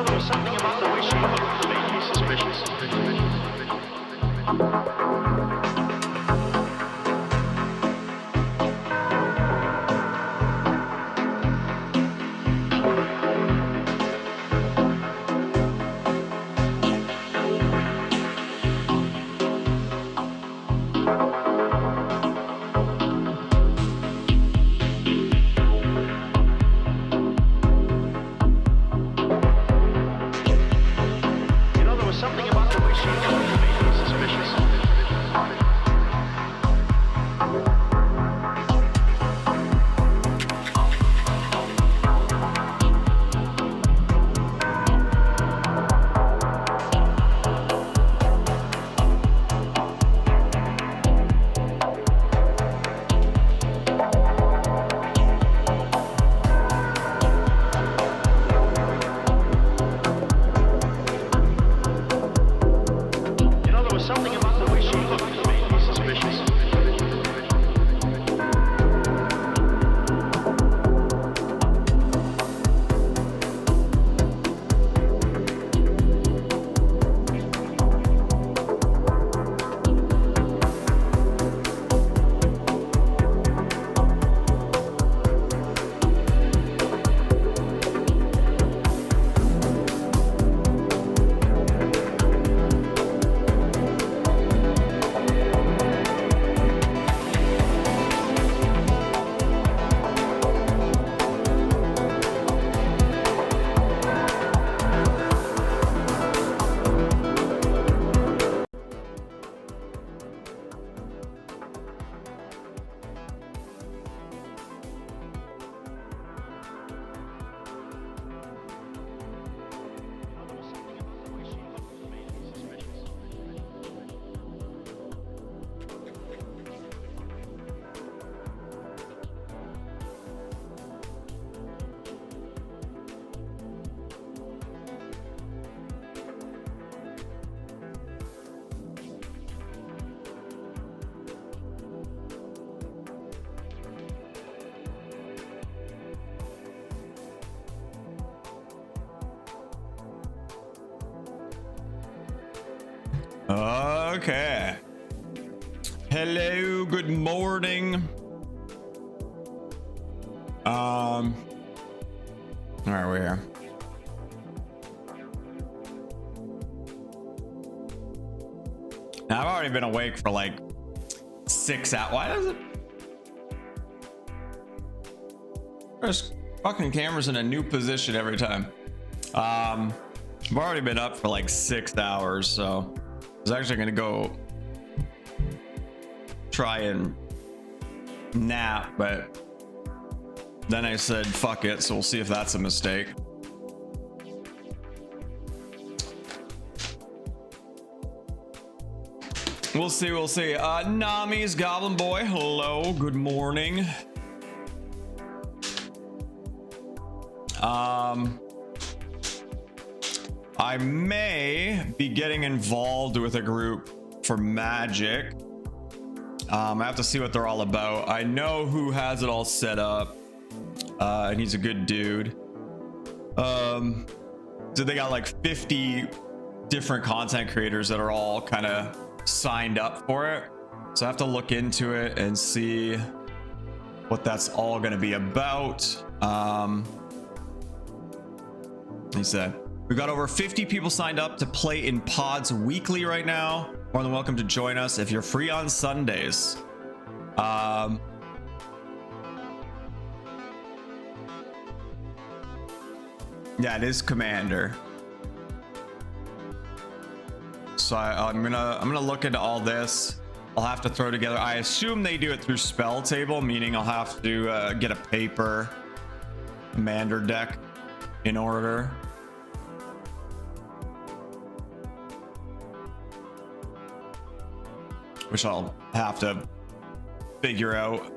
know, there was something about the way she looked that made me suspicious. Something about the way she looked that made me suspicious. Something about the way she looked that made me suspicious. Okay. Hello, good morning. All right, we're here. Now, I've already been awake for like 6 hours. Why does it? There's fucking cameras in a new position every time. I've already been up for like 6 hours, so I was actually gonna go try and nap, but then I said fuck it, so we'll see if that's a mistake. We'll see, we'll see. Nami's Goblin Boy, hello, good morning. I may be getting involved with a group for Magic. I have to see what they're all about. I know who has it all set up, and he's a good dude. So they got like 50 different content creators that are all kind of signed up for it. So I have to look into it and see what that's all going to be about. He said, we've got over 50 people signed up to play in pods weekly right now. More than welcome to join us if you're free on Sundays. Yeah, it is Commander. So I'm gonna look into all this. I'll have to throw together. I assume they do it through Spell Table, meaning I'll have to get a paper Commander deck in order. Which I'll have to figure out.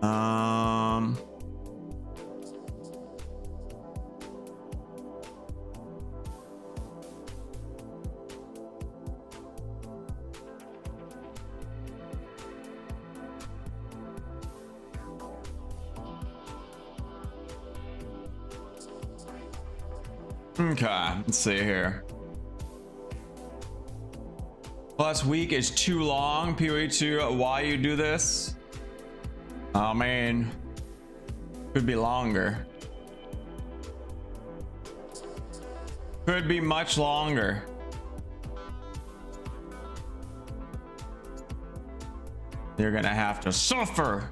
Um. Okay, let's see here. Plus week is too long. PoE2, why you do this? I mean, could be longer. Could be much longer. You're gonna have to suffer.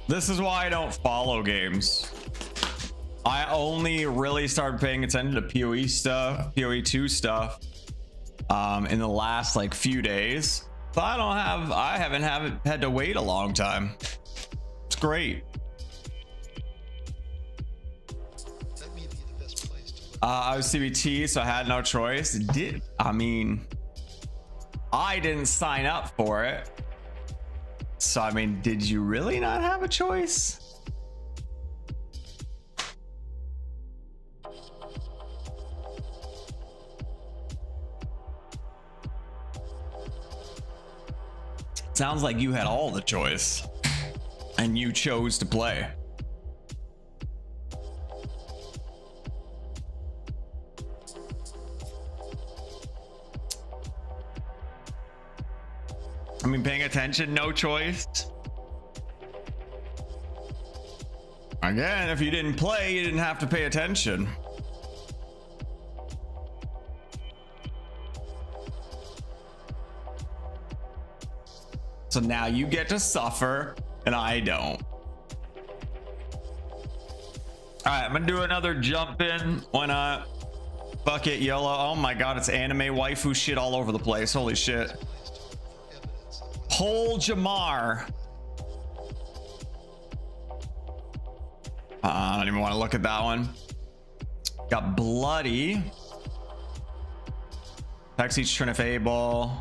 This is why I don't follow games. I only really started paying attention to PoE stuff, PoE2 stuff, in the last like few days. So I haven't had to wait a long time. It's great. I was CBT, so I had no choice. I didn't sign up for it. So, I mean, did you really not have a choice? Sounds like you had all the choice and you chose to play. I mean, paying attention, no choice. Again, if you didn't play, you didn't have to pay attention. So now you get to suffer, and I don't. All right, I'm gonna do another jump in. Why not? Fuck it, YOLO. Oh my god, it's anime waifu shit all over the place. Holy shit. Pol Jamar. I don't even want to look at that one. Got Bloody. Taxi Trinifable.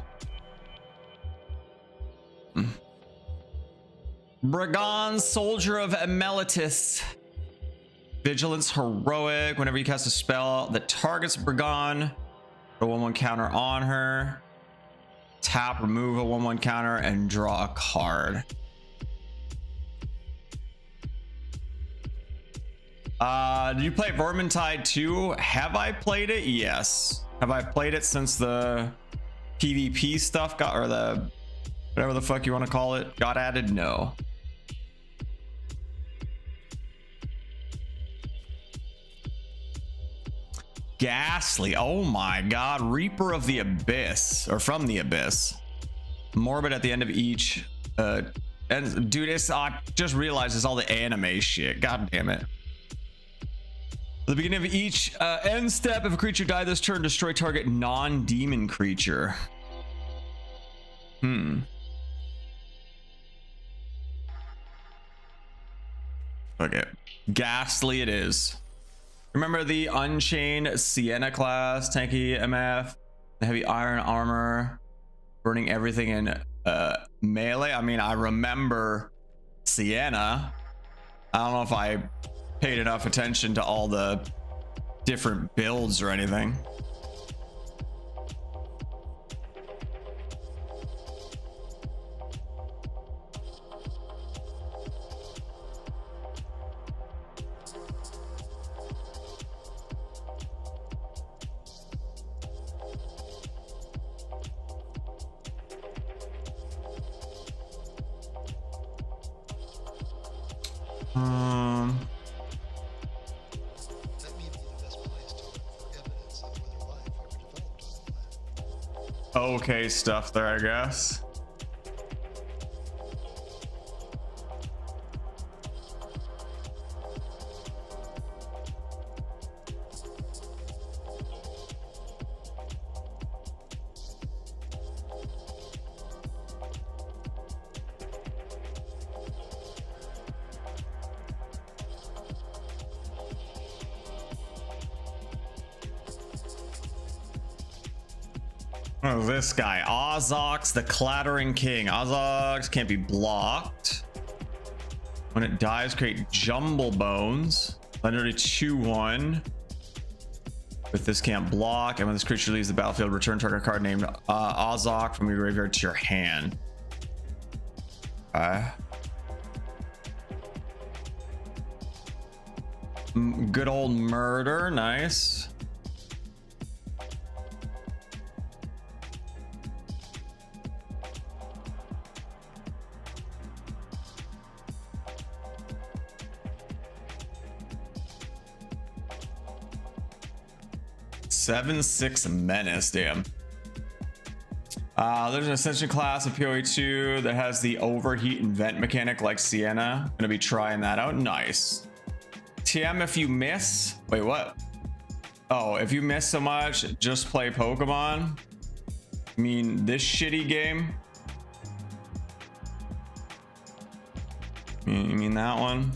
Brigand, Soldier of Emeritus. Vigilance Heroic. Whenever you cast a spell that targets Brigand, a 1/1 counter on her. Tap, remove a 1/1 counter, and draw a card. Did you play Vermintide 2? Have I played it? Yes. Have I played it since the PvP stuff got, or the whatever the fuck you want to call it, got added? No. Ghastly. Oh my god. Reaper of the Abyss, or from the Abyss. Morbid at the end of each and dude, I just realized it's all the anime shit. God damn it. At the beginning of each end step, if a creature died this turn, destroy target non-demon creature. Okay. Ghastly it is. Remember the Unchained Sienna class, tanky MF, the heavy iron armor, burning everything in melee? I mean, I remember Sienna. I don't know if I paid enough attention to all the different builds or anything. okay stuff there, I guess. Oh, this guy, Ozox, the Clattering King. Ozox can't be blocked. When it dies, create Jumble Bones. Legendary 2/1. If this can't block, and when this creature leaves the battlefield, return target card named Ozox from your graveyard to your hand. Good old murder, nice. Seven, 6 menace, damn. There's an Ascension class of PoE2 that has the overheat and vent mechanic like Sienna. Gonna be trying that out. Nice. TM, if you miss, wait, what? Oh, if you miss so much, just play Pokemon. I mean, this shitty game. You mean that one?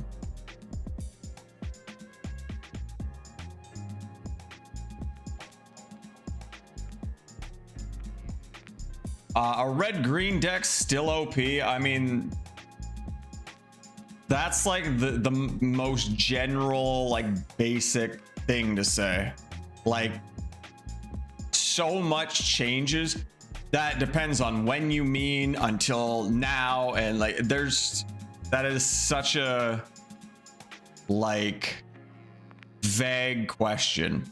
A red-green deck still OP. I mean, that's like the most general, like, basic thing to say. Like, so much changes. That depends on when you mean until now, and like, that is such a, like, vague question.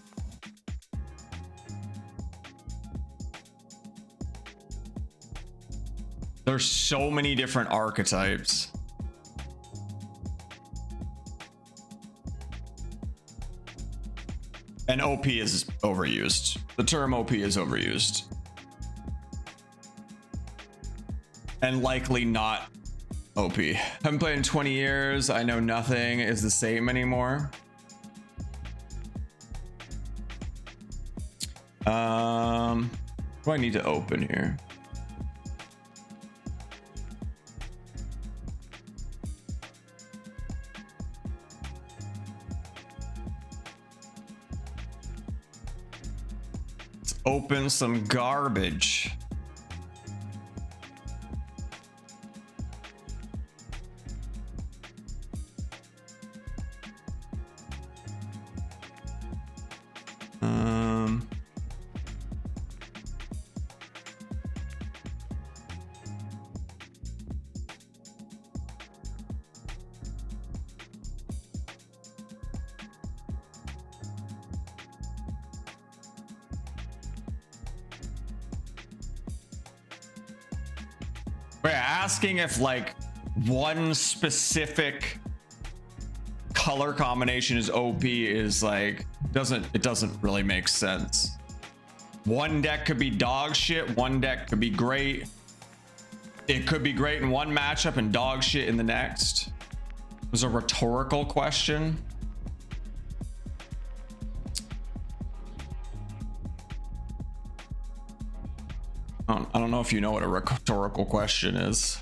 There's so many different archetypes. And OP is overused. The term OP is overused. And likely not OP. Haven't played in 20 years. I know nothing is the same anymore. What do I need to open here? Let's open some garbage. We're asking if like one specific color combination is OP is like it doesn't really make sense. One deck could be dog shit, one deck could be great. It could be great in one matchup and dog shit in the next. It was a rhetorical question. I don't know if you know what a rhetorical question is.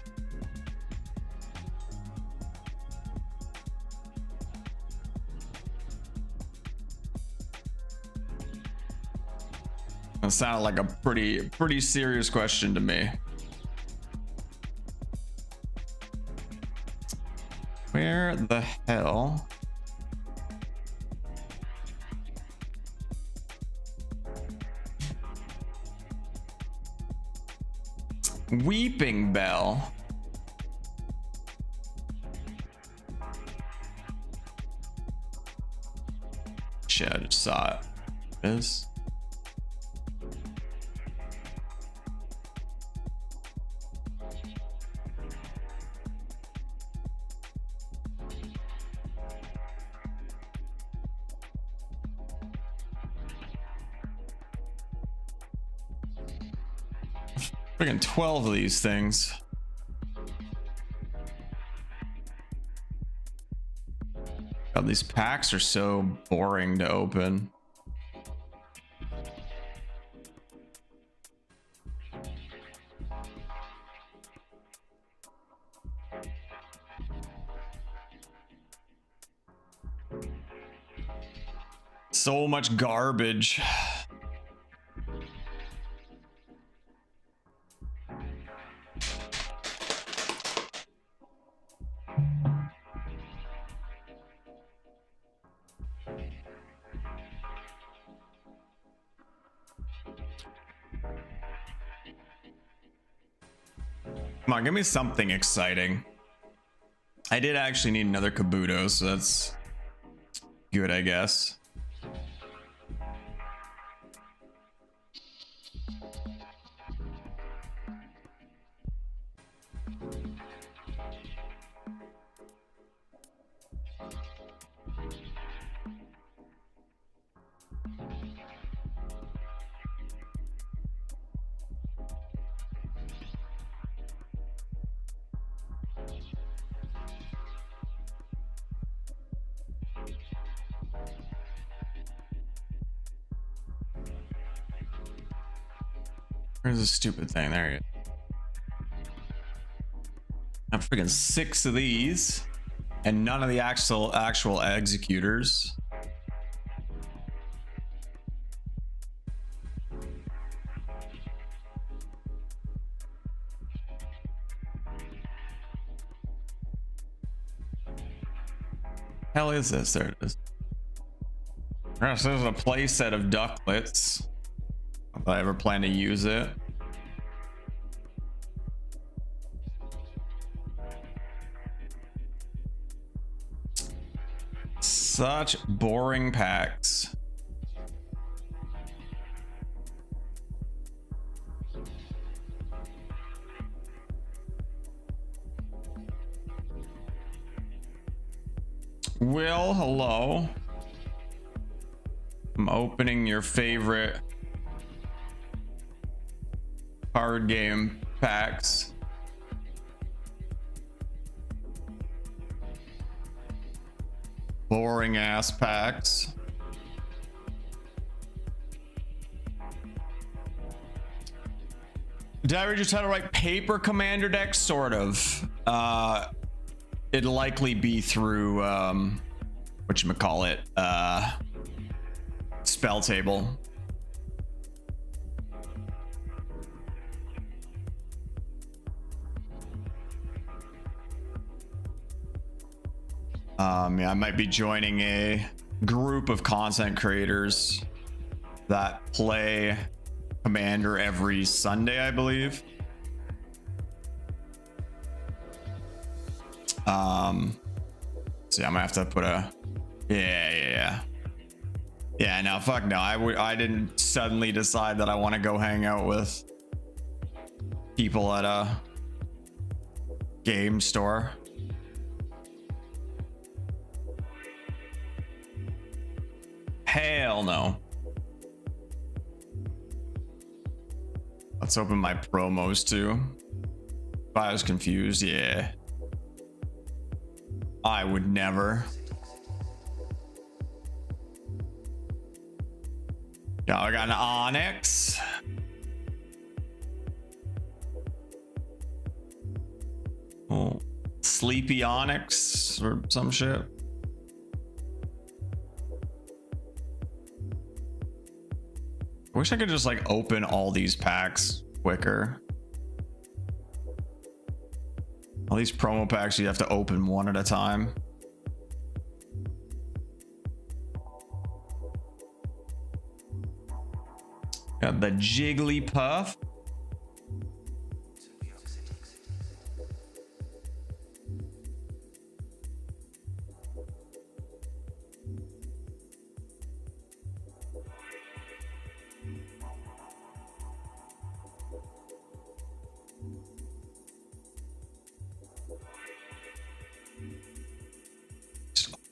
That sounded like a pretty serious question to me. Where the hell? Weeping Bell. Shit, I just saw it. It is. Freaking 12 of these things. God, these packs are so boring to open. So much garbage. Come on, give me something exciting. I did actually need another Kabuto, so that's good, I guess. Where's the stupid thing? There you go. I have freaking 6 of these, and none of the actual executors. Hell is this? There it is. This is a playset of Ducklets. If I ever plan to use it. Such boring packs. Will, hello. I'm opening your favorite card game packs. Boring ass packs. Did I ever just how to write paper commander deck? Sort of. It'd likely be through whatchamacallit, spell table. Yeah, I might be joining a group of content creators that play Commander every Sunday, I believe. So yeah, I'm gonna have to put a yeah, no, fuck no. I didn't suddenly decide that I want to go hang out with people at a game store. Hell no. Let's open my promos too. If I was confused, yeah. I would never. Yeah, I got an Onyx. Oh, Sleepy Onyx or some shit. I wish I could just like open all these packs quicker. All these promo packs you have to open one at a time. Got the Jigglypuff.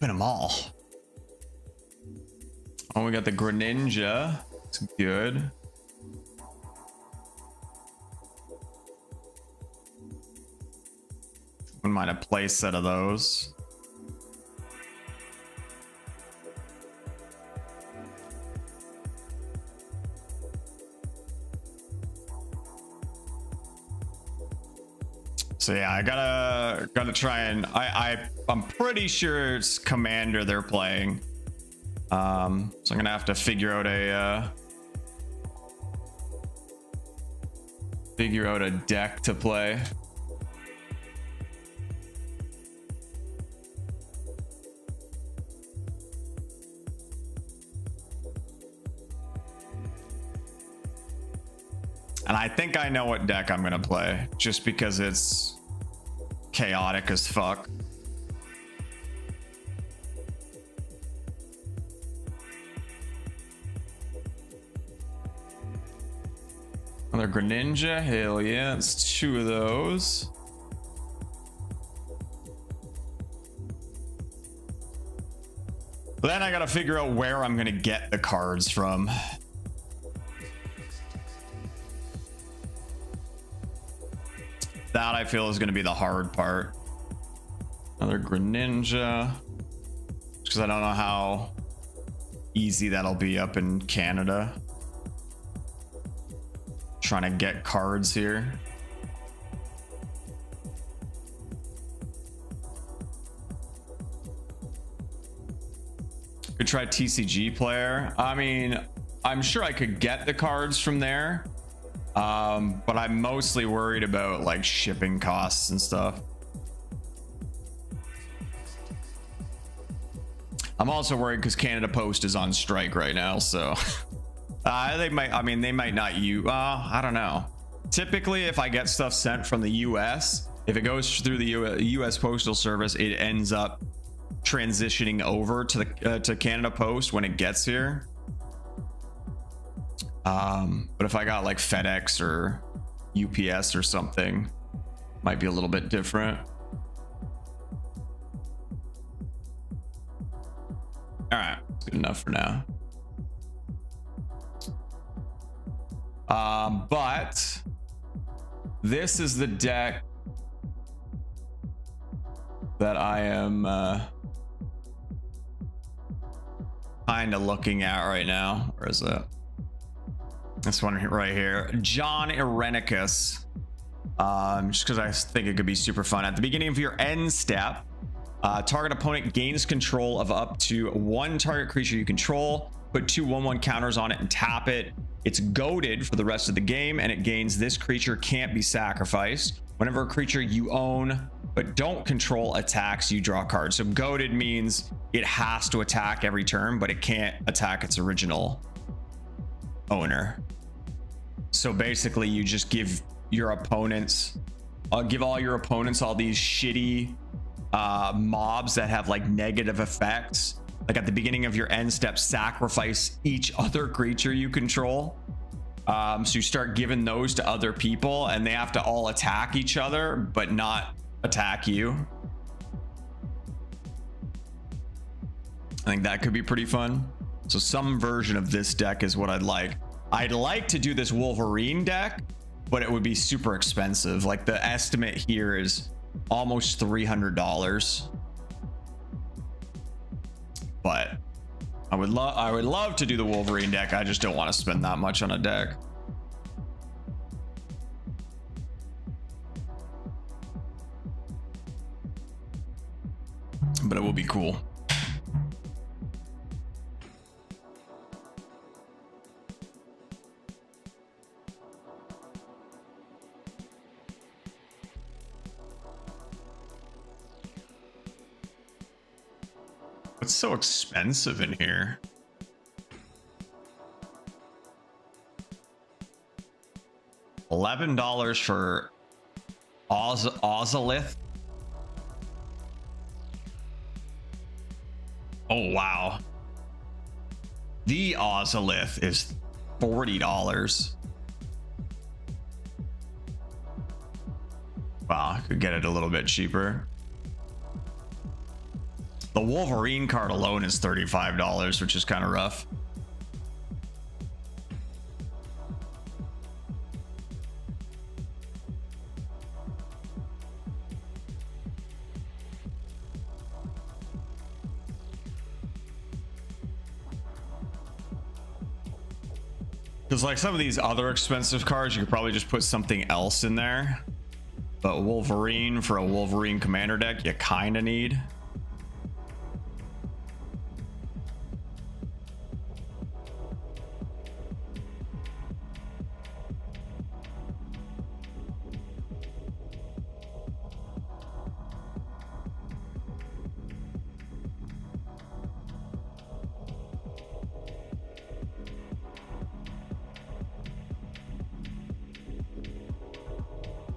Open them all. Oh, we got the Greninja. It's good. mind a play set of those. So yeah, I gotta try and I'm pretty sure it's Commander they're playing. So I'm gonna have to figure out a deck to play. And I think I know what deck I'm gonna play, just because it's chaotic as fuck. Another Greninja, hell yeah, it's 2 of those. But then I gotta figure out where I'm gonna get the cards from. That I feel is going to be the hard part. Another Greninja, because I don't know how easy that'll be up in Canada. Trying to get cards here. Could try TCG Player. I mean, I'm sure I could get the cards from there. But I'm mostly worried about like shipping costs and stuff. I'm also worried because Canada Post is on strike right now, so they might not use. I don't know. Typically, if I get stuff sent from the US, if it goes through the US Postal Service, it ends up transitioning over to the to Canada Post when it gets here. But if I got like FedEx or UPS or something, might be a little bit different. All right, good enough for now. But this is the deck that I am kind of looking at right now. Where is it? This one right here, John Irenicus. Just because I think it could be super fun. At the beginning of your end step, target opponent gains control of up to 1 target creature you control. Put 2 1/1 counters on it and tap it. It's goaded for the rest of the game, and it gains this creature can't be sacrificed. Whenever a creature you own but don't control attacks, you draw cards. So goaded means it has to attack every turn, but it can't attack its original owner. So basically you just give your opponents give all your opponents all these shitty mobs that have like negative effects. Like at the beginning of your end step, sacrifice each other creature you control. So you start giving those to other people and they have to all attack each other but not attack you. I think that could be pretty fun. So some version of this deck is what I'd like. I'd like to do this Wolverine deck, but it would be super expensive. Like the estimate here is almost $300. But I would love to do the Wolverine deck. I just don't want to spend that much on a deck. But it will be cool. It's so expensive in here. $11 for Ozolith. Oh wow. The Ozolith is $40. Wow, I could get it a little bit cheaper. The Wolverine card alone is $35, which is kind of rough. Because like some of these other expensive cards, you could probably just put something else in there. But Wolverine for a Wolverine commander deck, you kind of need.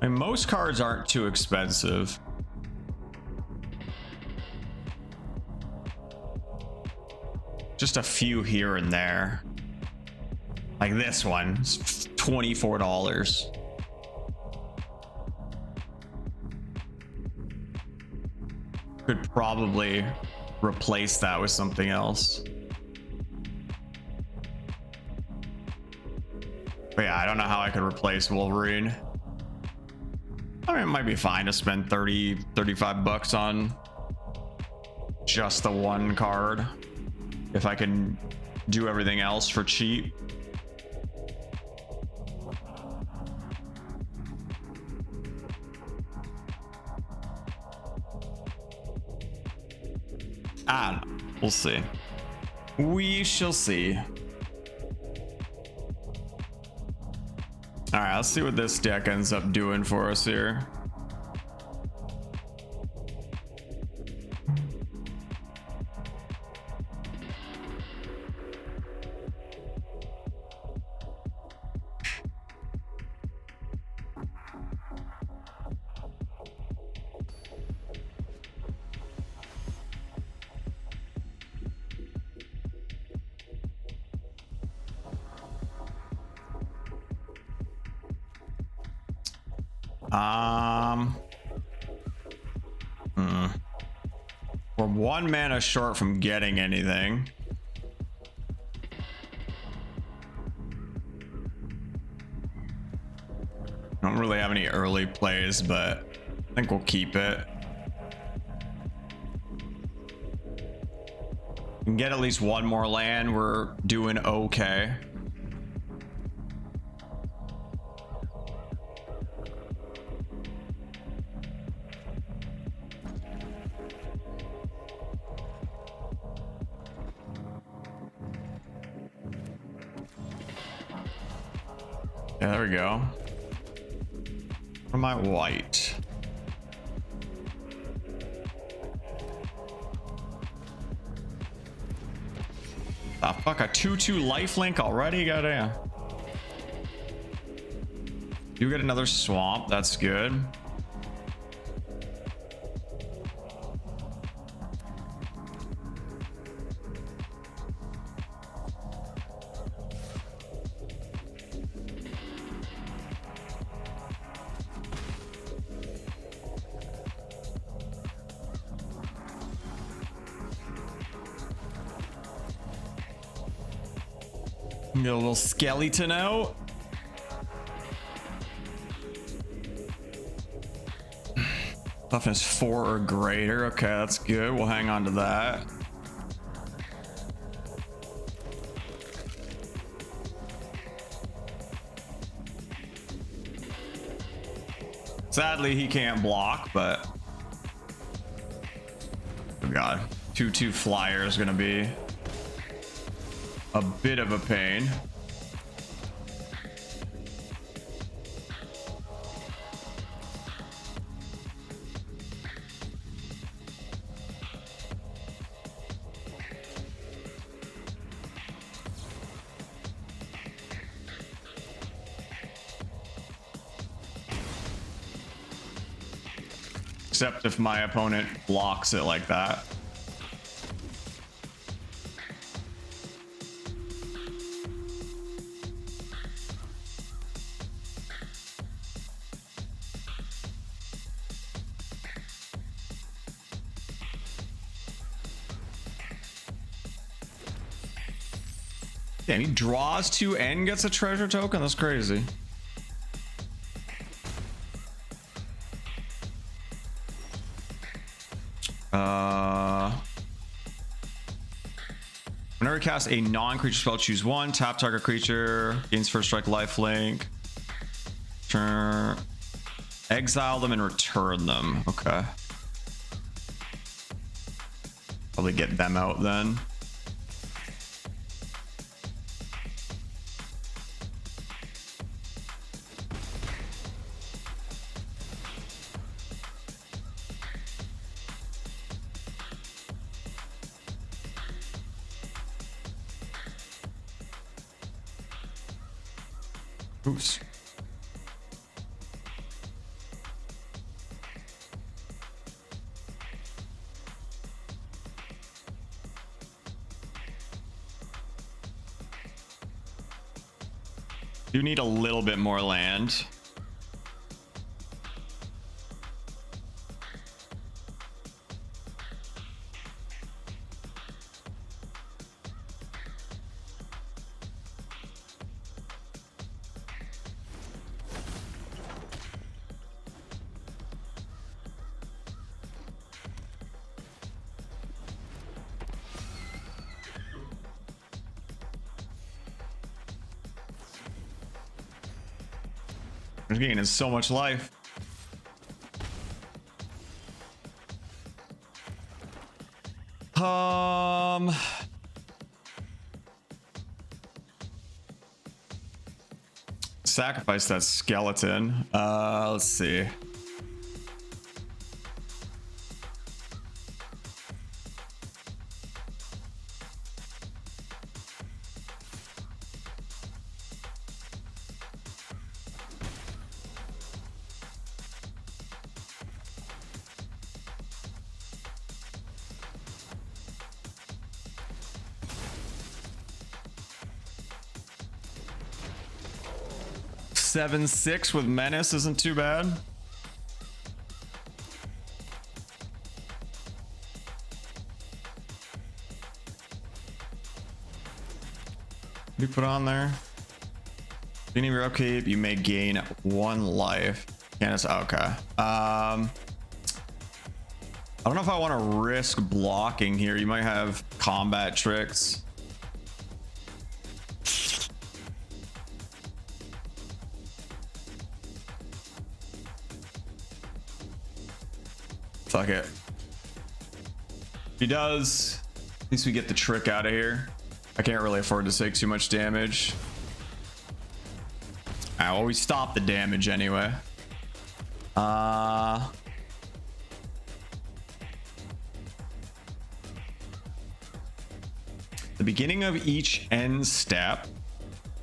I mean, most cards aren't too expensive. Just a few here and there. Like this one, it's $24. Could probably replace that with something else. But yeah, I don't know how I could replace Wolverine. I mean, it might be fine to spend 35 bucks on just the one card if I can do everything else for cheap. I don't know. We'll see. We shall see. All right, let's see what this deck ends up doing for us here. We're 1 mana short from getting anything. I don't really have any early plays, but I think we'll keep it. We can get at least 1 more land. We're doing okay. Yeah, there we go. For my white. Ah, fuck, a 2/2 lifelink already? Goddamn. You get another swamp, that's good. Get a little skeleton out. Toughness 4 or greater. Okay, that's good. We'll hang on to that. Sadly, he can't block, but oh god, 2/2 flyer is gonna be a bit of a pain. Except if my opponent blocks it like that. Damn, he draws 2 and gets a treasure token? That's crazy. Whenever you cast a non-creature spell, choose one. Tap target creature. Gains first strike lifelink. Turn. Exile them and return them. Okay. Probably get them out then. Oops. Do need a little bit more land. He's gaining so much life. Sacrifice that skeleton. Let's see. Seven, 6 with menace isn't too bad. You put on there. Beginning of your upkeep, you may gain 1 life. Candace, okay. I don't know if I want to risk blocking here. You might have combat tricks. Fuck it. If he does, at least we get the trick out of here. I can't really afford to take too much damage. Well, we stop the damage anyway. The beginning of each end step,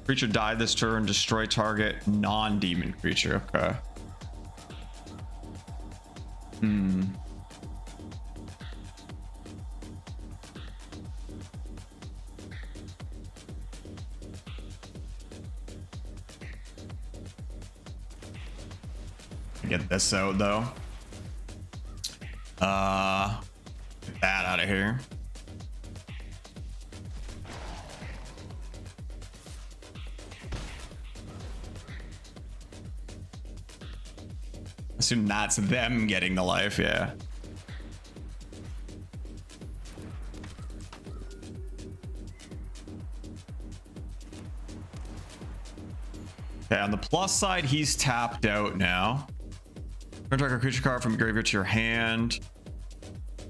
creature die this turn, destroy target non-demon creature. Okay. Get this out though. Get that out of here. Assume that's them getting the life, yeah. Okay, on the plus side, he's tapped out now. Target a creature card from your graveyard to your hand.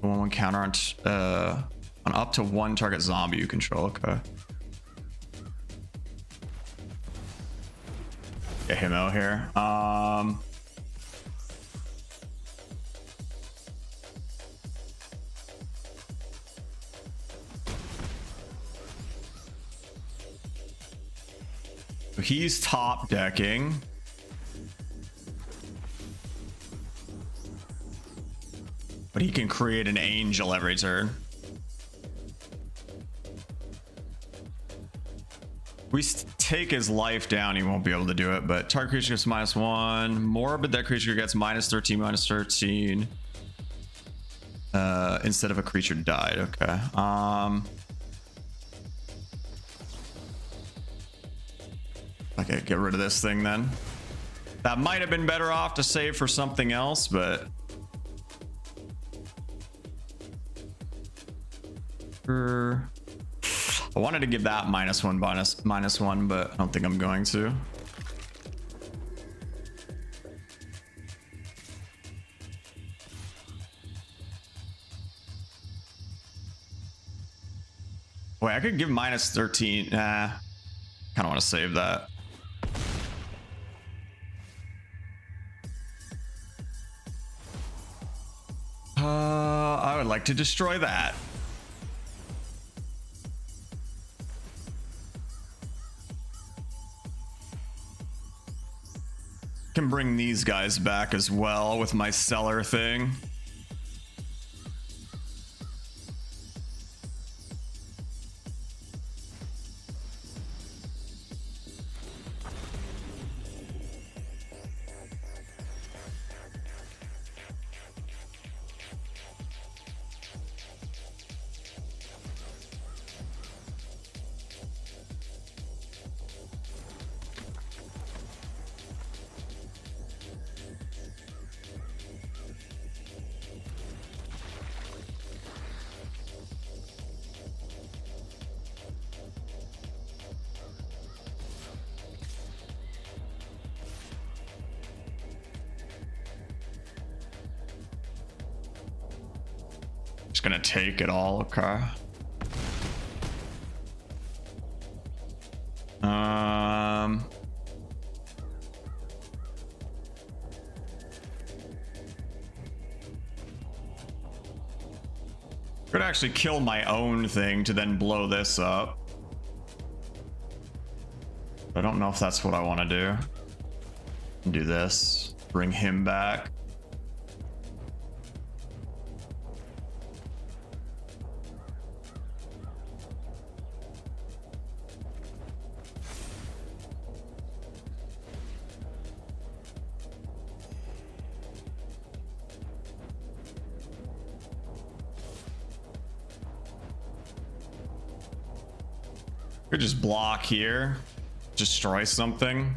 1/1 counter on up to 1 target zombie you control. Okay. Get him out here. So he's top decking. But he can create an angel every turn. We take his life down, he won't be able to do it, but target creature gets -1. Morbid, that creature gets -13, -13. Instead of a creature died. Okay. Okay, get rid of this thing then. That might have been better off to save for something else, but I wanted to give that -1 -1, but I don't think I'm going to. Wait, I could give -13. Nah, kind of want to save that. I would like to destroy that. Can bring these guys back as well with my cellar thing. Just gonna take it all, okay. Could actually kill my own thing to then blow this up. I don't know if that's what I want to do. Do this, bring him back. Could just block here, destroy something.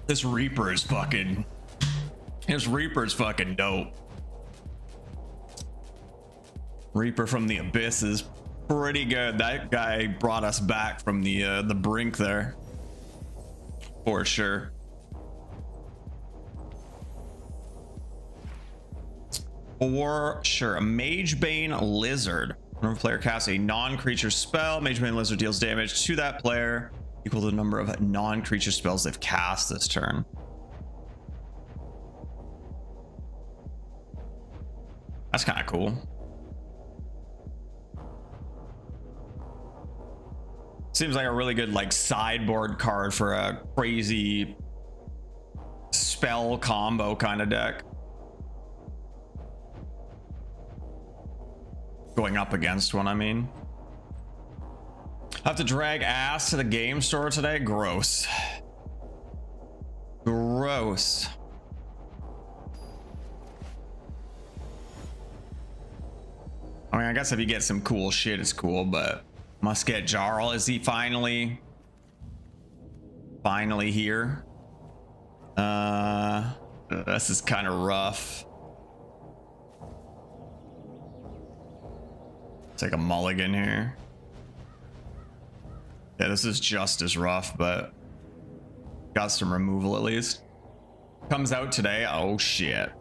This Reaper is fucking dope. Reaper from the Abyss is pretty good. That guy brought us back from the brink there. For sure. For sure. A Magebane Lizard. Whenever a player casts a non-creature spell, Magebane Lizard deals damage to that player equal to the number of non-creature spells they've cast this turn. That's kind of cool. Seems like a really good like sideboard card for a crazy spell combo kind of deck. Going up against one, I mean. I have to drag ass to the game store today. Gross. Gross. I mean, I guess if you get some cool shit, it's cool, but Musket Jarl, is he finally here? This is kind of rough. Take a mulligan here. Yeah, this is just as rough, but got some removal at least. Comes out today. Oh shit.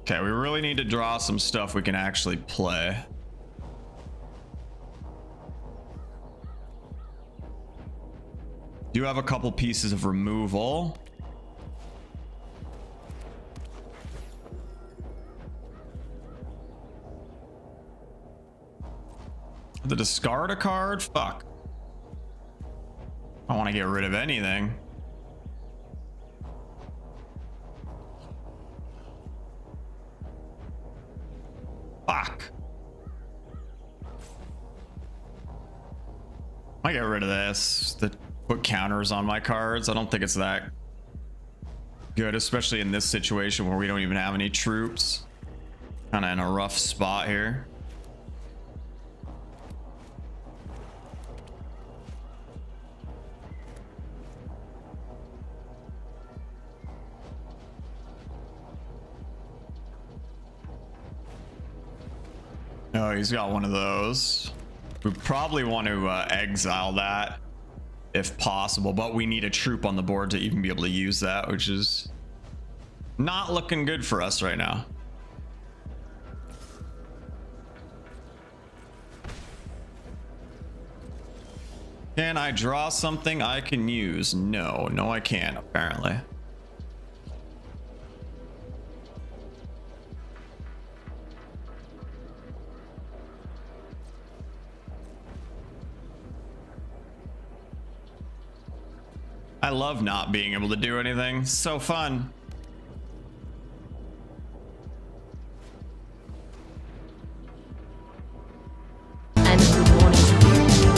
Okay, we really need to draw some stuff we can actually play. Do have a couple pieces of removal. The discard a card? Fuck. I want to get rid of anything. Fuck. Am I get rid of this. The put counters on my cards. I don't think it's that good, especially in this situation where we don't even have any troops. Kind of in a rough spot here. Oh, he's got one of those. We probably want to exile that if possible, but we need a troop on the board to even be able to use that, which is not looking good for us right now. Can I draw something I can use? No, I can't, apparently. I love not being able to do anything. So fun. And good morning to you.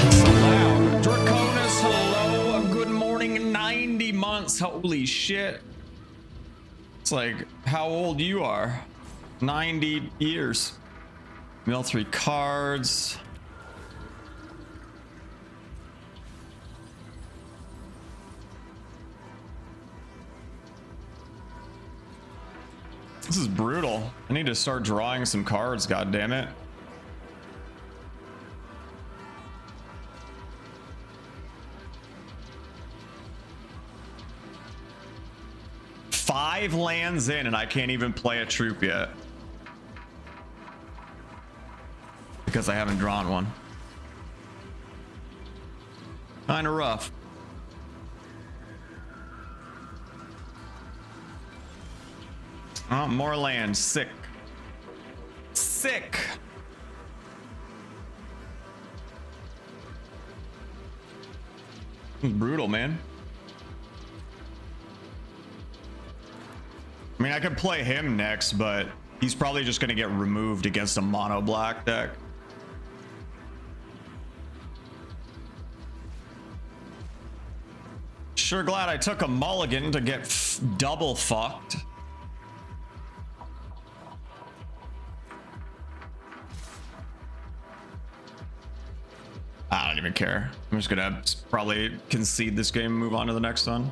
So loud. Draconis, hello. Good morning. 90 months. Holy shit. It's like how old you are. 90 years. Mill 3 cards. This is brutal. I need to start drawing some cards, god damn it. Five lands in and I can't even play a troop yet. Because I haven't drawn one. Kinda rough. Oh, more land. Sick. Sick. Brutal, man. I mean, I could play him next, but he's probably just going to get removed against a mono black deck. Sure glad I took a mulligan to get double fucked. I don't even care. I'm just gonna probably concede this game and move on to the next one.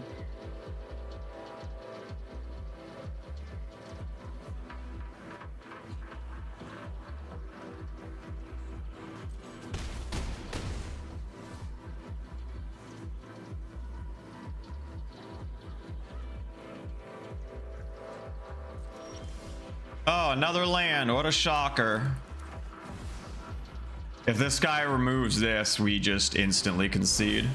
Oh, another land. What a shocker. If this guy removes this, we just instantly concede.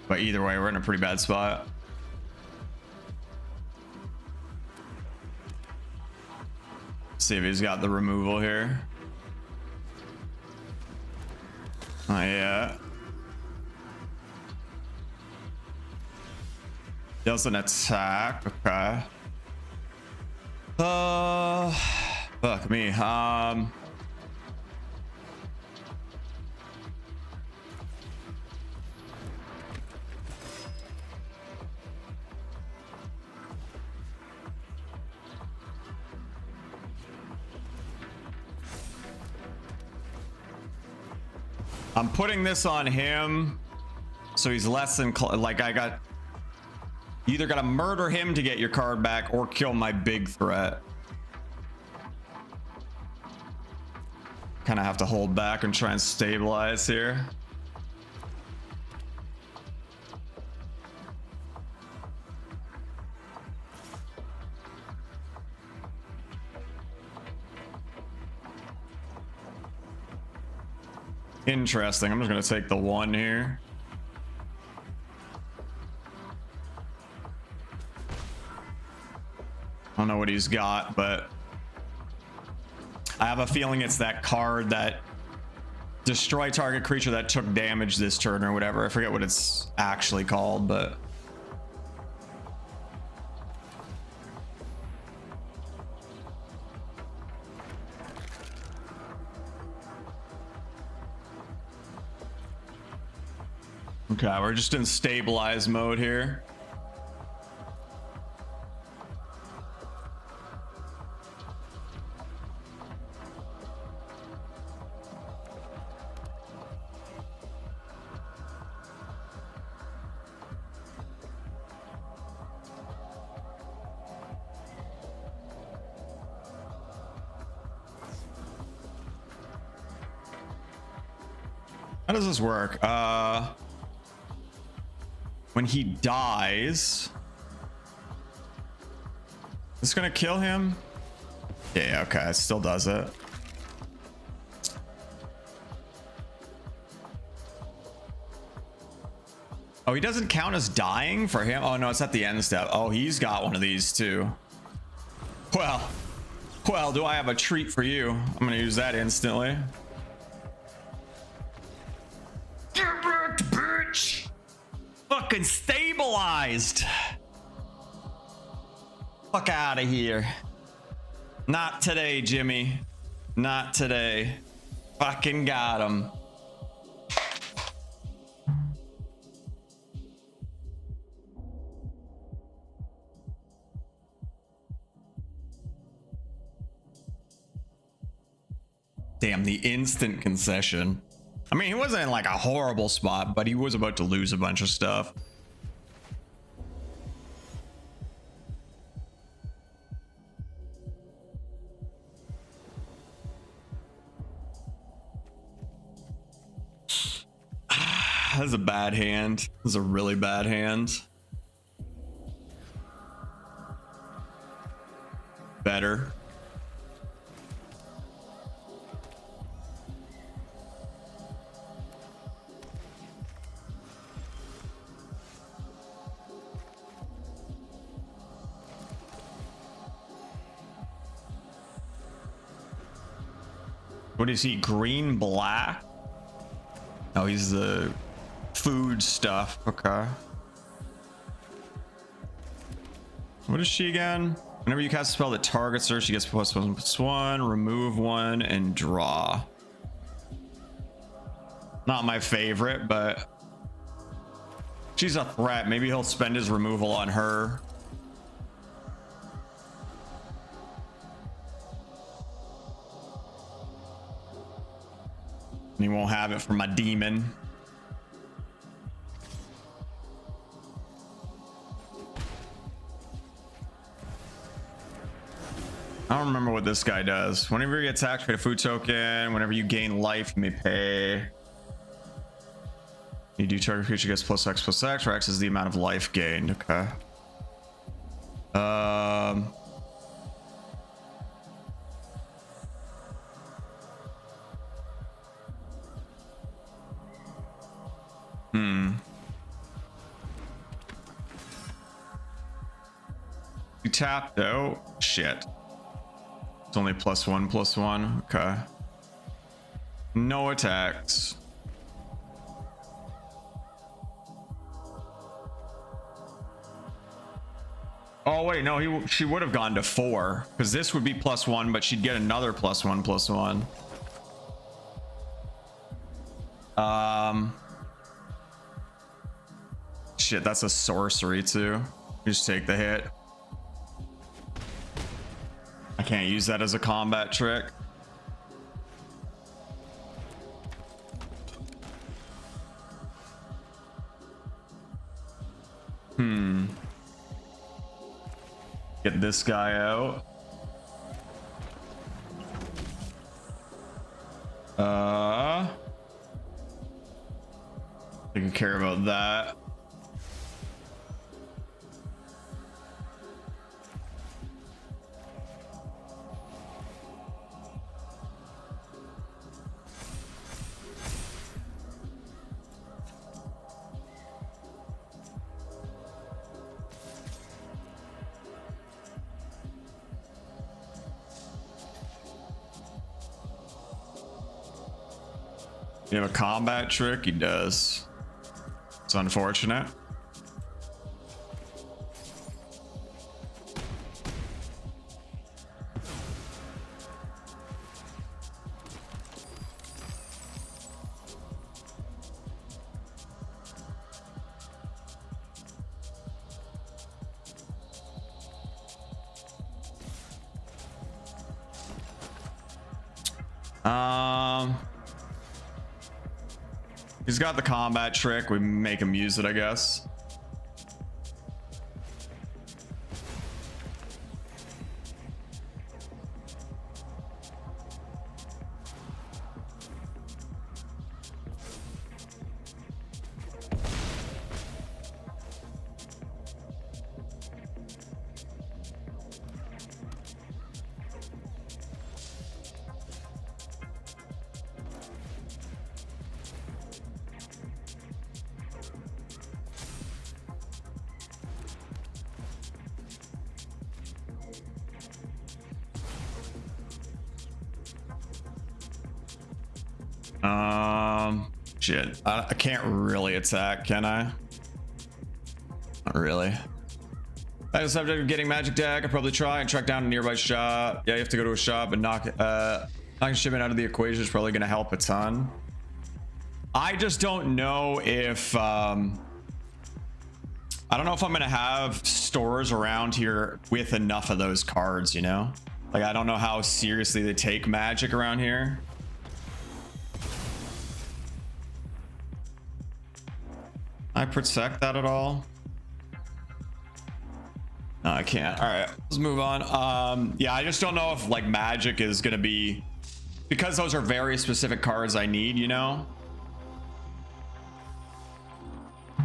But either way, we're in a pretty bad spot. Let's see if he's got the removal here. Not yet. Doesn't attack. Okay. Fuck me. I'm putting this on him so he's less than like I got. You either gotta murder him to get your card back or kill my big threat. Kind of have to hold back and try and stabilize here. Interesting. I'm just gonna take the one here. I don't know what he's got, but I have a feeling it's that card that destroy target creature that took damage this turn or whatever. I forget what it's actually called, but Okay, we're just in stabilize mode here. How does this work? When he dies, it's gonna kill him. Yeah, okay, it still does it. Oh, he doesn't count as dying for him. Oh no, it's at the end step. Oh, he's got one of these too. Well, do I have a treat for you? I'm gonna use that instantly. Get back, bitch! Fucking stabilized. Fuck out of here. Not today, Jimmy. Not today. Fucking got him. Damn, the instant concession. I mean, he wasn't in like a horrible spot, but he was about to lose a bunch of stuff. That's a bad hand. That's a really bad hand. Better. What is he? Green, black? Oh, he's the food stuff. Okay. What is she again? Whenever you cast a spell that targets her, she gets +1/+1, remove one, and draw. Not my favorite, but she's a threat. Maybe he'll spend his removal on her. And he won't have it for my demon. I don't remember what this guy does. Whenever you get attacked, pay a food token. Whenever you gain life, you may pay. You do target creature gets +X/+X, where X is the amount of life gained. Okay. You tapped out. Shit. It's only +1/+1. Okay. No attacks. Oh wait, no, she would have gone to 4 because this would be +1, but she'd get another +1/+1. Shit, that's a sorcery too. You just take the hit. I can't use that as a combat trick. Get this guy out. Taking care about that. You have a combat trick? He does. It's unfortunate. He's got the combat trick. We make him use it, I guess. Shit. I can't really attack, can I? Not really. As a subject of getting magic deck, I'd probably try and track down a nearby shop. Yeah, you have to go to a shop and knocking shipment out of the equation is probably going to help a ton. I just don't know if I don't know if I'm going to have stores around here with enough of those cards, you know? Like, I don't know how seriously they take magic around here. I protect that at all? No, I can't. All right, let's move on. Yeah, I just don't know if like magic is gonna be, because those are very specific cards I need, you know? I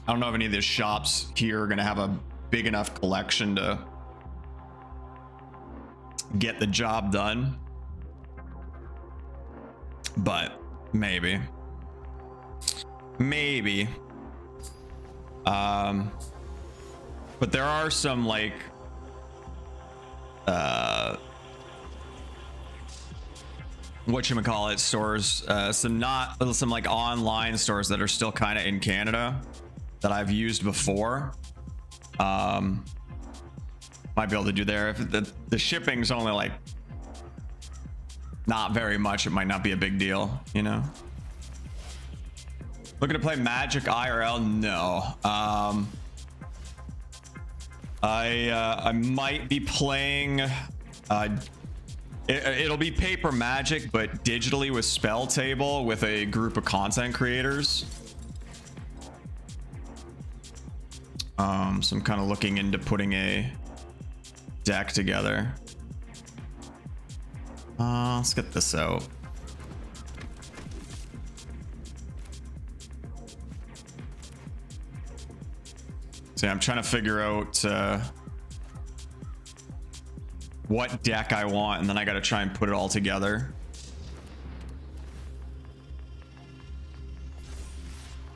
don't know if any of these shops here are gonna have a big enough collection to get the job done, but maybe. But there are some like whatchamacallit stores, some like online stores that are still kind of in Canada that I've used before. Might be able to do there. If the shipping's only like not very much, it might not be a big deal, you know? Looking to play Magic IRL? No. I might be playing. It'll be paper Magic, but digitally with Spell Table with a group of content creators. So I'm kind of looking into putting a deck together. Let's get this out. See, I'm trying to figure out what deck I want, and then I got to try and put it all together.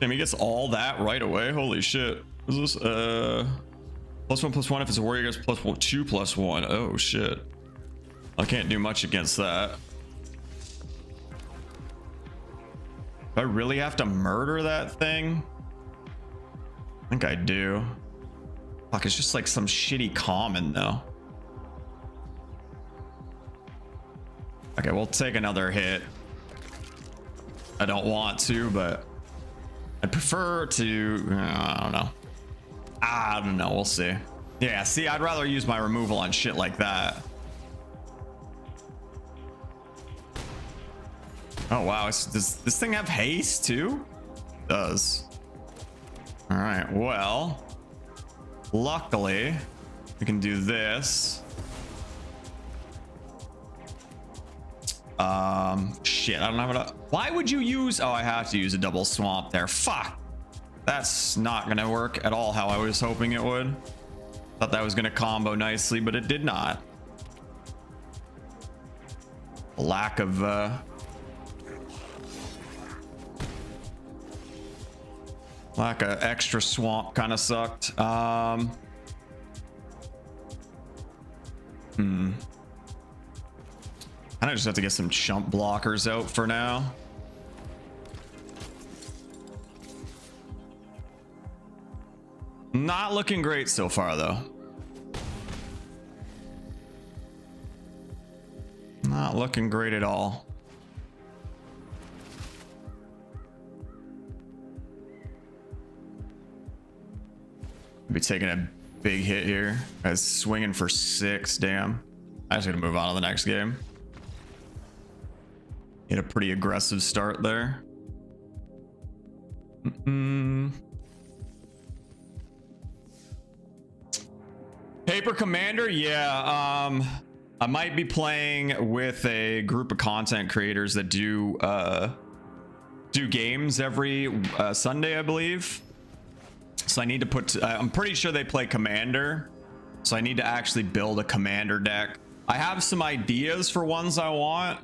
Damn, he gets all that right away. Holy shit. Is this +1/+1 if it's a warrior, gets +2/+1. Oh shit. I can't do much against that. Do I really have to murder that thing? I think I do. Fuck, it's just like some shitty common though. Okay, we'll take another hit. I don't want to, but I'd prefer to. I don't know. I don't know. We'll see. Yeah, see, I'd rather use my removal on shit like that. Oh wow, does this thing have haste too? It does. All right, well, luckily we can do this. Shit, I don't have enough. Why would you use? Oh, I have to use a double swamp there. Fuck. That's not gonna work at all how I was hoping it would. Thought that was gonna combo nicely, but it did not. Lack of extra swamp kind of sucked. I just have to get some chump blockers out for now. Not looking great so far though. Not looking great at all. Be taking a big hit here. Guys swinging for 6. Damn. I'm just gonna move on to the next game. Hit a pretty aggressive start there. Paper Commander, yeah. I might be playing with a group of content creators that do games every Sunday, I believe. So I need to put. I'm pretty sure they play Commander, so I need to actually build a Commander deck. I have some ideas for ones I want,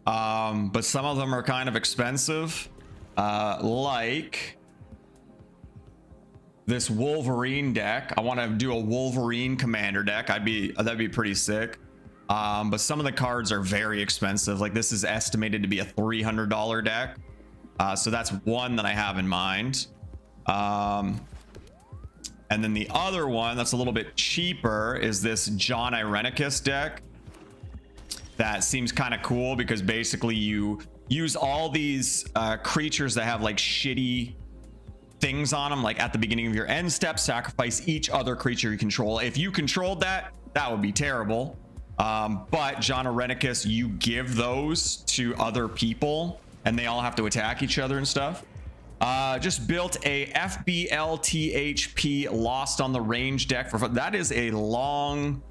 but some of them are kind of expensive, like this Wolverine deck. I want to do a Wolverine Commander deck. That'd be pretty sick. But some of the cards are very expensive. Like this is estimated to be a $300 deck. So that's one that I have in mind. And then the other one that's a little bit cheaper is this John Irenicus deck. That seems kind of cool because basically you use all these creatures that have like shitty things on them, like at the beginning of your end step, sacrifice each other creature you control. If you controlled that would be terrible. But John Irenicus, you give those to other people and they all have to attack each other and stuff. Just built a FBLTHP Lost on the Range deck for that is a long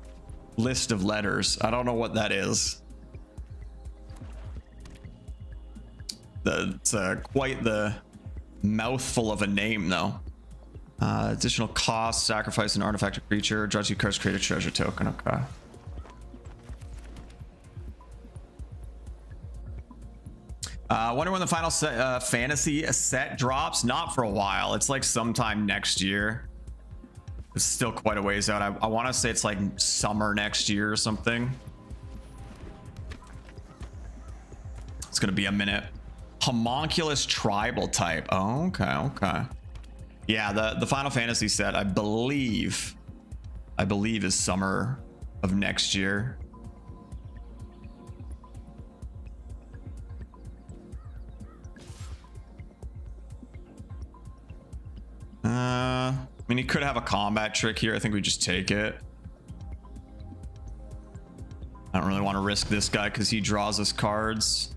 list of letters. I don't know what that is. It's quite the mouthful of a name though. Additional cost, sacrifice an artifact or creature, draw 2 cards, create a treasure token. Okay. Wonder when the final fantasy set drops. Not for a while. It's like sometime next year. It's still quite a ways out. I want to say it's like summer next year or something. It's gonna be a minute. Homunculus tribal type. Oh, okay. Yeah, the Final Fantasy set, I believe is summer of next year. I mean, he could have a combat trick here. I think we just take it. I don't really want to risk this guy because he draws us cards.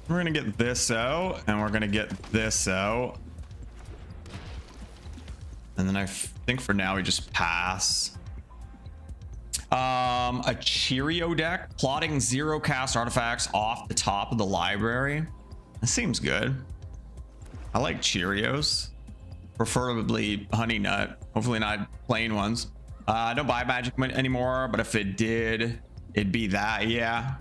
We're gonna get this out and we're gonna get this out. And then I think for now we just pass. A Cheerio deck, plotting 0 cast artifacts off the top of the library. That seems good. I like Cheerios, preferably Honey Nut. Hopefully not plain ones. I don't buy Magic anymore, but if it did, it'd be that. Yeah.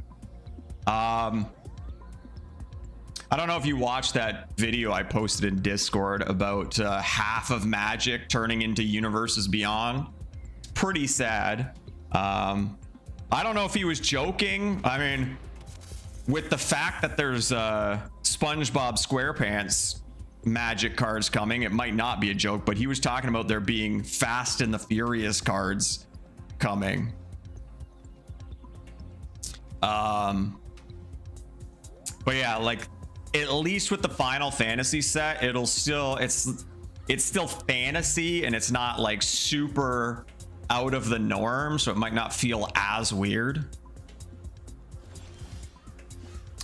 I don't know if you watched that video I posted in Discord about half of Magic turning into Universes Beyond. Pretty sad. I don't know if he was joking. I mean, with the fact that there's SpongeBob SquarePants Magic cards coming, it might not be a joke, but he was talking about there being Fast and the Furious cards coming. But yeah, like at least with the Final Fantasy set, it's still fantasy and it's not like super out of the norm, so it might not feel as weird.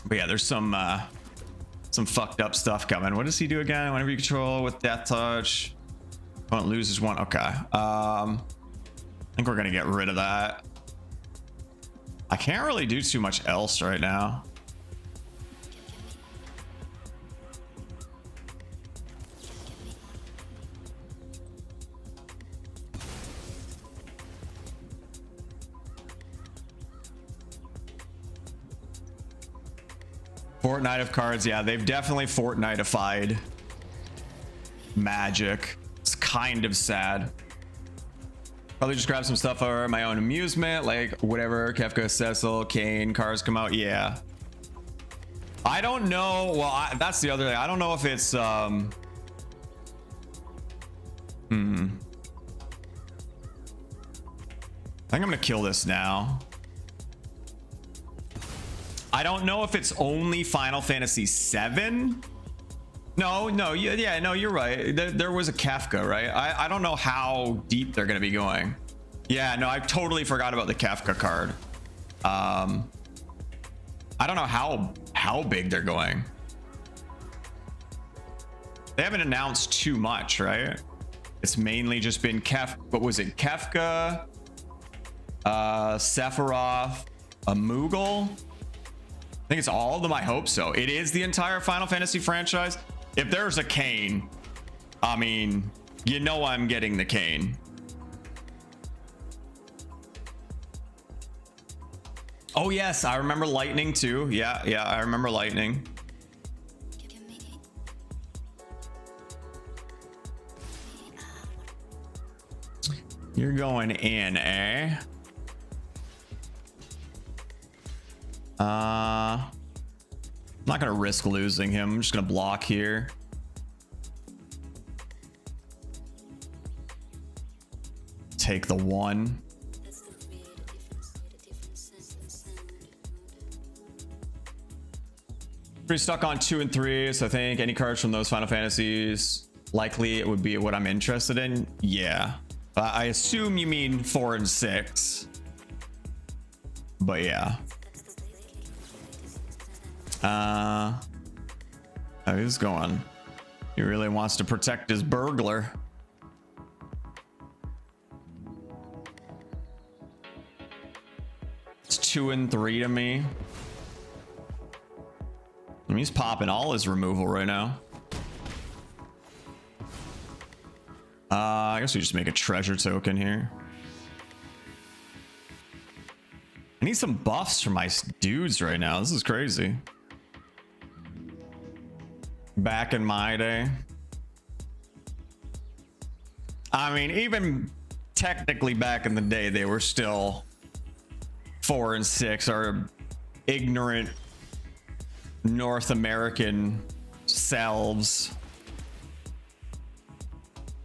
But yeah, there's some fucked up stuff coming. What does he do again? Whenever you control with Death Touch, opponent loses 1. Okay. I think we're gonna get rid of that. I can't really do too much else right now. Fortnite of cards, yeah, they've definitely Fortnite-ified Magic. It's kind of sad. Probably just grab some stuff for my own amusement, like whatever Kefka, Cecil, Kane cards come out. Yeah, I don't know. Well, that's the other thing. I don't know if it's I think I'm gonna kill this now. I don't know if it's only Final Fantasy VII No, no, yeah, no, you're right. There was a Kefka, right? I don't know how deep they're gonna be going. Yeah, no, I totally forgot about the Kefka card. I don't know how big they're going. They haven't announced too much, right? It's mainly just been what was it? Kefka, Sephiroth, a Moogle. I think it's all of them. I hope so. It is the entire Final Fantasy franchise. If there's a Kain, I mean, you know I'm getting the Kain. Oh yes, I remember Lightning too. Yeah, I remember Lightning. You're going in, eh? I'm not gonna risk losing him. I'm just gonna block here. Take the 1. Pretty stuck on 2 and 3, so I think any cards from those Final Fantasies, likely it would be what I'm interested in. Yeah. I assume you mean 4 and 6. But yeah. How he's going. He really wants to protect his burglar. It's 2 and 3 to me. I mean, he's popping all his removal right now. I guess we just make a treasure token here. I need some buffs for my dudes right now. This is crazy. Back in my day. I mean, even technically back in the day, they were still 4 and 6. Our ignorant North American selves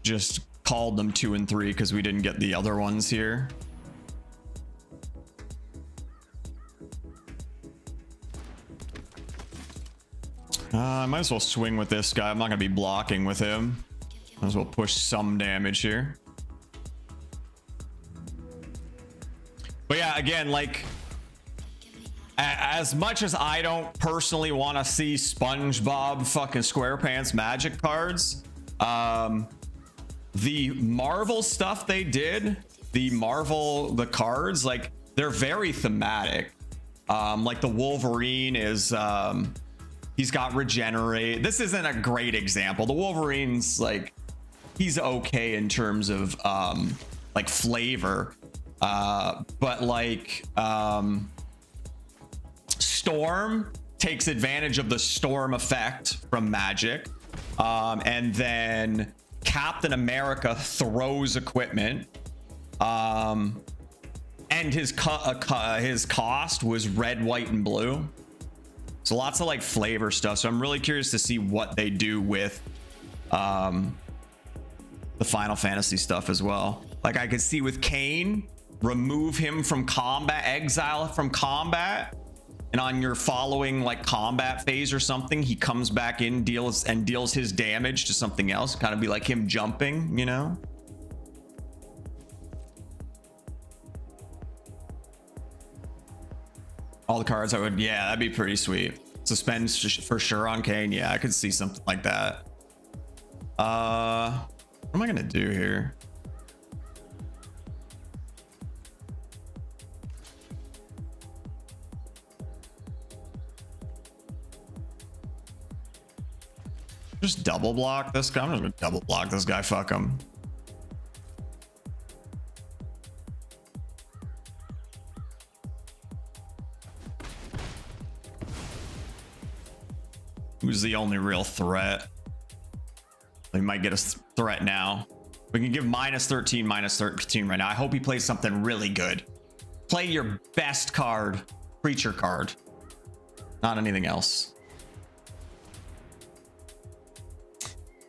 just called them 2 and 3 because we didn't get the other ones here. I might as well swing with this guy. I'm not going to be blocking with him. Might as well push some damage here. But yeah, again, like, as much as I don't personally want to see SpongeBob fucking SquarePants Magic cards, the Marvel stuff they did, the cards, like, they're very thematic. Like the Wolverine is, he's got regenerate. This isn't a great example. The Wolverine's like, he's okay in terms of like flavor, but like Storm takes advantage of the Storm effect from Magic, and then Captain America throws equipment, and his cost was red, white, and blue. So lots of like flavor stuff. So I'm really curious to see what they do with the Final Fantasy stuff as well. Like I could see with Kain, remove him from combat, exile from combat, and on your following like combat phase or something, he comes back in, deals his damage to something else. Kind of be like him jumping, you know? All the cards I would, yeah, that'd be pretty sweet. Suspend for sure on Kain. Yeah, I could see something like that. What am I gonna do here? Just double block this guy. I'm just gonna double block this guy. Fuck him. Who's the only real threat? We might get a threat now. We can give -13 right now. I hope he plays something really good. Play your best card, creature card, not anything else.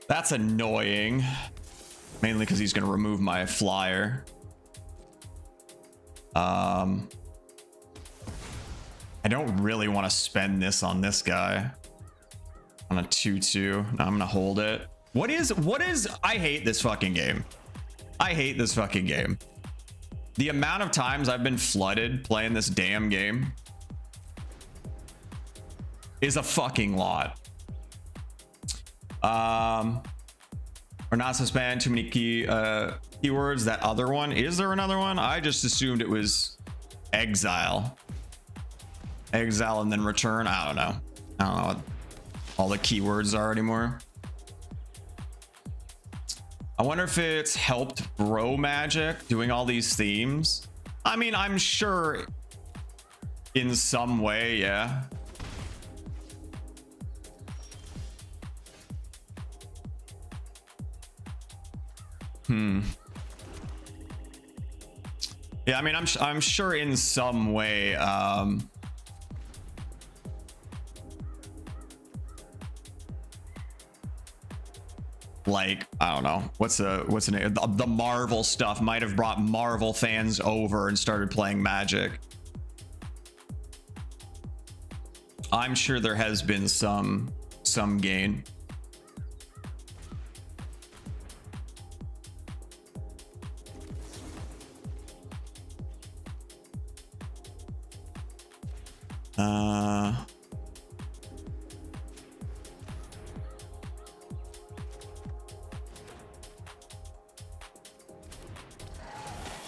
That's annoying, mainly because he's going to remove my flyer. I don't really want to spend this on this guy. On a 2-2. No, I'm gonna hold it. What is I hate this fucking game. I hate this fucking game. The amount of times I've been flooded playing this damn game is a fucking lot. Or not suspend too many keywords. That other one, is there another one? I just assumed it was exile and then return. I don't know what all the keywords are anymore. I wonder if it's helped grow Magic doing all these themes. I mean, I'm sure in some way, yeah. Yeah, I mean, I'm sure in some way, like, I don't know, what's the name? The Marvel stuff might have brought Marvel fans over and started playing Magic. I'm sure there has been some gain.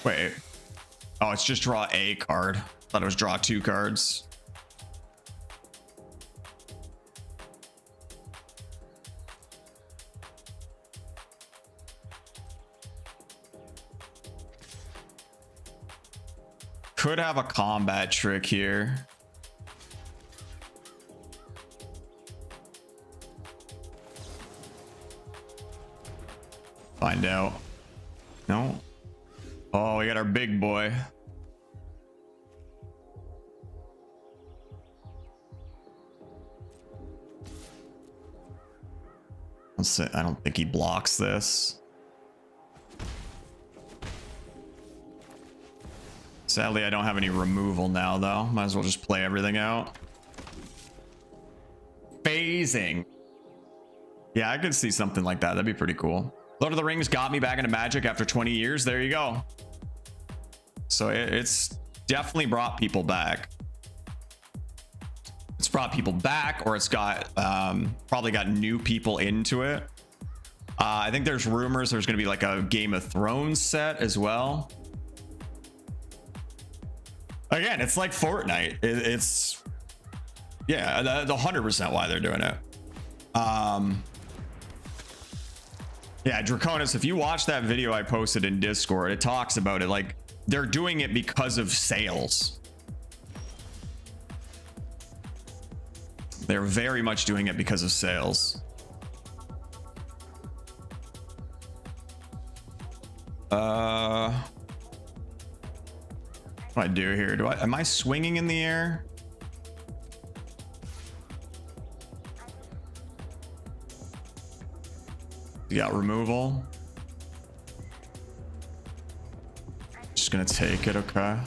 Wait. Oh, it's just draw a card. Thought it was draw 2 cards. Could have a combat trick here. Find out. No. Oh, we got our big boy. I don't think he blocks this. Sadly, I don't have any removal now, though. Might as well just play everything out. Phasing. Yeah, I could see something like that. That'd be pretty cool. Lord of the Rings got me back into Magic after 20 years. There you go. So it's definitely brought people back. It's brought people back, or it's got probably got new people into it. I think there's rumors there's going to be like a Game of Thrones set as well. Again, it's like Fortnite. It's yeah, the 100% why they're doing it. Yeah, Draconis, if you watch that video I posted in Discord, it talks about it. Like, they're doing it because of sales. They're very much doing it because of sales. What do I do here? Am I swinging in the air? You got removal. Just gonna take it, okay.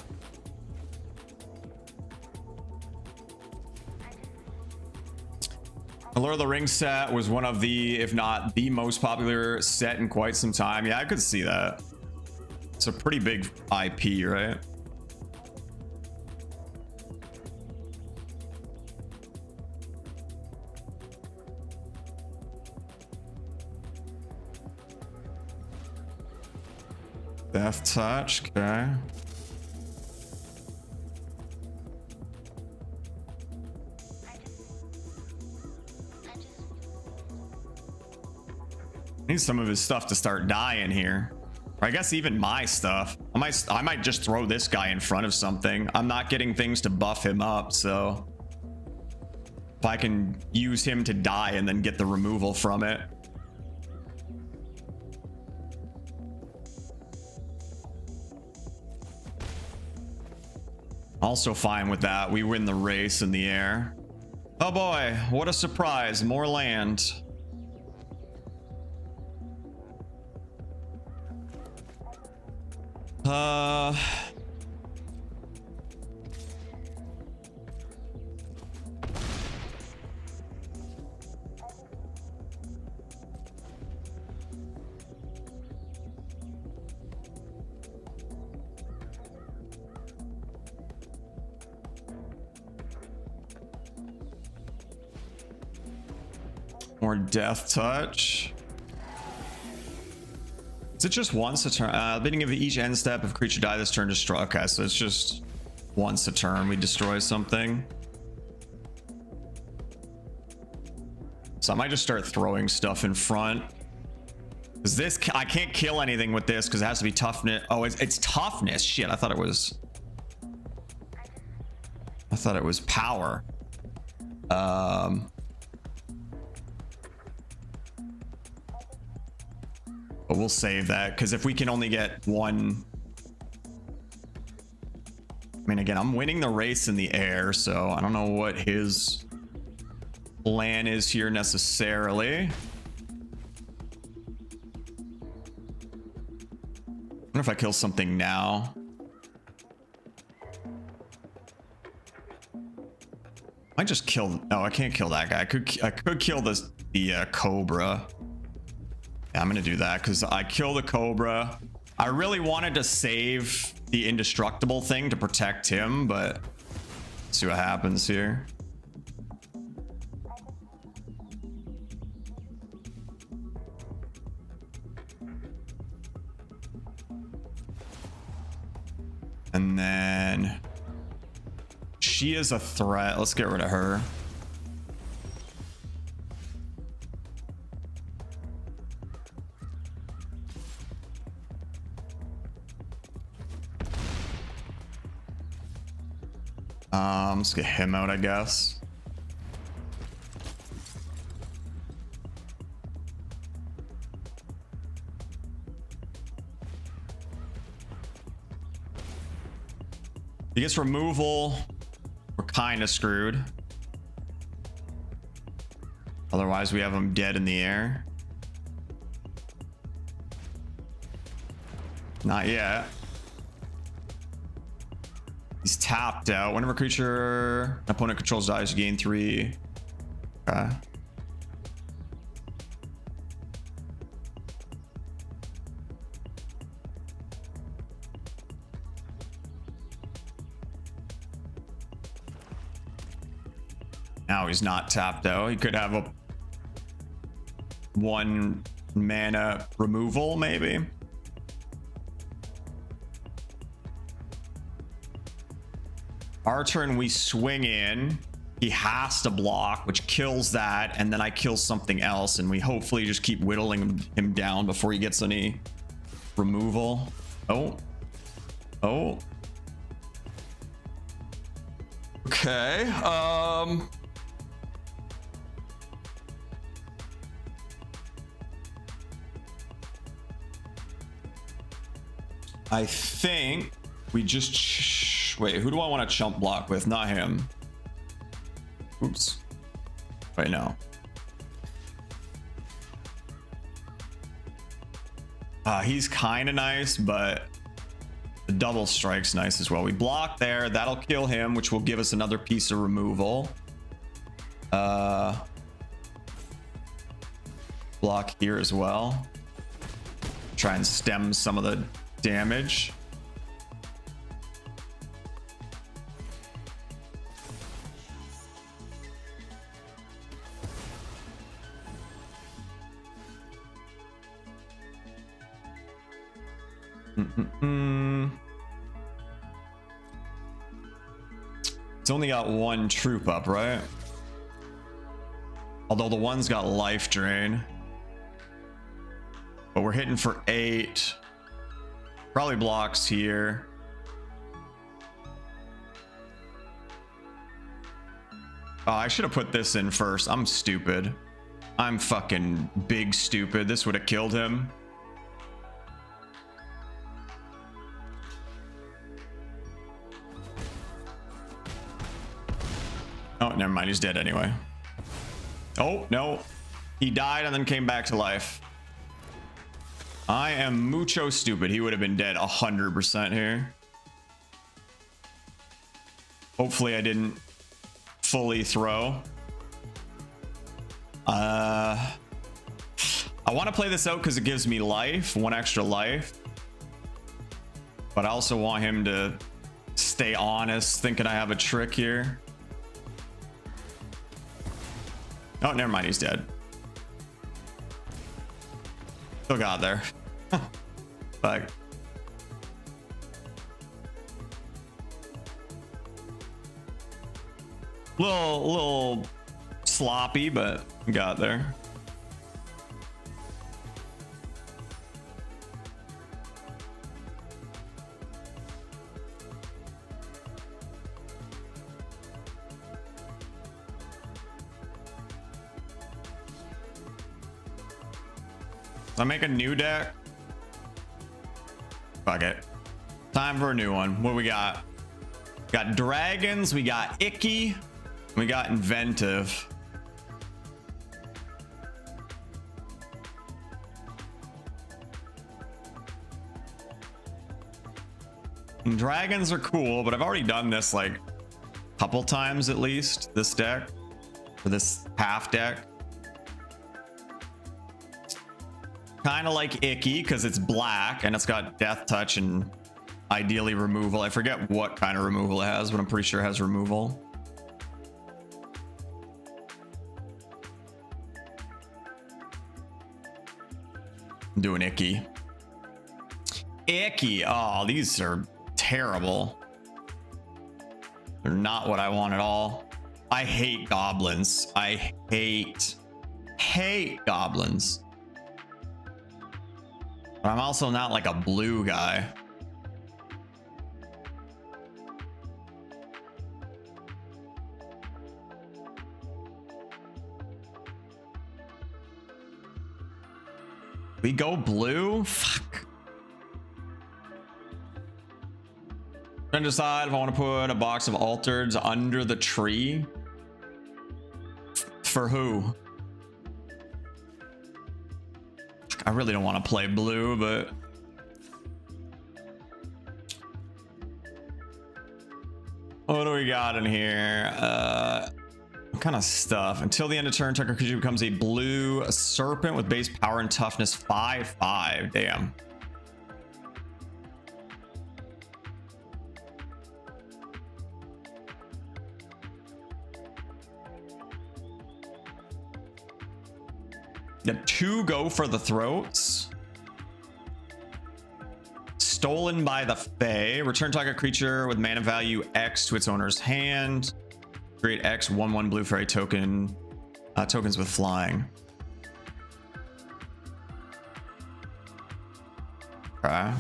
The Lord of the Rings set was one of the, if not the most popular set in quite some time. Yeah, I could see that. It's a pretty big IP, right? Death Touch, okay. Need some of his stuff to start dying here. Or I guess even my stuff. I might just throw this guy in front of something. I'm not getting things to buff him up, so if I can use him to die and then get the removal from it. Also fine with that. We win the race in the air. Oh boy, what a surprise. More land. More death touch. Is it just once a turn? The beginning of each end step, if creature die this turn, destroy. Okay, so it's just once a turn we destroy something. So I might just start throwing stuff in front. Because this, I can't kill anything with this because it has to be toughness. Oh, it's toughness. Shit, I thought it was power. But we'll save that because if we can only get one. I mean, again, I'm winning the race in the air, so I don't know what his plan is here necessarily. I wonder if I kill something now. I just kill. No, I can't kill that guy. I could kill the cobra. Yeah, I'm gonna do that because I kill the cobra. I really wanted to save the indestructible thing to protect him, but let's see what happens here. And then she is a threat. Let's get rid of her. Let's get him out, I guess. He gets removal. We're kind of screwed. Otherwise, we have him dead in the air. Not yet. He's tapped out. Whenever creature opponent controls dies, you gain 3. Okay. Now he's not tapped out. He could have a 1 mana removal, maybe. Our turn, we swing in. He has to block, which kills that, and then I kill something else, and we hopefully just keep whittling him down before he gets any removal. Oh. Okay. I think we just wait. Who do I want to chump block with? Not him. Oops. Wait, no. He's kind of nice, but the double strike's nice as well. We block there. That'll kill him, which will give us another piece of removal. Block here as well. Try and stem some of the damage. It's only got 1 troop up, right? Although the one's got life drain. But we're hitting for 8. Probably blocks here. Oh, I should have put this in first. I'm stupid. I'm fucking big stupid. This would have killed him. Oh, never mind. He's dead anyway. Oh, no. He died and then came back to life. I am mucho stupid. He would have been dead 100% here. Hopefully I didn't fully throw. I want to play this out because it gives me life, 1 extra life. But I also want him to stay honest, thinking I have a trick here. Oh, never mind. He's dead. Still got there. Like, little sloppy, but got there. I make a new deck. Fuck it. Time for a new one. What do we got? Got dragons, we got icky, we got inventive. And dragons are cool, but I've already done this like a couple times at least, this deck, or this half deck. Kind of like icky because it's black and it's got death touch and ideally removal. I forget what kind of removal it has, but I'm pretty sure it has removal. I'm doing icky. Icky. Oh, these are terrible. They're not what I want at all. I hate goblins. I hate goblins. But I'm also not like a blue guy. We go blue? Fuck. Trying to decide if I want to put a box of altereds under the tree. For who? I really don't want to play blue, but what do we got in here? What kind of stuff? Until the end of turn, target creature becomes a blue serpent with base power and toughness 5/5. Damn. The 2 go for the throats. Stolen by the Fae. Return target creature with mana value X to its owner's hand. Create X 1/1 blue fairy token. Tokens with flying. Okay.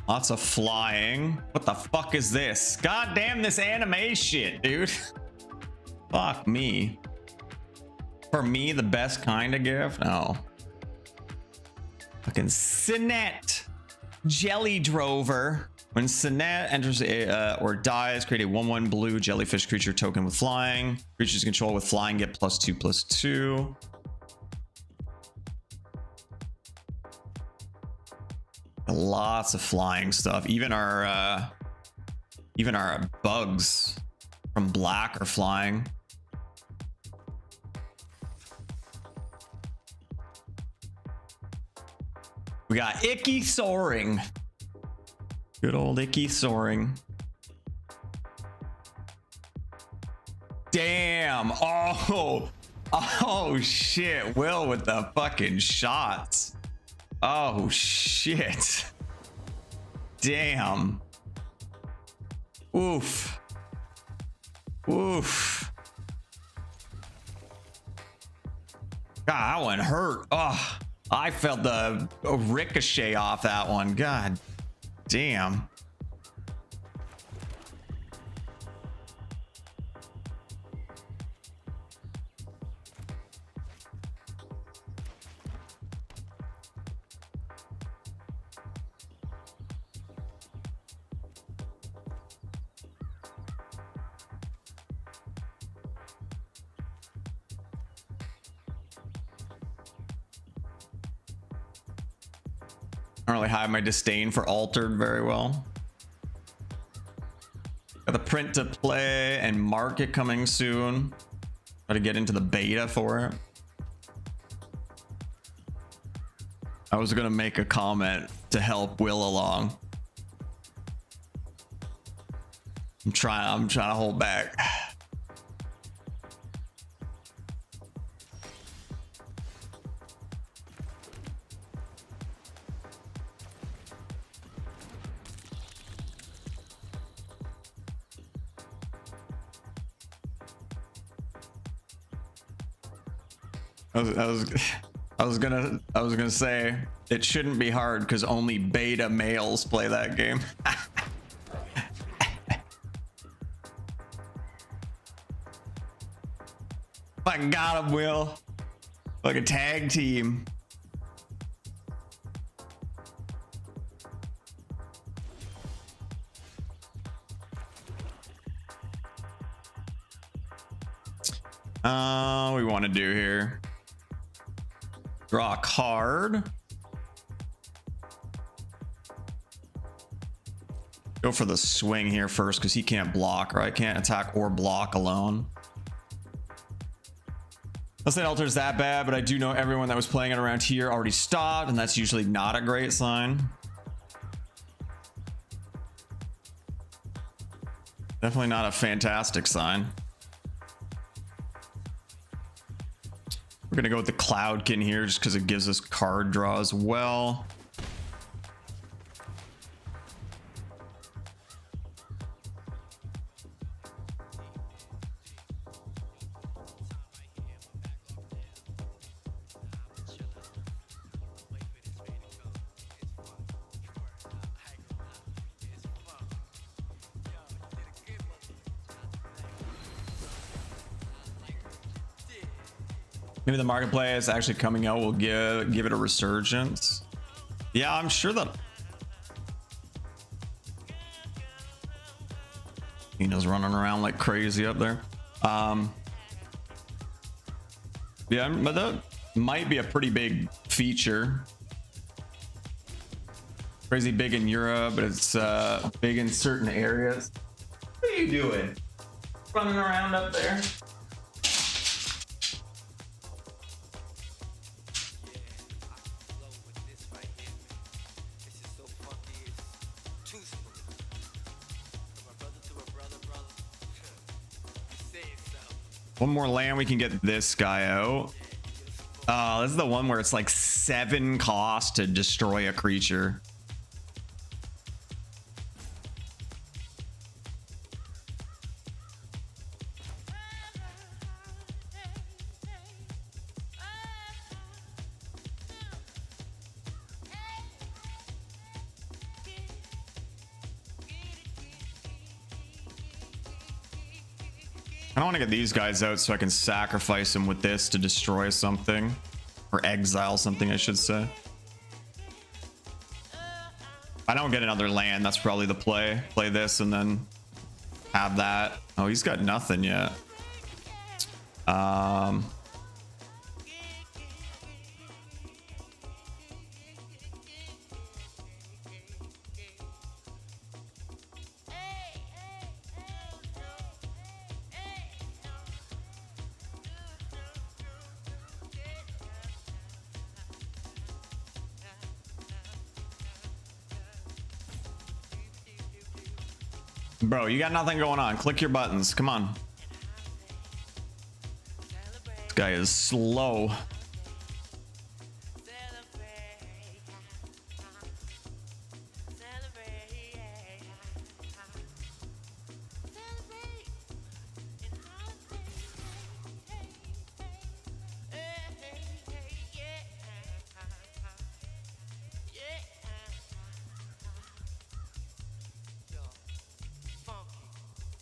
Lots of flying. What the fuck is this? God damn this anime shit, dude. Fuck me. For me, the best kind of gift? No. Fucking Sinette. Jelly Drover. When Sinette enters or dies, create a 1/1 blue jellyfish creature token with flying. Creatures controlled with flying get +2/+2. Lots of flying stuff. Even our bugs from black are flying. We got Icky Soaring. Good old Icky Soaring. Damn. Oh shit. Will with the fucking shots. Oh shit. Damn. Oof. Oof. God, that one hurt. Oh, I felt the ricochet off that one. God damn. I don't really hide my disdain for Altered very well. Got the print to play and market coming soon. Got to get into the beta for it. I was gonna make a comment to help Will along. I'm trying to hold back. I was gonna say it shouldn't be hard because only beta males play that game. Fucking got him, Will. Like a tag team. What we want to do here? Draw a card. Go for the swing here first because he can't block, right? Can't attack or block alone. Let's say Alter's that bad, but I do know everyone that was playing it around here already stopped, and that's usually not a great sign. Definitely not a fantastic sign. We're gonna go with the Cloudkin here just because it gives us card draw as well. Maybe the marketplace actually coming out will give it a resurgence. Yeah, I'm sure that Nina's running around like crazy up there. Yeah, but that might be a pretty big feature. Crazy big in Europe, but it's big in certain areas. What are you doing? Running around up there? One more land, we can get this guy out. This is the one where it's like 7 cost to destroy a creature. I want to get these guys out so I can sacrifice them with this to destroy something, or exile something, I should say. I don't get another land. That's probably the play. Play this and then have that. Oh, he's got nothing yet. Bro, you got nothing going on. Click your buttons. Come on. This guy is slow.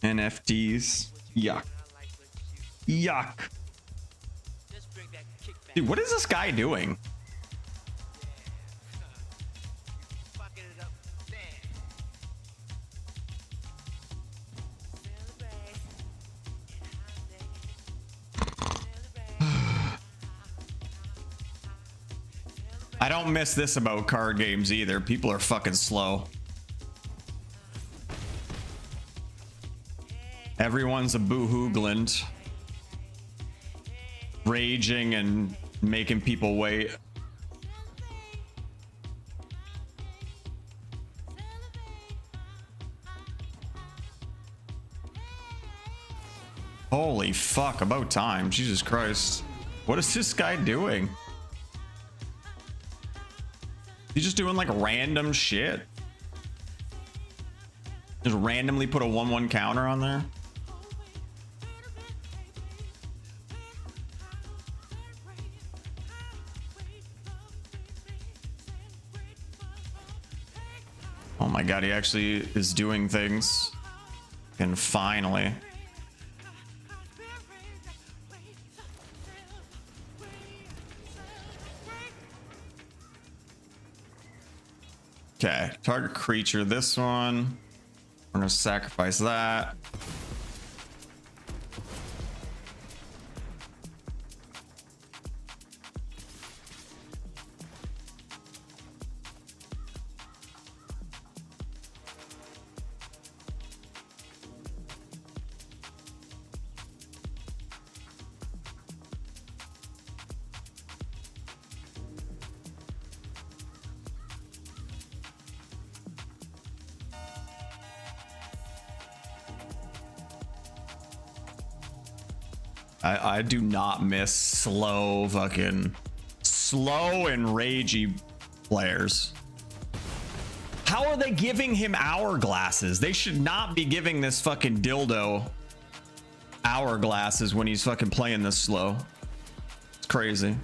NFTs. Yuck. Yuck. Dude, what is this guy doing? I don't miss this about card games either. People are fucking slow. Everyone's a boo-hoogland, raging and making people wait. Holy fuck, about time. Jesus Christ. What is this guy doing? He's just doing like random shit. Just randomly put a 1-1 counter on there. Oh my god, he actually is doing things. And finally. Okay, target creature, this one. We're gonna sacrifice that. I do not miss slow and ragey players. How are they giving him hourglasses? They should not be giving this fucking dildo hourglasses when he's fucking playing this slow. It's crazy.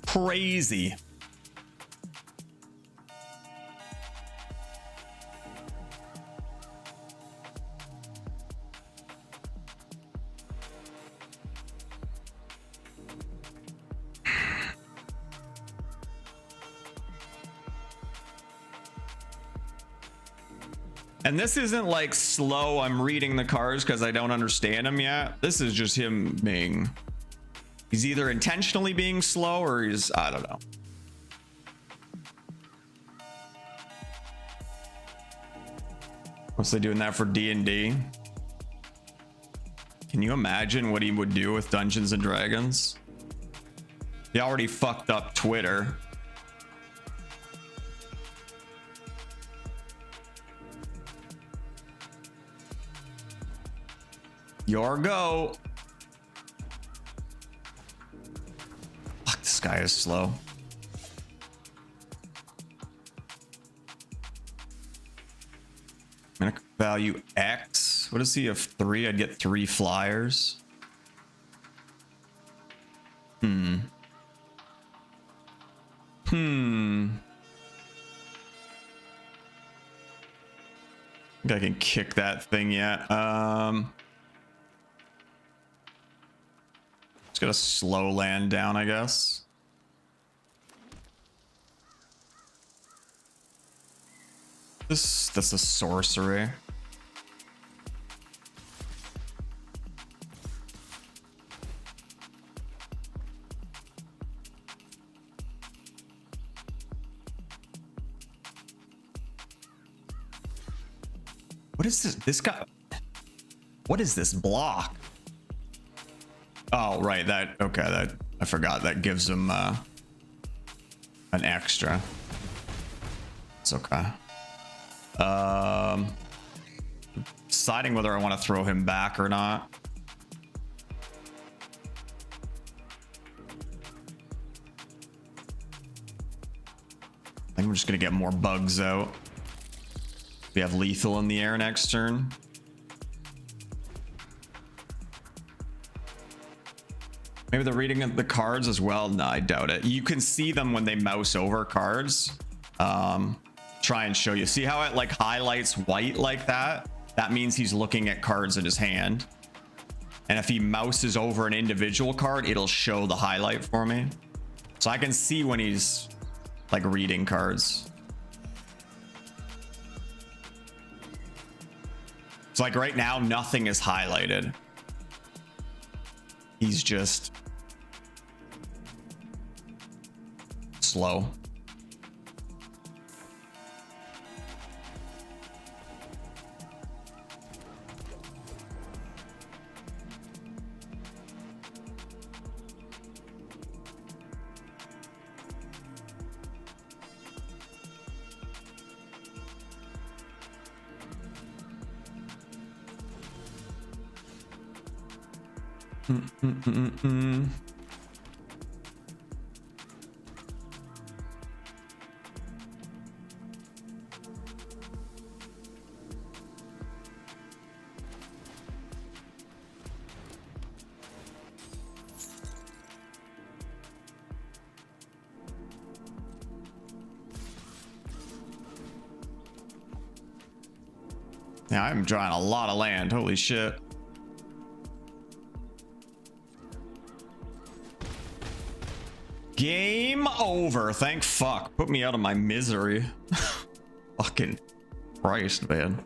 Crazy. And this isn't like slow, I'm reading the cards because I don't understand them yet. This is just him being... He's either intentionally being slow or he's... I don't know. What's they doing that for D&D? Can you imagine what he would do with Dungeons and Dragons? He already fucked up Twitter. Your go. Fuck, this guy is slow. Minute value X. What does he have? 3? I'd get 3 flyers. I think I can kick that thing yet. Just gotta slow land down, I guess. That's a sorcery. What is this? This guy. What is this block? Oh, right. That. Okay. That. I forgot. That gives him an extra. It's okay. Deciding whether I want to throw him back or not. I think we're just gonna get more bugs out. We have lethal in the air next turn. Maybe they're reading the cards as well. No, I doubt it. You can see them when they mouse over cards. Try and show you. See how it like highlights white like that? That means he's looking at cards in his hand. And if he mouses over an individual card, it'll show the highlight for me. So I can see when he's like reading cards. It's like right now, nothing is highlighted. He's just slow. Yeah, I'm drawing a lot of land. Holy shit. Game over. Thank fuck. Put me out of my misery. Fucking Christ, man.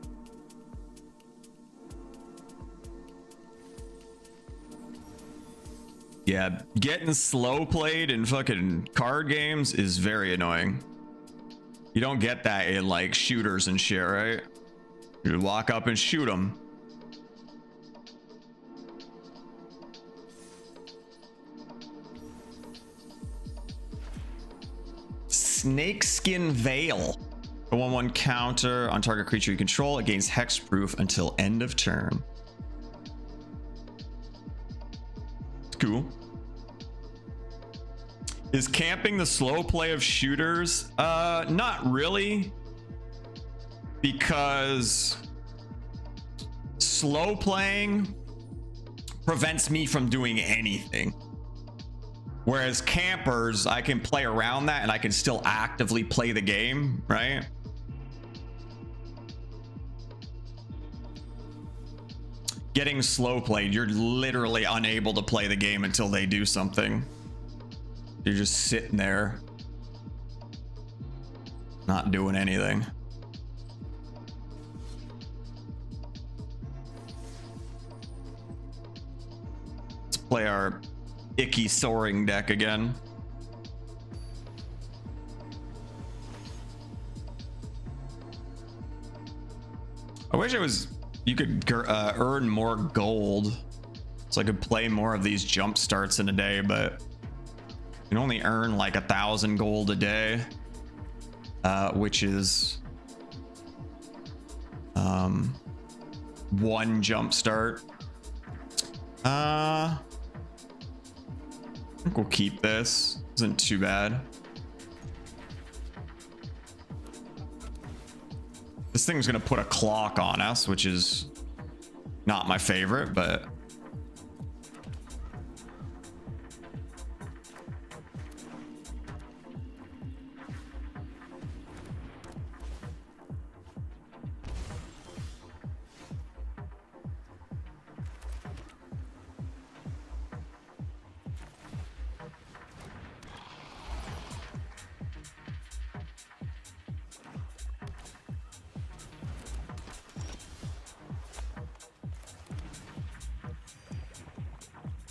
Yeah, getting slow played in fucking card games is very annoying. You don't get that in like shooters and shit, right? You walk up and shoot them. Snakeskin Veil. A 1/1 counter on target creature you control. It gains hexproof until end of turn. It's cool. Is camping the slow play of shooters? Not really. Because slow playing prevents me from doing anything. Whereas campers, I can play around that and I can still actively play the game, right? Getting slow played, you're literally unable to play the game until they do something. You're just sitting there, not doing anything. Let's play our icky soaring deck again. I wish it was you could earn more gold so I could play more of these jump starts in a day, but you can only earn like 1,000 gold a day, which is one jump start. I think we'll keep this. Isn't too bad. This thing's gonna put a clock on us, which is not my favorite, but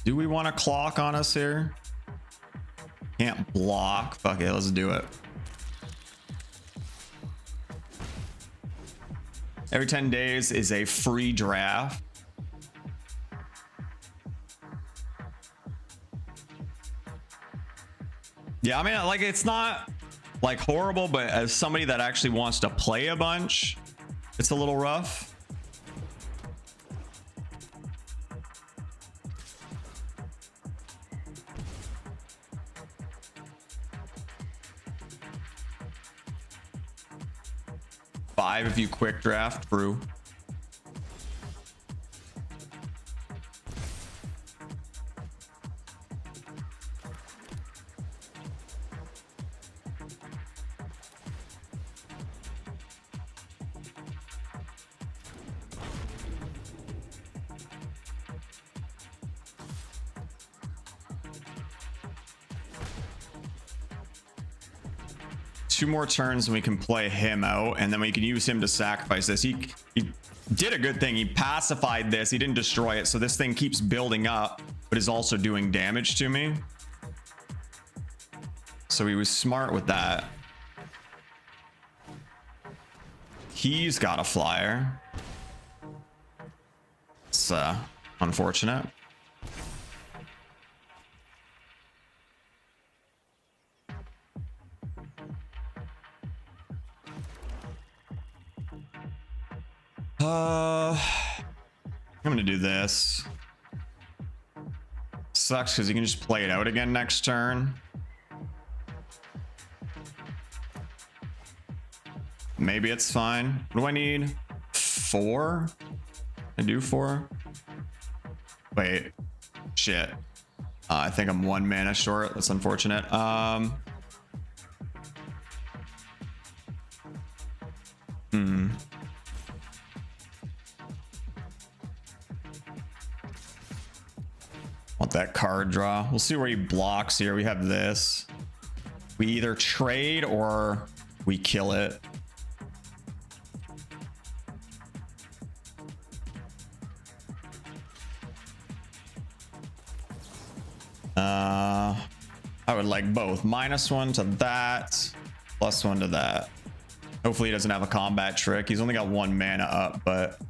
do we want a clock on us here? Can't block. Fuck it, let's do it. Every 10 days is a free draft. Yeah, I mean, like, it's not like horrible, but as somebody that actually wants to play a bunch, it's a little rough. Five if you quick draft through. Two more turns and we can play him out, and then we can use him to sacrifice this. He did a good thing. He pacified this. He didn't destroy it, so this thing keeps building up, but is also doing damage to me. So he was smart with that. He's got a flyer. It's unfortunate. I'm gonna do this. sucks because you can just play it out again next turn. Maybe it's fine. What do I need? 4? I do 4? Wait. Shit. I think I'm 1 mana short. That's unfortunate. Want that card draw. We'll see where he blocks here. We have this. We either trade or we kill it. I would like both. -1 to that, +1 to that. Hopefully he doesn't have a combat trick. He's only got 1 mana up, but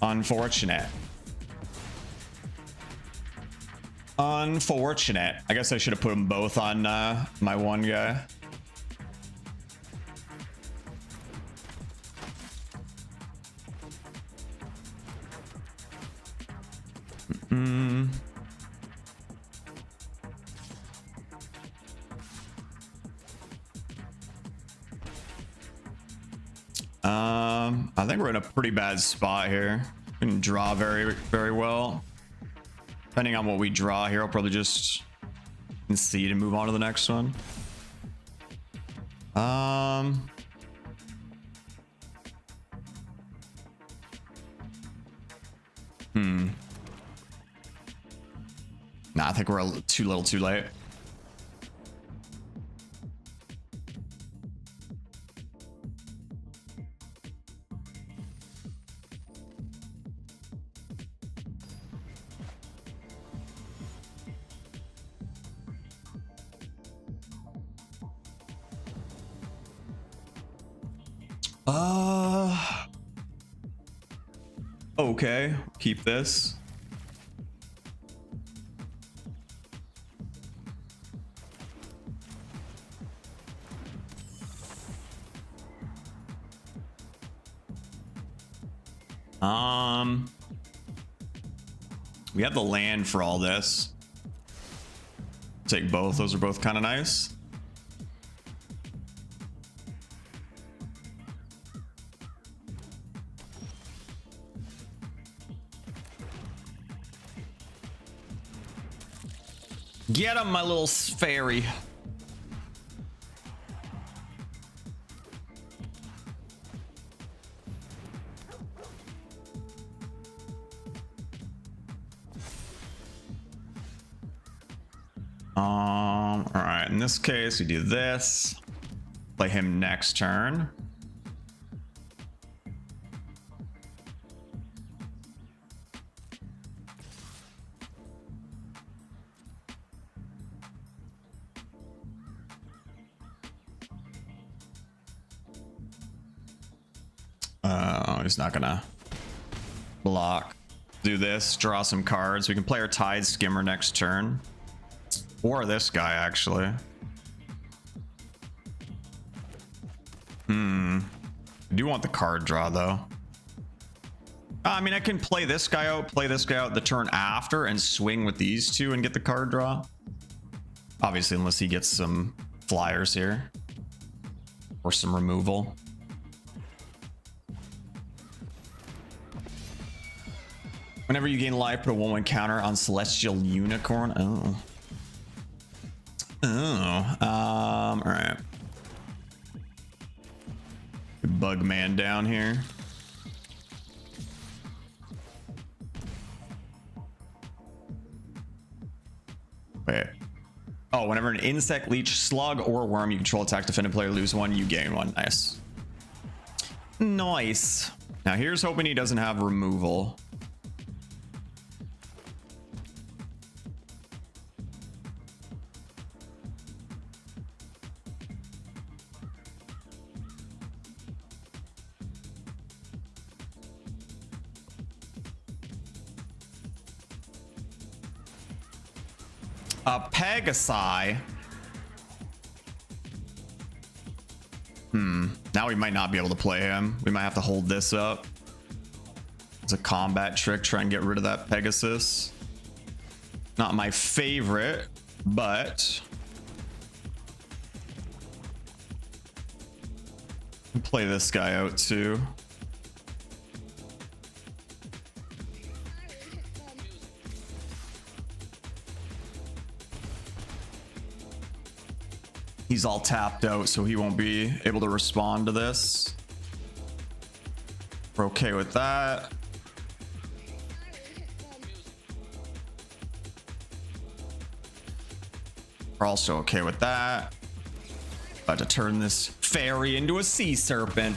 unfortunate. Unfortunate. I guess I should have put them both on my one guy. I think we're in a pretty bad spot here. We can draw very, very well. Depending on what we draw here, I'll probably just concede and move on to the next one. Nah, I think we're too little too late. Okay, keep this. We have the land for all this. Take both. Those are both kind of nice. Get him, my little fairy. All right, in this case, we do this. Play him next turn. He's not gonna block. Do this, draw some cards. We can play our Tide Skimmer next turn. Or this guy, actually. I do want the card draw, though. I mean, I can play this guy out the turn after, and swing with these two and get the card draw. Obviously, unless he gets some flyers here. Or some removal. Whenever you gain life, put a 1/1 counter on Celestial Unicorn. All right. Bug man down here. Wait. Oh, whenever an insect, leech, slug, or worm you control attack defendant player lose 1, you gain 1. Nice. Nice. Now here's hoping he doesn't have removal. Pegasi. Now we might not be able to play him. We might have to hold this up. It's a combat trick. Try and get rid of that Pegasus. Not my favorite, but play this guy out too. He's all tapped out, so he won't be able to respond to this. We're okay with that. We're also okay with that. About to turn this fairy into a sea serpent.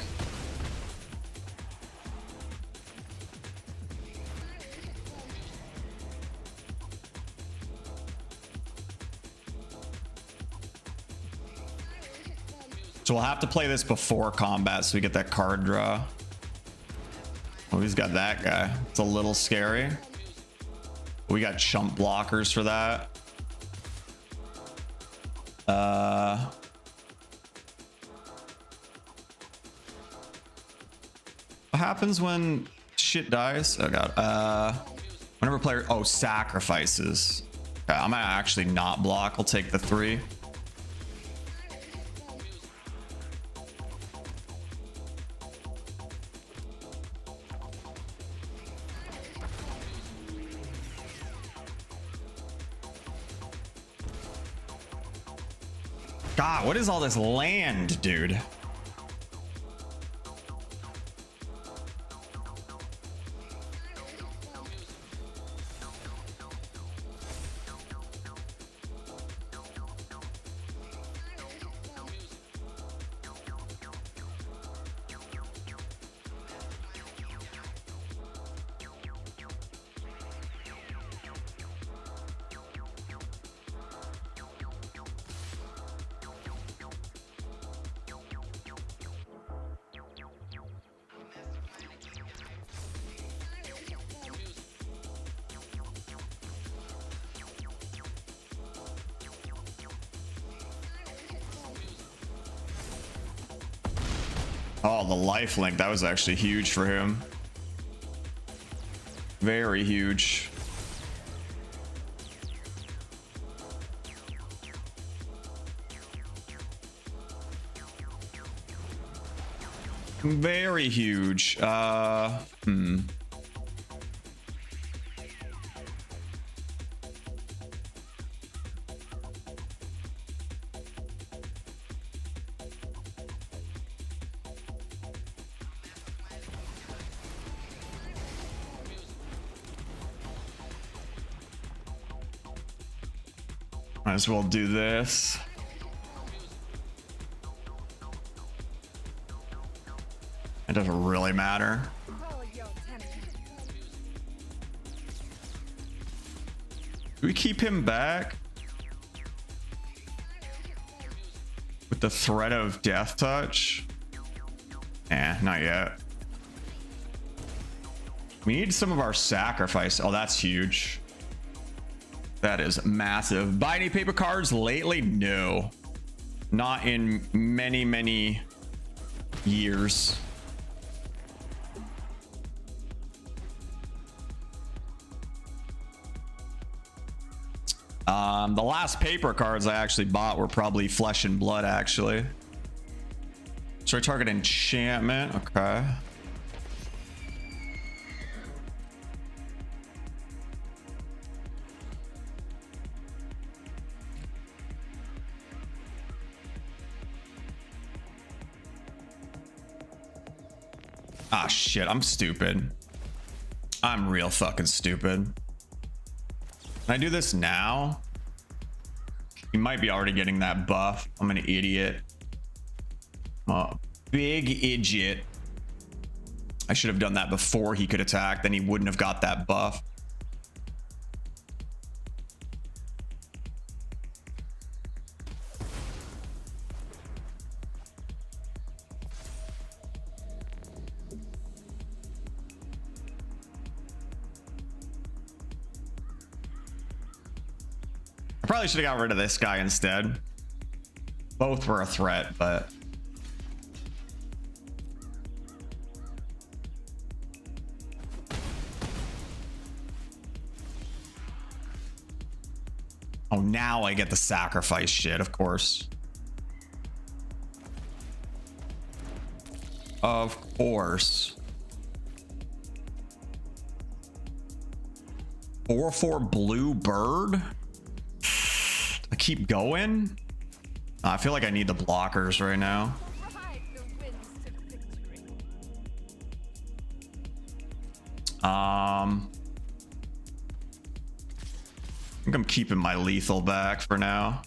So we'll have to play this before combat so we get that card draw. Oh, he's got that guy. It's a little scary. We got chump blockers for that. What happens when shit dies? Oh god. Whenever player sacrifices. Okay, I might actually not block. I'll take the 3. God, what is all this land, dude? Oh, the life link. That was actually huge for him. Very huge. Very huge. Might as well do this. It doesn't really matter. Do we keep him back? With the threat of death touch? Eh, not yet. We need some of our sacrifice. Oh, that's huge. That is massive. Buy any paper cards lately? No. Not in many, many years. The last paper cards I actually bought were probably Flesh and Blood, actually. Should I target enchantment? Okay. Ah, shit, I'm stupid. I'm real fucking stupid. Can I do this now? He might be already getting that buff. I'm an idiot. Big idiot. I should have done that before he could attack, then he wouldn't have got that buff. I probably should have got rid of this guy instead. Both were a threat, but Oh, now I get the sacrifice shit, of course. Of course. 4/4 blue bird. I keep going. I feel like I need the blockers right now. Ride the winds to victory. I think I'm keeping my lethal back for now.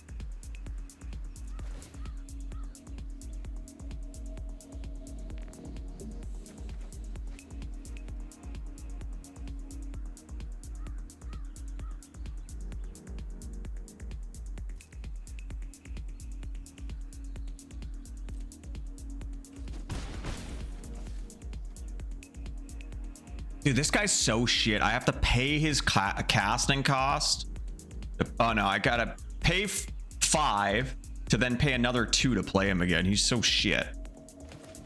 Dude, this guy's so shit. I have to pay his casting cost. Oh no, I gotta pay 5 to then pay another 2 to play him again. He's so shit.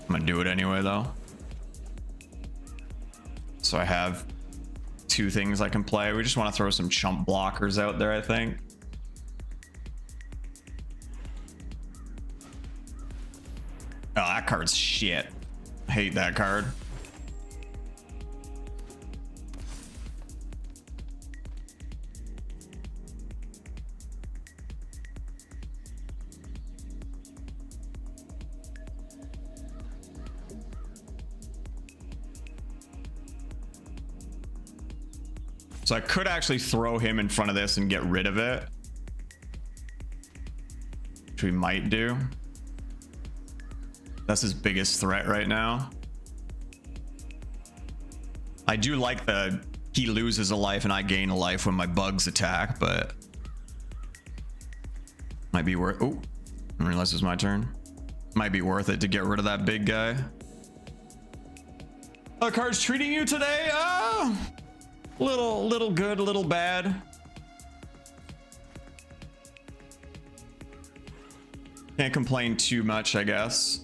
I'm gonna do it anyway though. So I have 2 things I can play. We just want to throw some chump blockers out there, I think. Oh, that card's shit. I hate that card. So I could actually throw him in front of this and get rid of it, which we might do. That's his biggest threat right now. I do like the he loses a life and I gain a life when my bugs attack, but might be worth. Oh, I didn't realize it was my turn. Might be worth it to get rid of that big guy. The card's treating you today? Little good, little bad. Can't complain too much, I guess.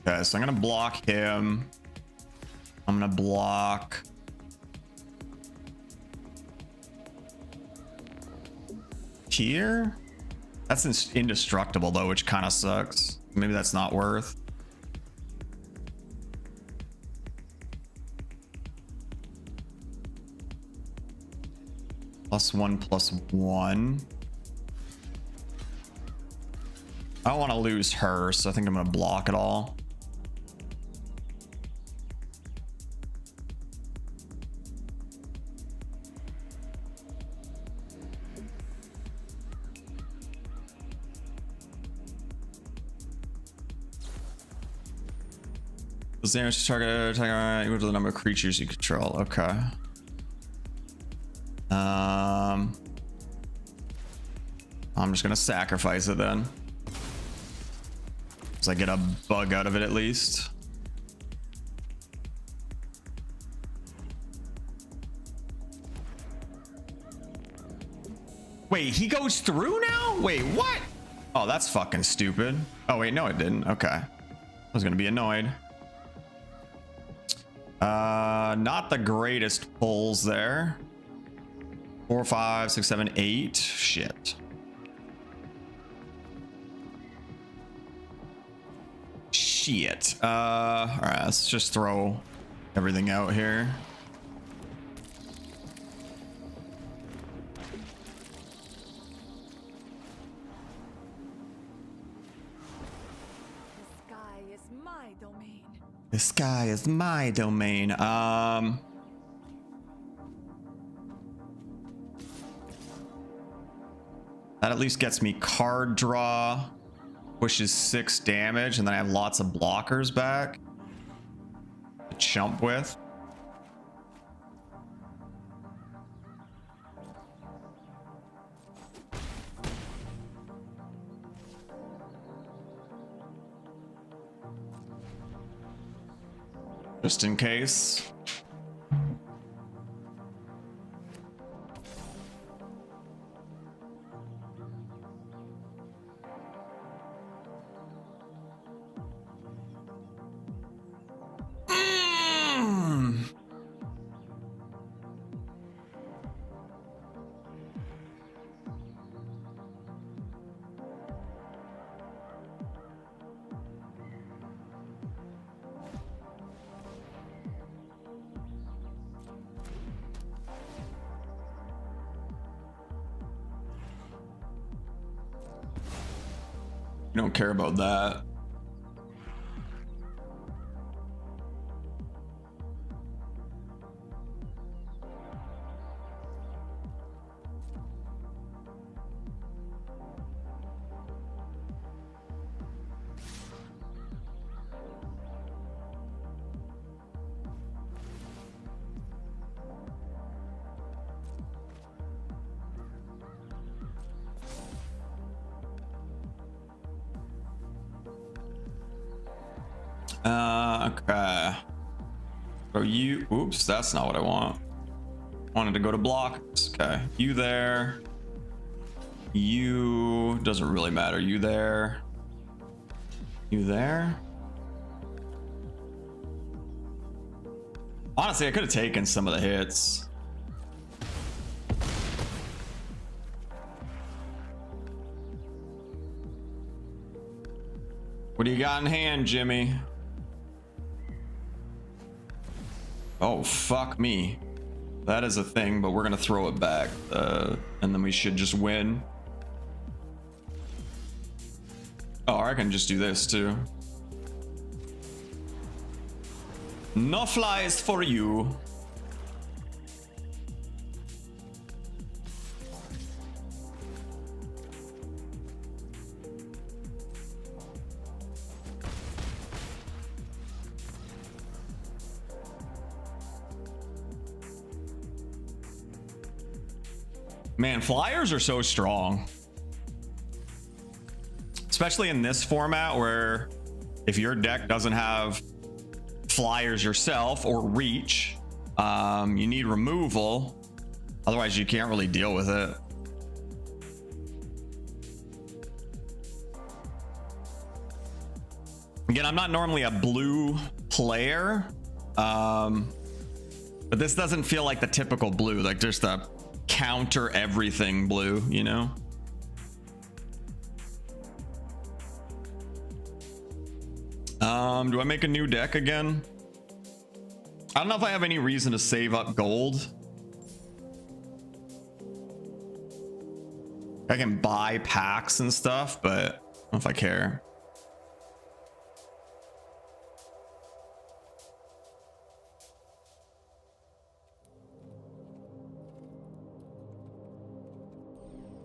Okay, so I'm gonna block him. I'm gonna block here. That's indestructible though, which kind of sucks. Maybe that's not worth. +1/+1. I don't want to lose her, so I think I'm going to block it all. Does damage to target equal to the number of creatures you control? Okay. I'm just gonna sacrifice it then, so I get a bug out of it at least. Wait, he goes through now? Wait, what? Oh, that's fucking stupid. Oh wait, no, it didn't. Okay, I was gonna be annoyed. Not the greatest pulls there. 4, 5, 6, 7, 8. Shit. Shit. All right, let's just throw everything out here. The sky is my domain. The sky is my domain. That at least gets me card draw, pushes 6 damage, and then I have lots of blockers back to chump with. Just in case. We don't care about that. Okay. So you, oops, that's not what I want. Wanted to go to blocks. Okay, you there. You, doesn't really matter. You there. You there. Honestly, I could have taken some of the hits. What do you got in hand, Jimmy? Oh, fuck me. That is a thing, but we're gonna throw it back. And then we should just win. Oh, I can just do this too. No flies for you. Man, flyers are so strong. Especially in this format where if your deck doesn't have flyers yourself or reach, you need removal. Otherwise, you can't really deal with it. Again, I'm not normally a blue player, but this doesn't feel like the typical blue, like just a counter everything blue, you know? Do I make a new deck again? I don't know if I have any reason to save up gold. I can buy packs and stuff, but I don't know if I care.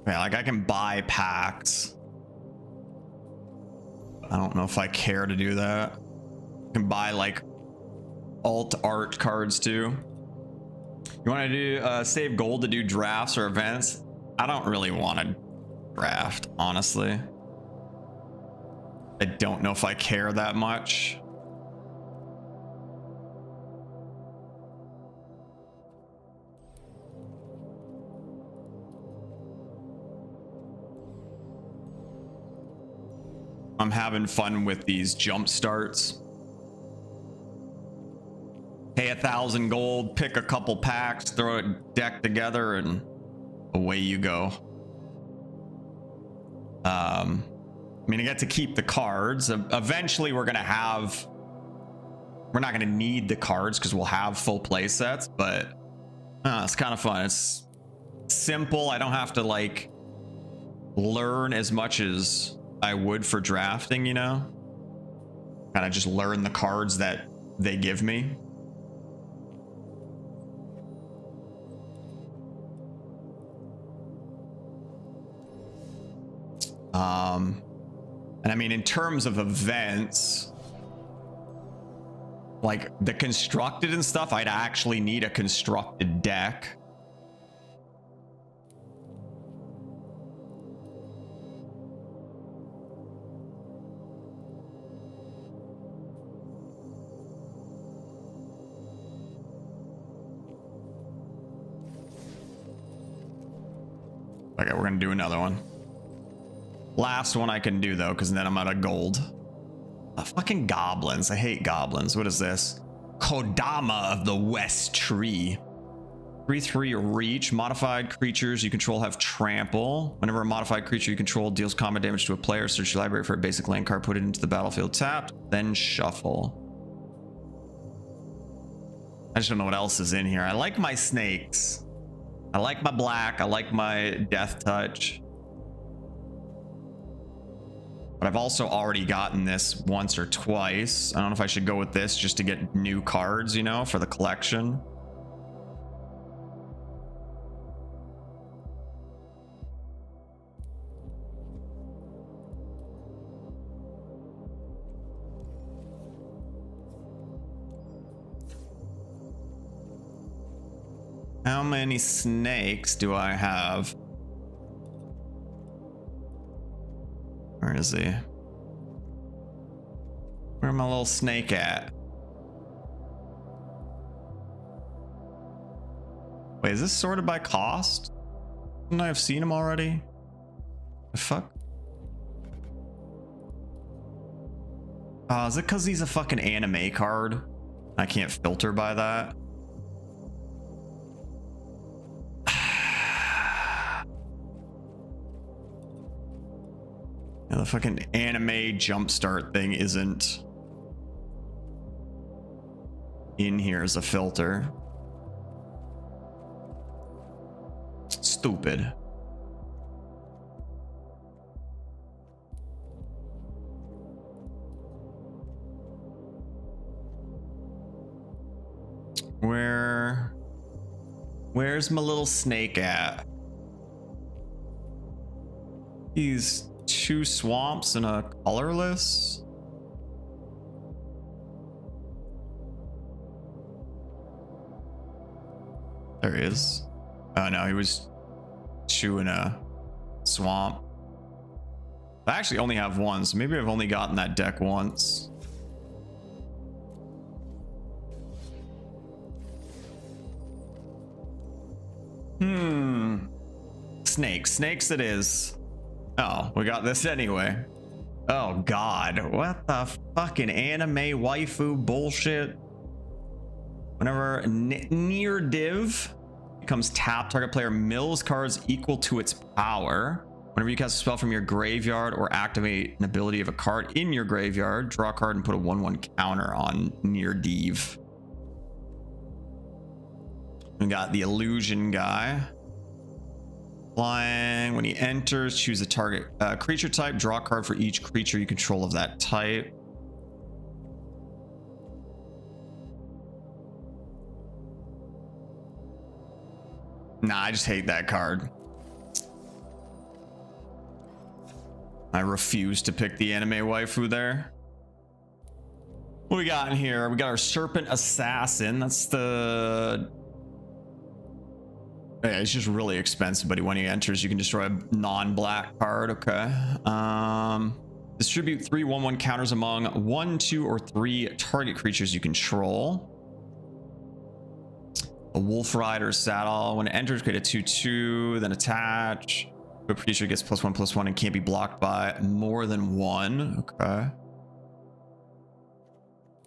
Yeah, like I can buy packs. I don't know if I care to do that. I can buy like alt art cards too. You want to do save gold to do drafts or events? I don't really want to draft, honestly. I don't know if I care that much. I'm having fun with these jump starts. Pay 1,000 gold, pick a couple packs, throw a deck together, and away you go. I mean, I get to keep the cards. Eventually, we're not gonna need the cards because we'll have full play sets, but it's kind of fun. It's simple. I don't have to like learn as much as I would for drafting, you know? Kind of just learn the cards that they give me. And I mean, in terms of events, like the constructed and stuff, I'd actually need a constructed deck. Okay, we're gonna do another one. Last one I can do though, because then I'm out of gold. Fucking goblins. I hate goblins. What is this? Kodama of the West Tree. 3/3 reach. Modified creatures you control have trample. Whenever a modified creature you control deals combat damage to a player, search your library for a basic land card, put it into the battlefield tapped, then shuffle. I just don't know what else is in here. I like my snakes. I like my black. I like my death touch. But I've also already gotten this once or twice. I don't know if I should go with this just to get new cards, you know, for the collection. How many snakes do I have? Where is he? Where my little snake at? Wait, is this sorted by cost? Wouldn't I have seen him already? The fuck? Oh, is it because he's a fucking anime card? I can't filter by that. Yeah, the fucking anime jumpstart thing isn't in here as a filter. Stupid. Where's my little snake at? He's 2 swamps and a colorless. There he is. Oh no, he was chewing a swamp. I actually only have one, so maybe I've only gotten that deck once. Snakes it is. Oh, we got this anyway. Oh god, what the fucking anime waifu bullshit. Whenever near div becomes tapped, target player mills cards equal to its power. Whenever you cast a spell from your graveyard or activate an ability of a card in your graveyard, draw a card and put a 1/1 counter on near div. We got the illusion guy. Flying. When he enters, choose a target creature type. Draw a card for each creature you control of that type. Nah, I just hate that card. I refuse to pick the anime waifu there. What we got in here? We got our Serpent Assassin. That's the... Yeah, it's just really expensive, but when he enters, you can destroy a non-black card. Okay. Distribute 3 1/1 counters among 1, 2, or 3 target creatures you control. A Wolf Rider Saddle. When it enters, create a 2/2, then attach. A creature gets +1/+1 and can't be blocked by more than 1. Okay.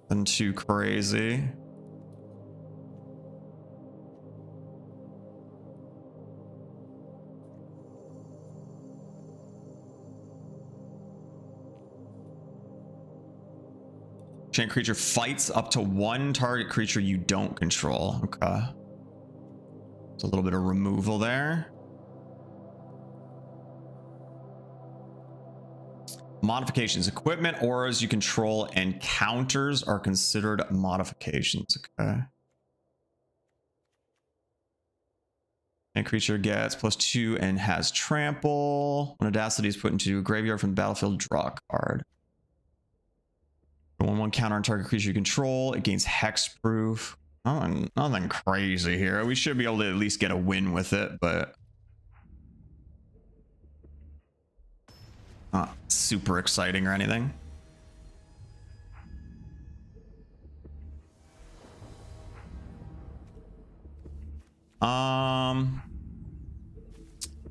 Nothing too crazy. Enchant creature fights up to 1 target creature you don't control. Okay. There's a little bit of removal there. Modifications. Equipment, auras you control, and counters are considered modifications. Okay. And creature gets +2 and has trample. When Audacity is put into a graveyard from the battlefield, draw a card. 1/1 counter on target creature you control. It gains hexproof. Nothing crazy here. We should be able to at least get a win with it, but not super exciting or anything.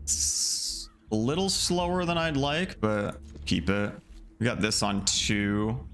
It's a little slower than I'd like, but keep it. We got this on 2.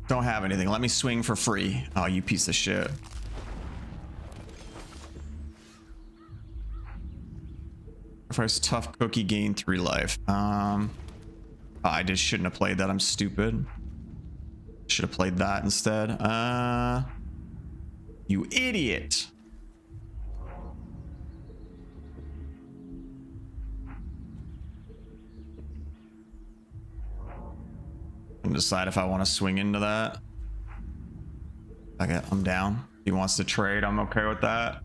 Don't have anything. Let me swing for free. Oh, you piece of shit. First tough cookie, gain 3 life. I just shouldn't have played that. I'm stupid. Should have played that instead. You idiot. And decide if I want to swing into that. Okay, I'm down. He wants to trade. I'm okay with that.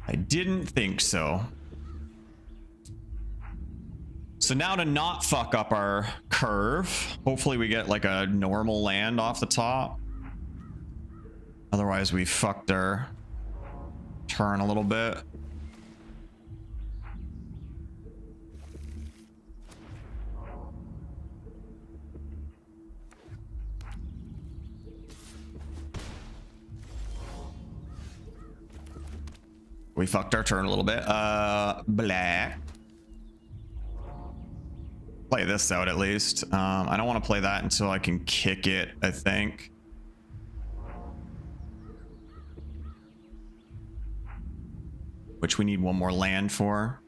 I didn't think so. So now to not fuck up our curve, hopefully we get like a normal land off the top. Otherwise we fucked our turn a little bit. We fucked our turn a little bit. Black. Play this out at least. I don't want to play that until I can kick it, I think. Which we need one more land for.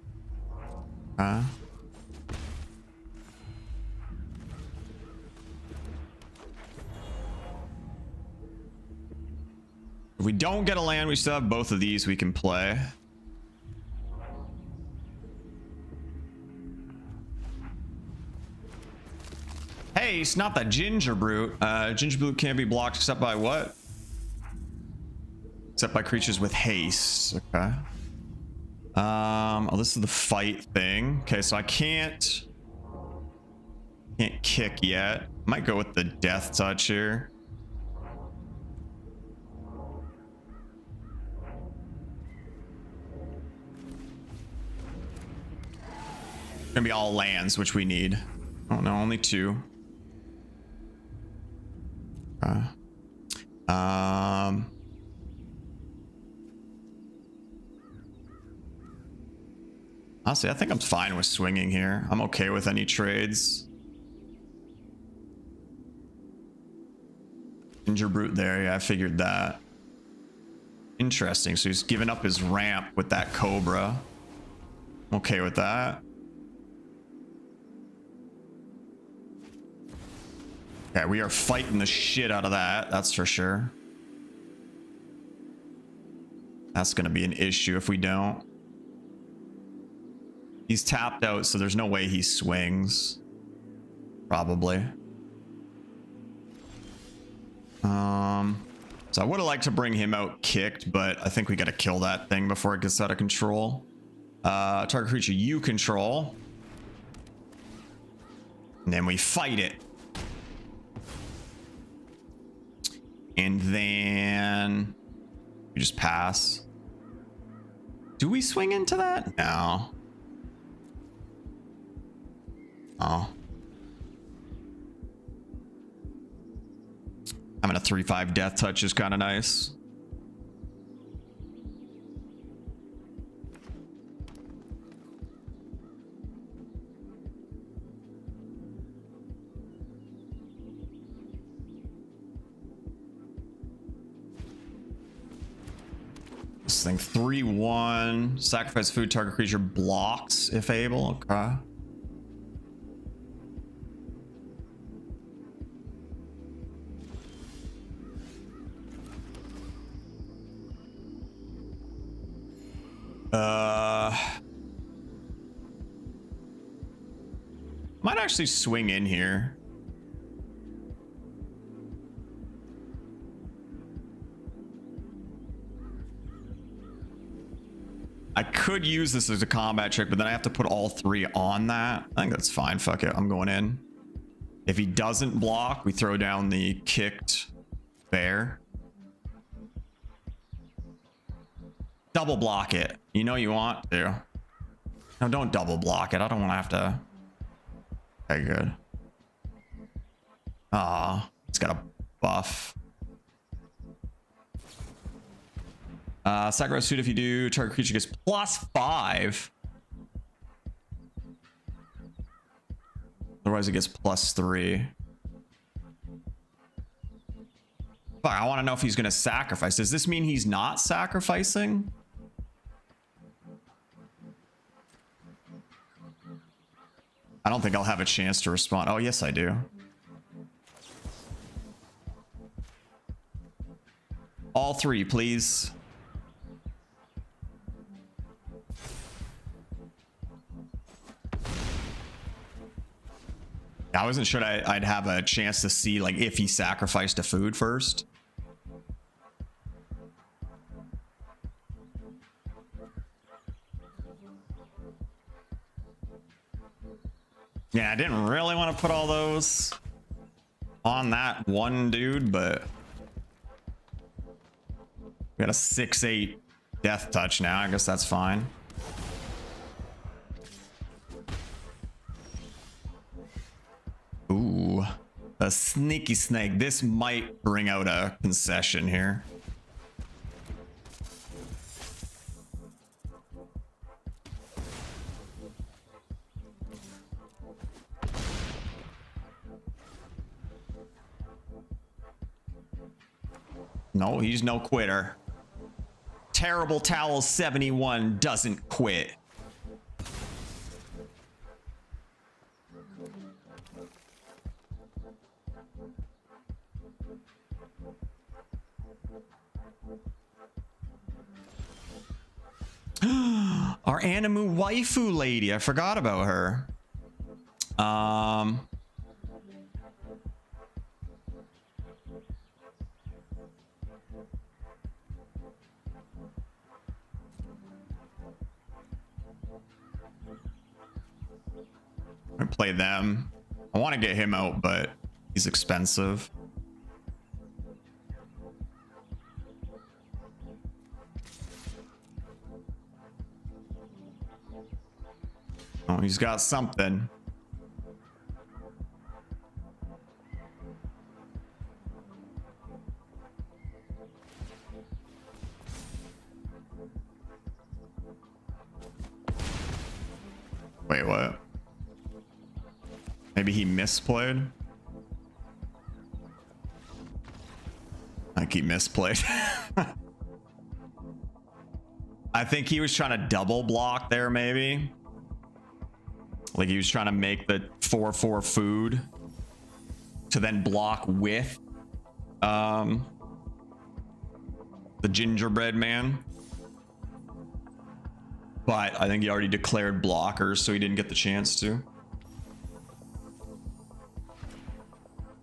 If we don't get a land, we still have both of these we can play. Hey, it's not the Ginger Brute. Ginger Brute can't be blocked except by what? Except by creatures with haste. Okay. Oh, this is the fight thing. Okay, so I can't kick yet. Might go with the death touch here. Gonna be all lands, which we need. Oh no, only 2. Honestly, I think I'm fine with swinging here. I'm okay with any trades. Ginger Brute there, yeah, I figured that. Interesting, so he's giving up his ramp with that Cobra. I'm okay with that. Okay, we are fighting the shit out of that, that's for sure. That's gonna be an issue if we don't. He's tapped out, so there's no way he swings. Probably. So I would have liked to bring him out kicked, but I think we gotta kill that thing before it gets out of control. Target creature you control. And then we fight it. And then we just pass. Do we swing into that? No. Oh. Having a 3/5 death touch is kind of nice. This thing 3/1. Sacrifice food, target creature blocks if able. Okay. Might actually swing in here. I could use this as a combat trick, but then I have to put all 3 on that. I think that's fine. Fuck it. I'm going in. If he doesn't block, we throw down the kicked bear. Double block it. You know you want to. No, don't double block it. I don't want to have to. Okay, good. Ah, it's got a buff. Sacrifice suit if you do, target creature gets +5. Otherwise it gets +3. Fuck, I want to know if he's going to sacrifice. Does this mean he's not sacrificing? I don't think I'll have a chance to respond. Oh, yes, I do. All 3, please. I wasn't sure I'd have a chance to see like if he sacrificed a food first. Yeah, I didn't really want to put all those on that one dude, but we got a 6/8 death touch now. I guess that's fine. Ooh, a sneaky snake. This might bring out a concession here. No, he's no quitter. Terrible Towel 71 doesn't quit. Our Animu waifu lady. I forgot about her. I play them. I want to get him out, but he's expensive. Oh, he's got something. Wait, what? Maybe he misplayed? I keep misplayed. I think he was trying to double block there, maybe. Like he was trying to make the 4/4 food to then block with the gingerbread man. But I think he already declared blockers, so he didn't get the chance to.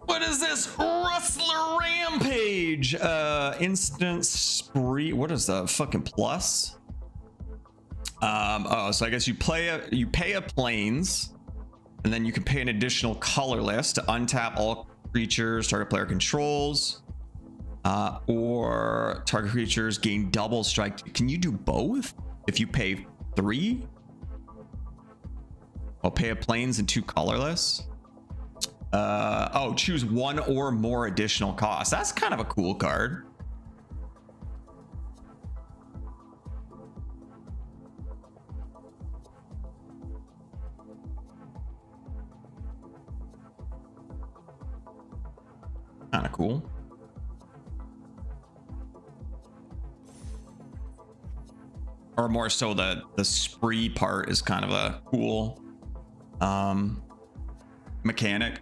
What is this? Rustler Rampage! Instant spree. What is that? Fucking plus? Oh, so I guess you pay a planes, and then you can pay an additional colorless to untap all creatures target player controls, or target creatures gain double strike. Can you do both? If you pay 3? I'll pay a planes and 2 colorless. Oh, choose 1 or more additional costs. That's kind of a cool card. Kind of cool. Or more so the spree part is kind of a cool mechanic.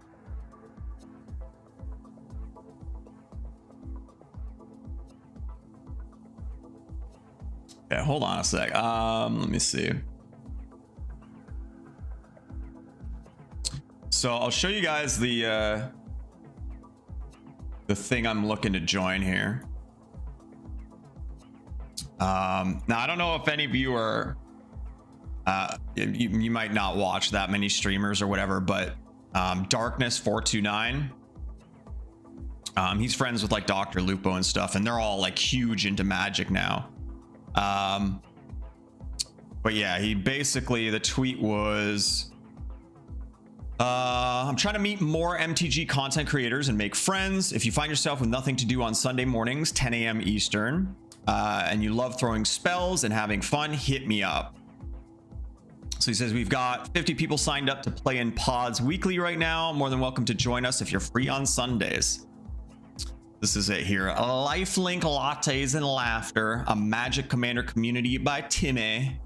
Yeah, hold on a sec. Let me see. So I'll show you guys the thing I'm looking to join here. Now I don't know if any of you are you might not watch that many streamers or whatever, but Darkness 429, he's friends with like Dr. Lupo and stuff, and they're all like huge into Magic now. But yeah, he basically, the tweet was, I'm trying to meet more MTG content creators and make friends. If you find yourself with nothing to do on Sunday mornings, 10 a.m. Eastern, and you love throwing spells and having fun, hit me up. So he says, we've got 50 people signed up to play in pods weekly right now. More than welcome to join us if you're free on Sundays. This is it here. Lifelink Lattes and Laughter, a Magic Commander community by Timmy.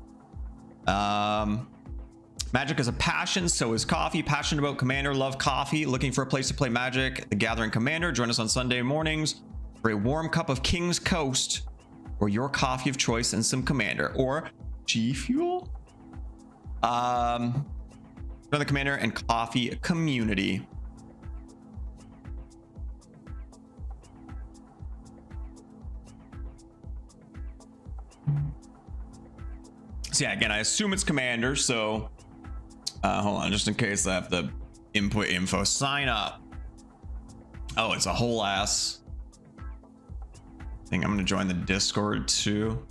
Magic is a passion, so is coffee. Passionate about Commander, love coffee. Looking for a place to play Magic, The Gathering Commander. Join us on Sunday mornings for a warm cup of King's Coast or your coffee of choice and some Commander or G Fuel. Join the Commander and coffee community. So yeah, again, I assume it's Commander, so hold on, just in case I have the input info. Sign up. Oh, it's a whole ass thing. I'm gonna join the Discord too.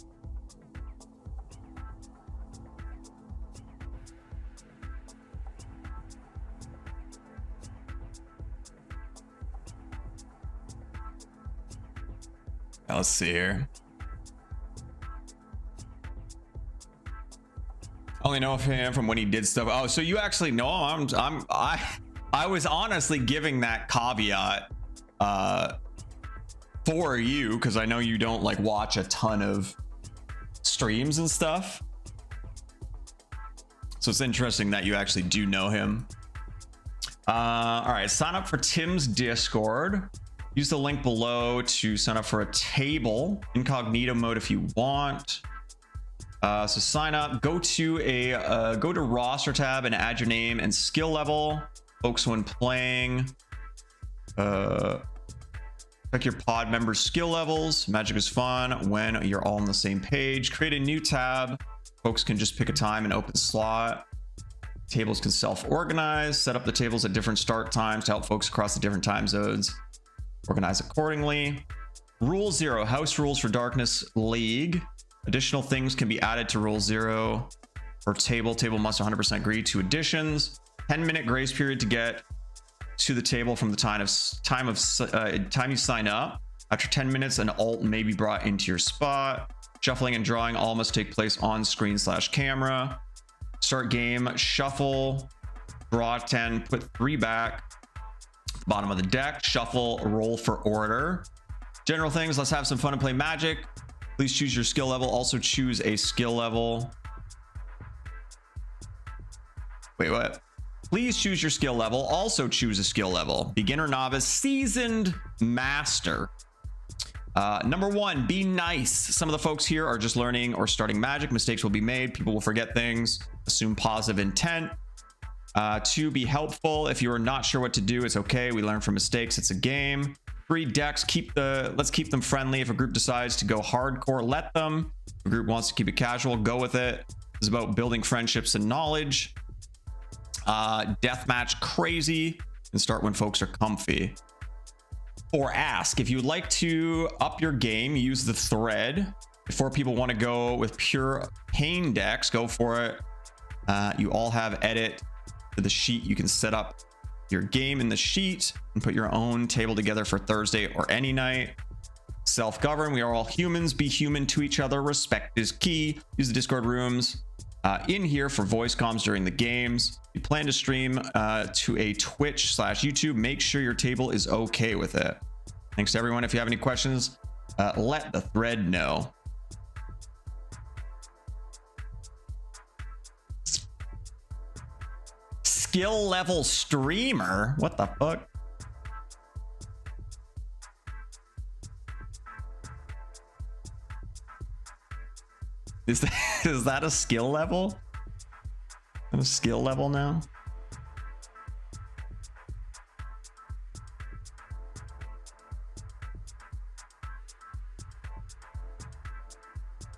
Let's see here. Only know of him from when he did stuff. Oh, so you actually know him? I was honestly giving that caveat for you because I know you don't like watch a ton of streams and stuff. So it's interesting that you actually do know him. All right, sign up for Tim's Discord. Use the link below to sign up for a table, incognito mode if you want. So sign up, go to roster tab and add your name and skill level. Folks, when playing, check your pod members' skill levels. Magic is fun when you're all on the same page. Create a new tab. Folks can just pick a time and open slot. Tables can self-organize. Set up the tables at different start times to help folks across the different time zones organize accordingly. Rule 0, house rules for Darkness League. Additional things can be added to Rule 0 for table. Table must 100% agree to additions. 10-minute grace period to get to the table from the time you sign up. After 10 minutes, an alt may be brought into your spot. Shuffling and drawing all must take place on screen / camera. Start game, shuffle, draw 10, put 3 back. Bottom of the deck, shuffle, roll for order. General things, let's have some fun and play Magic. Please choose your skill level. Also choose a skill level. Wait, what? Please choose your skill level. Also choose a skill level. Beginner, novice, seasoned, master. Number 1, be nice. Some of the folks here are just learning or starting Magic. Mistakes will be made. People will forget things. Assume positive intent. 2, be helpful. If you are not sure what to do, it's okay. We learn from mistakes. It's a game. 3, decks, let's keep them friendly. If a group decides to go hardcore, let them. If a group wants to keep it casual, go with it. It's about building friendships and knowledge. Deathmatch crazy, and start when folks are comfy. 4, ask. If you'd like to up your game, use the thread. If 4 people want to go with pure pain decks, go for it. You all have edit to the sheet. You can set up your game in the sheet and put your own table together for Thursday or any night. Self-govern. We are all humans. Be human to each other. Respect is key. Use the Discord rooms in here for voice comms during the games. You plan to stream to a Twitch / YouTube. Make sure your table is okay with it. Thanks to everyone. If you have any questions, let the thread know. Skill level streamer? What the fuck? Is that a skill level? A skill level now?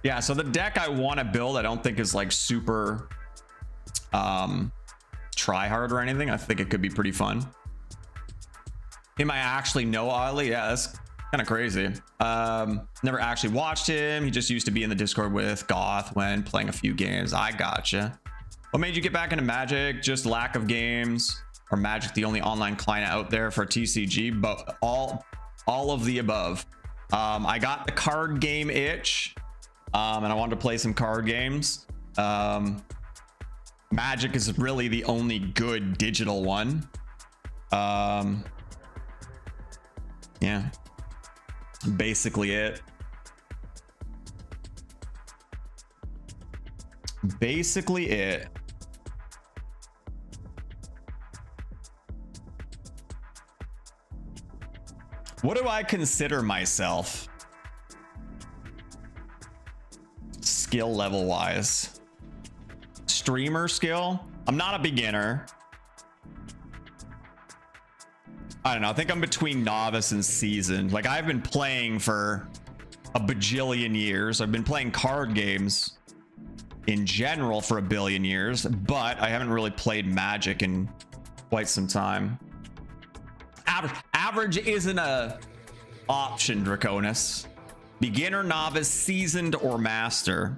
Yeah, so the deck I want to build, I don't think is like super try hard or anything. I think it could be pretty fun. Him, I actually know Ollie. Yeah, that's kind of crazy. Never actually watched him. He just used to be in the Discord with Goth when playing a few games. I gotcha. What made you get back into Magic? Just lack of games, or Magic the only online client out there for TCG? But all of the above. I got the card game itch, and I wanted to play some card games. Magic is really the only good digital one. Yeah. Basically it. Basically it. What do I consider myself? Skill level wise. Streamer skill? I'm not a beginner. I don't know. I think I'm between novice and seasoned. Like, I've been playing for a bajillion years. I've been playing card games in general for a billion years, but I haven't really played Magic in quite some time. Average isn't a option, Draconis. Beginner, novice, seasoned, or master.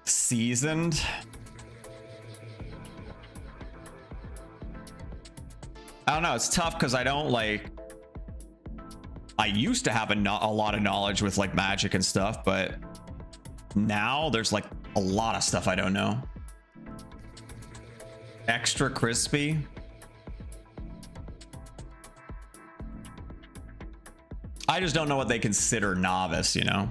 Seasoned. I don't know. It's tough because I don't like. I used to have a lot of knowledge with like Magic and stuff, but now there's like a lot of stuff I don't know. Extra crispy. I just don't know what they consider novice, you know?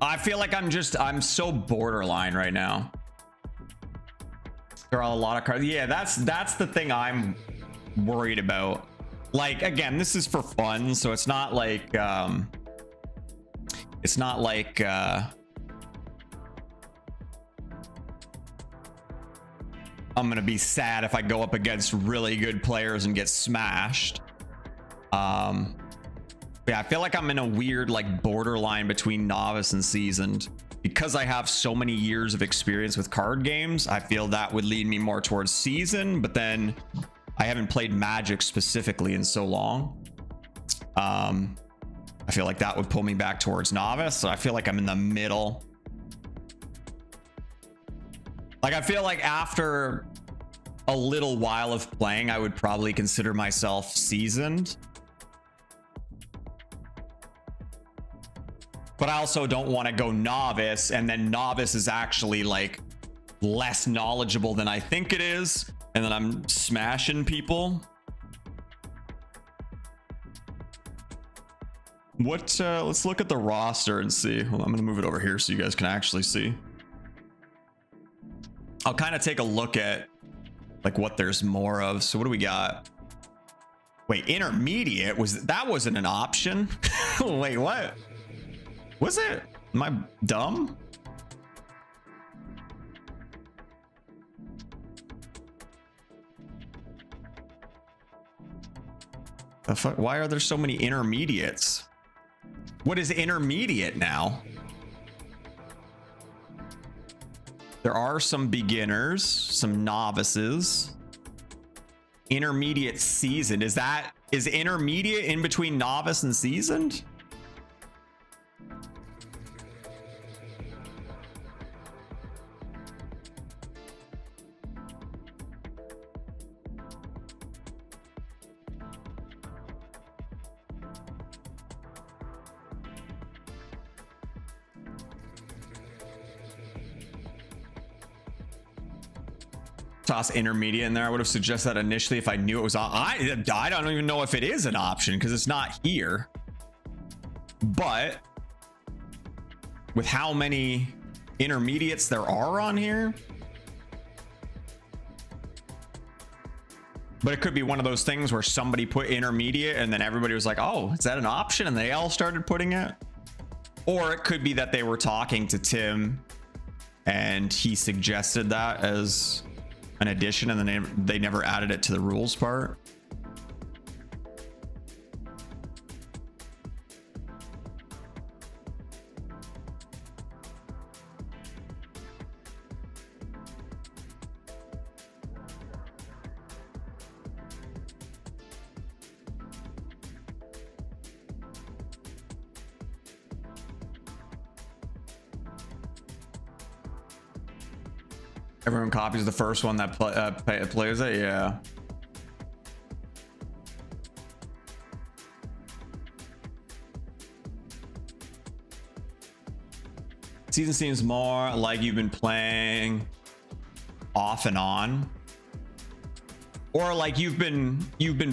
I feel like I'm so borderline right now. There are a lot of cards. Yeah, that's the thing I'm worried about. Like, again, this is for fun, so it's not like I'm gonna be sad if I go up against really good players and get smashed. Yeah, I feel like I'm in a weird like borderline between novice and seasoned. Because I have so many years of experience with card games, I feel that would lead me more towards season, but then I haven't played Magic specifically in so long. I feel like that would pull me back towards novice, so I feel like I'm in the middle. Like, I feel like after a little while of playing, I would probably consider myself seasoned. But I also don't want to go novice, and then novice is actually like less knowledgeable than I think it is, and then I'm smashing people. What? Let's look at the roster and see. Well, I'm gonna move it over here so you guys can actually see. I'll kind of take a look at like what there's more of. So what do we got? Wait, intermediate wasn't an option? Wait, what? Was it? Am I dumb? The fuck? Why are there so many intermediates? What is intermediate now? There are some beginners, some novices. Intermediate seasoned. Is intermediate in between novice and seasoned? Toss intermediate in there. I would have suggested that initially if I knew it was on. I don't even know if it is an option because it's not here. But with how many intermediates there are on here, but it could be one of those things where somebody put intermediate and then everybody was like, oh, is that an option? And they all started putting it. Or it could be that they were talking to Tim and he suggested that as an addition and then they never added it to the rules part. Everyone copies the first one that plays it. Yeah. Season seems more like you've been playing off and on, or like you've been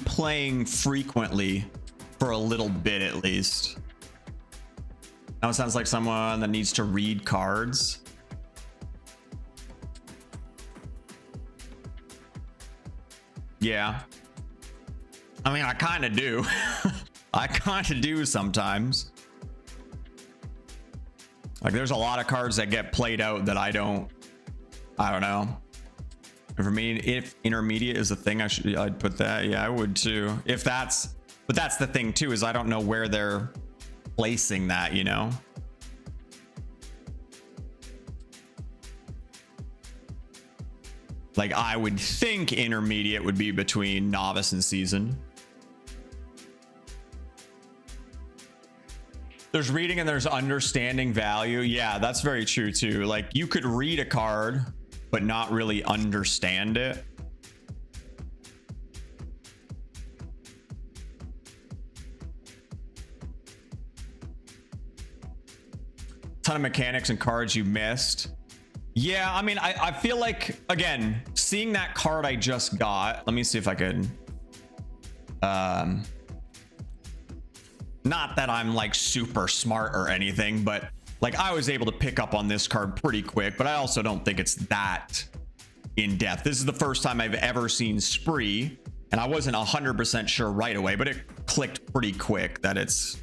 playing frequently for a little bit at least. Now it sounds like someone that needs to read cards. Yeah. I mean, I kind of do. I kind of do sometimes. Like there's a lot of cards that get played out that I don't know. And for me, if intermediate is a thing, I'd put that. Yeah, I would too. But that's the thing too, is I don't know where they're placing that, you know? Like I would think intermediate would be between novice and seasoned. There's reading and there's understanding value. Yeah, that's very true too. Like you could read a card, but not really understand it. Ton of mechanics and cards you missed. Yeah, I mean, I feel like, again, seeing that card I just got, let me see if I can, not that I'm like super smart or anything, but like I was able to pick up on this card pretty quick, but I also don't think it's that in depth. This is the first time I've ever seen Spree, and I wasn't 100% sure right away, but it clicked pretty quick that it's,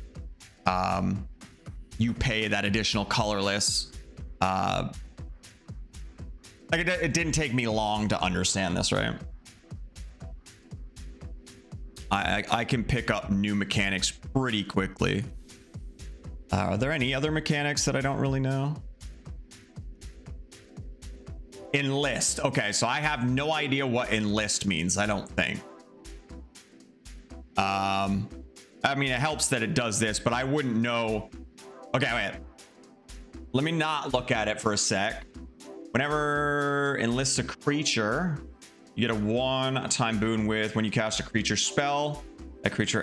you pay that additional colorless, like it didn't take me long to understand this, right? I can pick up new mechanics pretty quickly. Are there any other mechanics that I don't really know? Enlist. Okay, so I have no idea what enlist means, I don't think. I mean, it helps that it does this, but I wouldn't know. Okay, wait. Let me not look at it for a sec. Whenever enlists a creature, you get a 1-time boon with when you cast a creature spell. That creature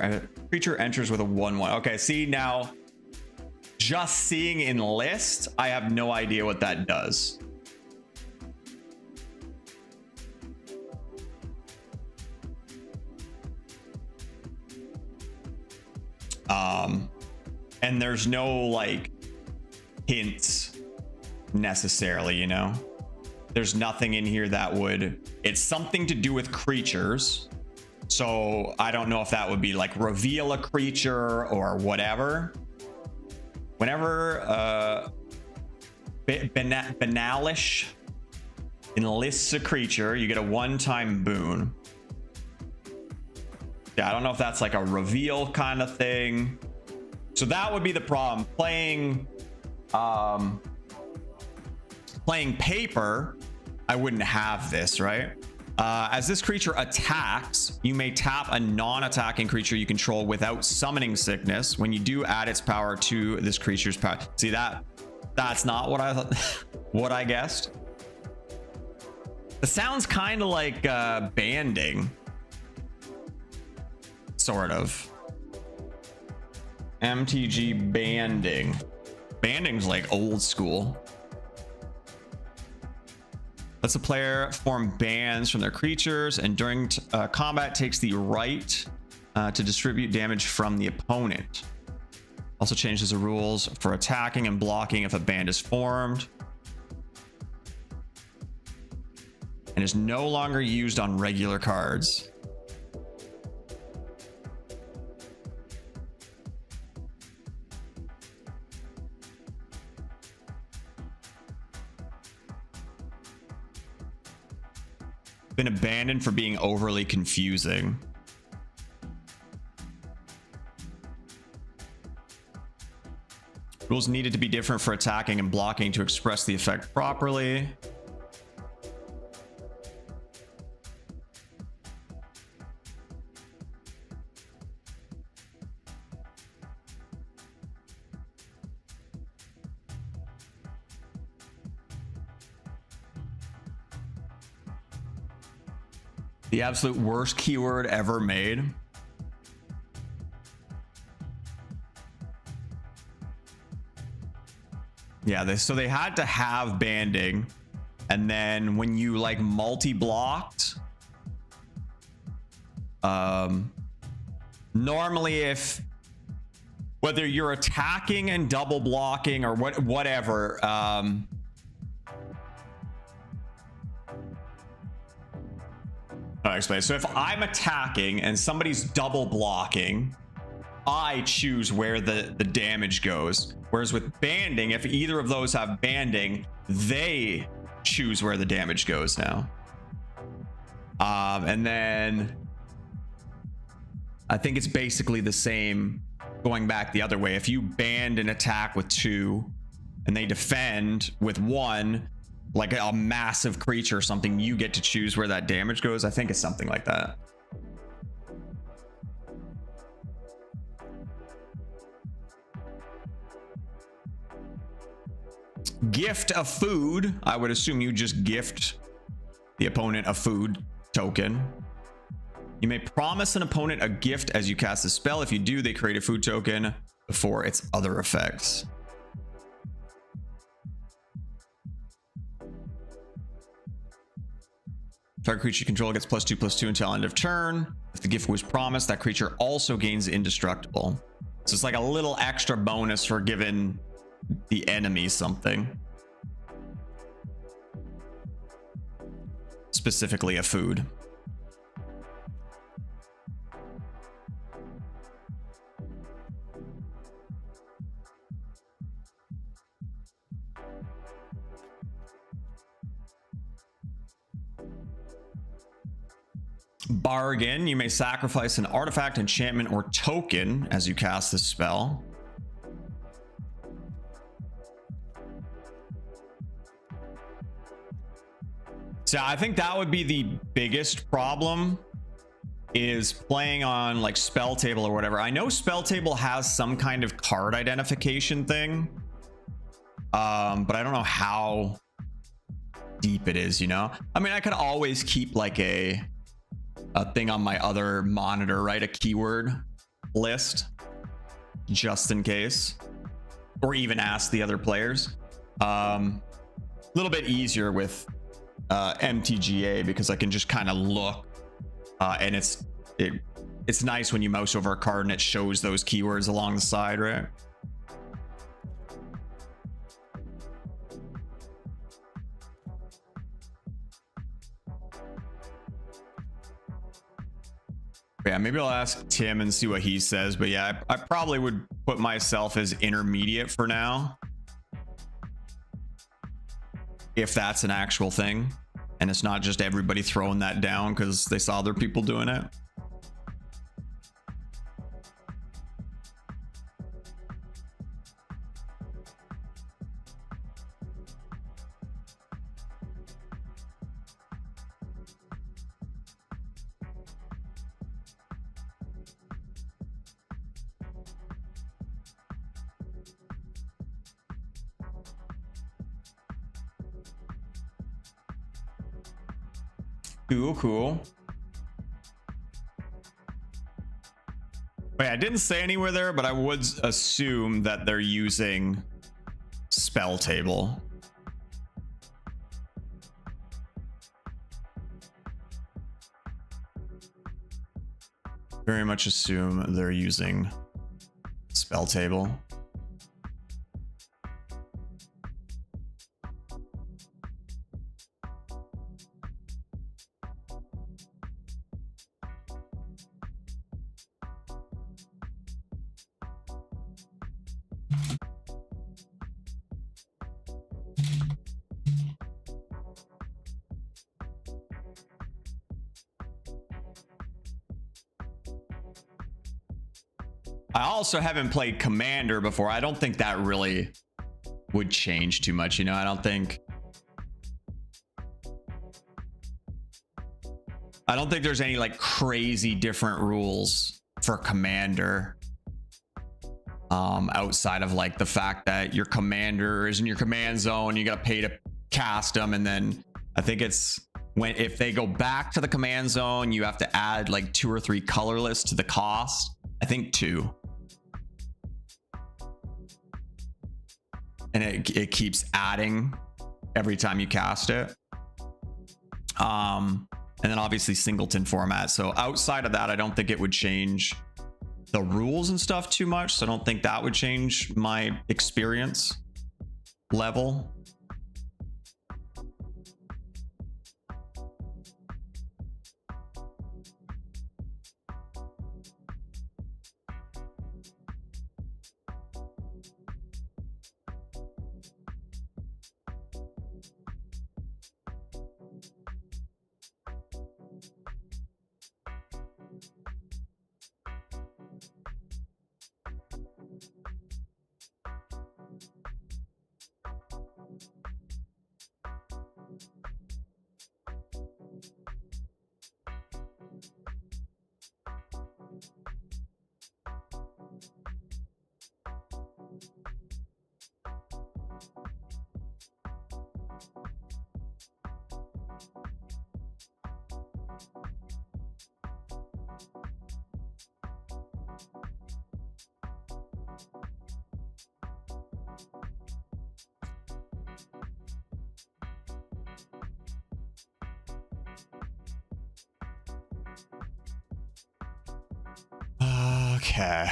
enters with a 1/1. Okay, see now, just seeing enlist, I have no idea what that does. And there's no like hints necessarily, you know? There's nothing in here that would, it's something to do with creatures. So I don't know if that would be like reveal a creature or whatever. Whenever Banalish enlists a creature, you get a 1-time boon. Yeah, I don't know if that's like a reveal kind of thing. So that would be the problem. Playing paper, I wouldn't have this, right? As this creature attacks, you may tap a non-attacking creature you control without summoning sickness. When you do, add its power to this creature's power. See that? That's not what I thought. What I guessed. It sounds kind of like banding, sort of. MTG banding. Banding's like old school. Lets a player form bands from their creatures, and during combat takes the right to distribute damage from the opponent. Also changes the rules for attacking and blocking if a band is formed. And is no longer used on regular cards. Been abandoned for being overly confusing. Rules needed to be different for attacking and blocking to express the effect properly. The absolute worst keyword ever made. Yeah, so they had to have banding, and then when you like multi-blocked, normally if whether you're attacking and double blocking or whatever, I'll explain. So if I'm attacking and somebody's double blocking, I choose where the damage goes. Whereas with banding, if either of those have banding, they choose where the damage goes now. And then I think it's basically the same going back the other way. If you band an attack with 2 and they defend with 1, like a massive creature or something, you get to choose where that damage goes. I think it's something like that. Gift a food. I would assume you just gift the opponent a food token. You may promise an opponent a gift as you cast a spell. If you do, they create a food token before its other effects. Target creature you control gets +2/+2 until end of turn. If the gift was promised, that creature also gains indestructible. So it's like a little extra bonus for giving the enemy something. Specifically a food. Bargain. You may sacrifice an artifact, enchantment, or token as you cast this spell. So I think that would be the biggest problem, is playing on like spell table or whatever. I know spell table has some kind of card identification thing, but I don't know how deep it is, you know? I mean, I could always keep like a thing on my other monitor, right? A keyword list just in case, or even ask the other players. A little bit easier with MTGA because I can just kind of look, and it's nice when you mouse over a card and it shows those keywords along the side, right? Yeah, maybe I'll ask Tim and see what he says, but yeah, I probably would put myself as intermediate for now, if that's an actual thing and it's not just everybody throwing that down because they saw other people doing it. Cool. Wait, I didn't say anywhere there, but I would assume that they're using spell table. Very much assume they're using spell table. I also haven't played Commander before. I don't think that really would change too much, you know? I don't think there's any like crazy different rules for Commander, outside of like the fact that your commander is in your command zone, you gotta pay to cast them, and then I think it's if they go back to the command zone, you have to add like 2 or 3 colorless to the cost. I think 2. And it keeps adding every time you cast it. And then obviously singleton format. So outside of that, I don't think it would change the rules and stuff too much. So I don't think that would change my experience level. Okay.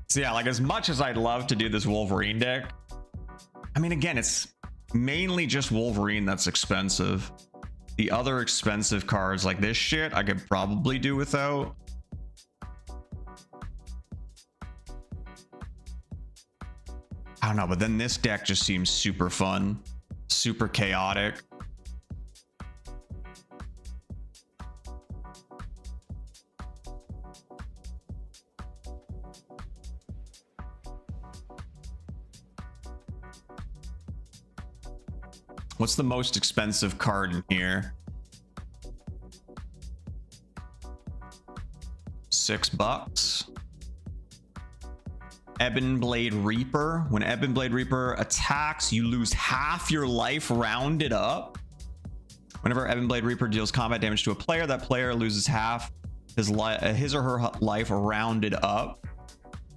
So yeah, like as much as I'd love to do this Wolverine deck, I mean, again, it's mainly just Wolverine that's expensive. The other expensive cards like this shit, I could probably do without. I don't know, but then this deck just seems super fun, super chaotic. What's the most expensive card in here? $6. Ebon Blade Reaper. When Ebon Blade Reaper attacks, you lose half your life rounded up. Whenever Ebon Blade Reaper deals combat damage to a player, that player loses half his or her life rounded up.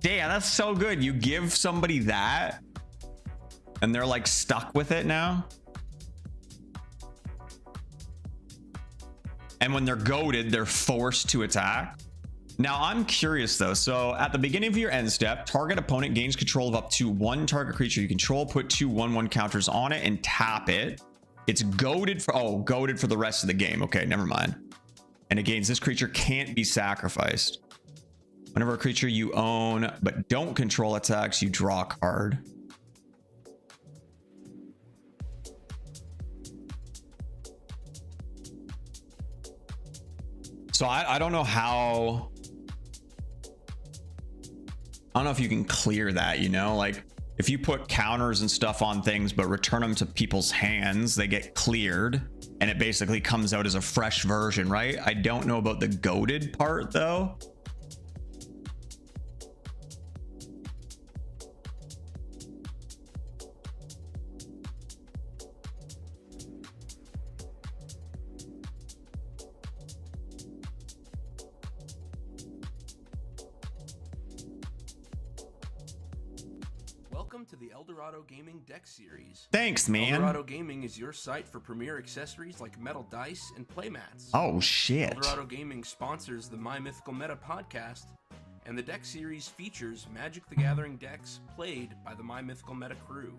Damn, that's so good. You give somebody that and they're like stuck with it now. And when they're goaded, they're forced to attack. Now, I'm curious though. So at the beginning of your end step, target opponent gains control of up to 1 target creature you control. Put 2 1/1 counters on it and tap it. It's goaded for goaded for the rest of the game. Okay, never mind. And it gains this creature can't be sacrificed. Whenever a creature you own but don't control attacks, you draw a card. So I don't know how. I don't know if you can clear that, you know, like if you put counters and stuff on things, but return them to people's hands, they get cleared and it basically comes out as a fresh version, right? I don't know about the goaded part though. Welcome to the Eldorado Gaming Deck Series. Thanks, man. Eldorado Gaming is your site for premier accessories like metal dice and playmats. Oh, shit. Eldorado Gaming sponsors the My Mythical Meta podcast, and the Deck Series features Magic the Gathering decks played by the My Mythical Meta crew.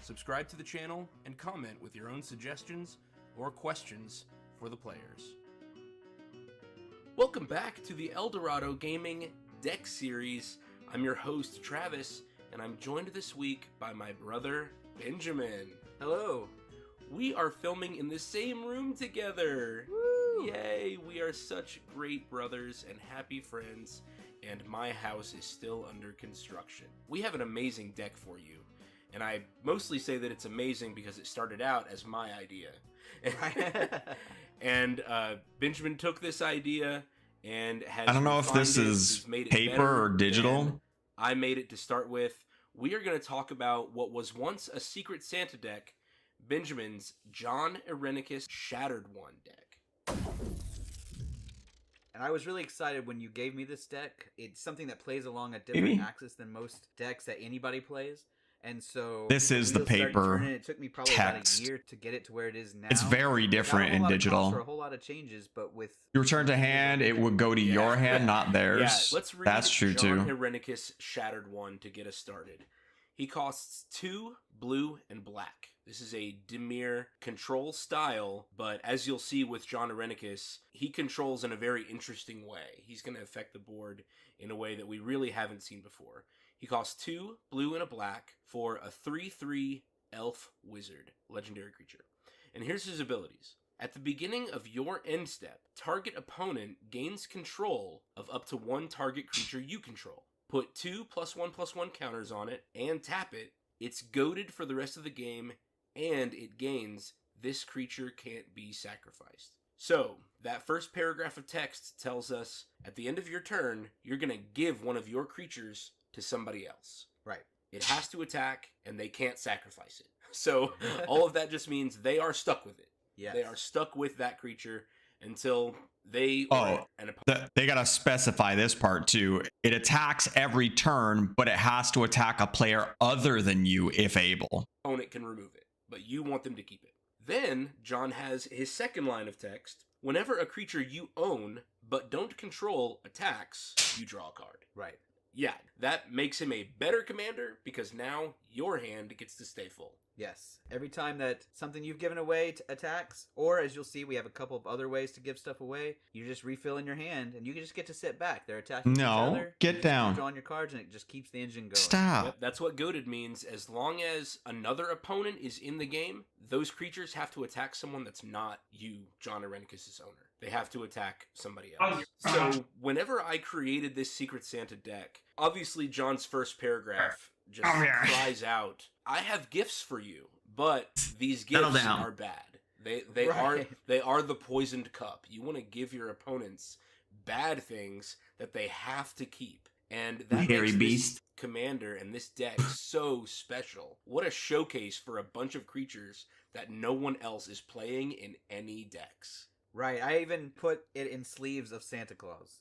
Subscribe to the channel and comment with your own suggestions or questions for the players. Welcome back to the Eldorado Gaming Deck Series. I'm your host, Travis, and I'm joined this week by my brother, Benjamin. Hello. We are filming in the same room together. Woo! Yay, we are such great brothers and happy friends, and my house is still under construction. We have an amazing deck for you, and I mostly say that it's amazing because it started out as my idea. And Benjamin took this idea and has I don't know if this refined it, is he's made it paper better or digital. than I made it to start with. we are going to talk about what was once a Secret Santa deck, Benjamin's John Irenicus Shattered One deck. And I was really excited when you gave me this deck. It's something that plays along a different Maybe. axis than most decks that anybody plays. And so This is the wheels started paper turning. It took me probably text. about a year to get it to where it is now. It's very different Not a in whole lot of digital. cost or a whole lot of changes, but with You return to hand, it would go to Yeah. your hand, not theirs. Yeah, let's read That's true John too. Irenicus Shattered One to get us started. He costs 2 blue and black. This is a Dimir control style, but as you'll see with John Irenicus, he controls in a very interesting way. He's going to affect the board in a way that we really haven't seen before. He costs 2 blue and a black for a 3/3 elf wizard, legendary creature. And here's his abilities. At the beginning of your end step, target opponent gains control of up to 1 target creature you control. Put 2 +1/+1 counters on it and tap it. It's goaded for the rest of the game, and it gains this creature can't be sacrificed. So, that first paragraph of text tells us at the end of your turn, you're going to give one of your creatures to somebody else. right. It has to attack, and they can't sacrifice it. So, all of that just means they are stuck with it. Yes. They are stuck with that creature until they Oh, or an opponent. They gotta specify this part too. It attacks every turn, but it has to attack a player other than you if able. Can remove it, but you want them to keep it. Then John has his second line of text. Whenever a creature you own but don't control attacks, you draw a card. Right. Yeah, that makes him a better commander because now your hand gets to stay full. Yes. Every time that something you've given away attacks, or as you'll see, we have a couple of other ways to give stuff away. You just refill in your hand, and you can just get to sit back. They're attacking each No, other. get You just down. keep drawing your cards, and it just keeps the engine going. Stop. Yep, that's what goaded means. As long as another opponent is in the game, those creatures have to attack someone that's not you, John Irenicus' owner. They have to attack somebody else. So whenever I created this Secret Santa deck, obviously John's first paragraph just cries out, "I have gifts for you, but these Settle gifts down. are bad. They Right. are the poisoned cup. You want to give your opponents bad things that they have to keep." And that Hairy makes beast. this commander and this deck so special. What a showcase for a bunch of creatures that no one else is playing in any decks. Right. I even put it in sleeves of Santa Claus.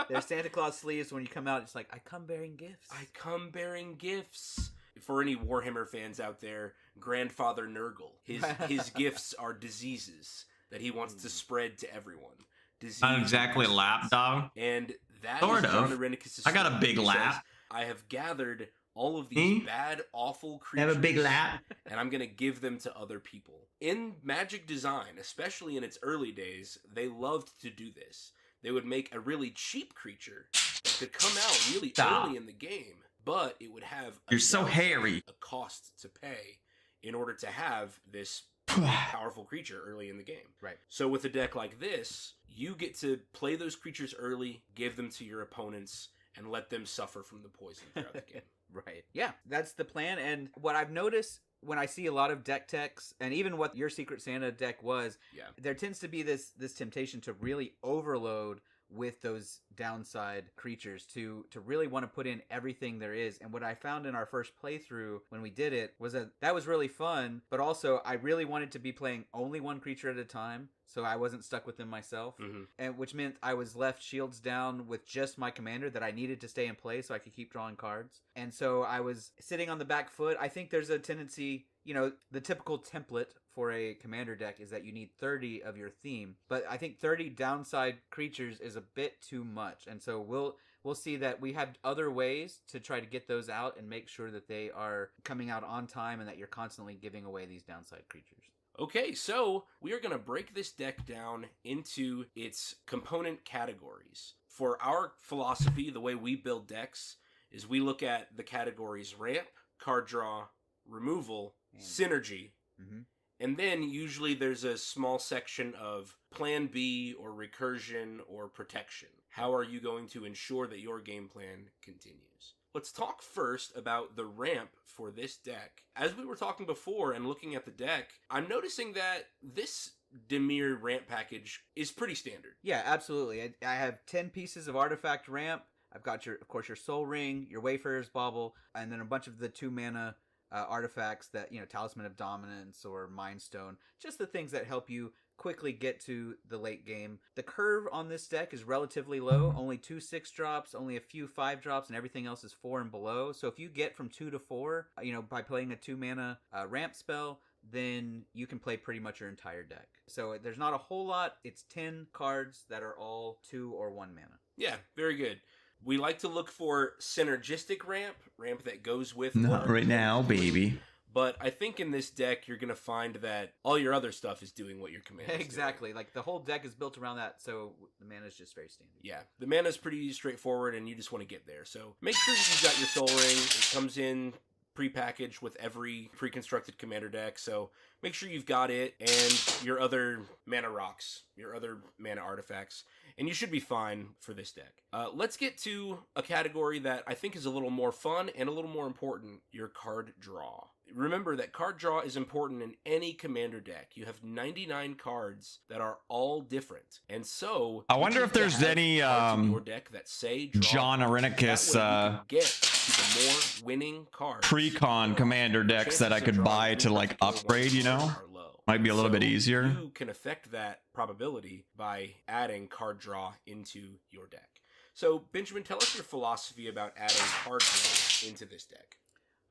There's Santa Claus sleeves. When you come out, it's like, I come bearing gifts. I come bearing gifts. For any Warhammer fans out there, Grandfather Nurgle. His gifts are diseases that he wants to spread to everyone. Disease, Not exactly a lapdog. And that Sort is John of. Irenicus' I got a story. big He lap. says, I have gathered all of these bad, awful creatures. Have a big lap. And I'm going to give them to other people. In Magic design, especially in its early days, they loved to do this. They would make a really cheap creature that could come out really Stop. early in the game, but it would have You're so hairy. a cost to pay in order to have this powerful creature early in the game. Right. So with a deck like this, you get to play those creatures early, give them to your opponents, and let them suffer from the poison throughout the game. Right. Yeah, that's the plan. And what I've noticed when I see a lot of deck techs, and even what your Secret Santa deck was, Yeah. there tends to be this temptation to really overload with those downside creatures to really want to put in everything there is. And what I found in our first playthrough when we did it was that was really fun, but also I really wanted to be playing only one creature at a time, so I wasn't stuck with them myself. Mhm. And which meant I was left shields down with just my commander that I needed to stay in play so I could keep drawing cards. And so I was sitting on the back foot. I think there's a tendency, the typical template for a commander deck is that you need 30 of your theme, but I think 30 downside creatures is a bit too much. And so we'll see that we have other ways to try to get those out and make sure that they are coming out on time and that you're constantly giving away these downside creatures. Okay, so we are going to break this deck down into its component categories. For our philosophy, the way we build decks is we look at the categories ramp, card draw, removal, synergy, Mhm. and then usually there's a small section of plan B or recursion or protection. How are you going to ensure that your game plan continues? Let's talk first about the ramp for this deck. As we were talking before and looking at the deck, I'm noticing that this Dimir ramp package is pretty standard. Yeah, absolutely. I have 10 pieces of artifact ramp. I've got of course, your Soul Ring, your Wayfarer's Bauble, and then a bunch of the 2-mana artifacts that, Talisman of Dominance or Mind Stone, just the things that help you quickly get to the late game. The curve on this deck is relatively low, only 2 6-drops, only a few 5-drops, and everything else is 4 and below. So if you get from 2 to 4, by playing a 2-mana ramp spell, then you can play pretty much your entire deck. So there's not a whole lot. It's 10 cards that are all 2 or 1 mana. Yeah, very good. We like to look for synergistic ramp that goes with... Not right now, baby. But I think in this deck, you're going to find that all your other stuff is doing what your command is Exactly. doing. Like, the whole deck is built around that, so the mana is just very standard. Yeah, the mana is pretty straightforward, and you just want to get there. So make sure that you've got your Soul Ring. It comes in pre-packaged with every pre-constructed commander deck, so make sure you've got it and your other mana rocks, your other mana artifacts, and you should be fine for this deck. Let's get to a category that I think is a little more fun and a little more important, your card draw. Remember that card draw is important in any commander deck. You have 99 cards that are all different. And so I wonder if there's any cards in your deck that say draw John cards. Arenicus That way you can get to the more winning cards. pre-con commander decks that I Chances could of buy drawing to any like particular upgrade, ones are low. Might be a little bit So easier. You can affect that probability by adding card draw into your deck. So Benjamin, tell us your philosophy about adding card draw into this deck.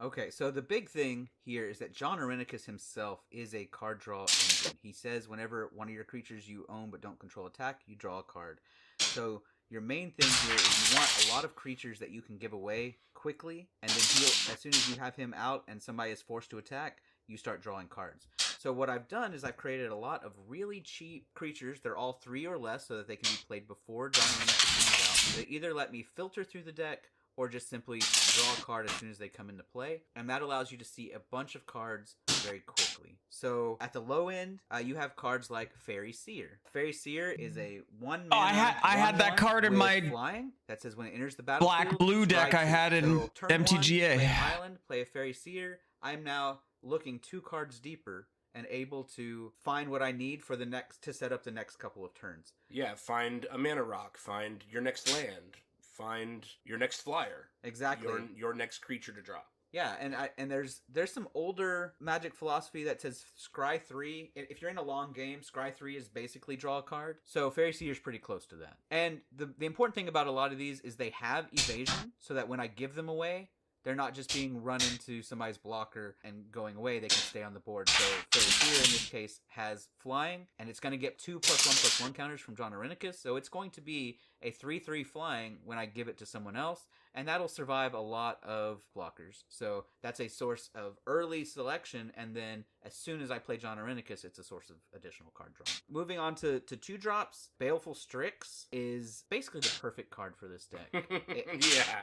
Okay, so the big thing here is that John Arenicus himself is a card draw engine. He says whenever one of your creatures you own but don't control attack, you draw a card. So your main thing here is you want a lot of creatures that you can give away quickly, and then as soon as you have him out and somebody is forced to attack, you start drawing cards. So what I've done is I've created a lot of really cheap creatures. They're all 3 or less so that they can be played before John Arenicus comes out. They either let me filter through the deck or just simply draw a card as soon as they come into play. And that allows you to see a bunch of cards very quickly. So at the low end, you have cards like Fairy Seer. Fairy Seer is a 1 mana. I had that 1/1 card in with my flying that says when it enters the battlefield. black-blue deck strike I had in So turn 1, MTGA. play an island, play a Fairy Seer. I'm now looking 2 cards deeper and able to find what I need for to set up the next couple of turns. Yeah, find a mana rock, find your next land, find your next flyer. Exactly. Your next creature to draw. Yeah, and there's some older Magic philosophy that says Scry 3. If you're in a long game, Scry 3 is basically draw a card. So Fairy Seer is pretty close to that. And the important thing about a lot of these is they have evasion, so that when I give them away, they're not just being run into somebody's blocker and going away. They can stay on the board. So Fairy Seer in this case has flying, and it's going to get 2+1/+1 counters from John Arenicus. So it's going to be a 3/3 flying when I give it to someone else, and that'll survive a lot of blockers. So that's a source of early selection, and then as soon as I play John Arenicus, it's a source of additional card draw. Moving on to 2-drops, Baleful Strix is basically the perfect card for this deck. Yeah.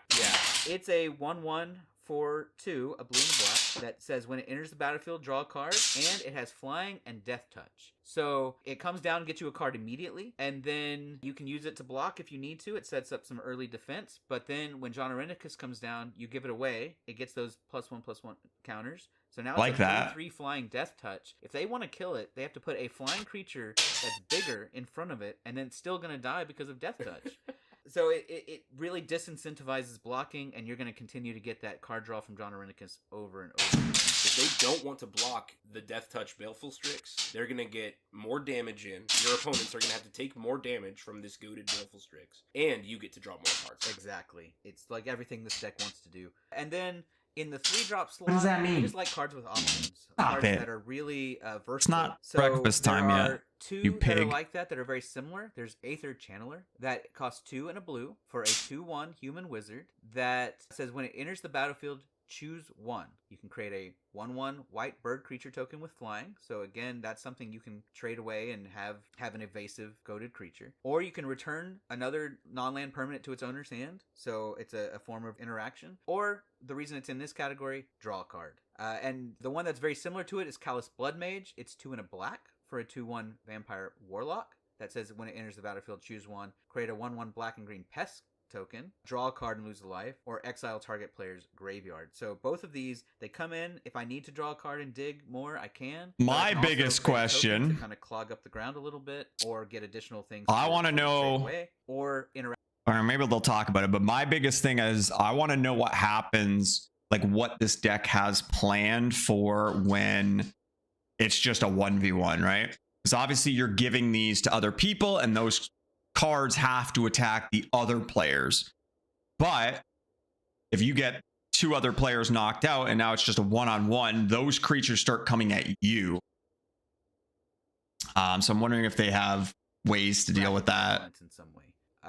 It's a 1/1 for 2, a blue and a black, that says when it enters the battlefield, draw a card, and it has flying and death touch. So it comes down and gets you a card immediately, and then you can use it to block if you need to. It sets up some early defense, but then when John Arenicus comes down, you give it away. It gets those +1/+1 counters. So now Like it's a that. 3 flying death touch. If they want to kill it, they have to put a flying creature that's bigger in front of it, and then it's still going to die because of death touch. So it really disincentivizes blocking, and you're going to continue to get that card draw from John Arenicus over and over. If they don't want to block the Death Touch Baleful Strix, they're going to get more damage in. Your opponents are going to have to take more damage from this goated Baleful Strix, and you get to draw more cards. Exactly. It's like everything this deck wants to do. And then in the 3-drop slot, does that I mean? just like cards with options. Stop Cards it. that are really versatile. It's not So breakfast time there yet, are 2 you that are pig. like that are very similar. There's Aether Channeler that costs 2 and a blue for a 2/1 human wizard that says when it enters the battlefield, choose 1. You can create a 1/1 white bird creature token with flying. So again, that's something you can trade away and have an evasive goated creature. Or you can return another non-land permanent to its owner's hand. So it's a form of interaction. Or the reason it's in this category, draw a card. And the one that's very similar to it is Callous Blood Mage. It's 2 and a black for a 2/1 vampire warlock that says when it enters the battlefield, choose 1. Create a 1/1 black and green pest token, draw a card and lose a life, or exile target player's graveyard. So both of these, they come in. If I need to draw a card and dig more, I can. But I My can also biggest create a token question- to kind of clog up the ground a little bit, or get additional things. I to wanna trade know- away, or interact. or maybe they'll talk about it. But my biggest thing is I want to know what happens, like what this deck has planned for when it's just a 1v1, right? Because obviously you're giving these to other people and those cards have to attack the other players. But if you get 2 other players knocked out and now it's just a one-on-one, those creatures start coming at you. So I'm wondering if they have ways to deal with that, in some way.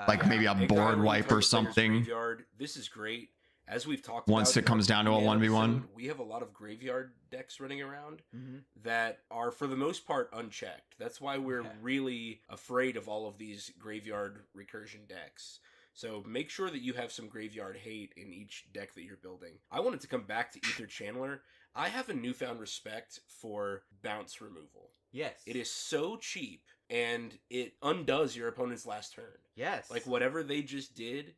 like maybe a And board Kyle, when you wipe talk or about players' something. Graveyard, this is great. As we've talked Once about it comes in our down to a main 1v1. episode, we have a lot of graveyard decks running around Mhm. that are, for the most part, unchecked. That's why we're Okay. really afraid of all of these graveyard recursion decks. So make sure that you have some graveyard hate in each deck that you're building. I wanted to come back to Ether Chandler. I have a newfound respect for bounce removal. Yes. It is so cheap, and it undoes your opponent's last turn. Yes. Like whatever they just did,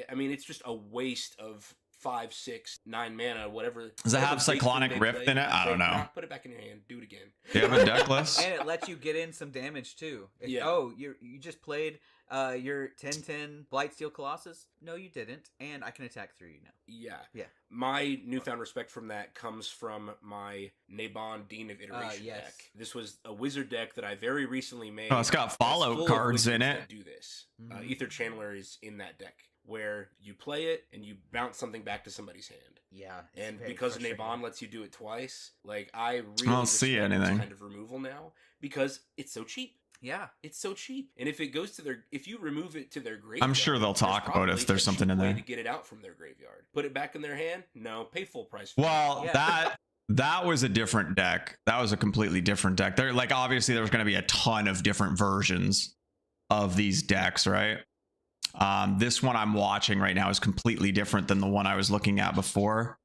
I mean, it's just a waste of 5, 6, 9 mana, whatever. Does it have whatever big thing Cyclonic they Rift play. in it? I don't know. Nah, put it back in your hand. Do it again. Do you have a deck list? And it lets you get in some damage too. Yeah. Oh, you just played your 10/10 Blightsteel Colossus? No, you didn't. And I can attack through you now. Yeah. Yeah. My newfound respect from that comes from my Nabon Dean of Iteration yes. deck. This was a wizard deck that I very recently made. Oh, it's got that's Fallout full of cards in wizards it. that do this. Mhm. Ether Chandler is in that deck, where you play it and you bounce something back to somebody's hand. Yeah. it's And very because frustrating. Nabon lets you do it twice, like I really don't see respect this anything. kind of removal now because it's so cheap. Yeah. It's so cheap, and if it goes to their, if you remove it to their graveyard, I'm sure they'll there's talk about probably if there's a something cheap in way there. to get it out from their graveyard. Put it back in their hand? No, pay full price. For Well, Yeah. that was a different deck. That was a completely different deck. There, like obviously there was going to be a ton of different versions of these decks, right? This one I'm watching right now is completely different than the one I was looking at before.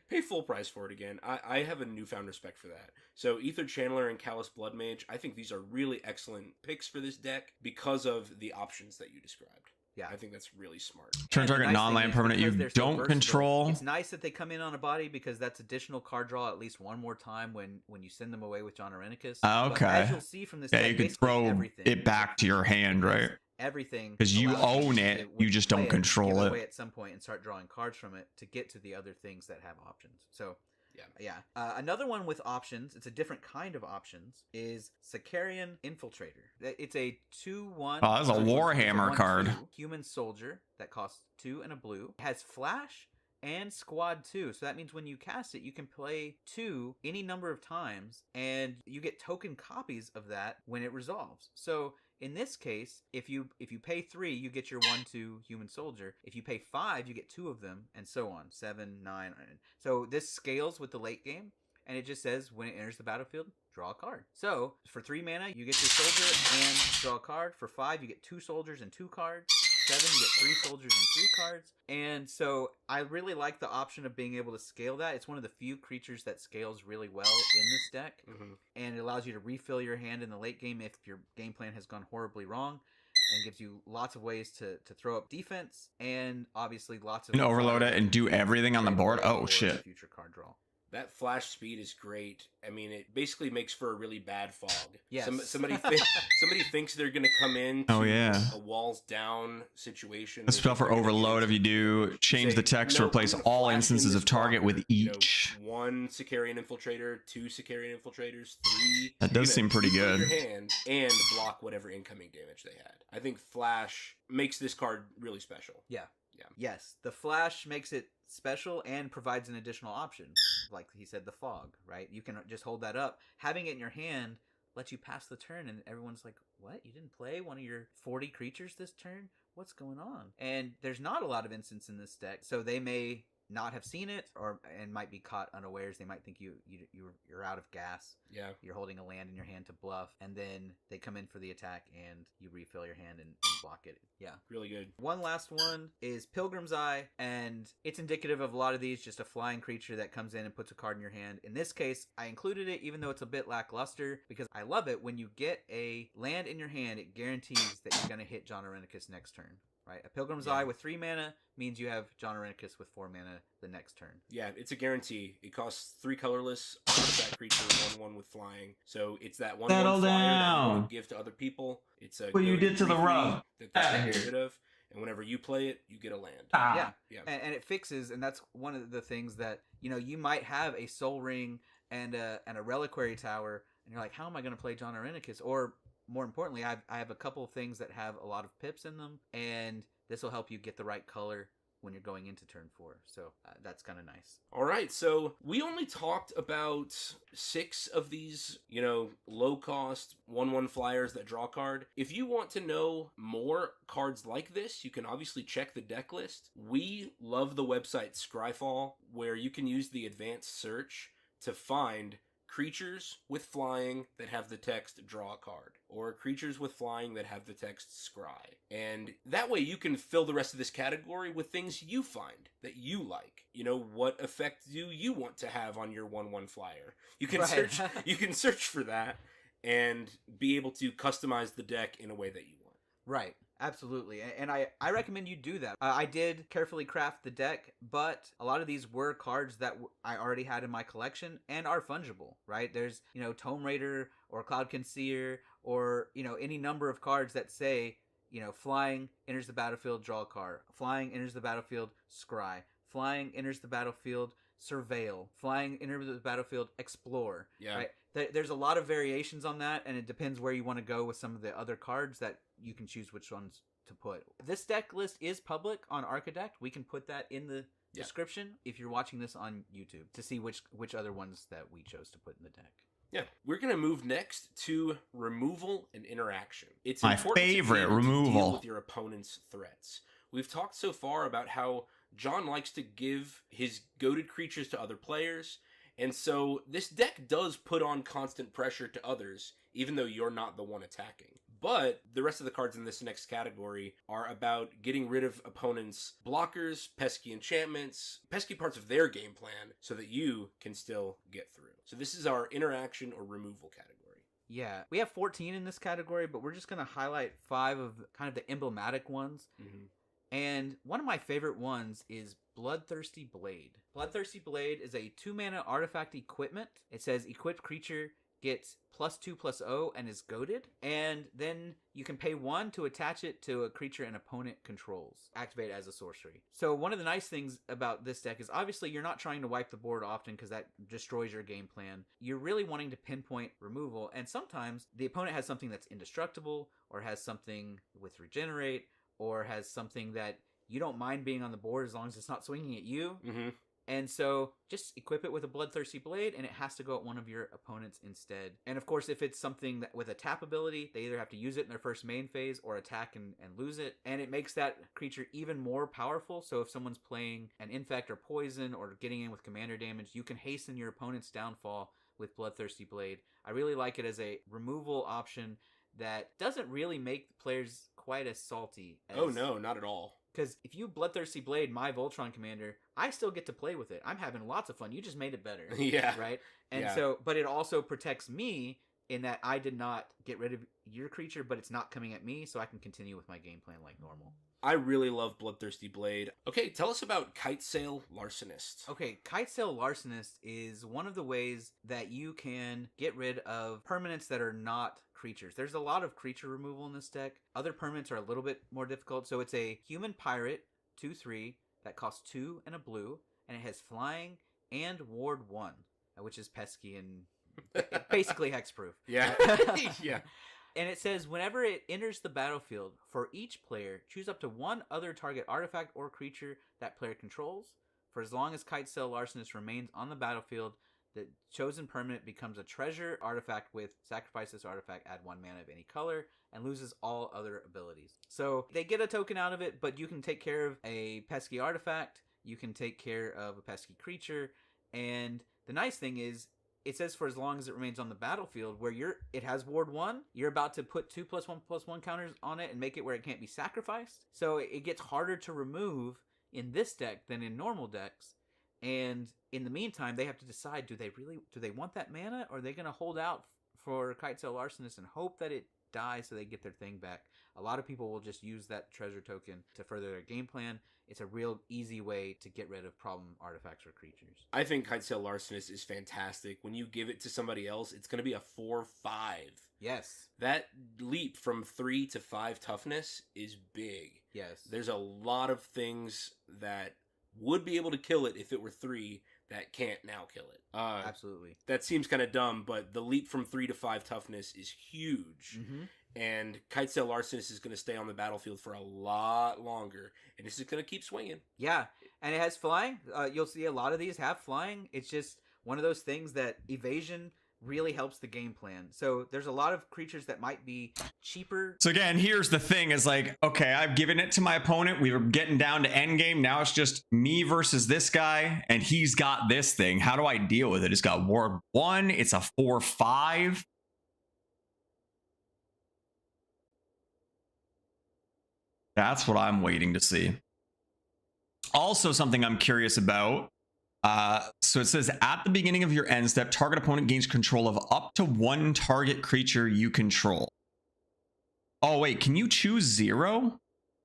Pay full price for it again. I have a newfound respect for that. So Ether Chandler and Callous Blood Mage, I think these are really excellent picks for this deck because of the options that you described. Yeah. I think that's really smart. Turn And the target nice non-land thing is permanent because you they're so don't versatile, control. It's nice that they come in on a body because that's additional card draw at least one more time when you send them away with John Arenicus. Ah, But okay. as you'll see from this Yeah, deck, you could basically throw everything it back to your hand, right? Everything. Because you allows own to, it, when you just play don't it, control give it. away at some point and start drawing cards from it to get to the other things that have options. So yeah. Another one with options, it's a different kind of options, is Sicarian Infiltrator. It's a 2/1. Oh, that's a it's Warhammer 1/2 card. Human soldier that costs 2 and a blue. It has flash and squad 2. So that means when you cast it, you can play 2 any number of times, and you get token copies of that when it resolves. So in this case, if you pay 3, you get your 1/2 human soldier. If you pay 5, you get 2 of them, and so on. 7, 9. So this scales with the late game, and it just says when it enters the battlefield, draw a card. So for 3 mana, you get your soldier and draw a card. For 5, you get 2 soldiers and 2 cards. 7, you get 3 soldiers and 3 cards. And so I really like the option of being able to scale that. It's one of the few creatures that scales really well in this deck. Mm-hmm. And it allows you to refill your hand in the late game if your game plan has gone horribly wrong, and gives you lots of ways to throw up defense, and obviously lots of You can overload it and do everything on the board. Oh for shit. future card draw. That flash speed is great. I mean, it basically makes for a really bad fog. Yes. Somebody thinks they're going to come in Oh, yeah. a walls down situation. That's spell for overload. If you do, change the text to "No, replace I'm gonna all flash in instances this of target blocker." with You know, each. 1 Sicarian Infiltrator, 2 Sicarian Infiltrators, 3. That You're does gonna seem pretty refill good. Your hand and block whatever incoming damage they had. I think Flash makes this card really special. Yeah. Yeah. Yes, the flash makes it special and provides an additional option. Like he said, the fog, right? You can just hold that up. Having it in your hand lets you pass the turn, and everyone's like, what? You didn't play one of your 40 creatures this turn? What's going on? And there's not a lot of instance in this deck, so they may not have seen it and might be caught unawares. They might think you're out of gas. Yeah. You're holding a land in your hand to bluff, and then they come in for the attack and you refill your hand and block it. Yeah. Really good. One last one is Pilgrim's Eye, and it's indicative of a lot of these, just a flying creature that comes in and puts a card in your hand. In this case, I included it even though it's a bit lackluster, because I love it when you get a land in your hand, it guarantees that you're going to hit John Arenicus next turn. right? A Pilgrim's Yeah. Eye with 3 mana means you have John Arenicus with 4 mana the next turn. Yeah, it's a guarantee. It costs 3 colorless, artifact creature, 1/1 with flying. So it's that 1/1 Settle flyer that you down. want to give to other people. It's a What you goaded did to the 3/3 rub. that they're Outta getting here. rid of. And whenever you play it, you get a land. Yeah. Yeah. And it fixes, and that's one of the things that, you might have a Soul Ring and a Reliquary Tower, and you're like, how am I going to play John Arenicus? Or, more importantly, I have a couple of things that have a lot of pips in them, and this will help you get the right color when you're going into turn 4. So that's kind of nice. All right, so we only talked about 6 of these, low-cost 1/1 flyers that draw card. If you want to know more cards like this, you can obviously check the deck list. We love the website Scryfall, where you can use the advanced search to find creatures with flying that have the text draw a card, or creatures with flying that have the text scry. And that way you can fill the rest of this category with things you find that you like. What effect do you want to have on your 1/1 flyer? You can Right. search for that and be able to customize the deck in a way that you want. Right. Absolutely. And I recommend you do that. I did carefully craft the deck, but a lot of these were cards that I already had in my collection and are fungible, right? There's, Tome Raider or Cloud Conceer or, any number of cards that say, flying enters the battlefield, draw a card. Flying enters the battlefield, scry. Flying enters the battlefield, surveil. Flying enters the battlefield, explore. Yeah. Right? There's a lot of variations on that, and it depends where you want to go with some of the other cards that you can choose which ones to put. This deck list is public on Archidect. We can put that in the description if you're watching this on YouTube to see which other ones that we chose to put in the deck. Yeah, we're going to move next to removal and interaction. It's My important to be favorite, able to deal removal. with your opponent's threats. We've talked so far about how John likes to give his goated creatures to other players, and so this deck does put on constant pressure to others, even though you're not the one attacking. But the rest of the cards in this next category are about getting rid of opponents' blockers, pesky enchantments, pesky parts of their game plan, so that you can still get through. So this is our interaction or removal category. Yeah, we have 14 in this category, but we're just going to highlight 5 of kind of the emblematic ones. Mm-hmm. And one of my favorite ones is Bloodthirsty Blade. Bloodthirsty Blade is a 2-mana artifact equipment. It says equipped creature gets +2/+0 and is goaded. And then you can pay 1 to attach it to a creature an opponent controls. Activate as a sorcery. So one of the nice things about this deck is obviously you're not trying to wipe the board often because that destroys your game plan. You're really wanting to pinpoint removal. And sometimes the opponent has something that's indestructible or has something with regenerate or has something that you don't mind being on the board as long as it's not swinging at you. Mm-hmm. And so just equip it with a Bloodthirsty Blade, and it has to go at one of your opponents instead. And of course, if it's something that with a tap ability, they either have to use it in their first main phase or attack and lose it. And it makes that creature even more powerful. So if someone's playing an Infect or Poison or getting in with commander damage, you can hasten your opponent's downfall with Bloodthirsty Blade. I really like it as a removal option that doesn't really make the players quite as salty as... Oh no, not at all. Because if you Bloodthirsty Blade my Voltron commander, I still get to play with it. I'm having lots of fun. You just made it better. Yeah. Right? And Yeah. so, but it also protects me in that I did not get rid of your creature, but it's not coming at me, so I can continue with my game plan like normal. I really love Bloodthirsty Blade. Okay, tell us about Kitesail Larcenist. Okay, Kitesail Larcenist is one of the ways that you can get rid of permanents that are not creatures. There's a lot of creature removal in this deck. Other permanents are a little bit more difficult. So it's a human pirate, 2/3, that costs 2 and a blue, and it has flying and ward 1, which is pesky and basically hexproof. Yeah. Yeah. And it says, whenever it enters the battlefield, for each player, choose up to 1 other target artifact or creature that player controls. For as long as Kitesail Larcenist remains on the battlefield, the chosen permanent becomes a treasure artifact with sacrifice this artifact, add 1 mana of any color, and loses all other abilities. So they get a token out of it, but you can take care of a pesky artifact, you can take care of a pesky creature, and the nice thing is, it says for as long as it remains on the battlefield, where it has ward 1, you're about to put 2+1/+1 counters on it and make it where it can't be sacrificed. So it gets harder to remove in this deck than in normal decks. And in the meantime, they have to decide, do they want that mana, or are they going to hold out for Kitesail Larcenist and hope that it dies so they get their thing back? A lot of people will just use that treasure token to further their game plan. It's a real easy way to get rid of problem artifacts or creatures. I think Kitesail Larcenist is fantastic. When you give it to somebody else, it's going to be a 4/5. Yes. That leap from 3 to 5 toughness is big. Yes. There's a lot of things that would be able to kill it if it were 3 that can't now kill it. Absolutely. That seems kind of dumb, but the leap from 3 to 5 toughness is huge. Mm-hmm. And Kitesail Larcenist is going to stay on the battlefield for a lot longer, and this is going to keep swinging. Yeah, and it has flying. You'll see a lot of these have flying. It's just one of those things that evasion really helps the game plan. So there's a lot of creatures that might be cheaper. So again, here's the thing is like, okay, I've given it to my opponent. We were getting down to end game. Now it's just me versus this guy, and he's got this thing. How do I deal with it? It's got Ward 1. It's a 4/5. That's what I'm waiting to see. Also, something I'm curious about. So it says at the beginning of your end step, target opponent gains control of up to 1 target creature you control. Oh, wait, can you choose 0?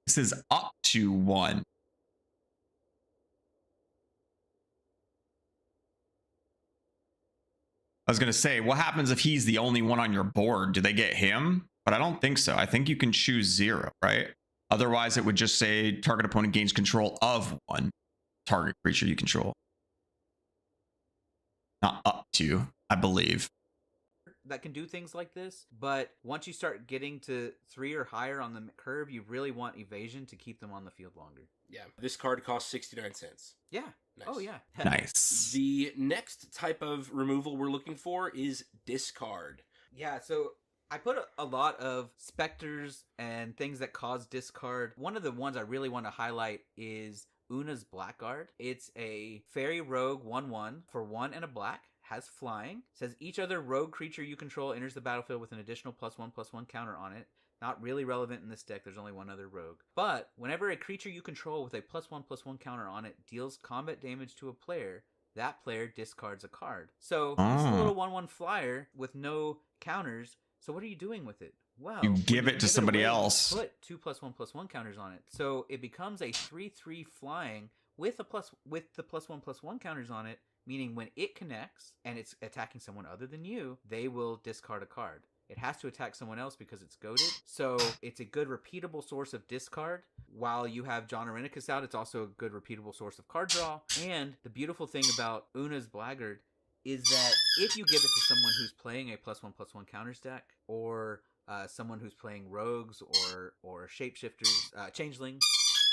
It says up to 1. I was going to say, what happens if he's the only one on your board? Do they get him? But I don't think so. I think you can choose 0, right? Otherwise, it would just say target opponent gains control of 1 target creature you control. Not up to, I believe. That can do things like this, but once you start getting to 3 or higher on the curve, you really want evasion to keep them on the field longer. Yeah, this card costs 69 cents. Yeah. Nice. Oh, yeah. Nice. The next type of removal we're looking for is discard. Yeah, so I put a lot of specters and things that cause discard. One of the ones I really want to highlight is Una's Blackguard. It's a fairy rogue 1/1 for 1 and a black. Has flying. Says each other rogue creature you control enters the battlefield with an additional +1/+1 counter on it. Not really relevant in this deck. There's only one other rogue. But whenever a creature you control with a +1/+1 counter on it deals combat damage to a player, that player discards a card. So it's a little 1/1 flyer with no counters. So what are you doing with it? Well, You when give it to somebody away, you else. Put 2 +1/+1 counters on it. So it becomes a 3/3 flying with the +1/+1 counters on it, meaning when it connects and it's attacking someone other than you, they will discard a card. It has to attack someone else because it's goaded. So it's a good repeatable source of discard. While you have John Arenicus out, it's also a good repeatable source of card draw. And the beautiful thing about Una's Blackguard is that if you give it to someone who's playing a +1/+1 counters deck, or someone who's playing rogues or shapeshifters, changelings,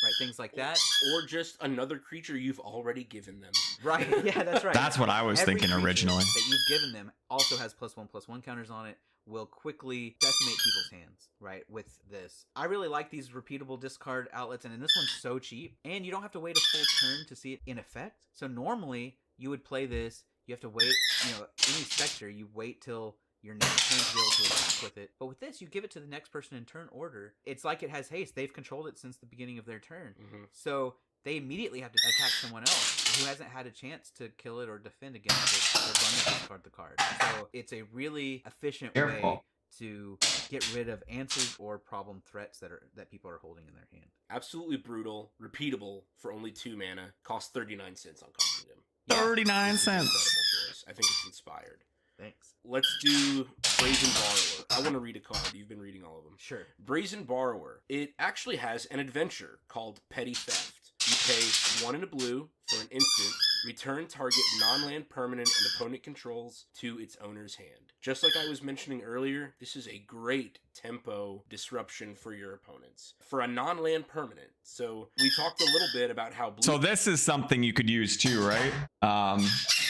right, things like that. Or just another creature you've already given them. Right, yeah, that's right. That's what I was Every thinking creature originally. that you've given them also has +1/+1 counters on it, will quickly decimate people's hands, right, with this. I really like these repeatable discard outlets, and this one's so cheap, and you don't have to wait a full turn to see it in effect. So normally, you would play this, you have to wait, any Spectre, you wait till your next turn to be able to attack with it. But with this, you give it to the next person in turn order. It's like it has haste. They've controlled it since the beginning of their turn. Mm-hmm. So they immediately have to attack someone else who hasn't had a chance to kill it or defend against it. They're going to discard the card. So it's a really efficient way to get rid of answers or problem threats that people are holding in their hand. Absolutely brutal, repeatable for only 2 mana. Costs 39 cents on Card Kingdom. 39 This is an cents. incredible choice. I think it's inspired. Thanks. Let's do Brazen Borrower. I want to read a card. You've been reading all of them. Sure. Brazen Borrower. It actually has an adventure called Petty Theft. You pay 1 and a blue for an instant. Return target non-land permanent and opponent controls to its owner's hand. Just like I was mentioning earlier, this is a great tempo disruption for your opponents. For a non-land permanent. So we talked a little bit about how blue... So this is something you could use too, right?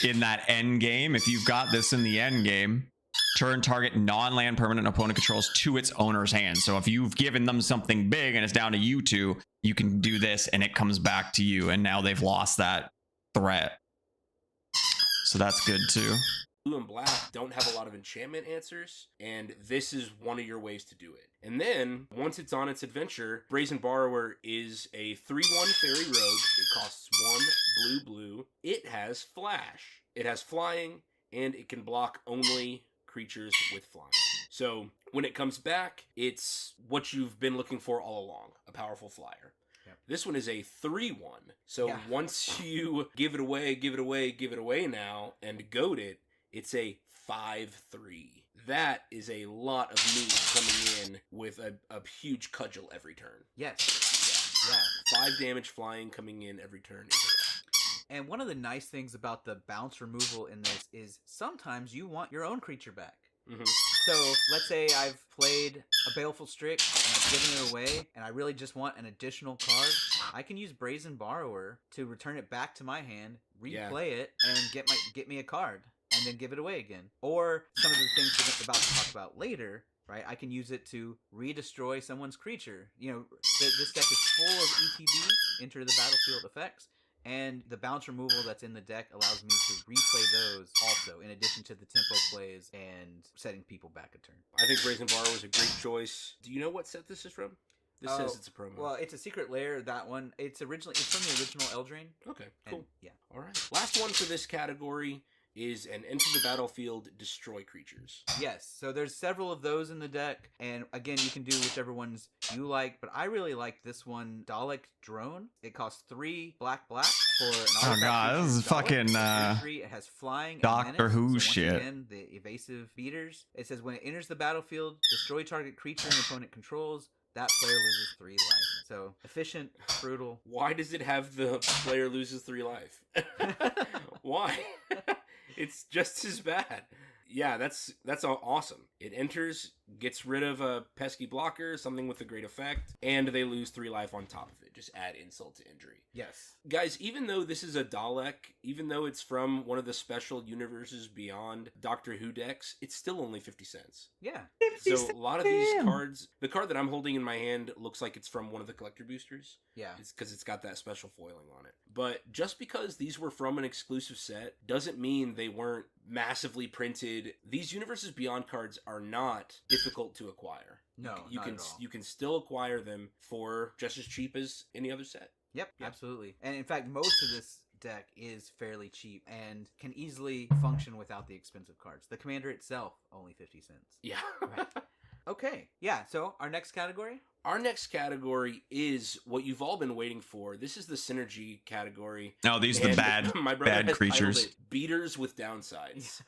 In that end game, if you've got this in the end game, turn target non-land permanent opponent controls to its owner's hand. So if you've given them something big and it's down to you two, you can do this and it comes back to you, and now they've lost that threat. So that's good too. Blue and black don't have a lot of enchantment answers, and this is one of your ways to do it. And then, once it's on its adventure, Brazen Borrower is a 3/1 fairy rogue. It costs 1 blue. It has flash. It has flying, and it can block only creatures with flying. So when it comes back, it's what you've been looking for all along, a powerful flyer. Yep. This one is a 3-1. So Yeah. once you give it away now, and goad it, it's a 5-3. That is a lot of meat coming in with a huge cudgel every turn. Yes. Yeah. 5 damage flying coming in every turn is a lot. And one of the nice things about the bounce removal in this is sometimes you want your own creature back. Mhm. So let's say I've played a Baleful Strix and I've given it away, and I really just want an additional card. I can use Brazen Borrower to return it back to my hand, replay it, and get me a card, and then give it away again. Or some of the things we're about to talk about later, right? I can use it to redestroy someone's creature. You know, this deck is full of ETB, enter the battlefield effects. And the bounce removal that's in the deck allows me to replay those also, in addition to the tempo plays and setting people back a turn. I think Brazen Borrower was a great choice. Do you know what set this is from? This says it's a promo. Well, it's a Secret Lair, that one. It's from the original Eldraine. Okay, and- cool. yeah. All right. Last one for this category is an enter the battlefield, destroy creatures. Yes, so there's several of those in the deck, and again, you can do whichever ones you like, but I really like this one, Dalek Drone. It costs 3 black for an Oh artifact god, creature this is Dalek. fucking It's 3/3. It has flying and Doctor menace. Who So once shit. Again, the evasive beaters. It says when it enters the battlefield, destroy target creature an opponent controls. That player loses 3 life. So efficient, brutal. Why does it have the player loses 3 life? Why? It's just as bad. Yeah, that's awesome. It enters, gets rid of a pesky blocker, something with a great effect, and they lose 3 life on top of it. Just add insult to injury. Yes. Guys, even though this is a Dalek, even though it's from one of the special universes beyond Doctor Who decks, it's still only 50 cents. Yeah. So a lot of these cards, the card that I'm holding in my hand looks like it's from one of the collector boosters. Yeah. It's because it's got that special foiling on it. But just because these were from an exclusive set doesn't mean they weren't massively printed. These Universes Beyond cards are not difficult to acquire. No, you not can at all. you can still acquire them for just as cheap as any other set. Yep, Yeah. absolutely. And in fact, most of this deck is fairly cheap and can easily function without the expensive cards. The commander itself, only 50 cents. Yeah. Right. Okay. Yeah, so our next category? Our next category is what you've all been waiting for. This is the synergy category. No, these are the And bad my brother bad has creatures. titled it Beaters with Downsides.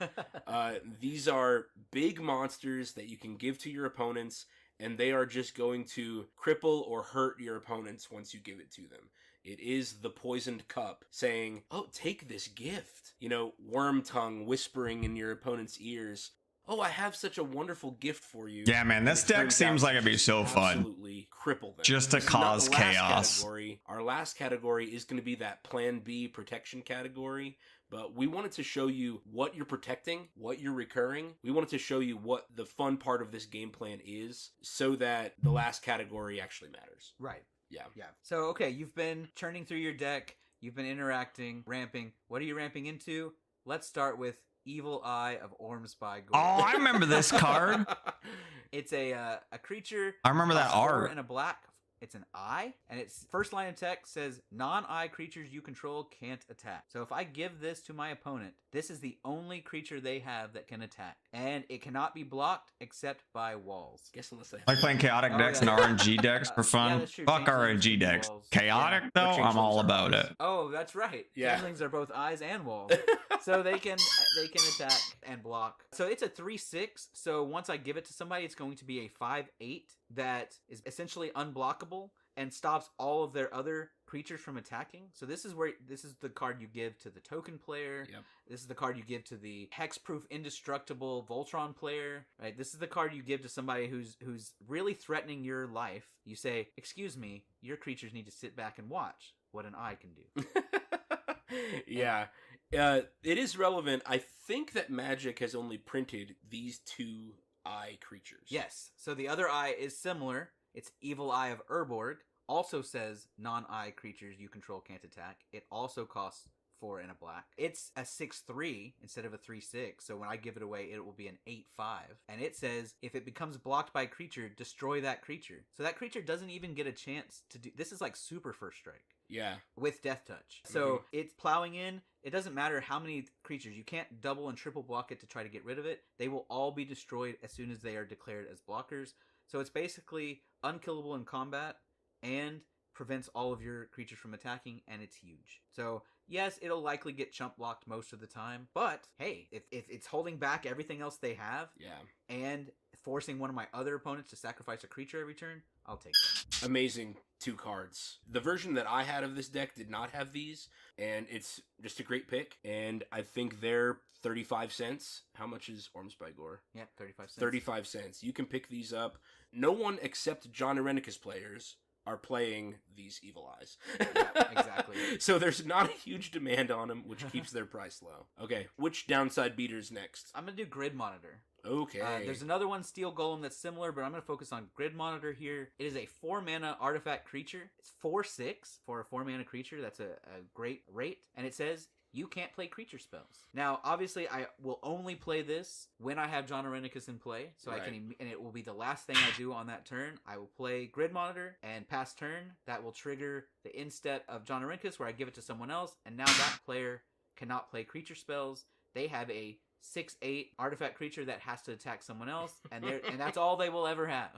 These are big monsters that you can give to your opponents, and they are just going to cripple or hurt your opponents once you give it to them. It is the Poisoned Cup saying, oh, take this gift. You know, Worm Tongue whispering in your opponent's ears, oh, I have such a wonderful gift for you. Yeah, man, this And it deck turns seems out like it'd be just so fun. Absolutely cripple them. Just to This is not cause the last chaos. category. Our last category is going to be that Plan B protection category. But we wanted to show you what you're protecting, what you're recurring. We wanted to show you what the fun part of this game plan is so that the last category actually matters. Right. Yeah. Yeah. So, okay, you've been churning through your deck. You've been interacting, ramping. What are you ramping into? Let's start with Evil Eye of Ormspy Gore. Oh, I remember this card. It's a creature. I remember that costs 4 art. and a black. It's an eye, and its first line of text says, non-eye creatures you control can't attack. So if I give this to my opponent, this is the only creature they have that can attack. And it cannot be blocked except by walls. Guess unless they Like playing chaotic Oh, decks yeah. and RNG decks for Yeah, fun. that's true. Fuck Changelings RNG and decks. walls. Chaotic Yeah. though, But I'm changelings all are about always- it. Oh, that's right. Yeah. Changelings are both eyes and walls. So they can attack and block. So it's a 3/6. So once I give it to somebody, it's going to be a 5/8 that is essentially unblockable and stops all of their other creatures from attacking. So this is the card you give to the token player. Yep. This is the card you give to the hexproof indestructible Voltron player. Right? This is the card you give to somebody who's really threatening your life. You say, "Excuse me, your creatures need to sit back and watch what an eye can do." Yeah. It is relevant. I think that Magic has only printed these 2 eye creatures. Yes. So the other eye is similar. It's Evil Eye of Urborg. Also says non-eye creatures you control can't attack. It also costs 4 and a black. It's a 6/3 instead of a 3/6. So when I give it away, it will be an 8/5. And it says if it becomes blocked by a creature, destroy that creature. So that creature doesn't even get a chance to do. This is like super first strike. Yeah. with Death Touch. So it's plowing in. It doesn't matter how many creatures. You can't double and triple block it to try to get rid of it. They will all be destroyed as soon as they are declared as blockers. So it's basically unkillable in combat and prevents all of your creatures from attacking, and it's huge. So yes, it'll likely get chump blocked most of the time, but hey, if it's holding back everything else they have and forcing one of my other opponents to sacrifice a creature every turn, I'll take that. Amazing 2 cards. The version that I had of this deck did not have these, and it's just a great pick, and I think they're 35 cents. How much is Ormspygor? Yeah, 35 cents. 35 cents. You can pick these up. No one except John Irenicus players are playing these Evil Eyes. Yeah, exactly. So there's not a huge demand on them, which keeps their price low. Okay, which downside beaters next? I'm going to do Grid Monitor. Okay. There's another one, Steel Golem, that's similar, but I'm going to focus on Grid Monitor here. It is a 4-mana artifact creature. It's 4/6 for a 4-mana creature. That's a great rate. And it says, you can't play creature spells. Now, obviously, I will only play this when I have John Irenicus in play, so Right. and it will be the last thing I do on that turn. I will play Grid Monitor, and pass turn, that will trigger the instep of John Irenicus, where I give it to someone else, and now that player cannot play creature spells. They have a 6/8 artifact creature that has to attack someone else, and that's all they will ever have.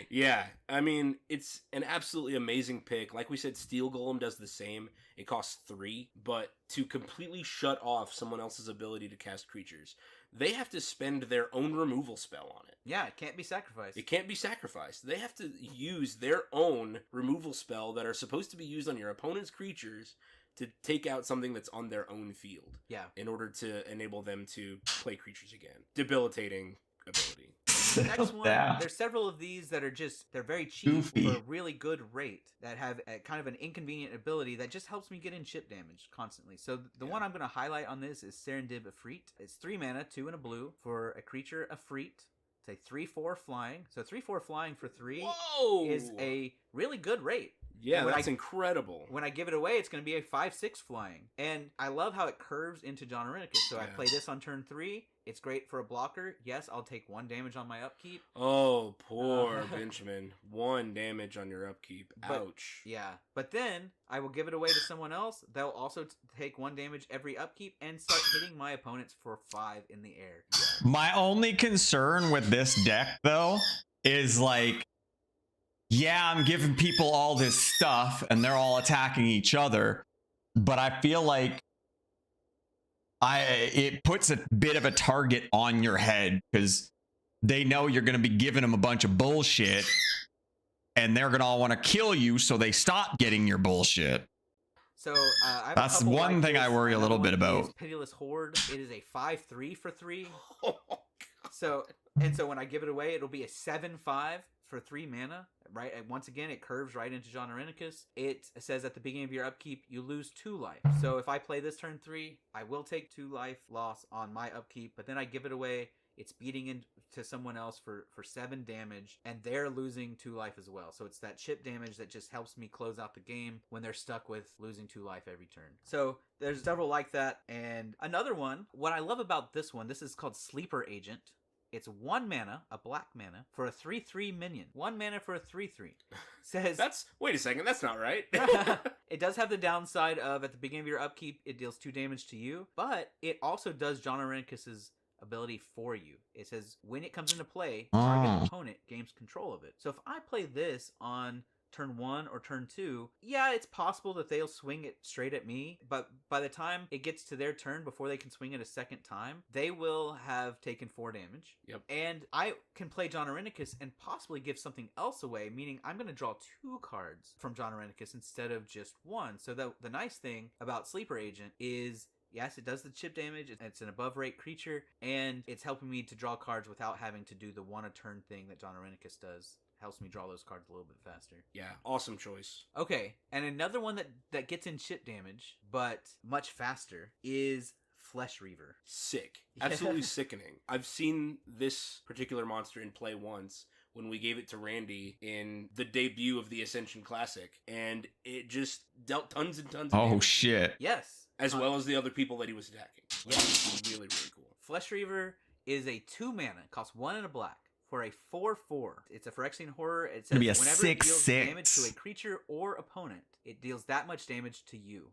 Yeah, I mean, it's an absolutely amazing pick. Like we said, Steel Golem does the same. It costs 3, but to completely shut off someone else's ability to cast creatures, they have to spend their own removal spell on it. Yeah, it can't be sacrificed. It can't be sacrificed. They have to use their own removal spell that are supposed to be used on your opponent's creatures to take out something that's on their own field. Yeah. In order to enable them to play creatures again. Debilitating ability. Next one, Yeah. there's several of these that are they're very cheap Goofy. for a really good rate that have a kind of an inconvenient ability that just helps me get in chip damage constantly. So the one I'm going to highlight on this is Serendib Efreet. It's 3 mana, 2 and a blue for a creature Efreet. It's a 3/4 flying. So 3/4 flying for 3 Whoa! is a really good rate. Yeah, when that's incredible. When I give it away, it's going to be a 5/6 flying. And I love how it curves into John Irenicus. So I Yeah. play this on turn 3. It's great for a blocker. Yes, I'll take 1 damage on my upkeep. Oh, poor Benjamin. 1 damage on your upkeep. But- Ouch. Yeah. But then I will give it away to someone else. They'll also take 1 damage every upkeep and start hitting my opponents for 5 in the air. My only concern with this deck, though, is like, yeah, I'm giving people all this stuff and they're all attacking each other, but I feel like it puts a bit of a target on your head because they know you're going to be giving them a bunch of bullshit and they're going to all want to kill you, so they stop getting your bullshit. So I have That's a couple one like thing I this. worry a Another little bit one about. is Pitiless Horde. It is a 5/3 for 3. Oh, So when I give it away, it'll be a 7/5 for 3 mana. Right, and once again, it curves right into John Irenicus. It says at the beginning of your upkeep, you lose 2 life. So if I play this turn 3, I will take 2 life loss on my upkeep, but then I give it away. It's beating into someone else for 7 damage, and they're losing 2 life as well. So it's that chip damage that just helps me close out the game when they're stuck with losing 2 life every turn. So there's several like that. And another one, what I love about this one, this is called Sleeper Agent. It's 1 mana, a black mana, for a 3/3 minion. 1 mana for a 3/3. Says wait a second, that's not right. it does have the downside of at the beginning of your upkeep, it deals 2 damage to you, but it also does John Irenicus's ability for you. It says when it comes into play, target opponent gains control of it. So if I play this on turn 1 or turn 2, yeah, it's possible that they'll swing it straight at me, but by the time it gets to their turn, before they can swing it a second time, they will have taken 4 damage. Yep. And I can play John Irenicus and possibly give something else away, meaning I'm going to draw 2 cards from John Irenicus instead of just 1. So the nice thing about Sleeper Agent is, yes, it does the chip damage, it's an above rate creature, and it's helping me to draw cards without having to do the 1 a turn thing that John Irenicus does. Helps me draw those cards a little bit faster. Yeah, awesome choice. Okay, and another one that gets in chip damage, but much faster, is Flesh Reaver. Sick. Yeah. Absolutely sickening. I've seen this particular monster in play once when we gave it to Randy in the debut of the Ascension Classic, and it just dealt tons and tons of Oh, damage, shit. Yes. as well as the other people that he was attacking. Like, Yeah. it was really, really cool. Flesh Reaver is a 2 mana, costs 1 and a black, for a 4/4. It's a Phyrexian horror. It says Gonna be a whenever it deals 6/6. damage to a creature or opponent, it deals that much damage to you.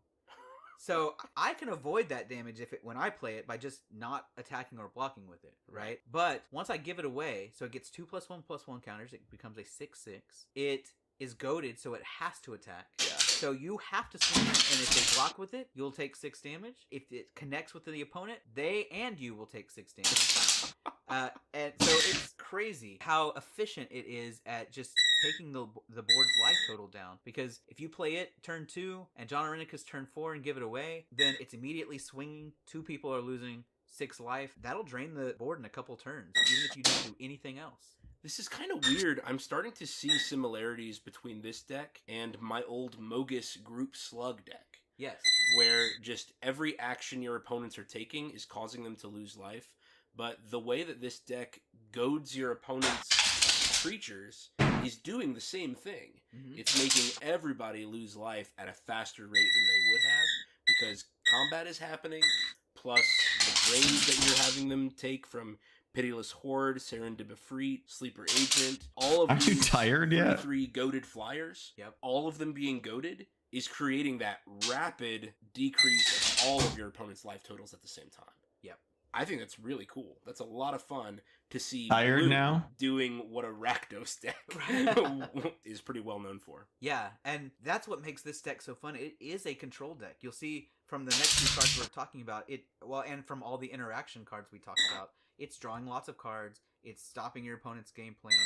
So I can avoid that damage when I play it by just not attacking or blocking with it, right? But once I give it away, so it gets 2+1/+1 counters, it becomes a 6/6. It is goaded, so it has to attack. Yeah. So you have to swing it, and if they block with it, you'll take 6 damage. If it connects with the opponent, they and you will take 6 damage. And so it's crazy how efficient it is at just taking the board's life total down. Because if you play it turn 2 and John Arenicus turn 4 and give it away, then it's immediately swinging. 2 people are losing 6 life. That'll drain the board in a couple turns, even if you don't do anything else. This is kind of weird. I'm starting to see similarities between this deck and my old Mogus Group Slug deck, Yes. where just every action your opponents are taking is causing them to lose life. But the way that this deck goads your opponent's creatures is doing the same thing. Mhm. It's making everybody lose life at a faster rate than they would have because combat is happening, plus the drains that you're having them take from Pitiless Horde, Serendib Efreet, Sleeper Agent, all of Aren't you these tired yet? 3 goaded flyers, Yep. all of them being goaded is creating that rapid decrease of all of your opponent's life totals at the same time. Yep. I think that's really cool. That's a lot of fun to see Tired Blue now? doing what a Rakdos deck is pretty well known for. Yeah, and that's what makes this deck so fun. It is a control deck. You'll see from the next few cards we're talking about, and from all the interaction cards we talked about, it's drawing lots of cards, it's stopping your opponent's game plan,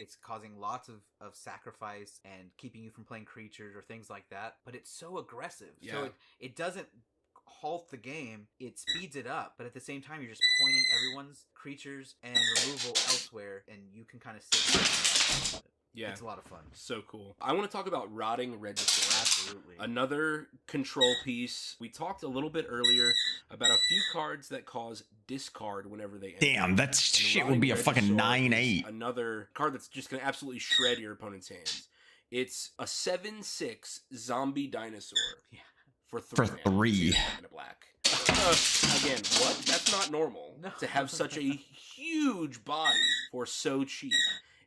it's causing lots of sacrifice and keeping you from playing creatures or things like that, but it's so aggressive. Yeah. So it doesn't halt the game, it speeds it up, but at the same time you're just pointing everyone's creatures and removal elsewhere, and you can kind of sit. Yeah. It's a lot of fun. So cool. I want to talk about Rotting Regisaur. Absolutely. Another control piece. We talked a little bit earlier about a few cards that cause discard whenever they enter. Damn, that And shit would Rotting be a fucking Regisaur is 9/8. Another card that's just going to absolutely shred your opponent's hands. It's a 7/6 zombie dinosaur. Yeah. For 3. For 3. And a black. Again, what? That's not normal No. to have such a huge body for so cheap.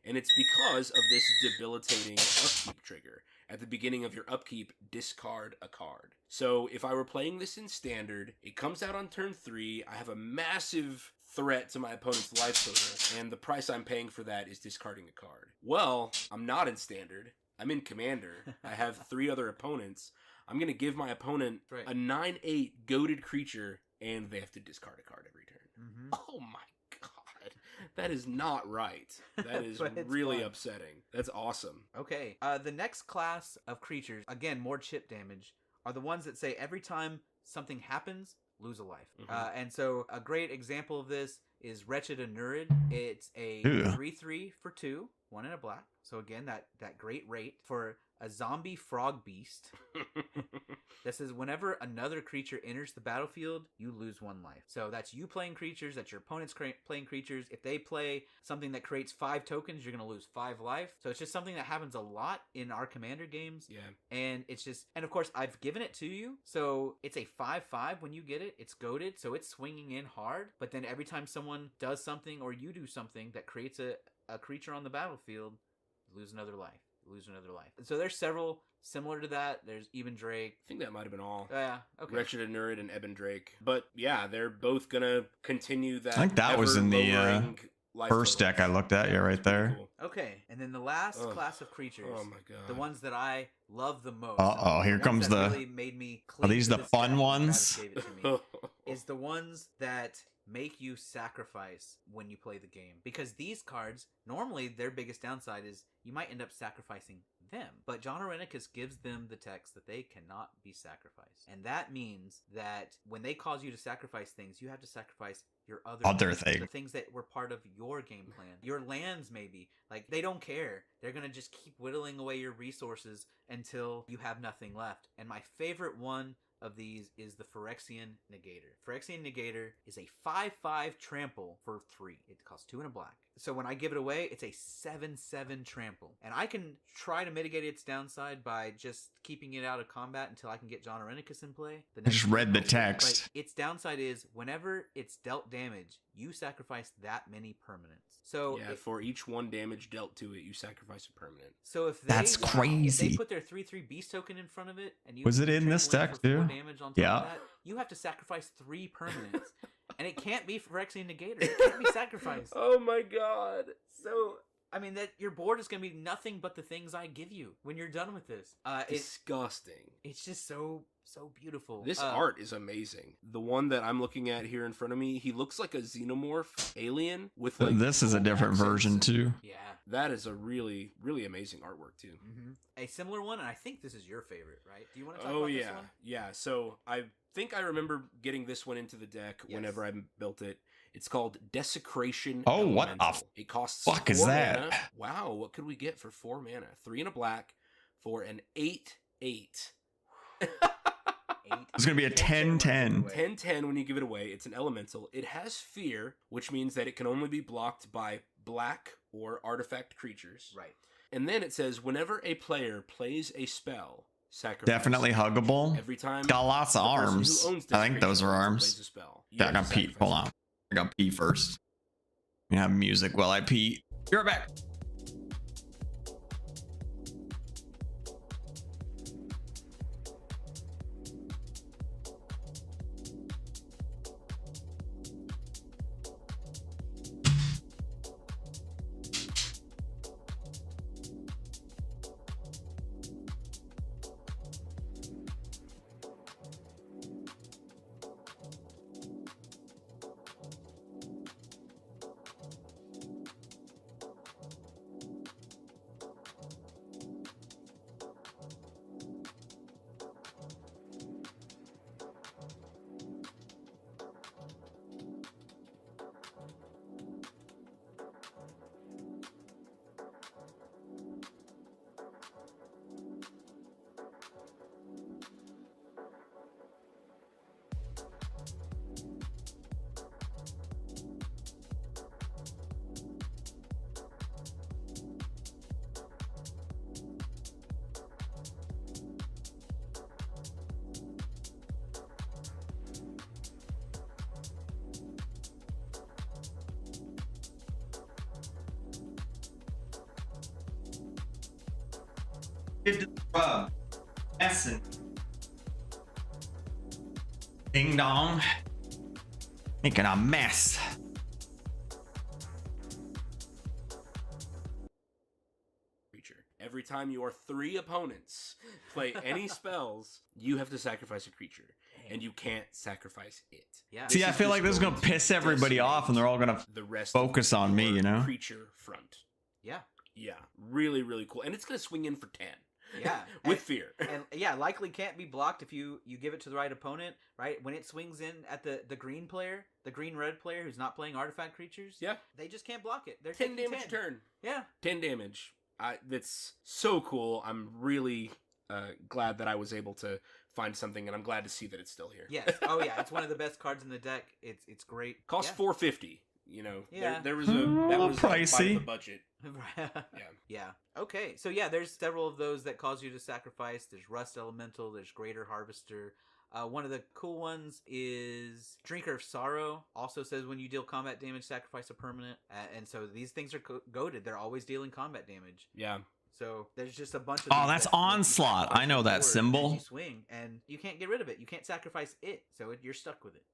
And it's because of this debilitating upkeep trigger. At the beginning of your upkeep, discard a card. So if I were playing this in standard, it comes out on turn 3, I have a massive threat to my opponent's life total, and the price I'm paying for that is discarding a card. Well, I'm not in standard. I'm in commander. I have 3 other opponents. I'm going to give my opponent Right. a 9/8 goaded creature, and they have to discard a card every turn. Mm-hmm. Oh my god. That is not right. That is But it's really fun. upsetting. That's awesome. Okay. The next class of creatures, again, more chip damage, are the ones that say every time something happens, lose a life. Mhm. And so a great example of this is Wretched Anurid. It's a Ew. 3/3 for 2, 1 and a black. So again, that great rate for a zombie frog beast. That says whenever another creature enters the battlefield, you lose 1 life. So that's you playing creatures, that's your opponent's playing creatures. If they play something that creates 5 tokens, you're going to lose 5 life. So it's just something that happens a lot in our commander games. Yeah. And it's just, and of course, I've given it to you. So it's a 5/5 when you get it. It's goaded, so it's swinging in hard. But then every time someone does something or you do something that creates a creature on the battlefield, you lose another life. So there's several similar to that. There's Eben Drake. I think that might have been all. Yeah, okay. Wretched Anurid and Eben Drake. But yeah, they're both gonna continue that. I think that was in the, ever-lowering life First total. deck I looked at, yeah, right It's pretty there. cool. Okay, and then the last Ugh. class of creatures. Oh my god. The ones that I love the most. Uh-oh, here the ones comes that the- really made me Are these cling to the this fun deck when ones? Travis gave it to me. Is the ones that make you sacrifice when you play the game. Because these cards, normally their biggest downside is you might end up sacrificing them. But John Arenicus gives them the text that they cannot be sacrificed. And that means that when they cause you to sacrifice things, you have to sacrifice your Other thing. the things that were part of your game plan. Your lands, maybe. Like, they don't care. They're going to just keep whittling away your resources until you have nothing left. And my favorite one of these is the Phyrexian Negator. Phyrexian Negator is a 5/5 trample for 3. It costs 2 and a black. So when I give it away, it's a 7/7 trample. And I can try to mitigate its downside by just keeping it out of combat until I can get John Irenicus in play. I just read the text. But its downside is whenever it's dealt damage, you sacrifice that many permanents. So Yeah, for each 1 damage dealt to it, you sacrifice a permanent. So if they, That's If they crazy. put their 3/3 beast token in front of it, and you Was it in this trample deck, for 4 too? damage on top Yeah. of that, you have to sacrifice 3 permanents, and it can't be Phyrexian Negator. It can't be sacrificed. Oh my god. So I mean, that your board is going to be nothing but the things I give you when you're done with this. disgusting. It's just so beautiful. This art is amazing. The one that I'm looking at here in front of me, he looks like a xenomorph alien with like This is a gold different accents. version too. Yeah. That is a really, really amazing artwork too. A similar one, and I think this is your favorite, right? Do you want to talk Oh about yeah, this one? yeah. So I think I remember getting this one into the deck Yes. whenever I built it. It's called Desecration. Oh, what the Elemental. It costs fuck is 4 that? mana. Wow, what could we get for 4 mana? 3 and a black for an 8/8. It's gonna be a 10/10. 10/10 when you give it away. It's an elemental. It has fear, which means that it can only be blocked by black or artifact creatures. Right. And then it says whenever a player plays a spell, sacrifice Definitely huggable. every time. Got lots of the person who arms. owns I think those are Desecration arms. plays a spell. You Yeah, I have got to Pete. sacrifice Hold it. on. I got Pete first. We have music while I Pete. Be right back. Messing. Ding dong. Making a mess. Creature. Every time your 3 opponents play any spells, you have to sacrifice a creature, and you can't sacrifice it. Yeah. See, I feel like this is gonna piss everybody off, and they're all gonna the rest focus of on me, your you know? creature front. Yeah. Yeah, really, really cool, and it's gonna swing in for 10. Yeah. with fear. And yeah, likely can't be blocked if you give it to the right opponent, right? When it swings in at the green player, the green-red player who's not playing artifact creatures, Yeah. they just can't block it. They're 10 taking damage a turn. Yeah. 10 damage. That's so cool. I'm really glad that I was able to find something, and I'm glad to see that it's still here. Yes. Oh yeah, it's one of the best cards in the deck. It's great. Cost yeah. $450. You know, Yeah. there was that little was like pricey. part of the budget. yeah. Yeah. Okay. So yeah, there's several of those that cause you to sacrifice. There's Rust Elemental. There's Greater Harvester. One of the cool ones is Drinker of Sorrow. Also says when you deal combat damage, sacrifice a permanent. And so these things are goated. They're always dealing combat damage. Yeah. So there's just a bunch of. Oh, these that's that you Onslaught. sacrifice I know that forward as symbol. You swing, and you can't get rid of it. You can't sacrifice it, so you're stuck with it.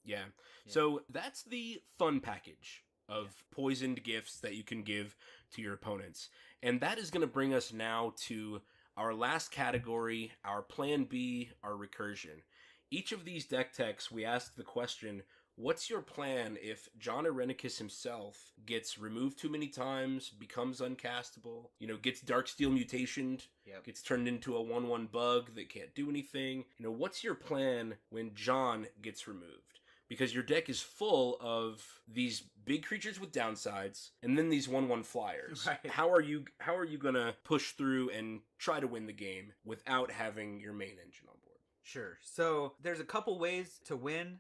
Yeah. Yeah. So that's the fun package of poisoned gifts that you can give to your opponents. And that is going to bring us now to our last category, our plan B, our recursion. Each of these deck techs, we asked the question, what's your plan if John Irenicus himself gets removed too many times, becomes uncastable, gets Darksteel mutationed, Yep. gets turned into a 1/1 bug that can't do anything? What's your plan when John gets removed? Because your deck is full of these big creatures with downsides, and then these 1/1 flyers. Right. How are you gonna push through and try to win the game without having your main engine on board? Sure. So there's a couple ways to win.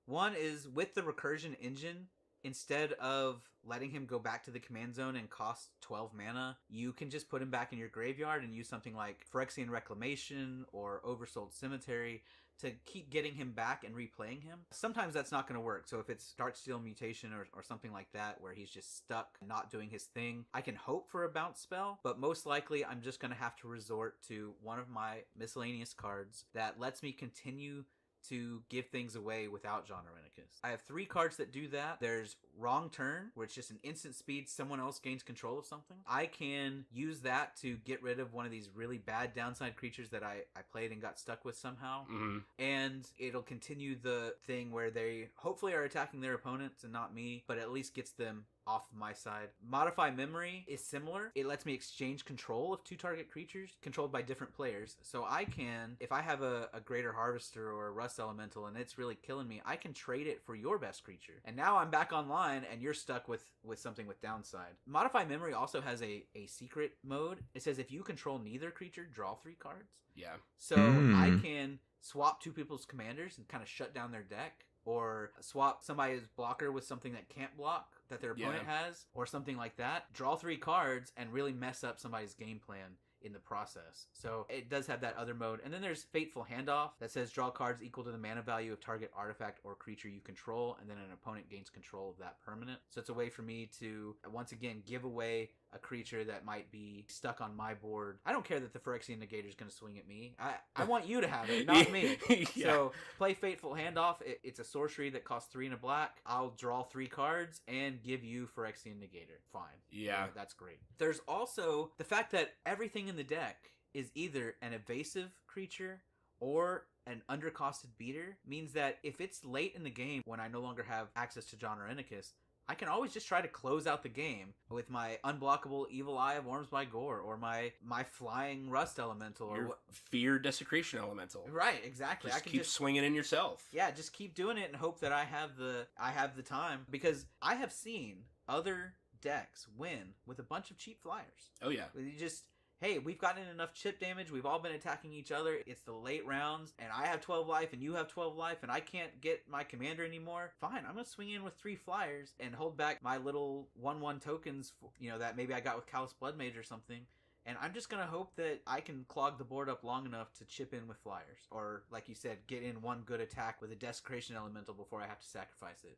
One is with the recursion engine. Instead of letting him go back to the command zone and cost 12 mana, you can just put him back in your graveyard and use something like Phyrexian Reclamation or Oversold Cemetery to keep getting him back and replaying him. Sometimes that's not going to work. So if it's Darksteel Mutation or something like that, where he's just stuck not doing his thing, I can hope for a bounce spell, but most likely I'm just going to have to resort to one of my miscellaneous cards that lets me continue to give things away without John Irenicus. I have 3 cards that do that. There's Wrong Turn, where it's just an instant speed, someone else gains control of something. I can use that to get rid of one of these really bad downside creatures that I played and got stuck with somehow. Mm-hmm. And it'll continue the thing where they hopefully are attacking their opponents and not me, but at least gets them off my side. Modify Memory is similar. It lets me exchange control of 2 target creatures controlled by different players. So I can, if I have a Greater Harvester or a Rust Elemental and it's really killing me, I can trade it for your best creature. And now I'm back online and you're stuck with something with downside. Modify Memory also has a secret mode. It says if you control neither creature, draw 3 cards. Yeah. So I can swap 2 people's commanders and kind of shut down their deck, or swap somebody's blocker with something that can't block that their opponent has, or something like that. Draw 3 cards and really mess up somebody's game plan in the process. So it does have that other mode. And then there's Fateful Handoff that says draw cards equal to the mana value of target artifact or creature you control, and then an opponent gains control of that permanent. So it's a way for me to, once again, give away a creature that might be stuck on my board. I don't care that the Phyrexian Negator is going to swing at me. I want you to have it, not me. Yeah. So play Fateful Handoff. It's a sorcery that costs 3 and a black. I'll draw 3 cards and give you Phyrexian Negator. Fine. Yeah. That's great. There's also the fact that everything in the deck is either an evasive creature or an undercosted beater, means that if it's late in the game when I no longer have access to John Irenicus, I can always just try to close out the game with my unblockable Evil Eye of Worms by Gore, or my flying Rust Elemental, or Your Fear Desecration Elemental. Right, exactly. Just I can keep swinging in yourself. yeah, just keep doing it and hope that I have the time, because I have seen other decks win with a bunch of cheap flyers. Oh yeah. You just, hey, we've gotten enough chip damage, we've all been attacking each other, it's the late rounds, and I have 12 life and you have 12 life, and I can't get my commander anymore. Fine, I'm gonna swing in with 3 flyers and hold back my little 1/1 tokens, that maybe I got with Callous Bloodmage or something, and I'm just gonna hope that I can clog the board up long enough to chip in with flyers, or like you said, get in one good attack with a Desecration Elemental before I have to sacrifice it,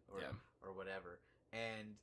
or whatever.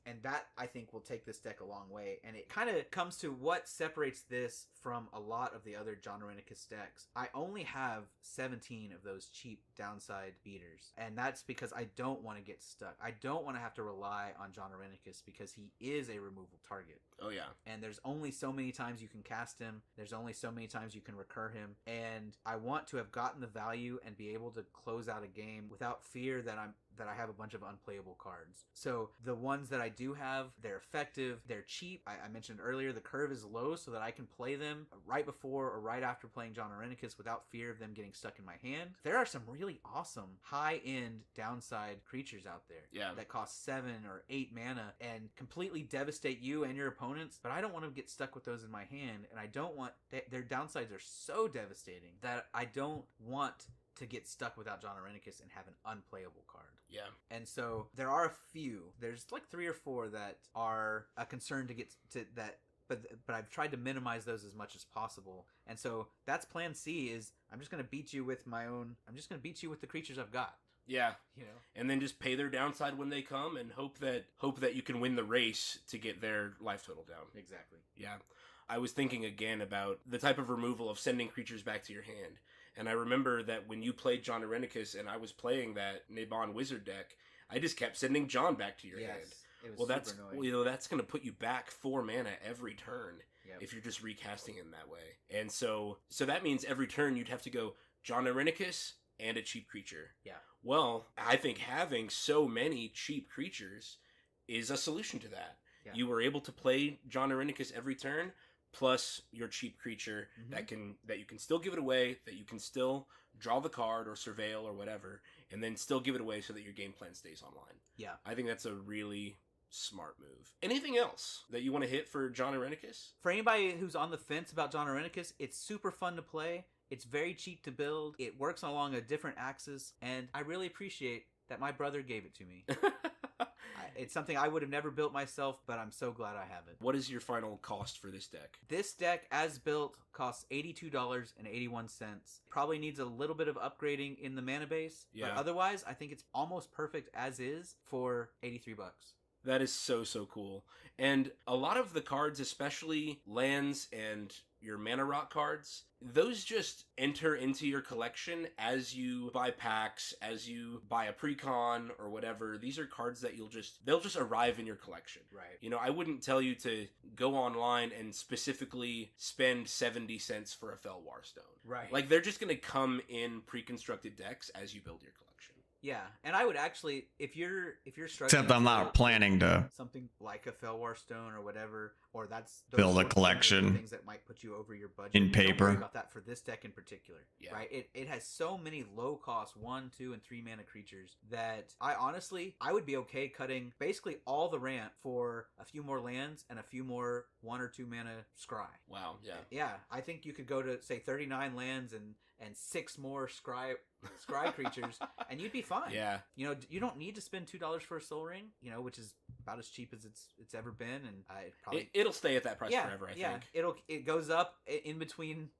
And that, I think, will take this deck a long way. And it kind of comes to what separates this from a lot of the other John Irenicus decks. I only have 17 of those cheap downside beaters. And that's because I don't want to get stuck. I don't want to have to rely on John Irenicus because he is a removal target. Oh yeah. And there's only so many times you can cast him. There's only so many times you can recur him. And I want to have gotten the value and be able to close out a game without fear that I have a bunch of unplayable cards. So the ones that I do have, they're effective, they're cheap. I mentioned earlier the curve is low so that I can play them right before or right after playing John Irenicus without fear of them getting stuck in my hand. There are some really awesome high-end downside creatures out there that cost 7 or 8 mana and completely devastate you and your opponents, but I don't want to get stuck with those in my hand, and I don't want their downsides are so devastating that I don't want to get stuck without John Irenicus and have an unplayable card. Yeah. And so there are a few. There's like 3 or 4 that are a concern to get to that, but I've tried to minimize those as much as possible. And so that's plan C, is I'm just going to beat you with the creatures I've got. Yeah. And then just pay their downside when they come and hope that you can win the race to get their life total down. Exactly. Yeah. I was thinking again about the type of removal of sending creatures back to your hand. And I remember that when you played John Irenicus and I was playing that Nabon Wizard deck, I just kept sending John back to your hand. It was that's super annoying. That's going to put you back 4 mana every turn if you're just recasting him that way. And so that means every turn you'd have to go John Irenicus and a cheap creature. Yeah. Well, I think having so many cheap creatures is a solution to that. Yeah. You were able to play John Irenicus every turn, plus your cheap creature that you can still give it away, that you can still draw the card or surveil or whatever, and then still give it away so that your game plan stays online. Yeah. I think that's a really smart move. Anything else that you want to hit for John Irenicus? For anybody who's on the fence about John Irenicus, it's super fun to play. It's very cheap to build. It works along a different axis, and I really appreciate that my brother gave it to me. It's something I would have never built myself, but I'm so glad I have it. What is your final cost for this deck? This deck, as built, costs $82.81. Probably needs a little bit of upgrading in the mana base, Yeah. but otherwise, I think it's almost perfect as is for $83. That is so, so cool. And a lot of the cards, especially lands and your mana rot cards, those just enter into your collection as you buy packs, as you buy a precon or whatever. These are cards that they'll just arrive in your collection. Right. You know, I wouldn't tell you to go online and specifically spend 70 cents for a Felwar Stone. Right. Like, they're just going to come in pre-constructed decks as you build your collection. Yeah, and I would actually, if you're struggling, Except I'm not planning to something like a Felwar Stone or whatever, or that's those build a sorts of collection things that might put you over your budget. in Don't paper. worry about that for this deck in particular. Yeah. Right? It has so many low cost 1, 2, and 3 mana creatures that I would be okay cutting basically all the ramp for a few more lands and a few more 1 or 2 mana scry. Wow, yeah. Yeah, I think you could go to say 39 lands and 6 more scry creatures, and you'd be fine. Yeah. You know, you don't need to spend $2 for a Soul Ring, you know, which is about as cheap as it's ever been, and I probably It'll stay at that price forever, I think. It goes up in between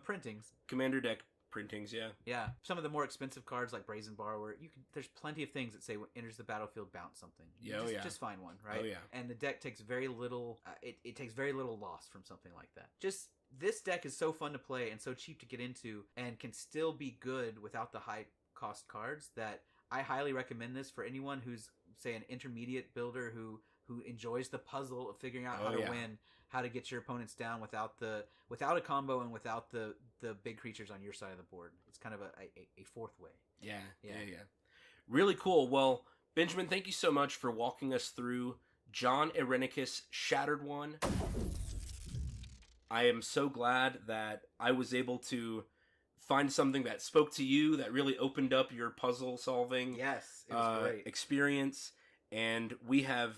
printings. Commander deck printings, yeah. Yeah, some of the more expensive cards like Brazen Borrower, there's plenty of things that say when enters the battlefield, bounce something. Yeah, oh, yeah. Just find one, right? Oh, yeah. And the deck takes very little. It takes very little loss from something like that. Just this deck is so fun to play and so cheap to get into, and can still be good without the high cost cards, that I highly recommend this for anyone who's, say, an intermediate builder who enjoys the puzzle of figuring out how to win, how to get your opponents down without a combo and without the big creatures on your side of the board. It's kind of a fourth way. Yeah. Really cool. Well, Benjamin, thank you so much for walking us through John Irenicus Shattered One. I am so glad that I was able to find something that spoke to you, that really opened up your puzzle solving Yes, it was great. experience. And we have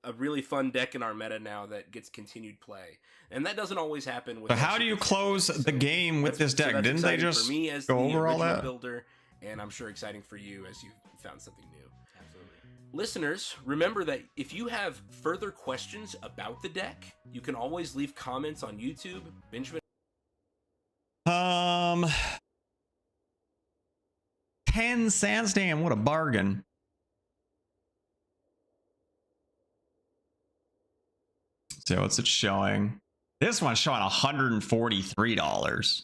a really fun deck in our meta now that gets continued play. And that doesn't always happen with But how do you close the game with this deck? that's Didn't they exciting just for me as go the over all original that? builder, and I'm sure exciting for you as you found something new. Absolutely. Listeners, remember that if you have further questions about the deck, you can always leave comments on YouTube. Benjamin, 10 cents, damn, what a bargain. So what's it showing? This one's showing $143.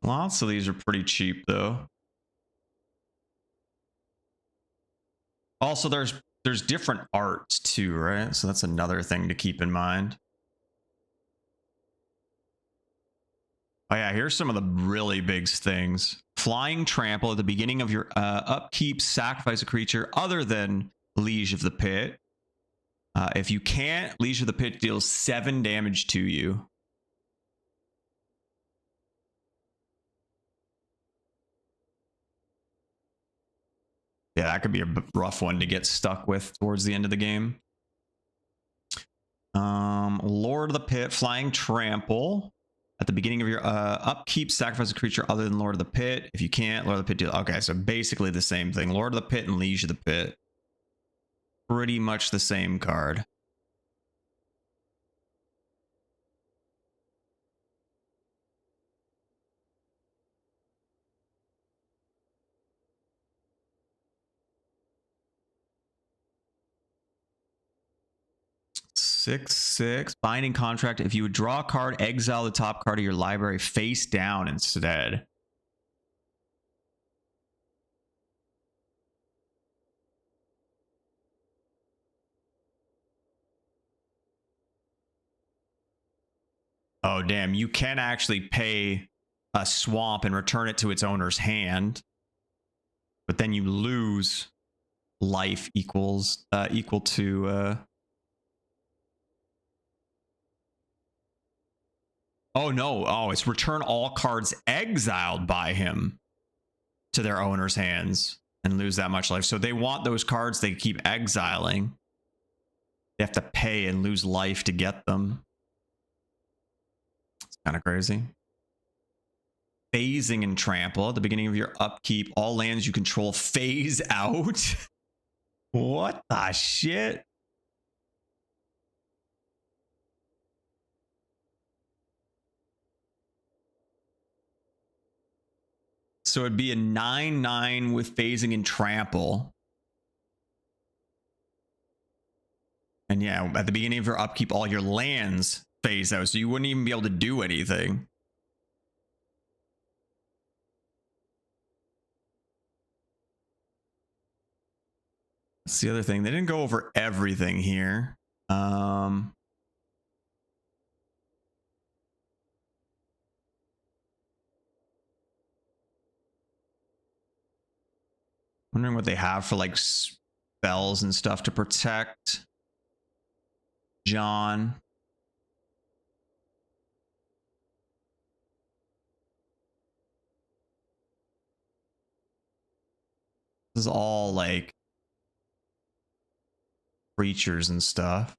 Lots of these are pretty cheap though. Also, there's different arts too, right? So that's another thing to keep in mind. Oh yeah, here's some of the really big things. Flying Trample at the beginning of your upkeep, sacrifice a creature other than Liege of the Pit. If you can't, Liege of the Pit deals 7 damage to you. Yeah, that could be a rough one to get stuck with towards the end of the game. Lord of the Pit, Flying Trample. At the beginning of your upkeep, sacrifice a creature other than Lord of the Pit. If you can't, Lord of the Pit deal. Okay, so basically the same thing. Lord of the Pit and Liege of the Pit. Pretty much the same card. Six binding contract. If you would draw a card, exile the top card of your library face down instead. Oh damn, you can actually pay a swamp and return it to its owner's hand, but then you lose life equal to Oh no. Oh, it's return all cards exiled by him to their owner's hands and lose that much life. So they want those cards they keep exiling. They have to pay and lose life to get them. It's kind of crazy. Phasing and trample. At the beginning of your upkeep, all lands you control phase out. What the shit? So it'd be a 9/9 with phasing and trample. And yeah, at the beginning of your upkeep, all your lands phase out. So you wouldn't even be able to do anything. That's the other thing. They didn't go over everything here. Wondering what they have for like spells and stuff to protect John. This is all like creatures and stuff.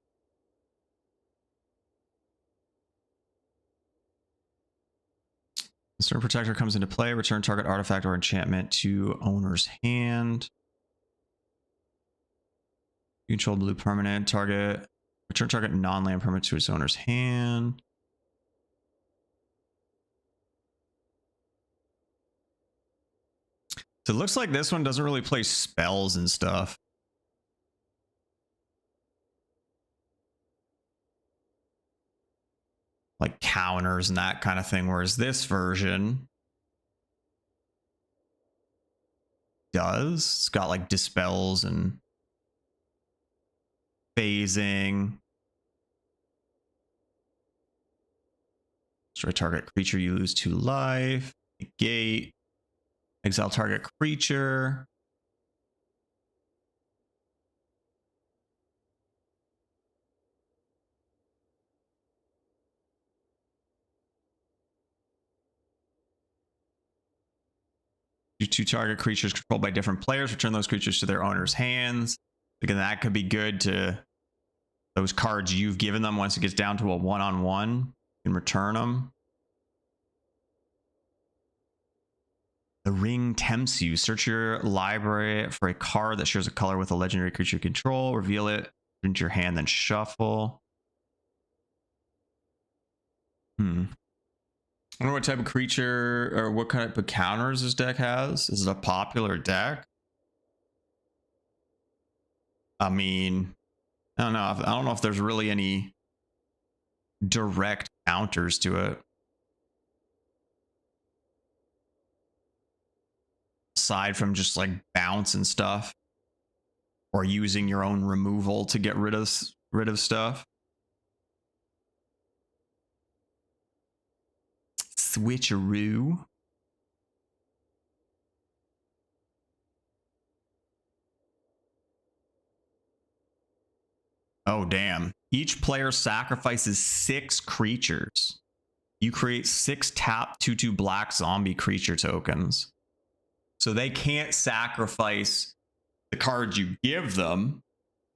Stern Protector comes into play. Return target artifact or enchantment to owner's hand. You control blue permanent target. Return target non-land permanent to its owner's hand. So it looks like this one doesn't really play spells and stuff. Like counters and that kind of thing, whereas this version does. It's got like dispels and phasing. Destroy target creature, you lose 2 life. Negate. Exile target creature. Do 2 target creatures controlled by different players. Return those creatures to their owner's hands. Again, that could be good to those cards you've given them. Once it gets down to a 1-on-1, you can return them. The ring tempts you. Search your library for a card that shares a color with a legendary creature you control. Reveal it into your hand, then shuffle. I wonder what type of creature or what kind of counters this deck has. Is it a popular deck? I mean, I don't know. I don't know if there's really any direct counters to it. Aside from just like bounce and stuff, or using your own removal to get rid of stuff. Switcheroo. Oh, damn. Each player sacrifices 6 creatures. You create 6 tap 2/2 black zombie creature tokens. So they can't sacrifice the cards you give them,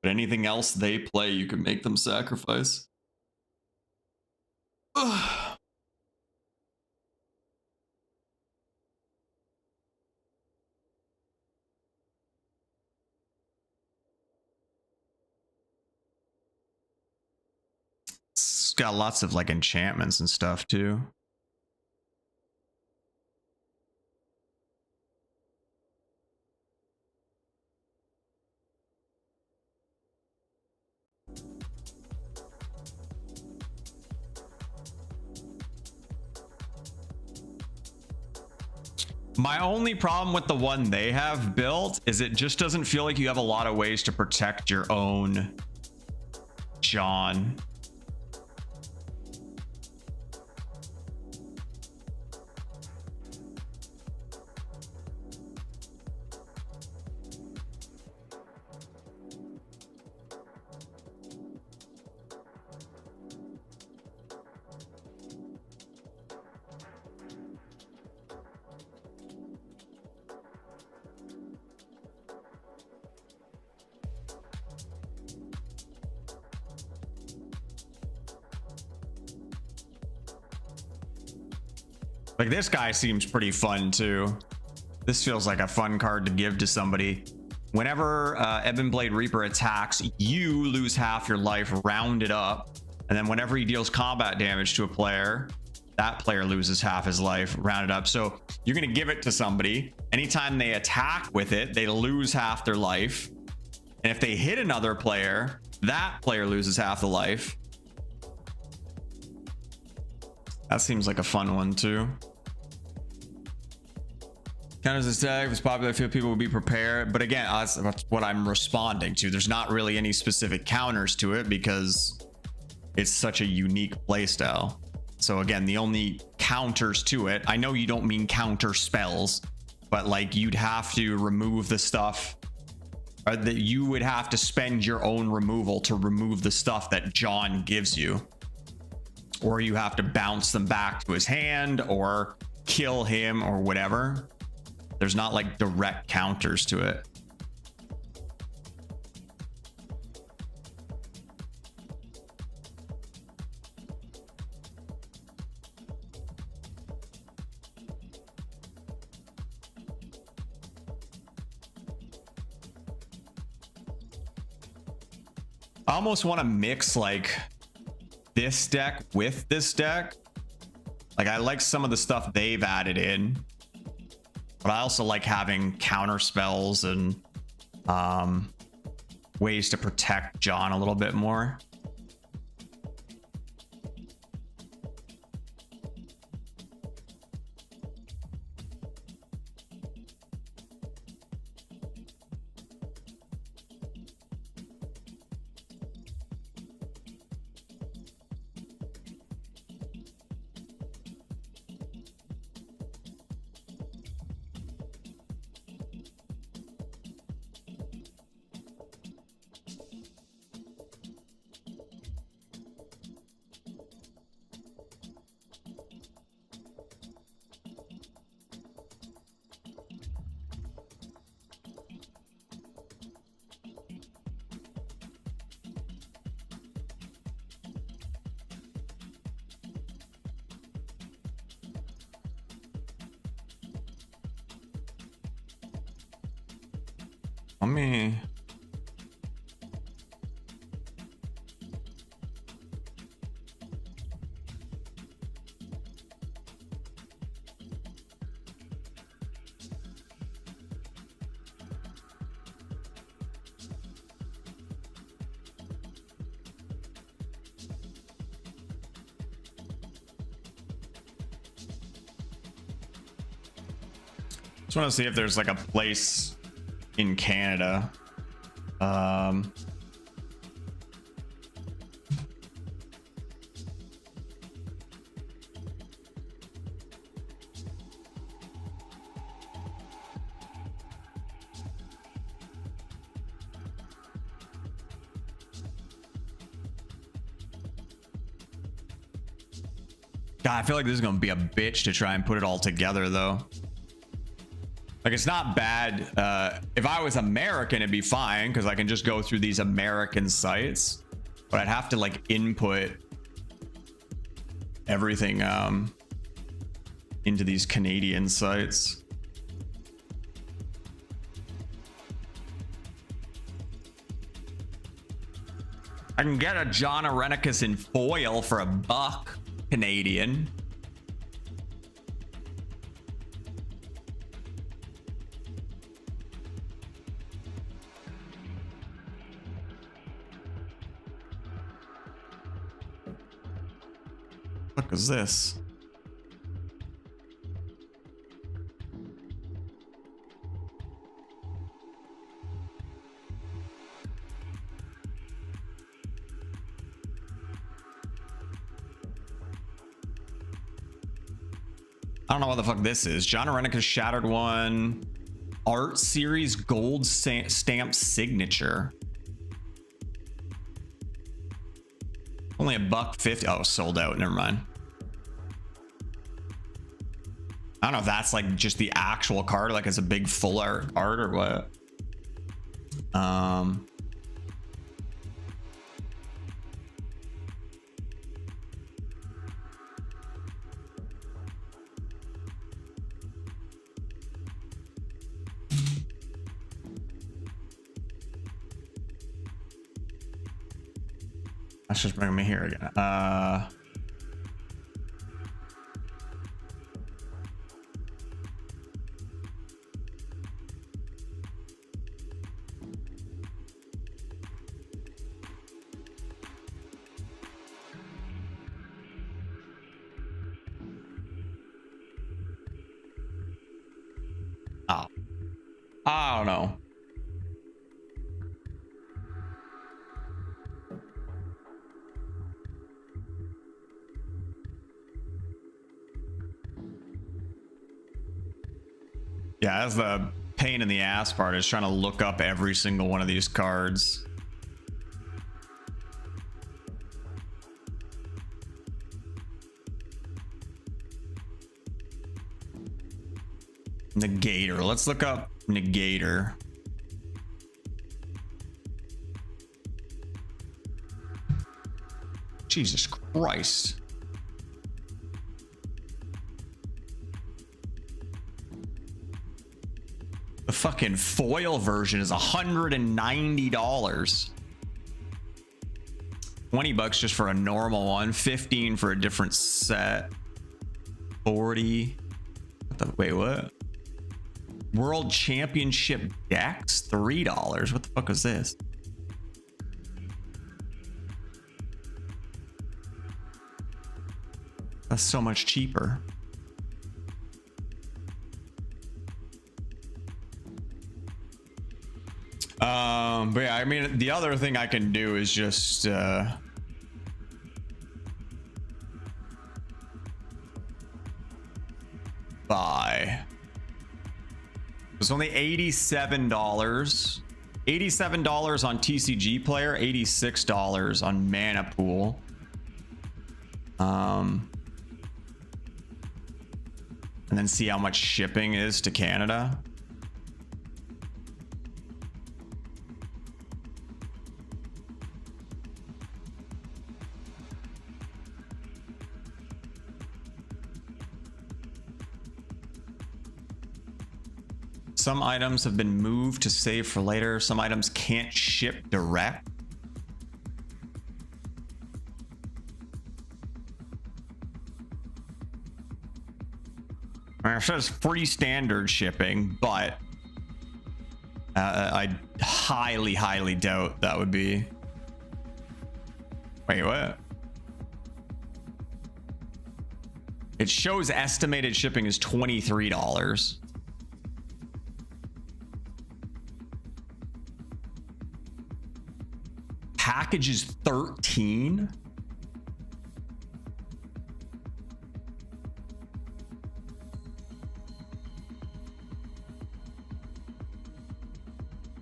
but anything else they play, you can make them sacrifice. Ugh. It's got lots of like enchantments and stuff too. My only problem with the one they have built is it just doesn't feel like you have a lot of ways to protect your own John. Like this guy seems pretty fun too. This feels like a fun card to give to somebody. Whenever Ebon Blade Reaper attacks, you lose half your life rounded up. And then whenever he deals combat damage to a player, that player loses half his life rounded up. So you're going to give it to somebody. Anytime they attack with it, they lose half their life. And if they hit another player, that player loses half the life. That seems like a fun one too. Counters this deck. If it's popular, I feel people will be prepared. But again, that's what I'm responding to. There's not really any specific counters to it because it's such a unique playstyle. So again, the only counters to it, I know you don't mean counter spells, but like you'd have to remove the stuff, or that you would have to spend your own removal to remove the stuff that John gives you. Or you have to bounce them back to his hand or kill him or whatever. There's not like direct counters to it. I almost want to mix like this deck with this deck. Like I like some of the stuff they've added in, but I also like having counter spells and ways to protect John a little bit more. Let me... Just want to see if there's like a place in Canada. God, I feel like this is gonna be a bitch to try and put it all together though. Like it's not bad. If I was American, it'd be fine because I can just go through these American sites, but I'd have to like input everything into these Canadian sites. I can get a John Arenicus in foil for $1 Canadian. What is this? I don't know what the fuck this is. John Arenicus Shattered One Art Series Gold Stamp Signature. Only $1.50. Oh, sold out. Never mind. I don't know if that's like just the actual card, like it's a big full art or what. That's just bringing me here again. Oh, I don't know. Yeah, that's the pain in the ass part, is trying to look up every single one of these cards. Negator. Let's look up Negator. Jesus Christ. The fucking foil version is $190. $20 just for a normal one, 15 for a different set. 40. Wait, what? World Championship decks, $3. What the fuck is this? That's so much cheaper. But yeah, I mean, the other thing I can do is just buy. It's only $87. $87 on TCG Player, $86 on Mana Pool. And then see how much shipping is to Canada. Some items have been moved to save for later. Some items can't ship direct. It says free standard shipping, but I highly doubt that would be. Wait, what? It shows estimated shipping is $23. Package is 13.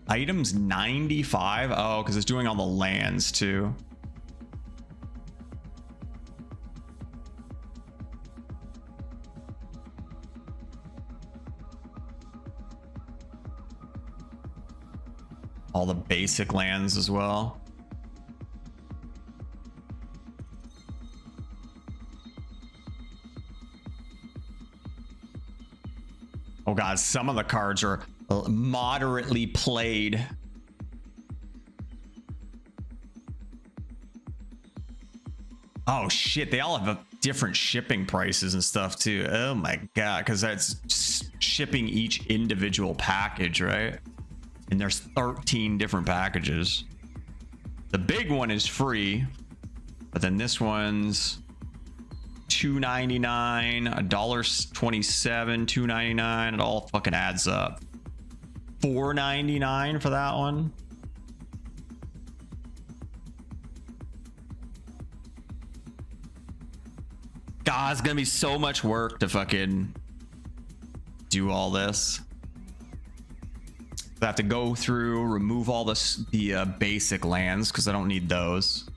Items 95. Oh, because it's doing all the lands too. All the basic lands as well. Oh god, some of the cards are moderately played. Oh shit, they all have different shipping prices and stuff too. Oh my god, because that's shipping each individual package, right? And there's 13 different packages. The big one is free, but then this one's $2.99, $1.27, $2.99. It all fucking adds up. $4.99 for that one. God, it's gonna be so much work to fucking do all this. I have to go through, remove all the basic lands because I don't need those.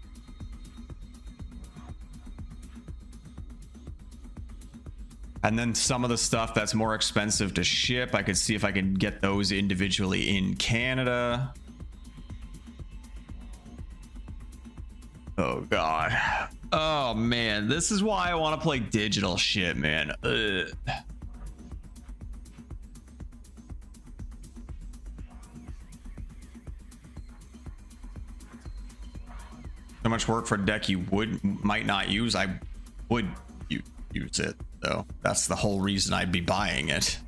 And then some of the stuff that's more expensive to ship, I could see if I can get those individually in Canada. Oh god. Oh man, this is why I want to play digital shit, man. Ugh. So much work for a deck you might not use. I would use it though. That's the whole reason I'd be buying it.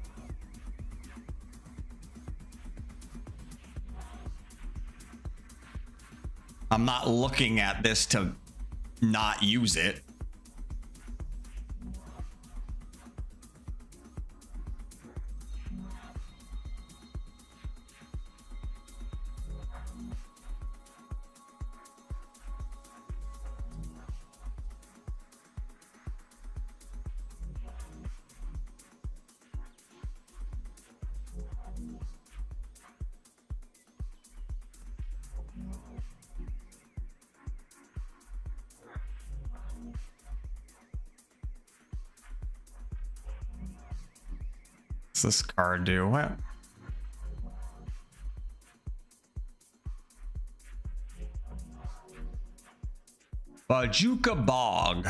I'm not looking at this to not use it. What's this card do? What? Bajuka Bog.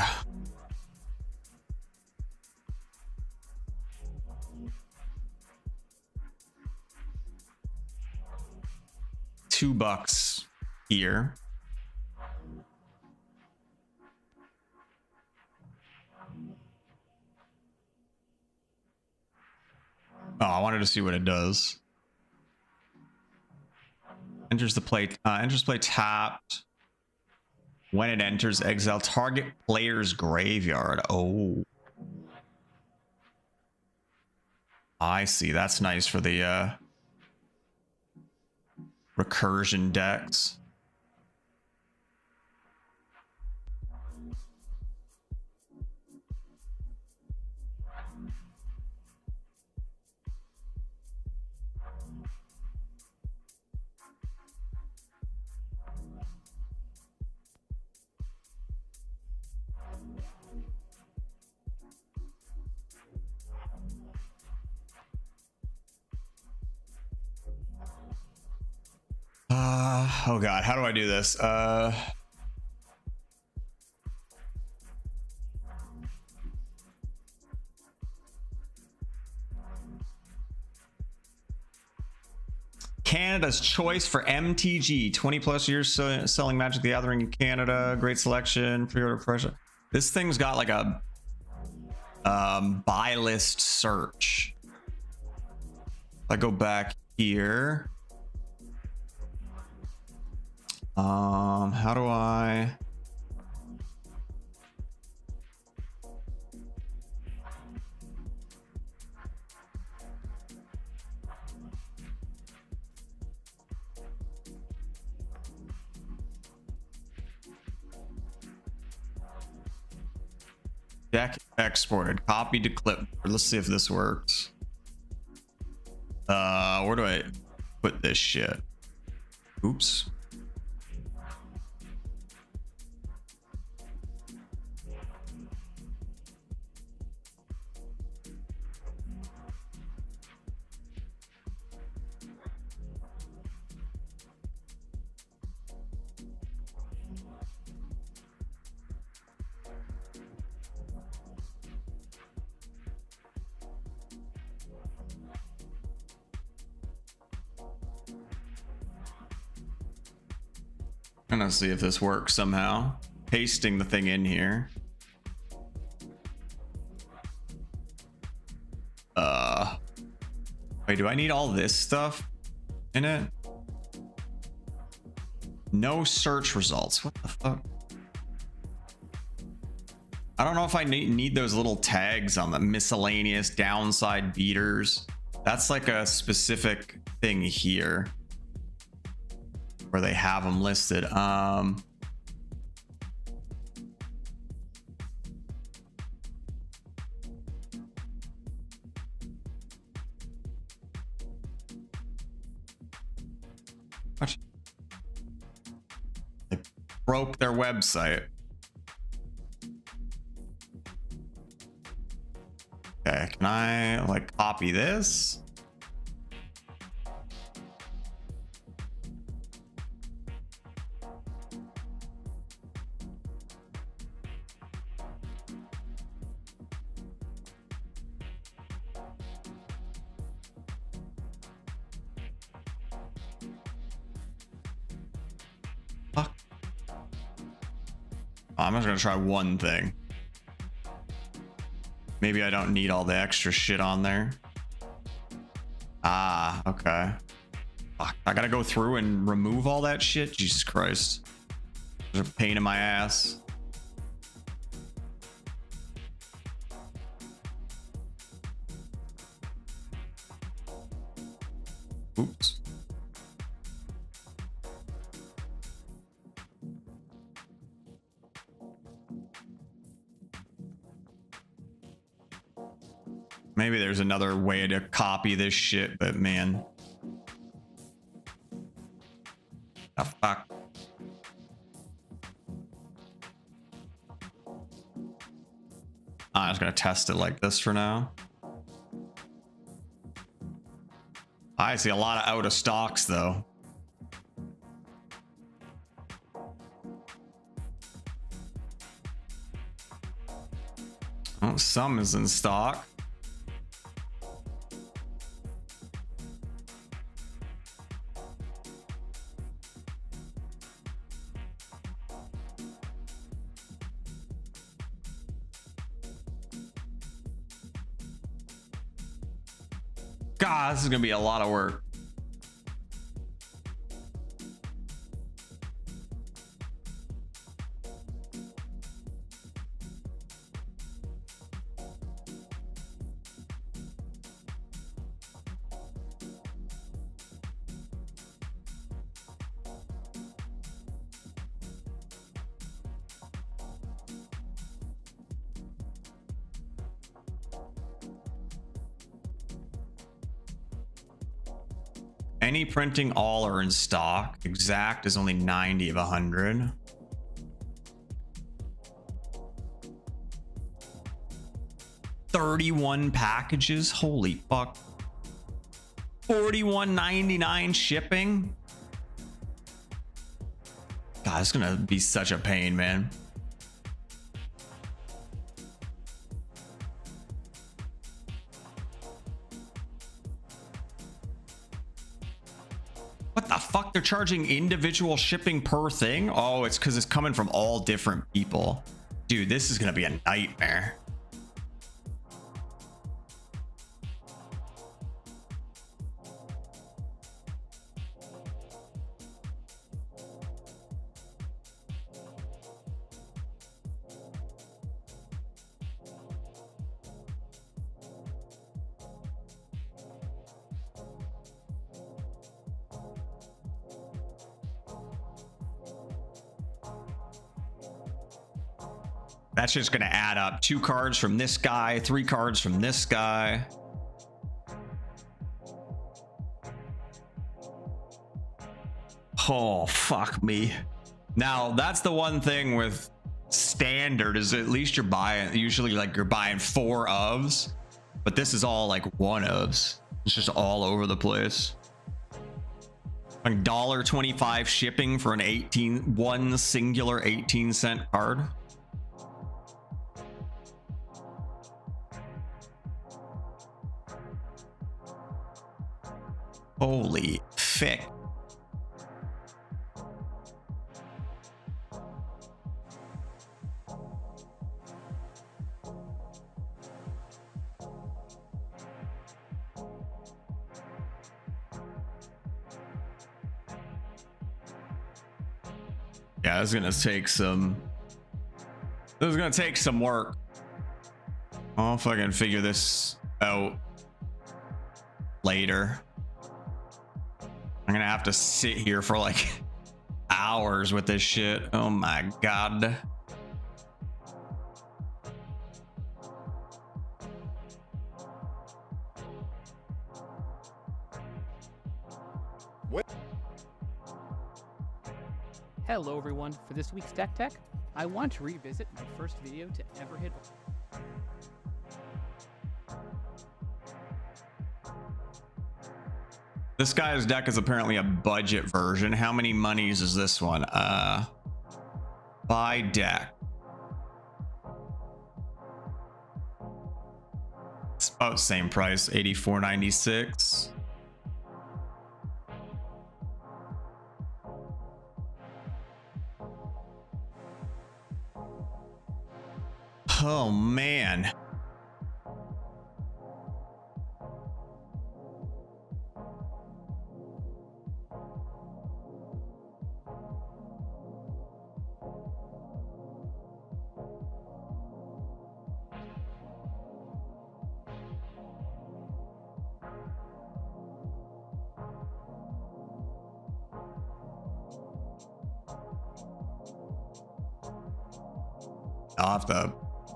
$2 here. Oh, I wanted to see what it does. Enters play tapped. When it enters, exile target player's graveyard. Oh. I see. That's nice for the recursion decks. Oh god, how do I do this? Canada's choice for MTG. 20 plus years selling Magic the Gathering in Canada. Great selection. Pre-order pressure. This thing's got like a buy list search. If I go back here. How do I? Deck exported, copied to clipboard. Let's see if this works. Where do I put this shit? Oops. I'm gonna see if this works somehow. Pasting the thing in here. Wait, do I need all this stuff in it? No search results. What the fuck? I don't know if I need those little tags on the miscellaneous downside beaters. That's like a specific thing here where they have them listed. What? They broke their website. Okay, can I like copy this? Fuck. I'm just gonna try one thing. Maybe I don't need all the extra shit on there. Ah, okay. Fuck, I gotta go through and remove all that shit? Jesus Christ. There's a pain in my ass. Oops. Maybe there's another way to copy this shit, but man. The fuck? I'm just gonna test it like this for now. I see a lot of out of stocks though. Oh, some is in stock. God, this is gonna be a lot of work. Any printing, all are in stock. Exact is only 90 of 100. $31 packages. Holy fuck. $41.99 shipping. God, it's gonna be such a pain, man. What the fuck? They're charging individual shipping per thing? Oh, it's because it's coming from all different people. Dude, this is gonna be a nightmare. That's just going to add up. 2 cards from this guy, 3 cards from this guy. Oh, fuck me. Now, that's the one thing with standard is at least you're buying, usually like you're buying 4 ofs, but this is all like 1 ofs. It's just all over the place. Like $1.25 shipping for one singular 18-cent card. Holy fick. Yeah, this is gonna take some. This is gonna take some work. I'll fucking figure this out later. I'm gonna have to sit here for like hours with this shit. Oh my god. Hello everyone, for this week's Deck Tech, I want to revisit my first video to ever hit. This guy's deck is apparently a budget version. How many monies is this one? Buy deck. It's about same price, $84.96. Oh man.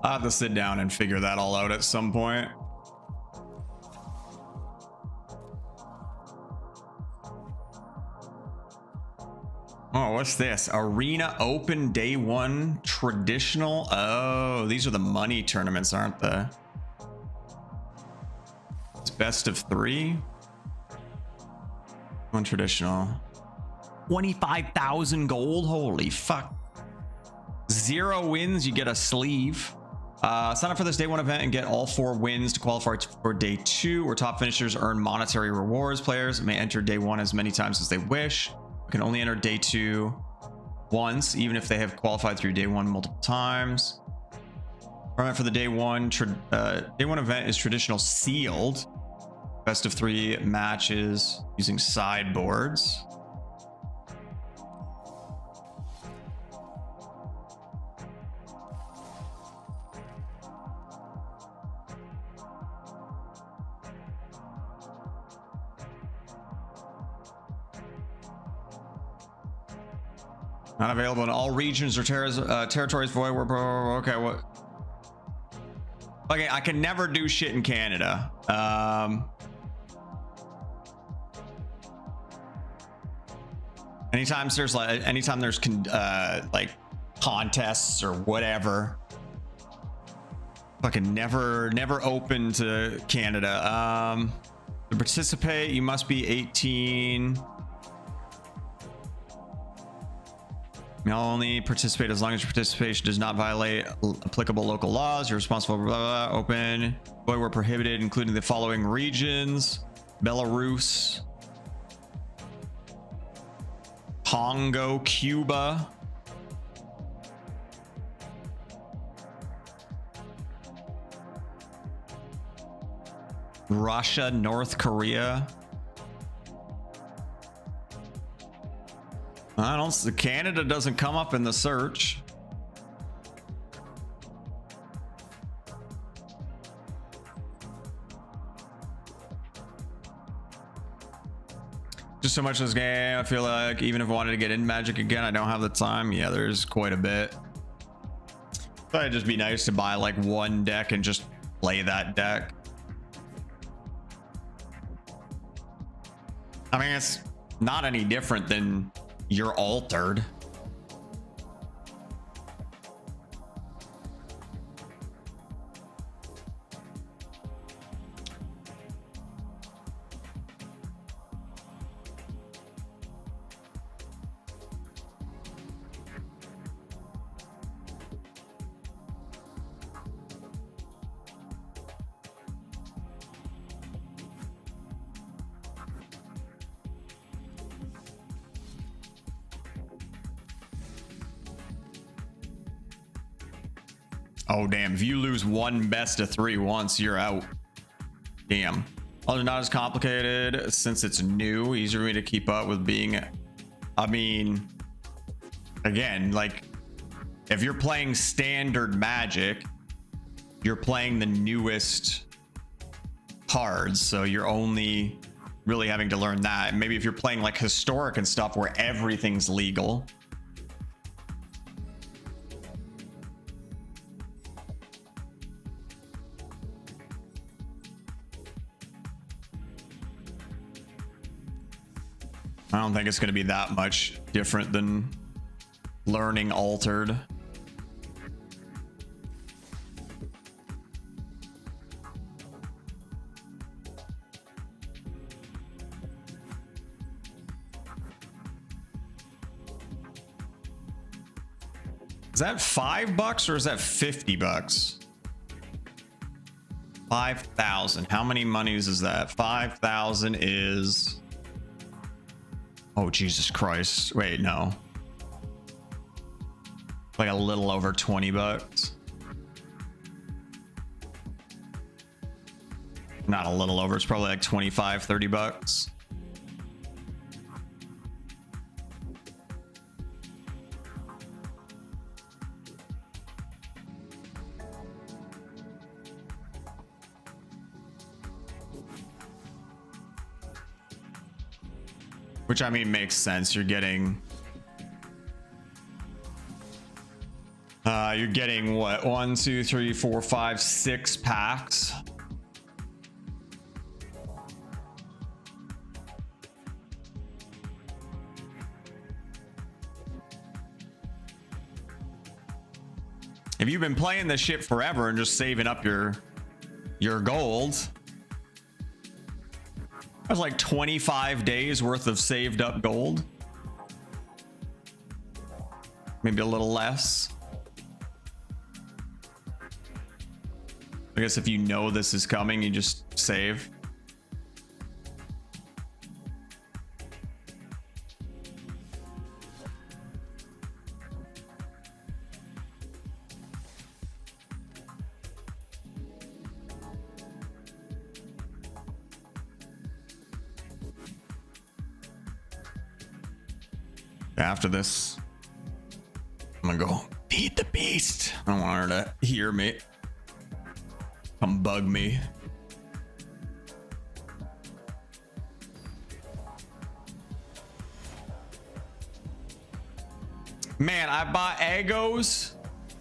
I'll have to sit down and figure that all out at some point. Oh, what's this? Arena Open Day 1 Traditional. Oh, these are the money tournaments, aren't they? It's best of 3. One traditional. 25,000 gold. Holy fuck. 0 wins, you get a sleeve. Sign up for this day 1 event and get all 4 wins to qualify for day 2, where top finishers earn monetary rewards. Players may enter day 1 as many times as they wish. You can only enter day 2 once, even if they have qualified through day 1 multiple times. Format for the day 1 event is traditional sealed. Best of 3 matches using sideboards. Not available in all regions or territories. Void. Okay, what? Okay, I can never do shit in Canada. Anytime there's like contests or whatever, fucking never open to Canada. To participate, you must be 18. You only participate as long as your participation does not violate applicable local laws. You're responsible for blah, blah, blah. Open. Boy, we're prohibited, including the following regions: Belarus, Congo, Cuba, Russia, North Korea. I don't. Canada doesn't come up in the search. Just so much in this game. I feel like even if I wanted to get in Magic again, I don't have the time. Yeah, there's quite a bit. But it'd just be nice to buy like one deck and just play that deck. I mean, it's not any different than You're Altered. Oh, damn. If you lose one best of 3 once, you're out. Damn. Although not as complicated since it's new. Easier for me to keep up with being... I mean... Again, like... If you're playing standard Magic, you're playing the newest cards. So you're only really having to learn that. Maybe if you're playing like Historic and stuff where everything's legal... I don't think it's going to be that much different than learning Altered. Is that $5 or is that $50? 5,000. How many monies is that? 5,000 is... Oh, Jesus Christ. Wait, no. Like a little over $20. Not a little over. It's probably like 25, 30 bucks. Which I mean makes sense. You're getting what? 1, 2, 3, 4, 5, 6 packs. If you've been playing this shit forever and just saving up your gold, that's like 25 days worth of saved up gold. Maybe a little less. I guess if you know this is coming, you just save. After this, I'm gonna go feed the beast. I don't want her to hear me. Come bug me. Man, I bought Eggos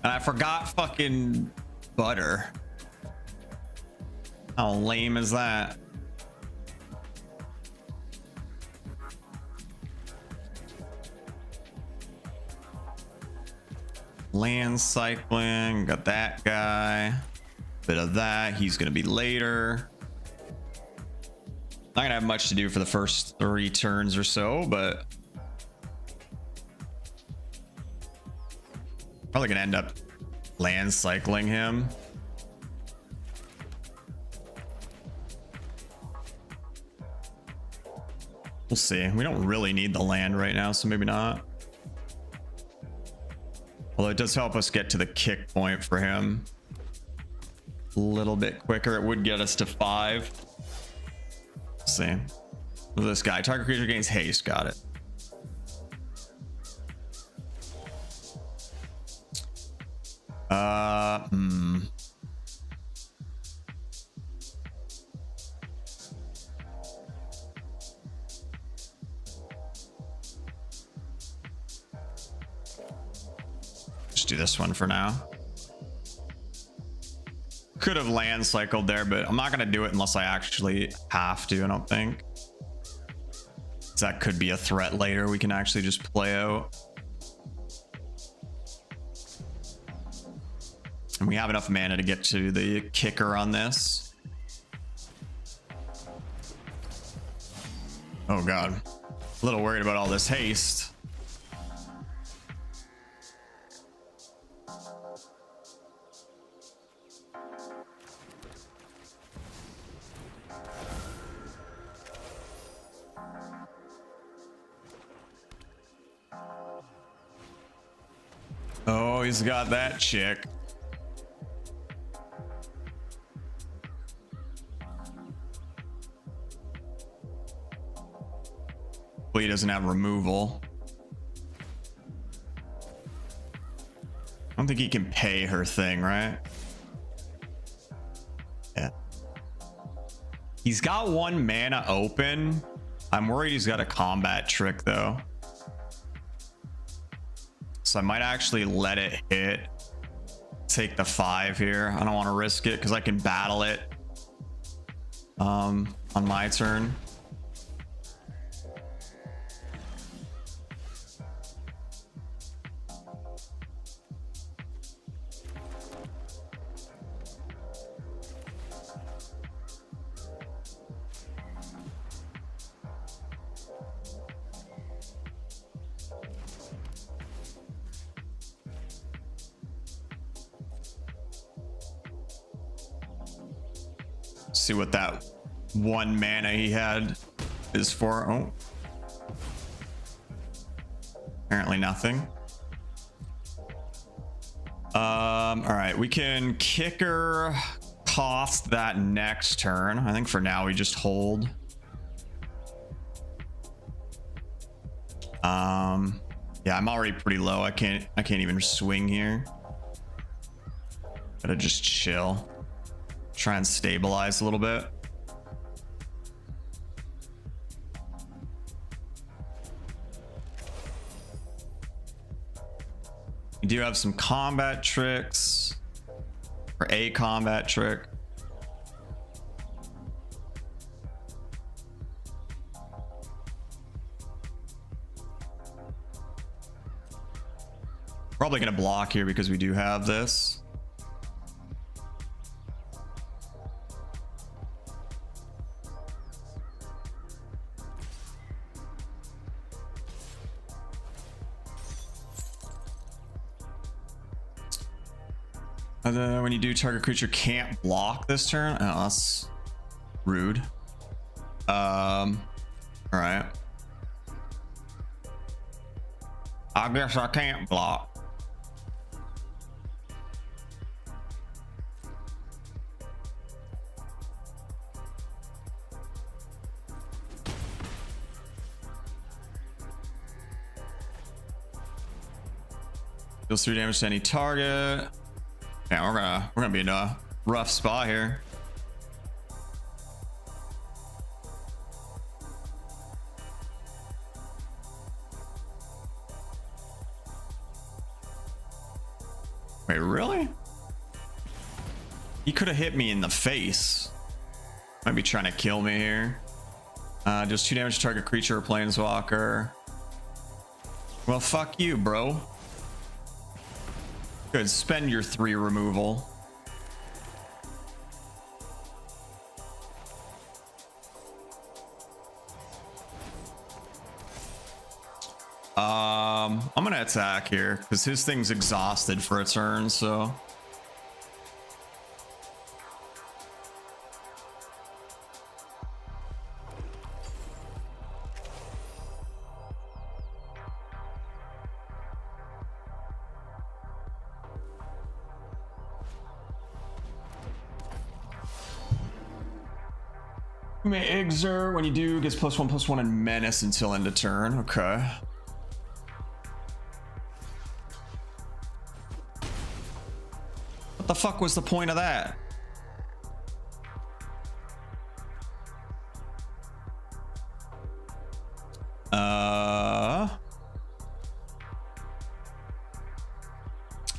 and I forgot fucking butter. How lame is that? Land cycling, got that guy. Bit of that. He's gonna be later. Not gonna have much to do for the first 3 turns or so, but probably gonna end up land cycling him. We'll see. We don't really need the land right now, so maybe not. Although it does help us get to the kick point for him a little bit quicker. It would get us to 5. Let's see. This guy, target creature gains haste. Got it. Do this one for now. Could have land cycled there, but I'm not going to do it unless I actually have to. I don't think that could be a threat later. We can actually just play out, and we have enough mana to get to the kicker on this. Oh god, a little worried about all this haste. Oh, he's got that chick. Well, he doesn't have removal. I don't think he can pay her thing, right? Yeah. He's got 1 mana open. I'm worried he's got a combat trick though. So I might actually let it hit. Take the 5 here. I don't want to risk it because I can battle it on my turn. See what that 1 mana he had is for. Oh, apparently nothing. All right, we can kicker toss that next turn. I think for now we just hold. Yeah, I'm already pretty low. I can't even swing here. Gotta just chill. Try and stabilize a little bit. We do have some combat tricks, or a combat trick. Probably gonna block here because we do have this. And then when you do, target creature can't block this turn. Oh, that's rude. All right. I guess I can't block. Deals 3 damage to any target. Yeah, we're gonna be in a rough spot here. Wait, really? He could have hit me in the face. Might be trying to kill me here. Just 2 damage to target creature or planeswalker. Well, fuck you, bro. Good, spend your 3 removal. I'm gonna attack here because his thing's exhausted for a turn, so. Exer, when you do, gets +1/+1 and menace until end of turn. Okay. What the fuck was the point of that?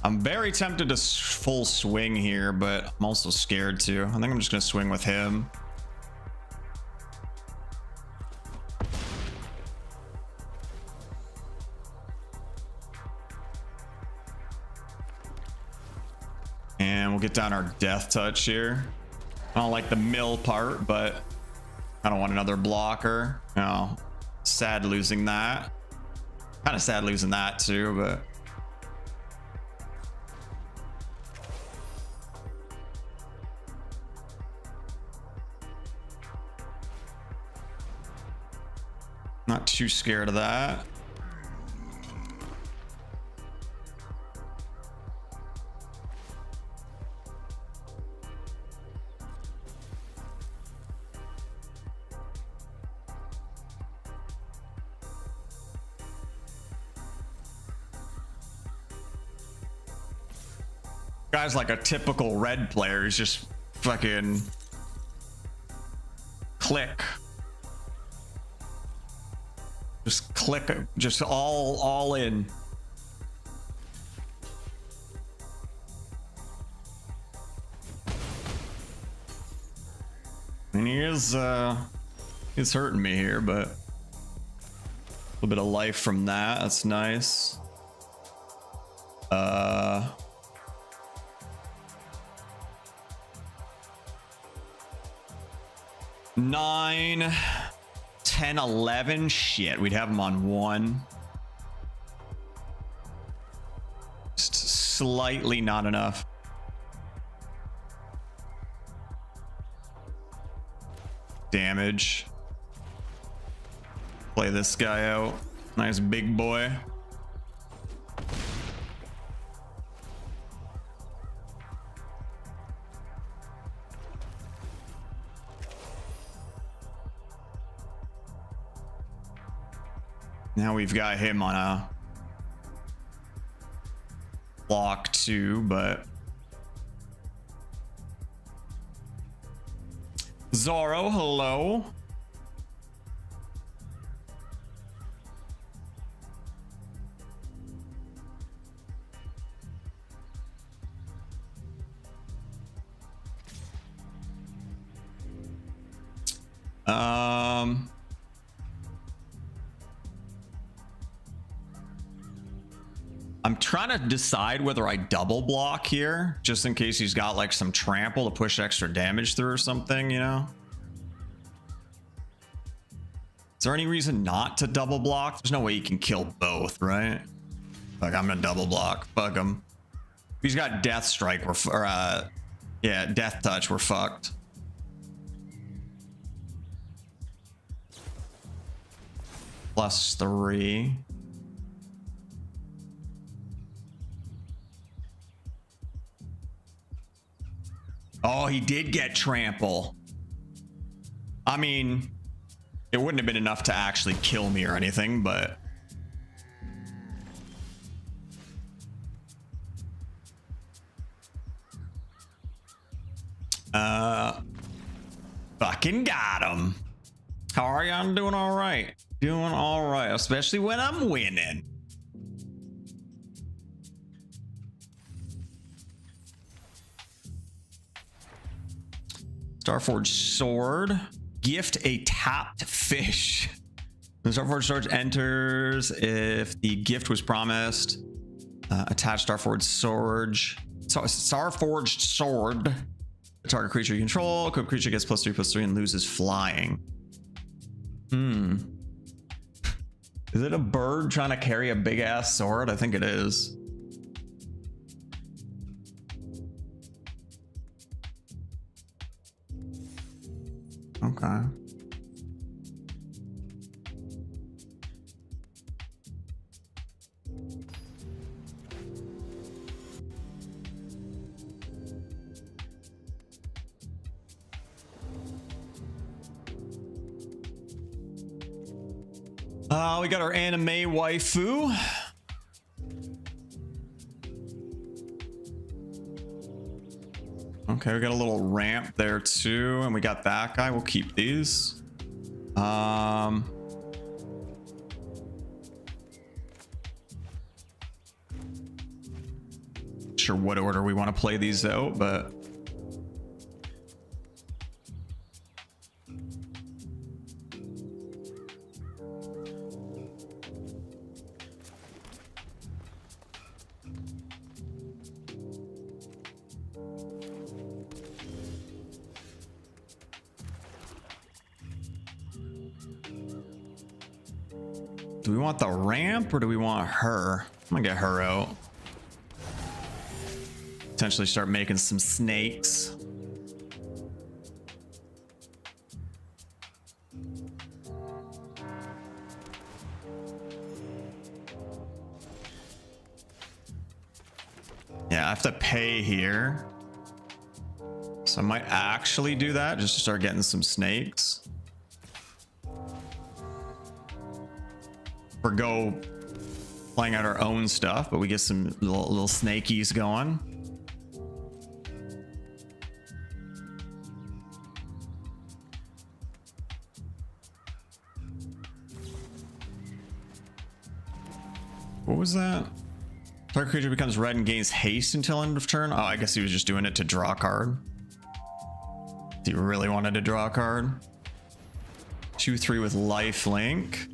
I'm very tempted to full swing here, but I'm also scared too. I think I'm just gonna swing with him. And we'll get down our death touch here. I don't like the mill part, but I don't want another blocker. No, sad losing that. Kind of sad losing that too, but. Not too scared of that. Guy's like a typical red player. He's just fucking click. Just click, just all in. And he's hurting me here, but a little bit of life from that. That's nice. 9, 10, 11. Shit, we'd have him on 1. Just slightly not enough. Damage. Play this guy out. Nice big boy. Now we've got him on a block 2, but Zorro, hello. I'm trying to decide whether I double block here, just in case he's got like some trample to push extra damage through or something, you know? Is there any reason not to double block? There's no way you can kill both, right? Like, I'm gonna double block. Fuck him. If he's got Death Strike, yeah, Death Touch, we're fucked. +3. Oh, he did get trample. I mean, it wouldn't have been enough to actually kill me or anything, but fucking got him. How are you? I'm doing all right. Doing all right, especially when I'm winning. Starforged Sword. Gift a tapped fish. When Starforged Sword enters, if the gift was promised, attach Starforged Sword. Starforged Sword. The target creature you control. Equipped creature gets +3/+3 and loses flying. Is it a bird trying to carry a big ass sword? I think it is. Okay. We got our anime waifu. Okay, we got a little ramp there too, and we got that guy. We'll keep these. Sure what order we want to play these out, but do we want the ramp or do we want her? I'm gonna get her out. Potentially start making some snakes. Yeah, I have to pay here. So I might actually do that just to start getting some snakes. Or go playing out our own stuff, but we get some little snakies going. What was that? Target creature becomes red and gains haste until end of turn. Oh, I guess he was just doing it to draw a card. He really wanted to draw a card. 2/3 with life link.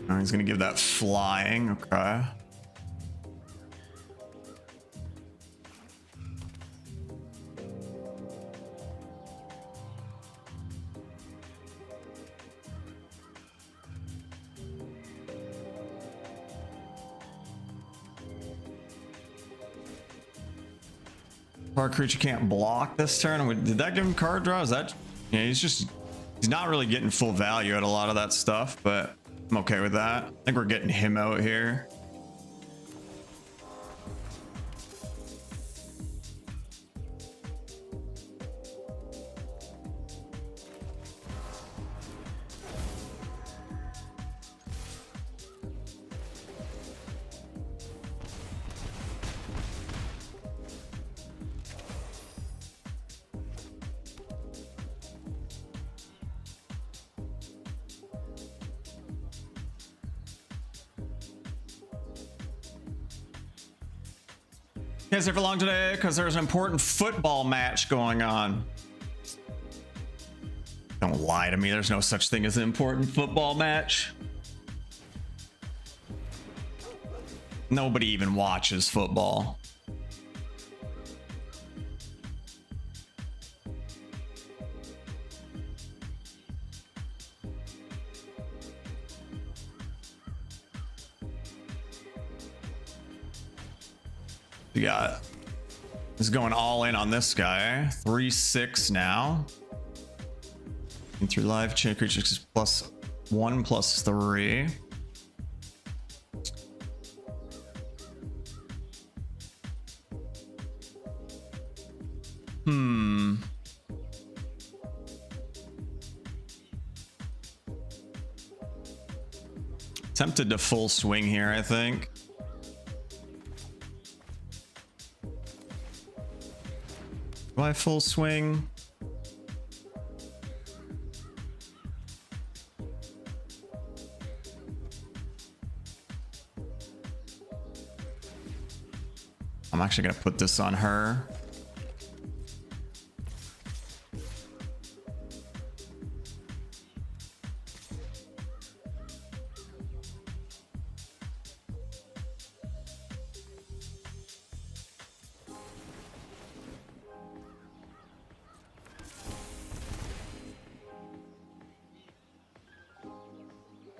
Oh, he's gonna give that flying. Okay. Our creature can't block this turn. Did that give him card draw? Is that? Yeah, he's not really getting full value at a lot of that stuff, but I'm okay with that. I think we're getting him out here. You guys here for long today because there's an important football match going on. Don't lie to me, there's no such thing as an important football match. Nobody even watches football. We got is going all in on this guy. 3/6 now. And through live chain creatures +1/+3. Tempted to full swing here, I think. Do I full swing? I'm actually gonna put this on her.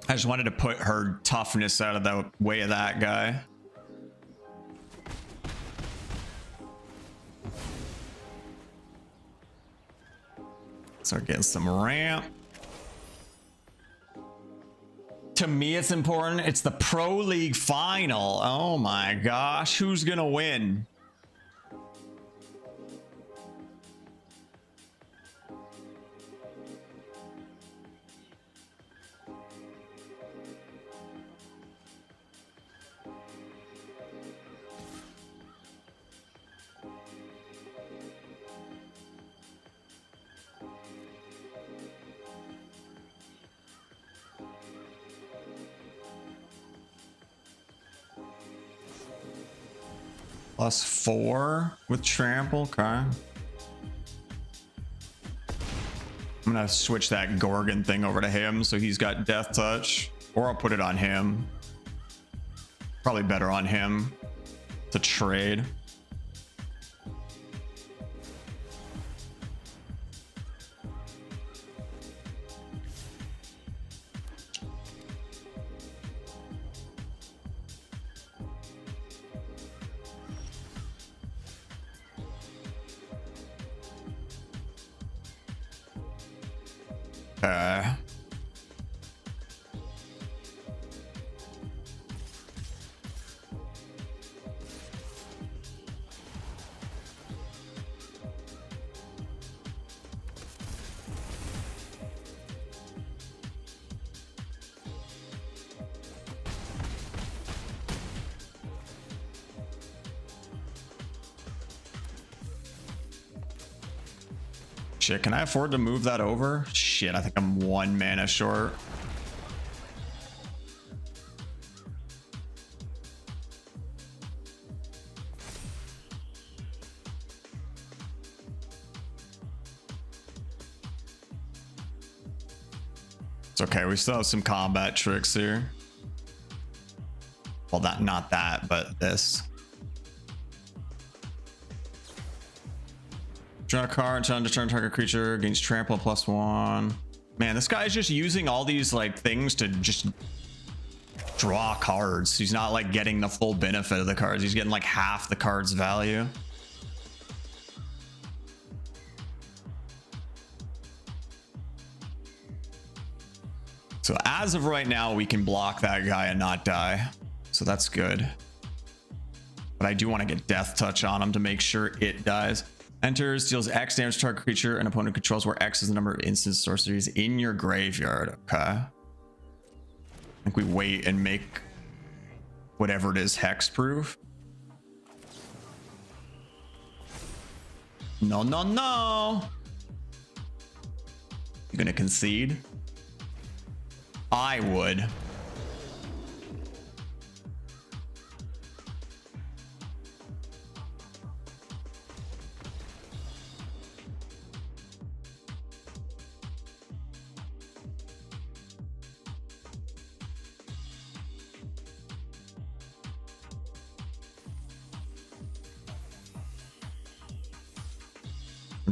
I just wanted to put her toughness out of the way of that guy. Start getting some ramp. To me, it's important. It's the Pro League final. Oh my gosh, who's gonna win? +4 with trample. Okay. I'm gonna switch that Gorgon thing over to him so he's got death touch, or I'll put it on him. Probably better on him to trade. Shit, can I afford to move that over? Shit, I think I'm 1 mana short. It's okay, we still have some combat tricks here. Well, that, not that, but this. Draw a card until end of turn, target creature gains trample +1. Man, this guy's just using all these like things to just draw cards. He's not like getting the full benefit of the cards. He's getting like half the card's value. So as of right now, we can block that guy and not die. So that's good. But I do want to get Death Touch on him to make sure it dies. Enters, deals X damage to target creature and opponent controls, where X is the number of instant sorceries in your graveyard. Okay. I think we wait and make whatever it is hexproof. No, no, no. You gonna concede? I would.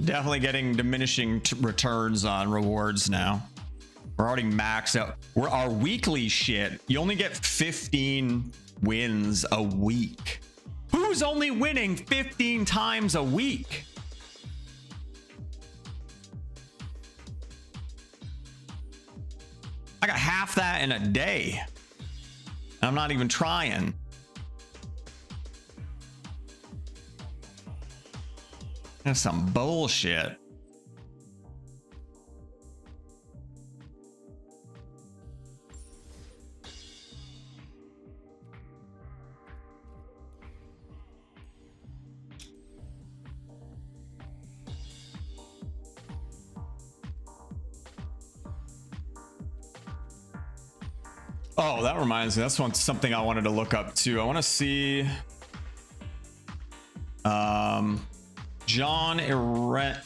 Definitely getting diminishing returns on rewards now. We're already maxed out. We're our weekly shit. You only get 15 wins a week. Who's only winning 15 times a week? I got half that in a day. I'm not even trying. That's some bullshit. Oh, that reminds me. That's something I wanted to look up too. I want to see John Irenicus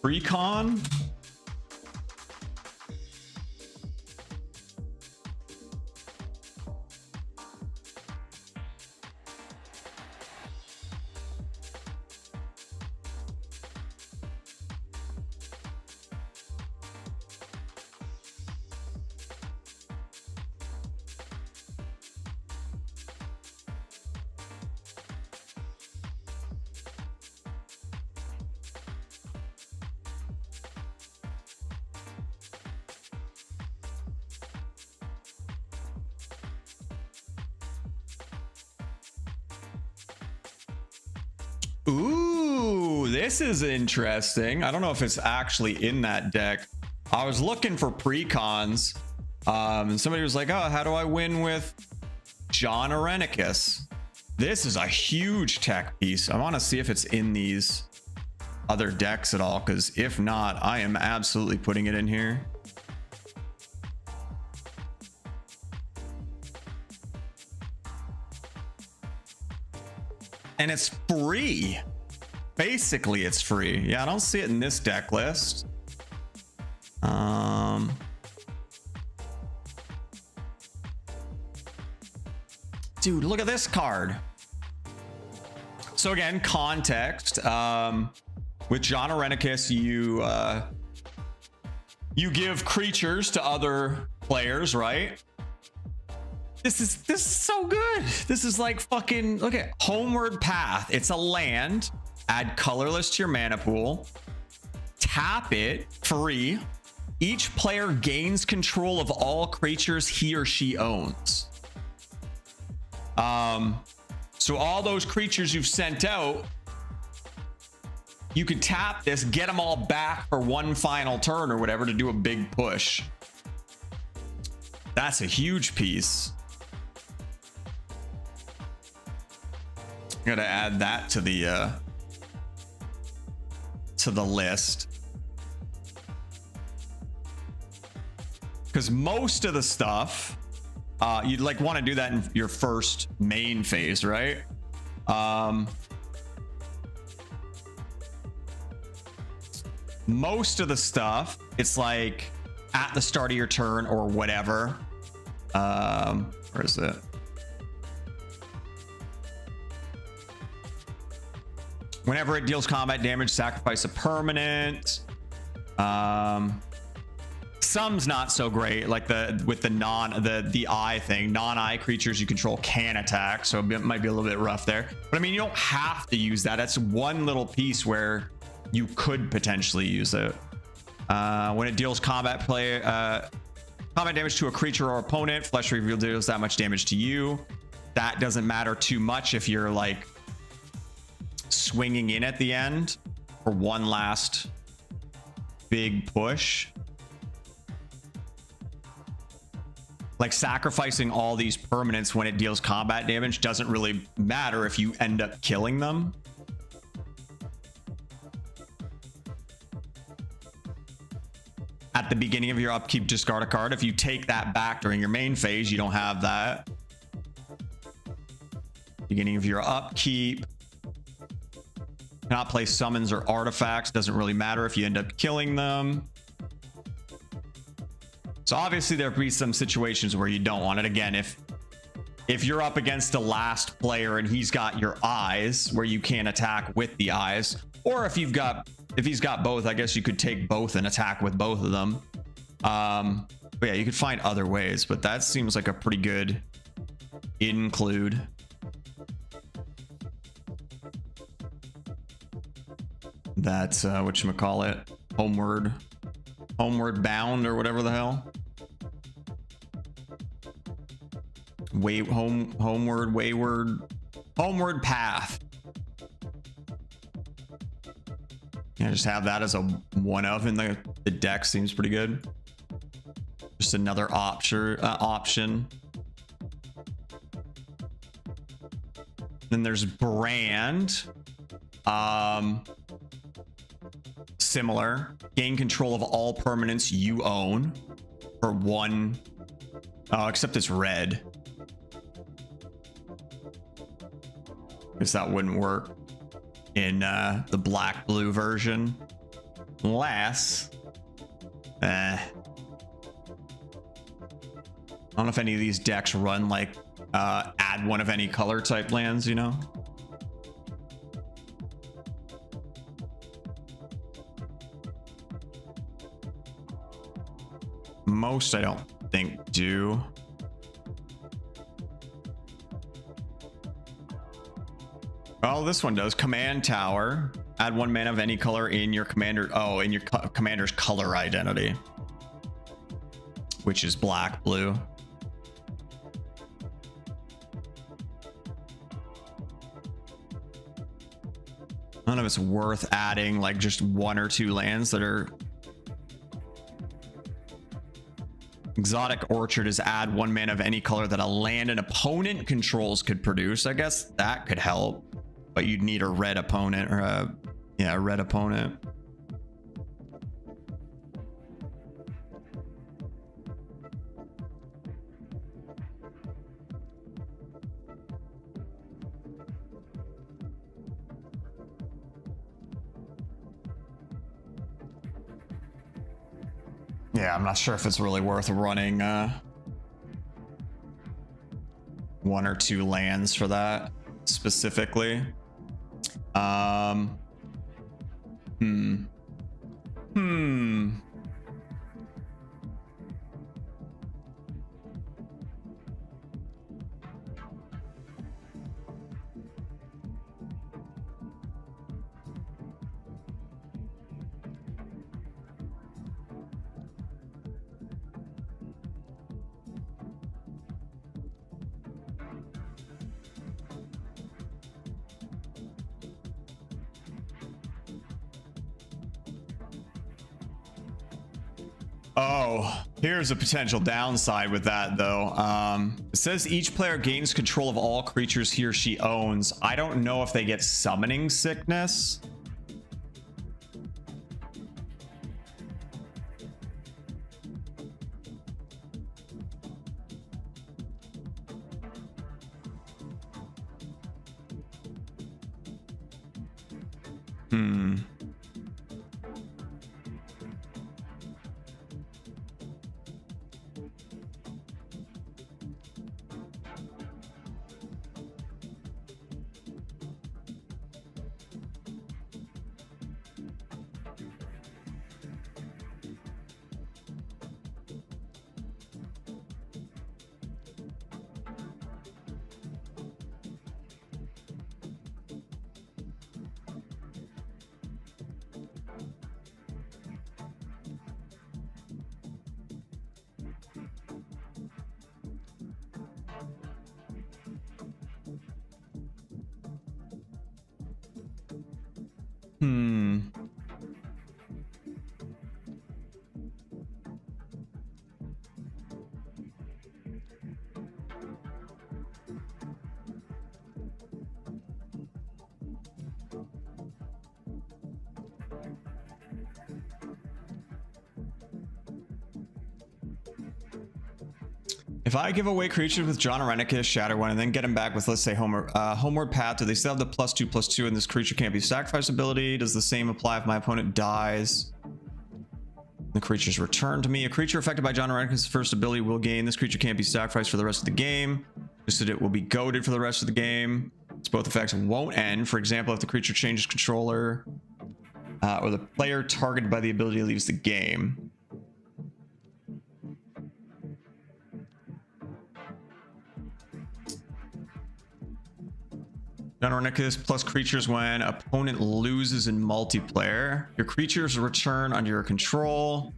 Precon. Ooh, this is interesting. I don't know if it's actually in that deck. I was looking for precons, and somebody was like, oh, how do I win with John Irenicus? This is a huge tech piece. I want to see if it's in these other decks at all, because if not, I am absolutely putting it in here. And it's free. Basically, it's free. Yeah, I don't see it in this deck list. Dude, look at this card. So again, context. With John Irenicus, you give creatures to other players, right? This is so good. This is like fucking, look at Homeward Path. It's a land. Add colorless to your mana pool. Tap it, free. Each player gains control of all creatures he or she owns. So all those creatures you've sent out, you could tap this, get them all back for one final turn or whatever to do a big push. That's a huge piece. Gotta add that to the list, because most of the stuff you'd like want to do that in your first main phase, right? Most of the stuff, it's like at the start of your turn or whatever. Where is it? Whenever it deals combat damage, sacrifice a permanent. Some's not so great, like with the eye thing. Non-eye creatures you control can attack, so it might be a little bit rough there. But I mean, you don't have to use that. That's one little piece where you could potentially use it. When it deals combat damage to a creature or opponent, Flesh Reveal deals that much damage to you. That doesn't matter too much if you're like swinging in at the end for one last big push. Like sacrificing all these permanents when it deals combat damage doesn't really matter if you end up killing them. At the beginning of your upkeep, discard a card. If you take that back during your main phase, you don't have that. Beginning of your upkeep. Cannot play summons or artifacts. Doesn't really matter if you end up killing them. So obviously there'll be some situations where you don't want it. Again, if you're up against the last player and he's got your eyes where you can't attack with the eyes, or if he's got both, I guess you could take both and attack with both of them. But yeah, you could find other ways, but that seems like a pretty good include. That's whatchamacallit, homeward bound or whatever the hell. Homeward path. Yeah, just have that as a one of in the deck seems pretty good. Just another option. Then there's brand. Similar. Gain control of all permanents you own for one. Oh, except it's red. Guess that wouldn't work in the black blue version. Unless I don't know if any of these decks run like add one of any color type lands, you know. Most I don't think do. Oh, this one does. Command Tower. Add 1 mana of any color in your commander. Oh, in your commander's color identity, which is black, blue. I don't know if it's worth adding like just 1 or 2 lands that are. Exotic Orchard is add 1 mana of any color that a land an opponent controls could produce. I guess that could help, but you'd need a red opponent or a red opponent. Yeah, I'm not sure if it's really worth running 1 or 2 lands for that specifically. Oh, here's a potential downside with that though. It says each player gains control of all creatures he or she owns. I don't know if they get summoning sickness. If I give away creatures with John Arenicus, Shatter One, and then get him back with, let's say, Homeward Path, do they still have the +2/+2 and this creature can't be sacrificed ability? Does the same apply if my opponent dies? The creature's returned to me. A creature affected by John Arenicus' first ability will gain. This creature can't be sacrificed for the rest of the game. Just that it will be goaded for the rest of the game. So both effects won't end. For example, if the creature changes controller or the player targeted by the ability leaves the game. John Arenicus plus creatures when opponent loses in multiplayer. Your creatures return under your control.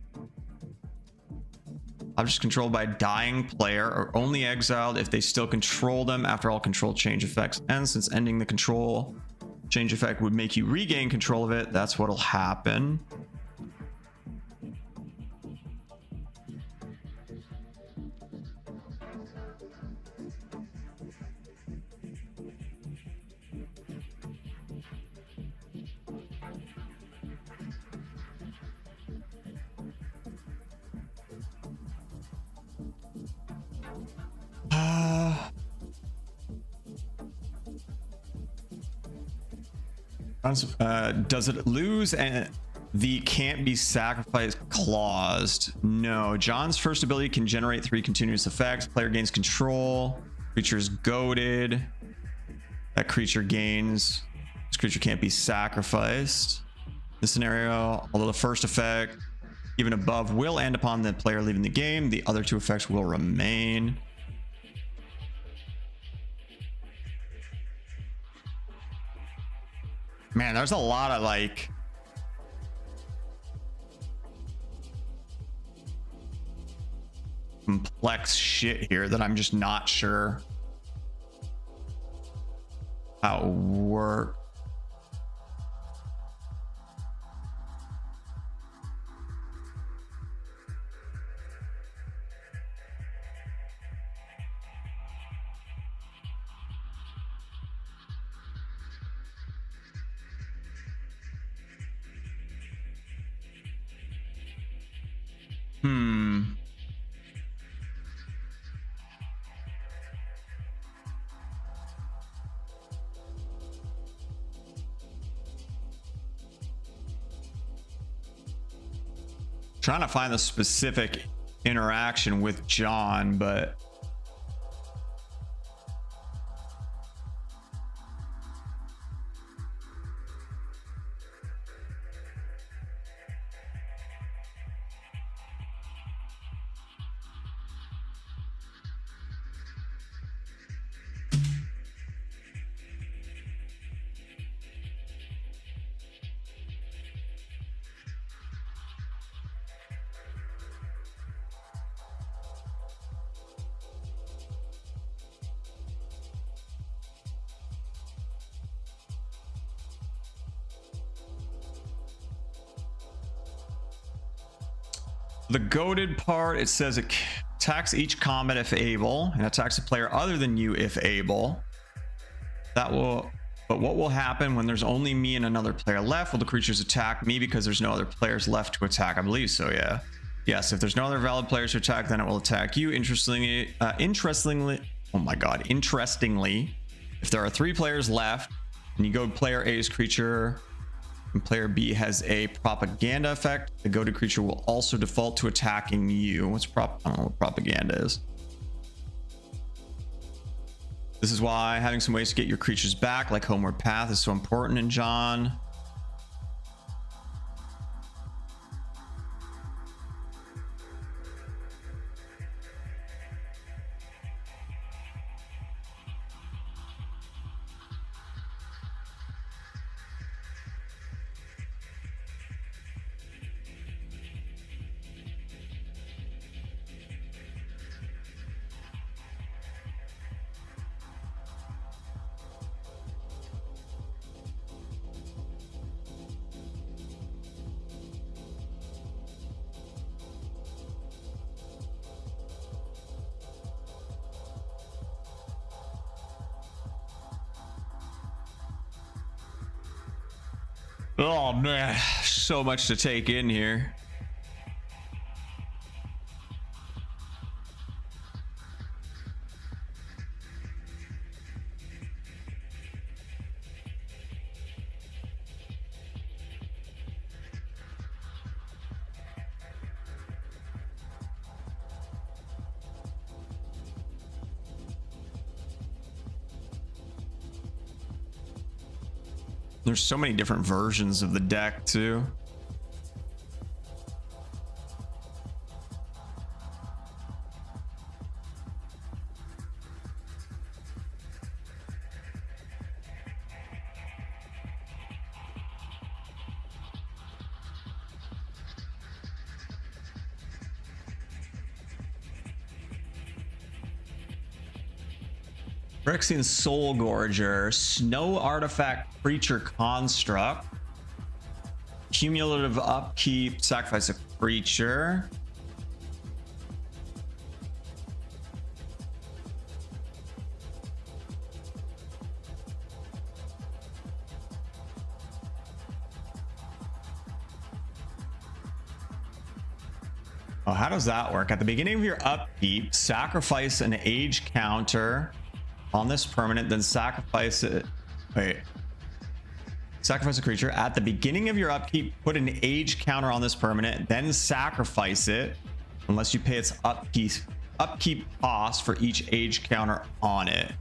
Objects controlled by a dying player are only exiled if they still control them after all control change effects end. Since ending the control change effect would make you regain control of it, that's what'll happen. Does it lose and the can't be sacrificed claused? No. John's first ability can generate 3 continuous effects. Player gains control. Creature is goaded. That creature gains. This creature can't be sacrificed. This scenario, although the first effect, even above, will end upon the player leaving the game, the other 2 effects will remain. Man, there's a lot of like complex shit here that I'm just not sure how it works. Trying to find the specific interaction with John, but the goaded part, it says it attacks each combat if able, and attacks a player other than you if able. That will, but what will happen when there's only me and another player left? Will the creatures attack me because there's no other players left to attack? I believe so, yeah. Yes, if there's no other valid players to attack, then it will attack you. Interestingly, oh my god, interestingly, if there are 3 players left, and you go player A's creature, and player B has a propaganda effect, the goaded creature will also default to attacking you. I don't know what propaganda is. This is why having some ways to get your creatures back, like Homeward Path, is so important in John. Oh man, so much to take in here. There's so many different versions of the deck too. Phyrexian Soul Gorger, Snow Artifact Creature Construct, cumulative upkeep, sacrifice a creature. Oh, how does that work? At the beginning of your upkeep, sacrifice an age counter on this permanent, then sacrifice it. Wait. Sacrifice a creature. At the beginning of your upkeep, put an age counter on this permanent, then sacrifice it unless you pay its upkeep cost for each age counter on it.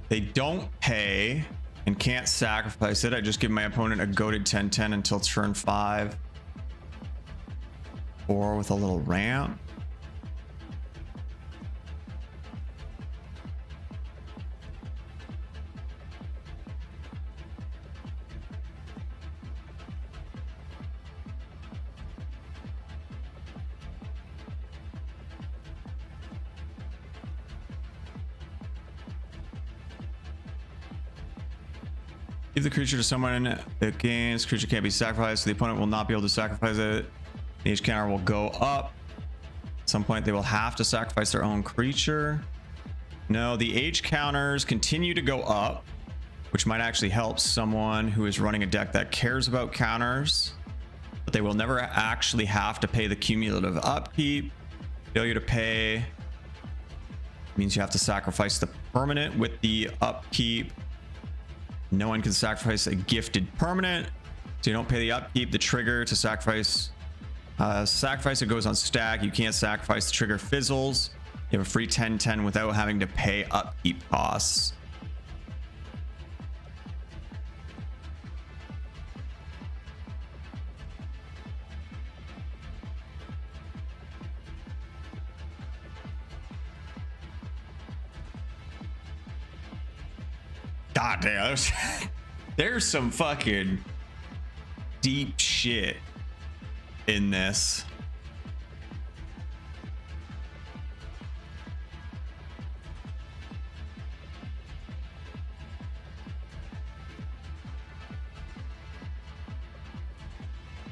They don't pay and can't sacrifice it. I just give my opponent a goaded 10/10 until turn 5. Or with a little ramp. Give the creature to someone that gains. Creature can't be sacrificed, so the opponent will not be able to sacrifice it. The age counter will go up. At some point, they will have to sacrifice their own creature. No, the age counters continue to go up, which might actually help someone who is running a deck that cares about counters. But they will never actually have to pay the cumulative upkeep. Failure to pay means you have to sacrifice the permanent with the upkeep. No one can sacrifice a gifted permanent, so you don't pay the upkeep. The trigger to sacrifice it goes on stack. You can't sacrifice. The trigger fizzles. You have a free 10/10 without having to pay upkeep costs. God damn, there's some fucking deep shit in this.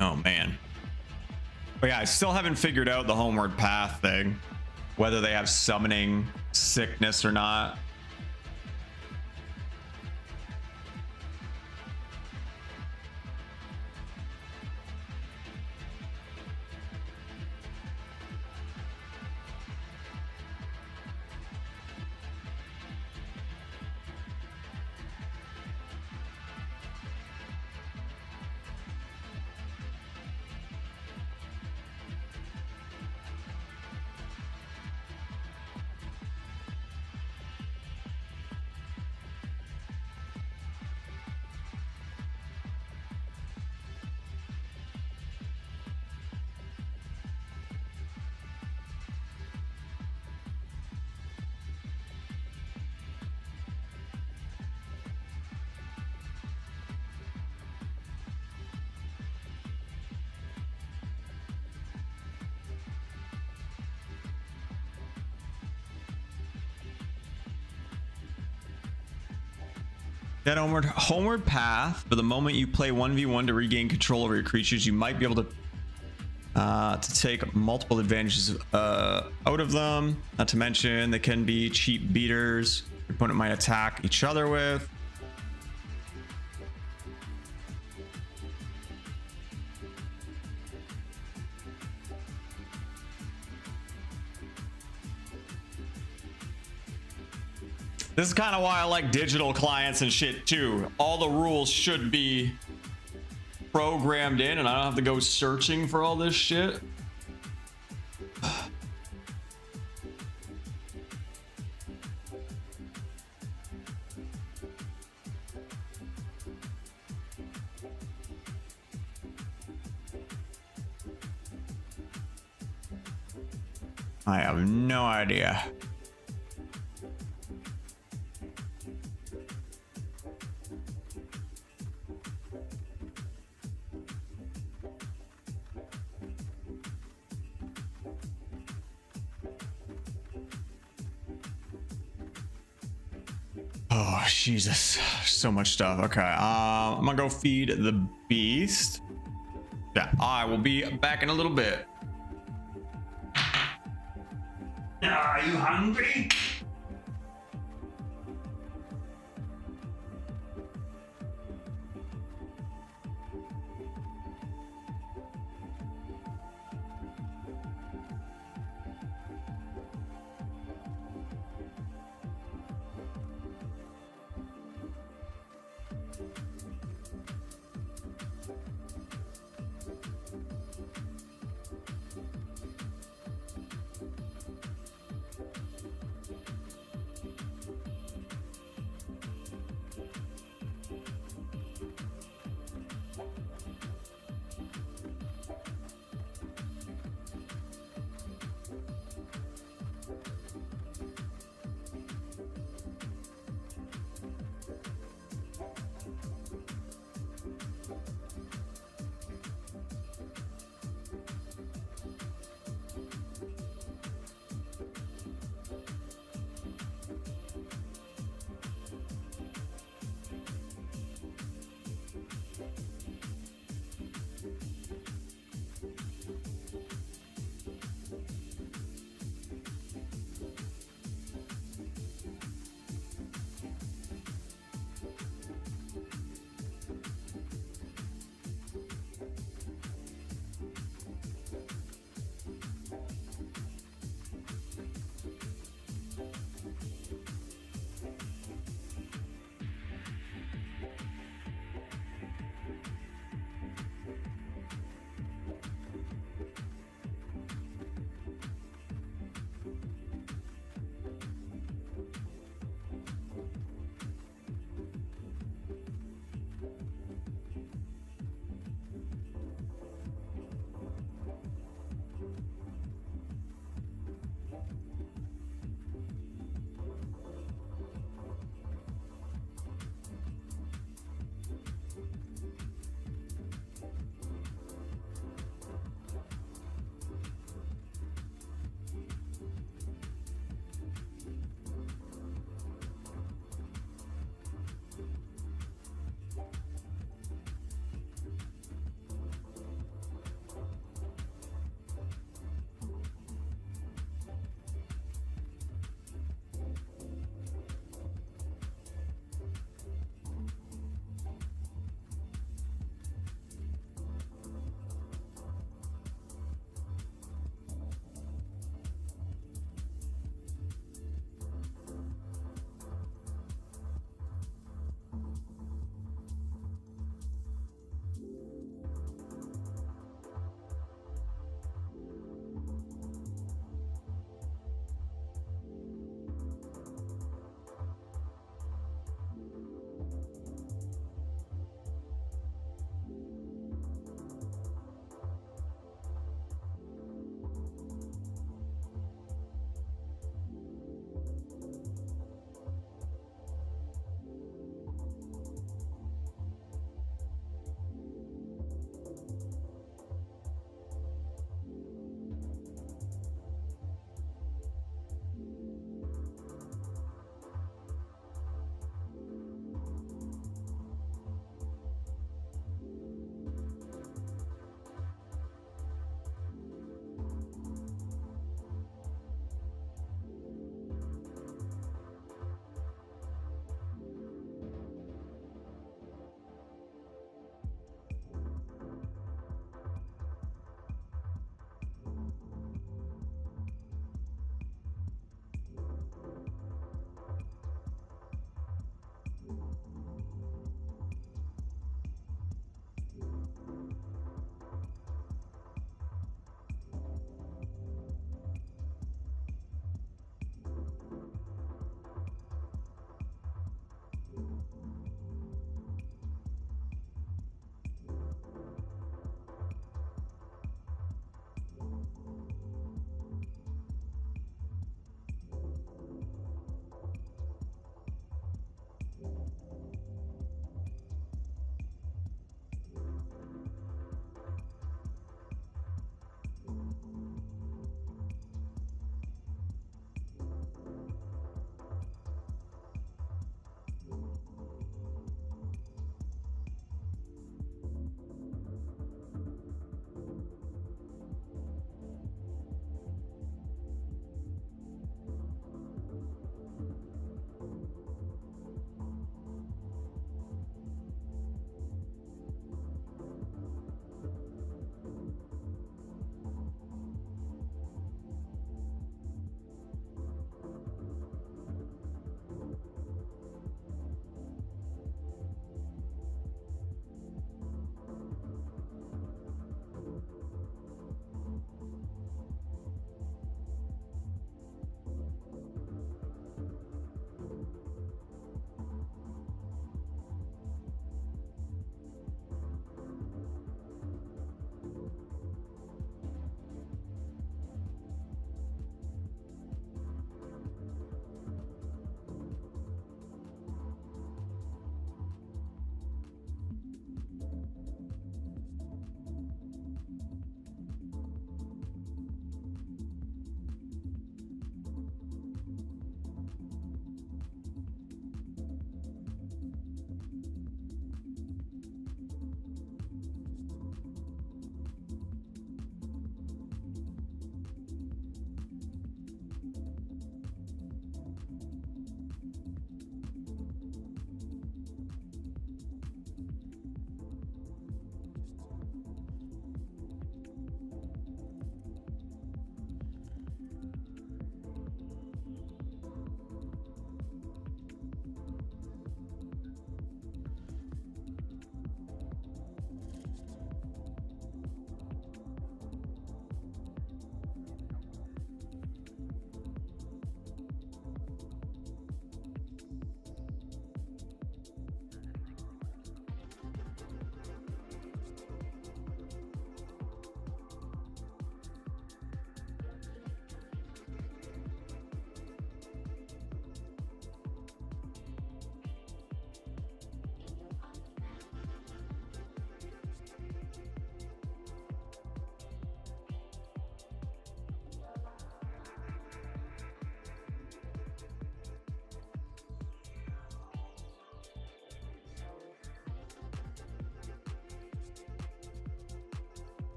Oh man. But yeah, I still haven't figured out the Homeward Path thing, whether they have summoning sickness or not. That homeward path, for the moment you play 1v1 to regain control over your creatures, you might be able to take multiple advantages out of them. Not to mention they can be cheap beaters your opponent might attack each other with. This is kind of why I like digital clients and shit too. All the rules should be programmed in and I don't have to go searching for all this shit. I have no idea. Oh, Jesus. So much stuff. Okay. I'm gonna go feed the beast. Yeah, I will be back in a little bit. Are you hungry?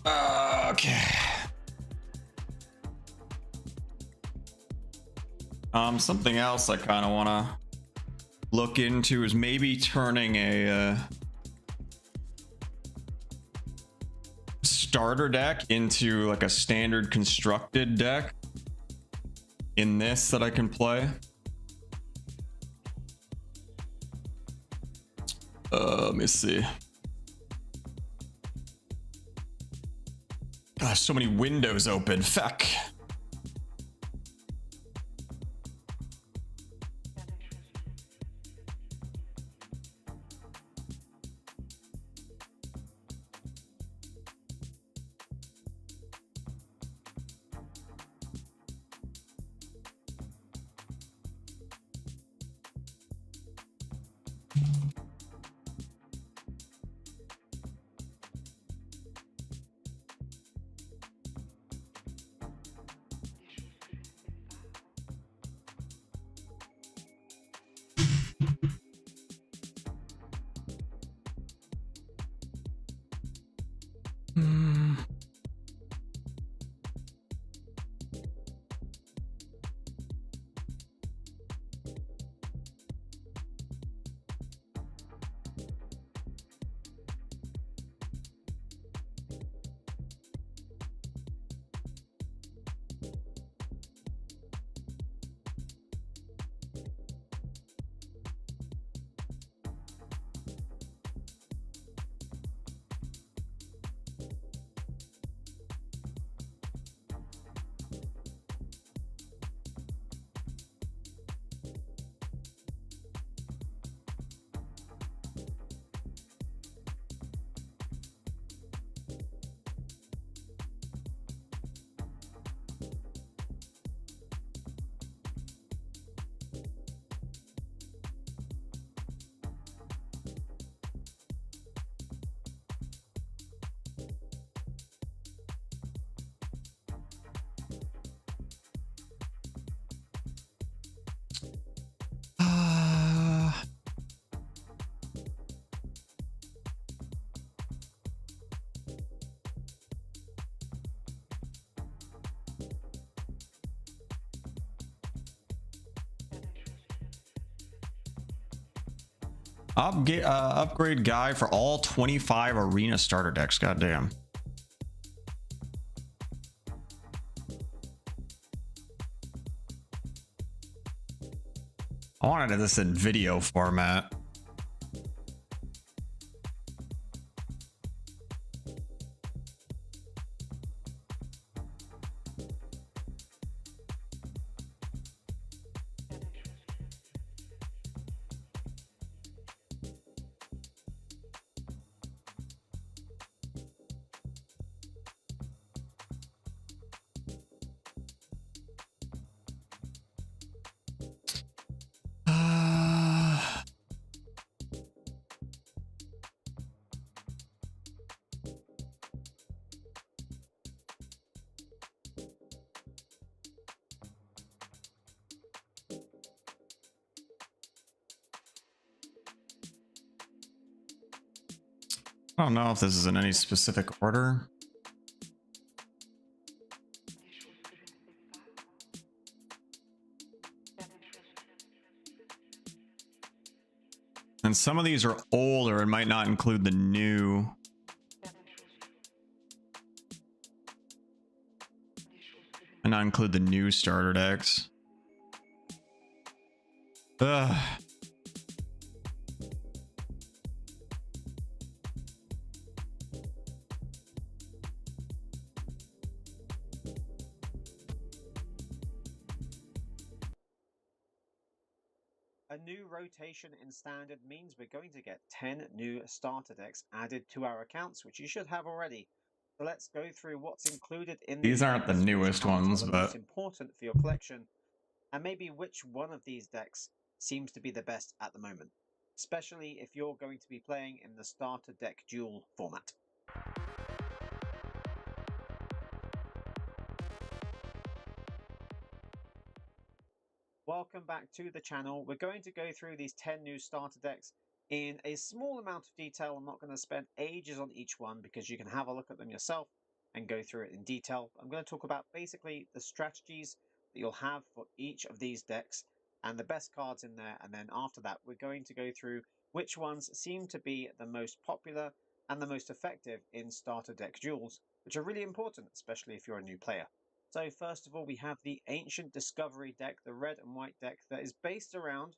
Okay. Something else I kind of want to look into is maybe turning a starter deck into like a standard constructed deck in this that I can play. Let me see. Gosh, so many windows open. Fuck. Upgrade guide for all 25 arena starter decks. Goddamn. I wanted this in video format. I don't know if this is in any specific order. And some of these are older and might not include the new. And not include the new starter decks. Ugh. A new rotation in standard means we're going to get 10 new starter decks added to our accounts, which you should have already. So let's go through what's included in These aren't the decks, which newest cards are ones, the but most important for your collection, and maybe which one of these decks seems to be the best at the moment, especially if you're going to be playing in the starter deck duel format. Welcome back to the channel. We're going to go through these 10 new starter decks in a small amount of detail. I'm not going to spend ages on each one because you can have a look at them yourself. and go through it in detail. I'm going to talk about basically the strategies that you'll have for each of these decks and the best cards in there. And then after that, we're going to go through which ones seem to be the most popular and the most effective in starter deck duels, which are really important, especially if you're a new player. So first of all, we have the Ancient Discovery deck, the red and white deck that is based around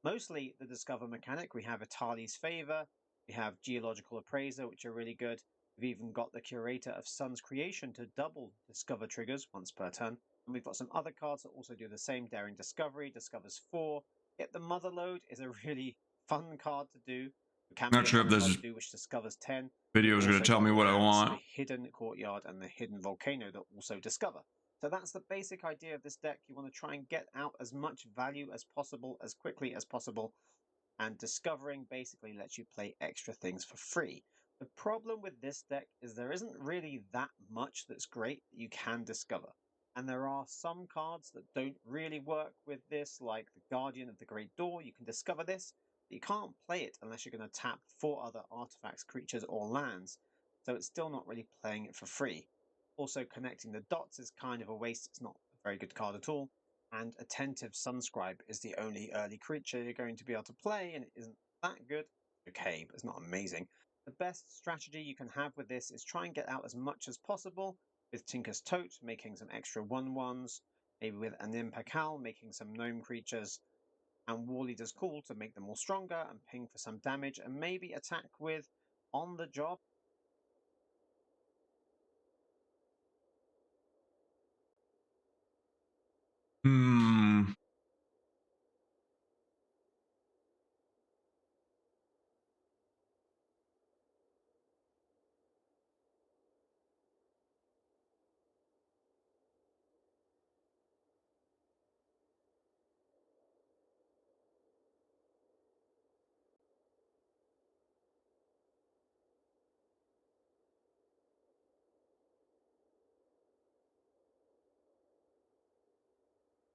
mostly the Discover mechanic. We have Atali's Favor, we have Geological Appraiser, which are really good. We've even got the Curator of Sun's Creation to double Discover triggers once per turn. And we've got some other cards that also do the same. Daring Discovery, discovers 4. Get the Mother Load is a really fun card to do. It can Not be a sure if fun card this to do, which discovers 10. video is going to tell me what I want. The Hidden Courtyard and the Hidden Volcano that also discover. So that's the basic idea of this deck. You want to try and get out as much value as possible, as quickly as possible. And discovering basically lets you play extra things for free. The problem with this deck is there isn't really that much that's great that you can discover. And there are some cards that don't really work with this, like the Guardian of the Great Door. You can discover this, but you can't play it unless you're going to tap 4 other artifacts, creatures, or lands. So it's still not really playing it for free. Also, connecting the dots is kind of a waste. It's not a very good card at all. And Attentive Sunscribe is the only early creature you're going to be able to play, and it isn't that good. Okay, but it's not amazing. The best strategy you can have with this is try and get out as much as possible with Tinker's Tote, making some extra 1/1s, maybe with Anim Pakal, making some gnome creatures, and War Leader's Call to make them more stronger and ping for some damage, and maybe attack with On the Job.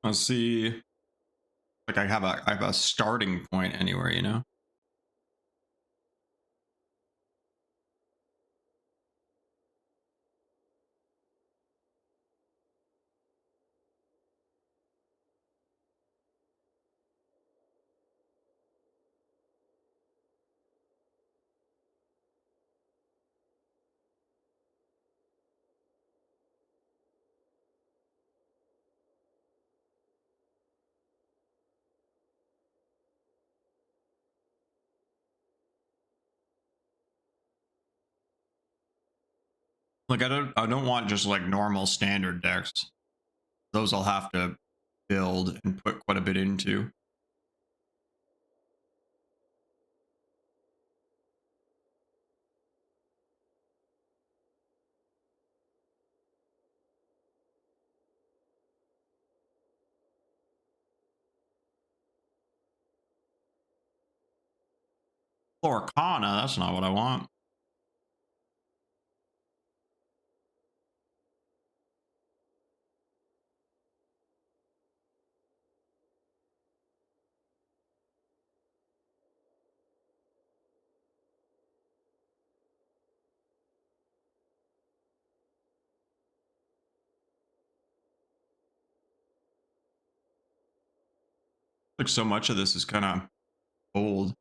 Let's see. Like I have a starting point anywhere, you know? Like I don't want just like normal standard decks. Those I'll have to build and put quite a bit into. Lorcana, that's not what I want. Like so much of this is kind of old.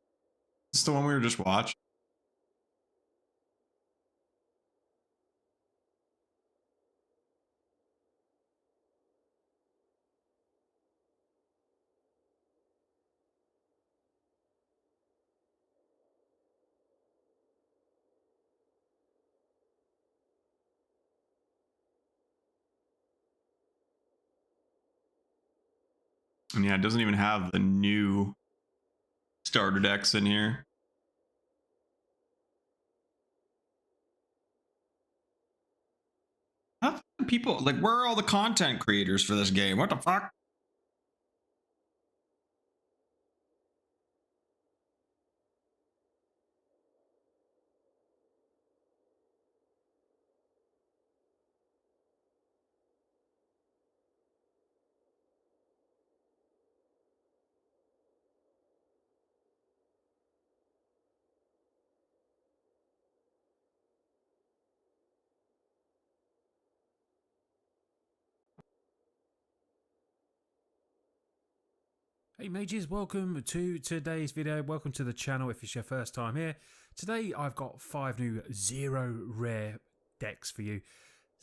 It's the one we were just watching. And yeah, it doesn't even have the new starter decks in here. How people like where are all the content creators for this game? What the fuck? Hey mages, welcome to today's video. Welcome to the channel if it's your first time here. Today I've got 5 new 0 rare decks for you.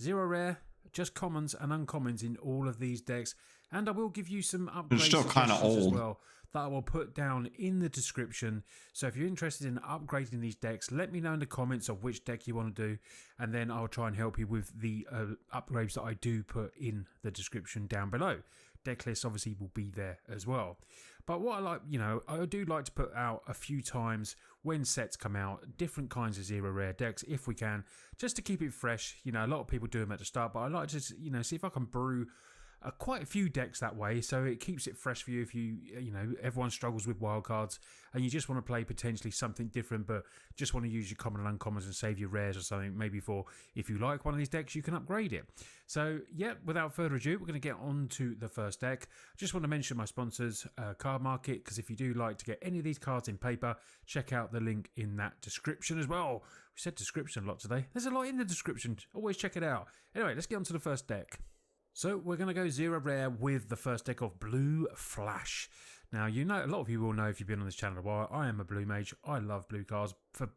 0 rare, just commons and uncommons in all of these decks. And I will give you some upgrade still kinda suggestions as old. well that I will put down in the description. So if you're interested in upgrading these decks, let me know in the comments of which deck you want to do. And then I'll try and help you with the upgrades that I do put in the description down below. Deck list obviously will be there as well. But what I like, I do like to put out a few times when sets come out, different kinds of 0 rare decks if we can, just to keep it fresh. A lot of people do them at the start, but I like to, see if I can brew quite a few decks that way, so it keeps it fresh for you. If everyone struggles with wildcards and you just want to play potentially something different, but just want to use your common and uncommons and save your rares or something, maybe for if you like one of these decks, you can upgrade it. So yeah, without further ado, we're going to get on to the first deck. I just want to mention my sponsors, Card Market, because if you do like to get any of these cards in paper, check out the link in that description as well. We said description a lot today. There's a lot in the description. Always check it out. Anyway, let's get on to the first deck. So we're going to go 0 rare with the first deck of Blue Flash. Now, a lot of you will know if you've been on this channel a while, I am a blue mage. I love blue cards. For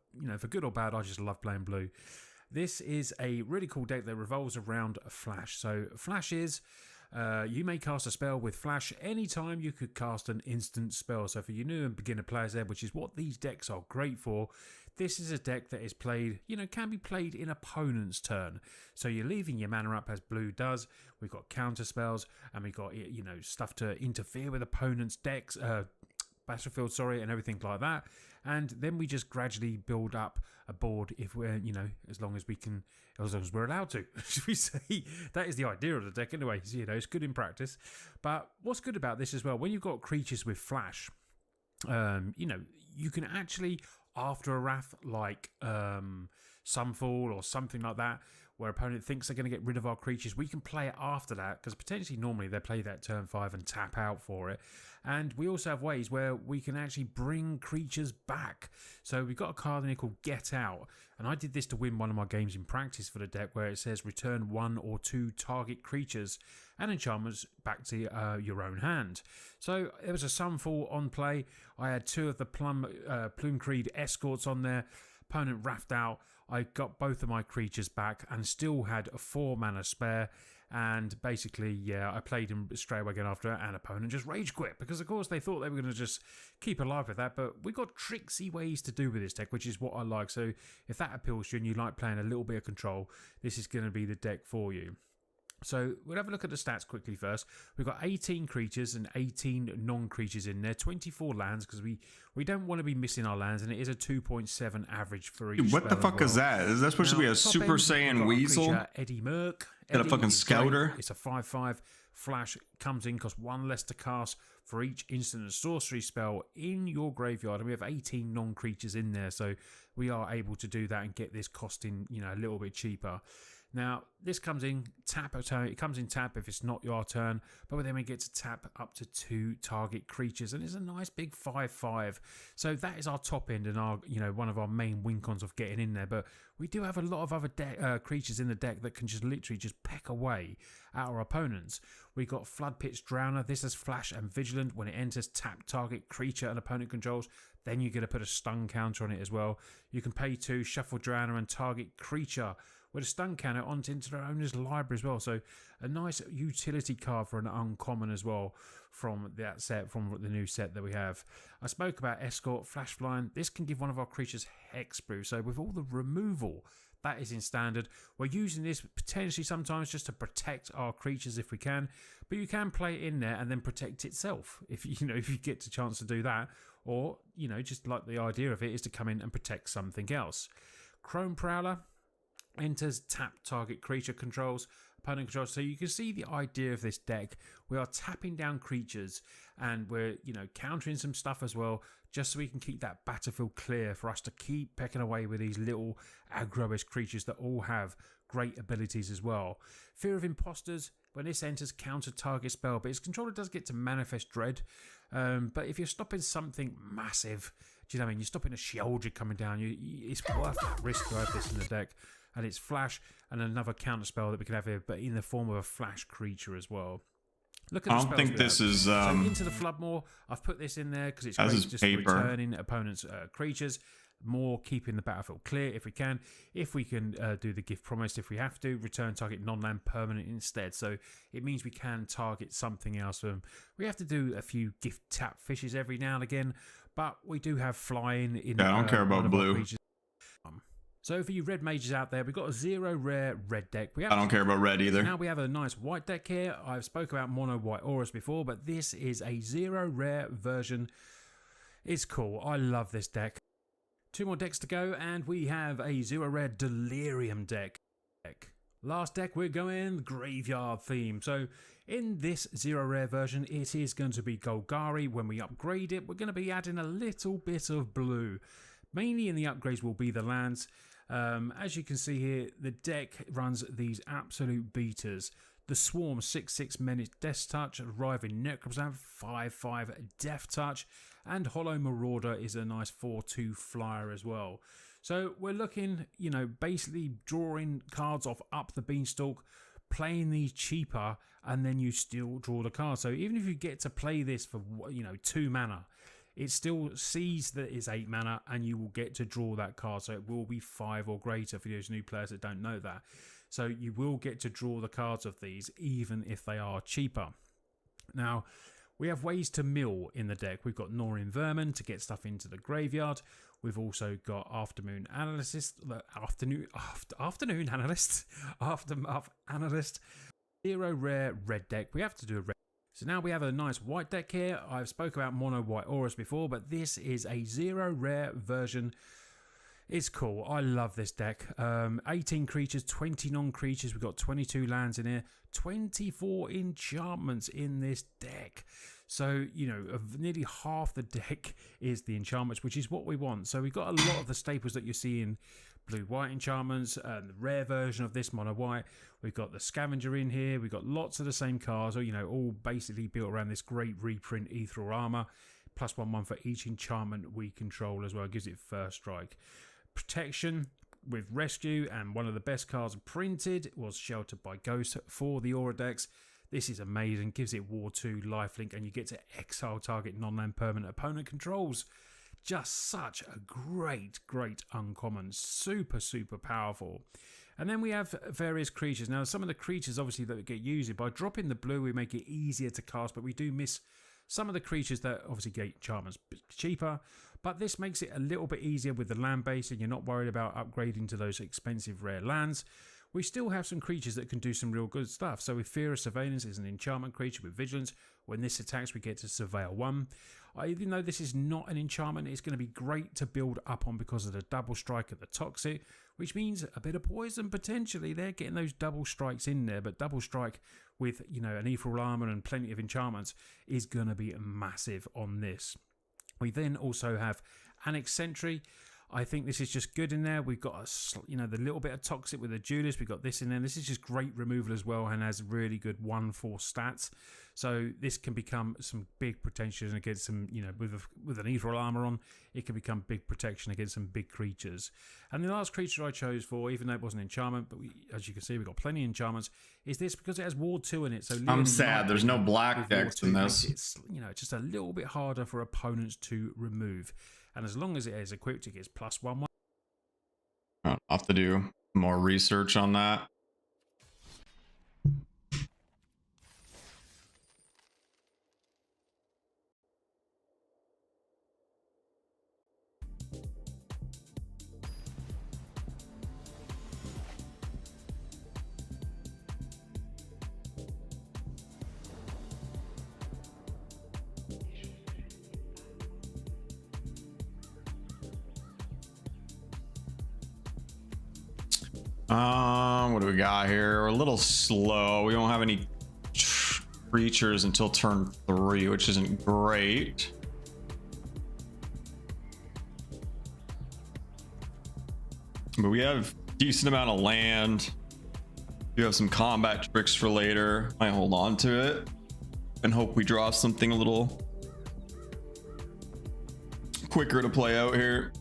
good or bad, I just love playing blue. This is a really cool deck that revolves around Flash. So Flash is, you may cast a spell with Flash anytime you could cast an instant spell. So for you new and beginner players there, which is what these decks are great for, this is a deck that is played, can be played in opponent's turn. So you're leaving your mana up as blue does. We've got counter spells and we've got, stuff to interfere with opponent's decks, battlefield, and everything like that. And then we just gradually build up a board if we're, as long as we're allowed to, should we say. That is the idea of the deck anyway. So, it's good in practice. But what's good about this as well, when you've got creatures with Flash, you can actually, after a wrath like Sunfall or something like that, where opponent thinks they're going to get rid of our creatures, we can play it after that, because potentially normally they play that turn 5 and tap out for it. And we also have ways where we can actually bring creatures back. So we've got a card in here called Get Out, and I did this to win one of my games in practice for the deck, where it says return 1 or 2 target creatures and enchantments back to your own hand. So there was a Sunfall on play. I had 2 of the Plume-Creed escorts on there. Opponent wrathed out. I got both of my creatures back and still had a 4 mana spare. And basically, yeah, I played him straight away again after, and opponent just rage quit, because of course they thought they were going to just keep alive with that. But we got tricksy ways to do with this deck, which is what I like. So if that appeals to you and you like playing a little bit of control, this is going to be the deck for you. So we'll have a look at the stats quickly first. We've got 18 creatures and 18 non-creatures in there, 24 lands, because we don't want to be missing our lands, and it is a 2.7 average for each. What the fuck is that? Is that supposed to be a Super Saiyan Weasel? Eddie Merc. Got a fucking Scouter? It's a 5/5. Flash comes in, costs 1 less to cast for each instant and sorcery spell in your graveyard. And we have 18 non-creatures in there, so we are able to do that and get this costing, a little bit cheaper. Now, this comes in tap a turn. It comes in tap if it's not your turn, but then we get to tap up to 2 target creatures, and it's a nice big 5/5. So that is our top end and our, one of our main win cons of getting in there. But we do have a lot of other creatures in the deck that can just literally just peck away at our opponents. We got Flood Pit's Drowner. This is Flash and Vigilant. When it enters, tap target creature an opponent controls. Then you're going to put a stun counter on it as well. You can pay 2, shuffle Drowner and target creature with a stun counter into their owner's library as well. So a nice utility card for an uncommon as well from that set, from the new set that we have. I spoke about Escort, Flash Flying. This can give one of our creatures Hexproof. So with all the removal that is in standard, we're using this potentially sometimes just to protect our creatures if we can. But you can play it in there and then protect itself if if you get the chance to do that. Or, just like the idea of it is to come in and protect something else. Chrome Prowler enters, tap target creature controls, opponent controls. So you can see the idea of this deck. We are tapping down creatures and we're, countering some stuff as well, just so we can keep that battlefield clear for us to keep pecking away with these little aggro-ish creatures that all have great abilities as well. Fear of Imposters. When this enters, counter target spell, but its controller does get to Manifest Dread. But if you're stopping something massive, do you know what I mean? You're stopping a Sheoldred coming down. It's worth that risk to have this in the deck. And it's Flash and another counter spell that we can have here, but in the form of a Flash creature as well. Look at I the don't spells think we this have. is, So into the Floodmoor, I've put this in there because it's As great is just for paper. returning opponents' creatures. More keeping the battlefield clear if we can. If we can do the gift promised, if we have to, return target non-land permanent instead. So it means we can target something else. We have to do a few gift tap fishes every now and again, but we do have flying in. Yeah, I don't care one about of our blue. creatures. So for you red mages out there, we've got a 0 rare red deck. We have I don't care about red either. now we have a nice white deck here. I've spoke about mono white auras before, but this is a 0 rare version. It's cool. I love this deck. 2 more decks to go, and we have a 0 rare Delirium deck. Last deck, we're going graveyard theme. So in this 0 rare version, it is going to be Golgari. When we upgrade it, we're going to be adding a little bit of blue. Mainly in the upgrades will be the lands. As you can see here, the deck runs these absolute beaters. The Swarm 6/6 Menace Death Touch, Arriving Necrozam 5/5 Death Touch, and Hollow Marauder is a nice 4/2 flyer as well. So we're looking, you know, basically drawing cards off up the beanstalk, playing these cheaper, and then you still draw the card. So even if you get to play this for, you know, 2 mana, it still sees that it's 8 mana and you will get to draw that card. So it will be 5 or greater for those new players that don't know that. So you will get to draw the cards of these even if they are cheaper. Now, we have ways to mill in the deck. We've got Gnawing Vermin to get stuff into the graveyard. We've also got Aftermath Analyst, Aftermath Analyst, 0 rare red deck. We have to do a red. So now we have a nice white deck here. I've spoke about mono white auras before, but this is a 0 rare version. It's cool. I love this deck. 18 creatures, 20 non-creatures. We've got 22 lands in here, 24 enchantments in this deck. So, you know, nearly half the deck is the enchantments, which is what we want. So we've got a lot of the staples that you see in blue-white enchantments, the rare version of this mono-white. We've got the Scavenger in here. We've got lots of the same cards, you know, all basically built around this great reprint Ethereal Armor. +1/+1 for each enchantment we control as well. It gives it first strike. Protection with Rescue, and one of the best cards printed was Sheltered by Ghost for the Aura decks. This is amazing. Gives it War 2 lifelink, and you get to exile target non-land permanent opponent controls. Just such a great uncommon. Super powerful. And then we have various creatures. Now, some of the creatures obviously that get used, by dropping the blue, we make it easier to cast, but we do miss some of the creatures that obviously get enchantments cheaper. But this makes it a little bit easier with the land base, and you're not worried about upgrading to those expensive rare lands. We still have some creatures that can do some real good stuff. So with Fear of Surveillance is an enchantment creature with Vigilance. When this attacks, we get to Surveil 1. Even though this is not an enchantment, it's going to be great to build up on because of the double strike of the Toxic, which means a bit of poison potentially. They're getting those double strikes in there, but double strike with, you know, an Ethereal Armor and plenty of enchantments is going to be massive on this. We then also have Annex Sentry. I think this is just good in there. We've got the little bit of Toxic with the Duelist. We've got this in there. This is just great removal as well, and has really good 1/4 stats. So this can become some big protection against some, you know, with an Ethereal Armor on, it can become big protection against some big creatures. And the last creature I chose for, even though it wasn't an enchantment, but as you can see, we've got plenty of enchantments, is this because it has Ward 2 in it. So I'm sad there's no black with decks Ward in 2 this. makes it, you know, just a little bit harder for opponents to remove. And as long as it is equipped, it gets +1/1. I'll have to do more research on that. What do we got here? We're a little slow. We don't have any creatures until turn 3, which isn't great. But we have decent amount of land. We have some combat tricks for later. Might hold on to it and hope we draw something a little quicker to play out here.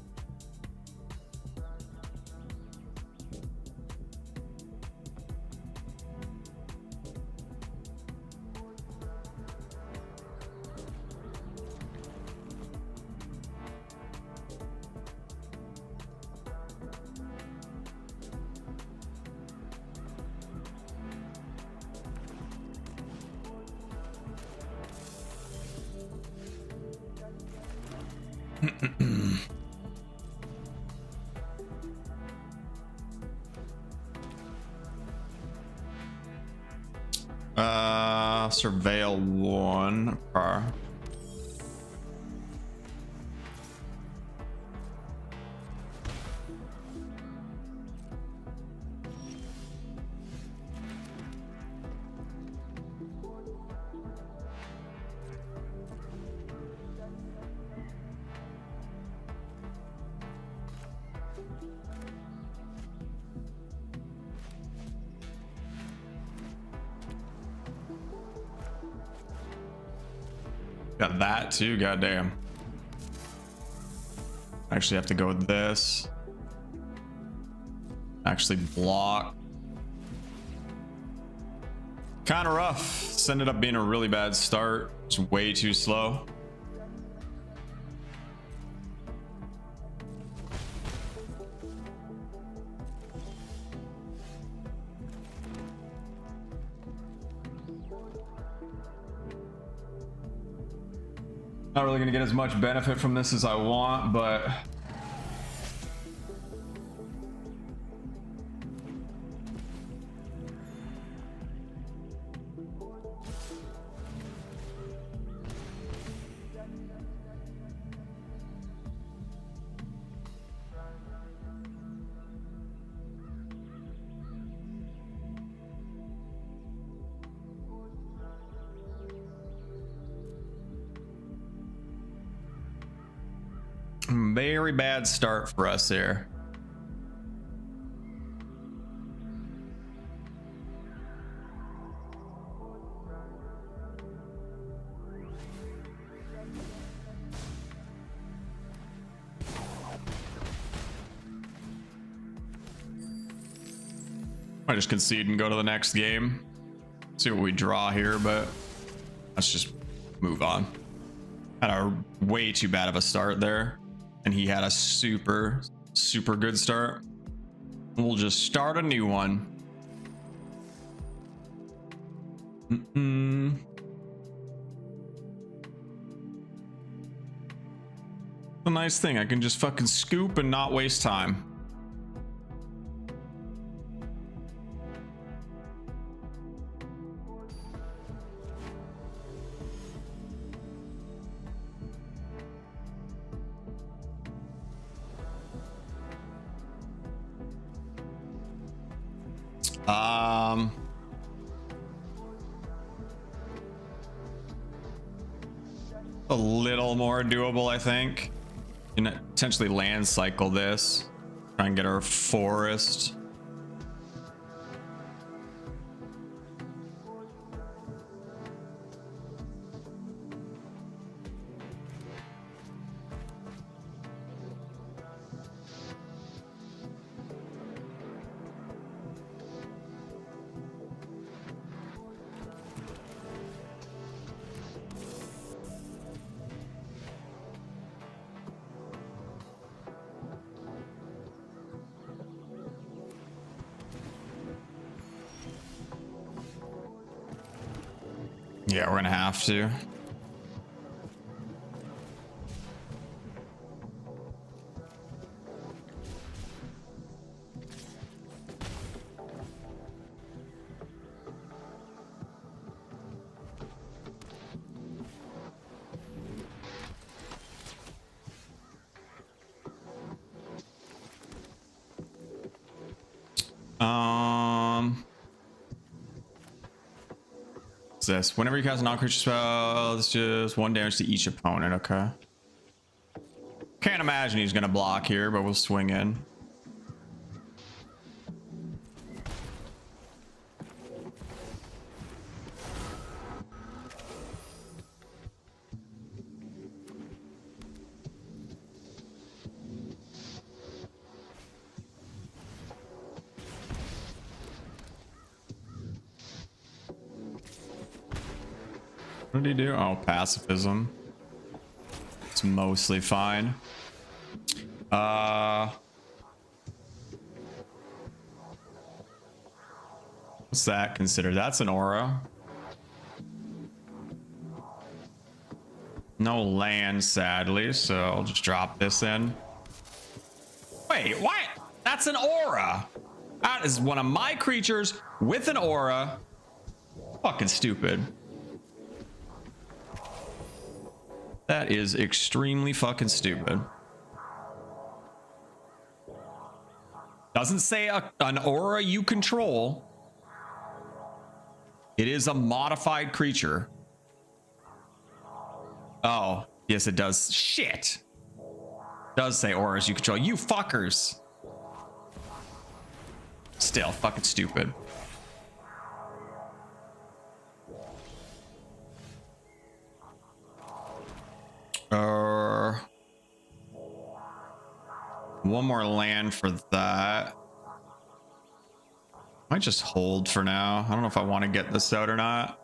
Surveil 1. Got that too, goddamn. Actually have to go with this. Actually block. Kind of rough. This ended up being a really bad start. It's way too slow. Not really gonna get as much benefit from this as I want, but very bad start for us here. I just concede and go to the next game. See what we draw here, but let's just move on. Had a way too bad of a start there, and he had a super good start. We'll just start a new one. The nice thing, I can just fucking scoop and not waste time. A little more doable, I think. You can potentially land cycle this. Try and get our forest. Yeah, we're gonna have to. This whenever you cast a non-creature spell, it's just 1 damage to each opponent. Okay, can't imagine he's gonna block here, but we'll swing in. What did he do? Oh, pacifism. It's mostly fine. What's that considered? That's an aura. No land, sadly, so I'll just drop this in. Wait, what? That's an aura. That is one of my creatures with an aura. Fucking stupid. That is extremely fucking stupid. Doesn't say an aura you control. It is a modified creature. Oh, yes, it does. Shit. Does say auras you control. You fuckers. Still fucking stupid. One more land for that. Might just hold for now. I don't know if I want to get this out or not.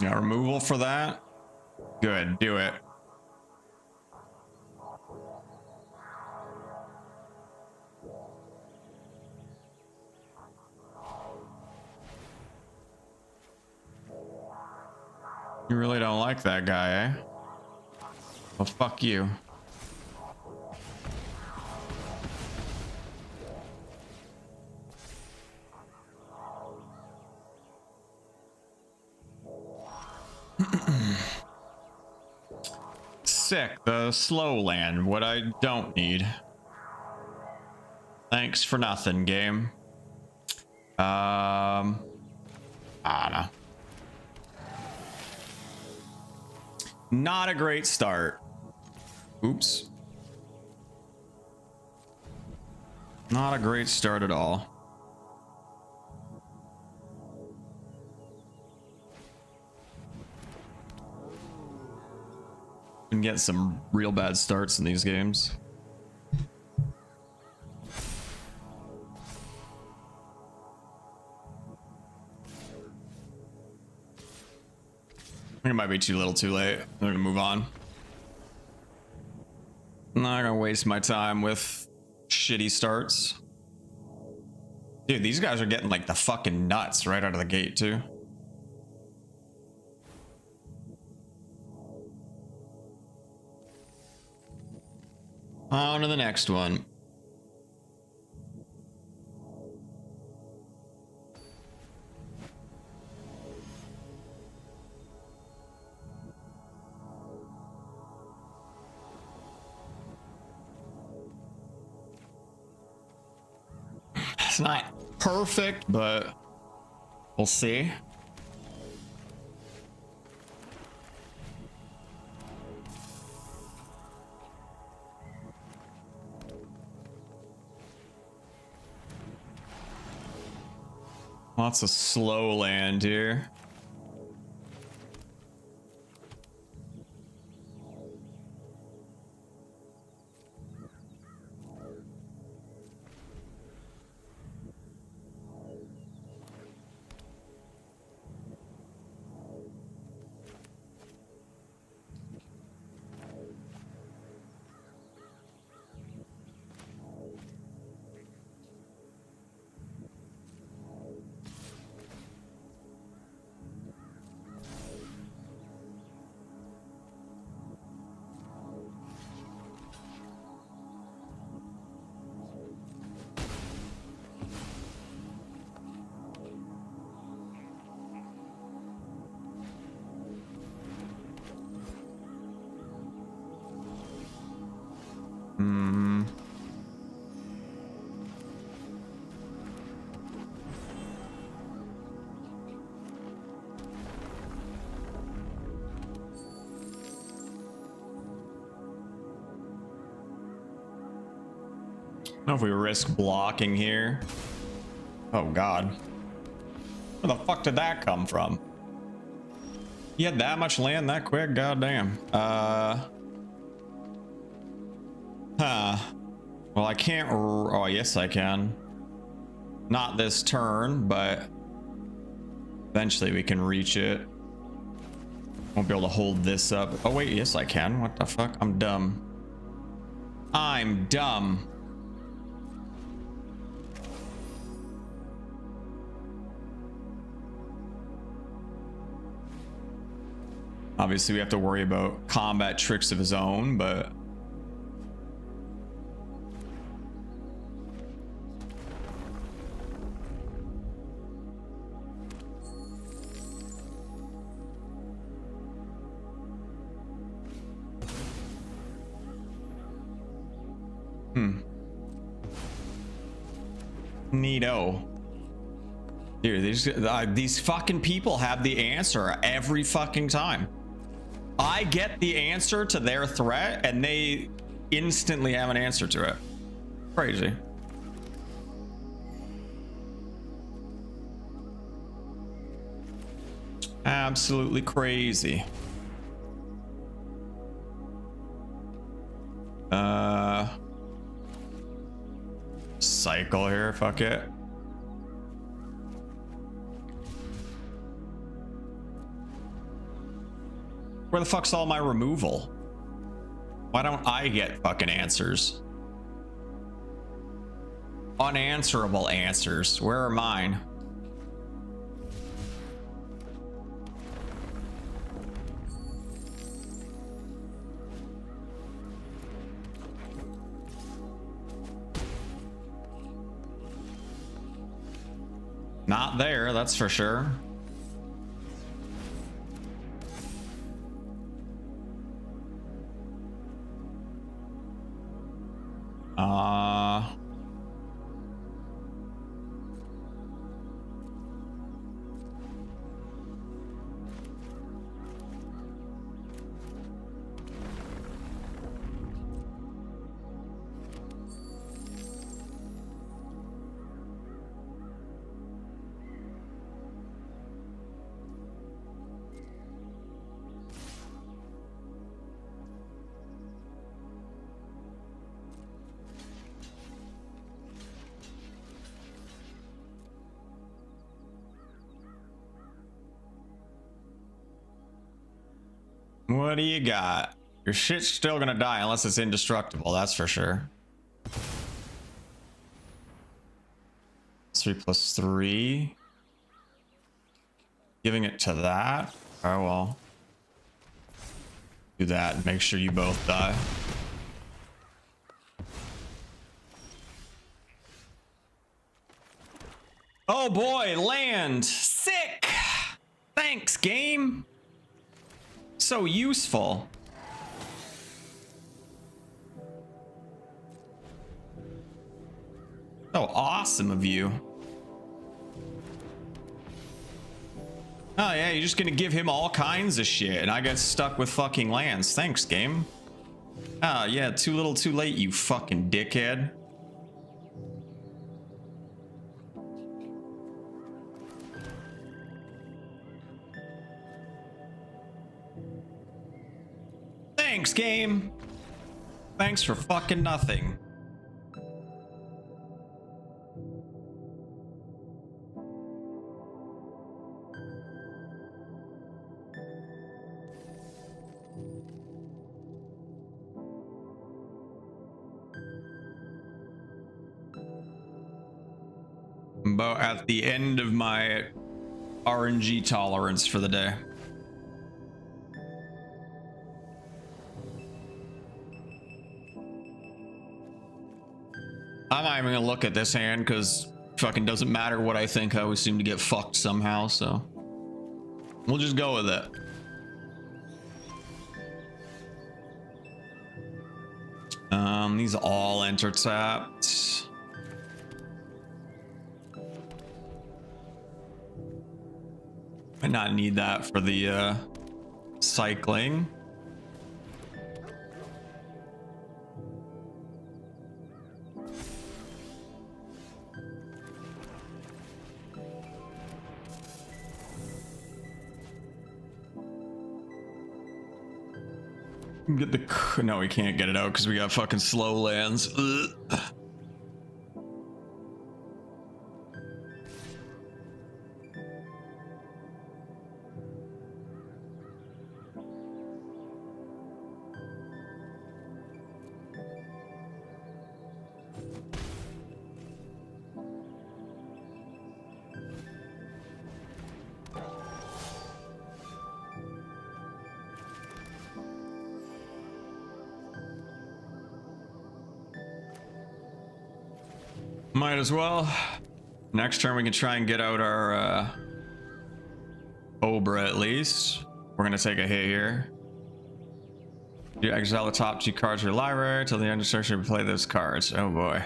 Yeah, removal for that. Good, do it. You really don't like that guy, eh? Well, fuck you. Sick, the slow land, what I don't need. Thanks for nothing, game. I don't know. Not a great start. Oops. Not a great start at all. Can get some real bad starts in these games. I think it might be too little too late. I'm gonna move on. I'm not gonna waste my time with shitty starts. Dude, these guys are getting like the fucking nuts right out of the gate too. On to the next one. It's not perfect, but we'll see. Lots of slow land here. I don't know if we risk blocking here. Oh god. Where the fuck did that come from? You had that much land that quick? God damn. Huh. Well, I can't. Oh, yes, I can. Not this turn, but eventually we can reach it. Won't be able to hold this up. Oh wait, yes I can. What the fuck? I'm dumb. I'm dumb. Obviously we have to worry about combat tricks of his own, but neato. Dude, these fucking people have the answer every fucking time. I get the answer to their threat and they instantly have an answer to it. Crazy. Absolutely crazy. Cycle here, fuck it. Where the fuck's all my removal? Why don't I get fucking answers? Unanswerable answers. Where are mine? Not there, that's for sure. What do you got? Your shit's still gonna die unless it's indestructible, that's for sure. 3 + 3. Giving it to that? Oh well. Do that and make sure you both die. Oh boy, land! Sick! Thanks, game! So useful. So awesome of you. Oh yeah, you're just gonna give him all kinds of shit and I get stuck with fucking lands. Thanks, game. Ah, yeah, too little too late, you fucking dickhead. Thanks, game. Thanks for fucking nothing. I'm about at the end of my RNG tolerance for the day. I'm not even gonna look at this hand because fucking doesn't matter what I think. I always seem to get fucked somehow, so we'll just go with it. These all enter tapped. Might not need that for the cycling. Get the no, we can't get it out because we got fucking slow lands. Ugh. Might as well. Next turn we can try and get out our Obra at least. We're gonna take a hit here. You exile the top 2 cards of your library till the end of the turn. Play those cards. Oh boy.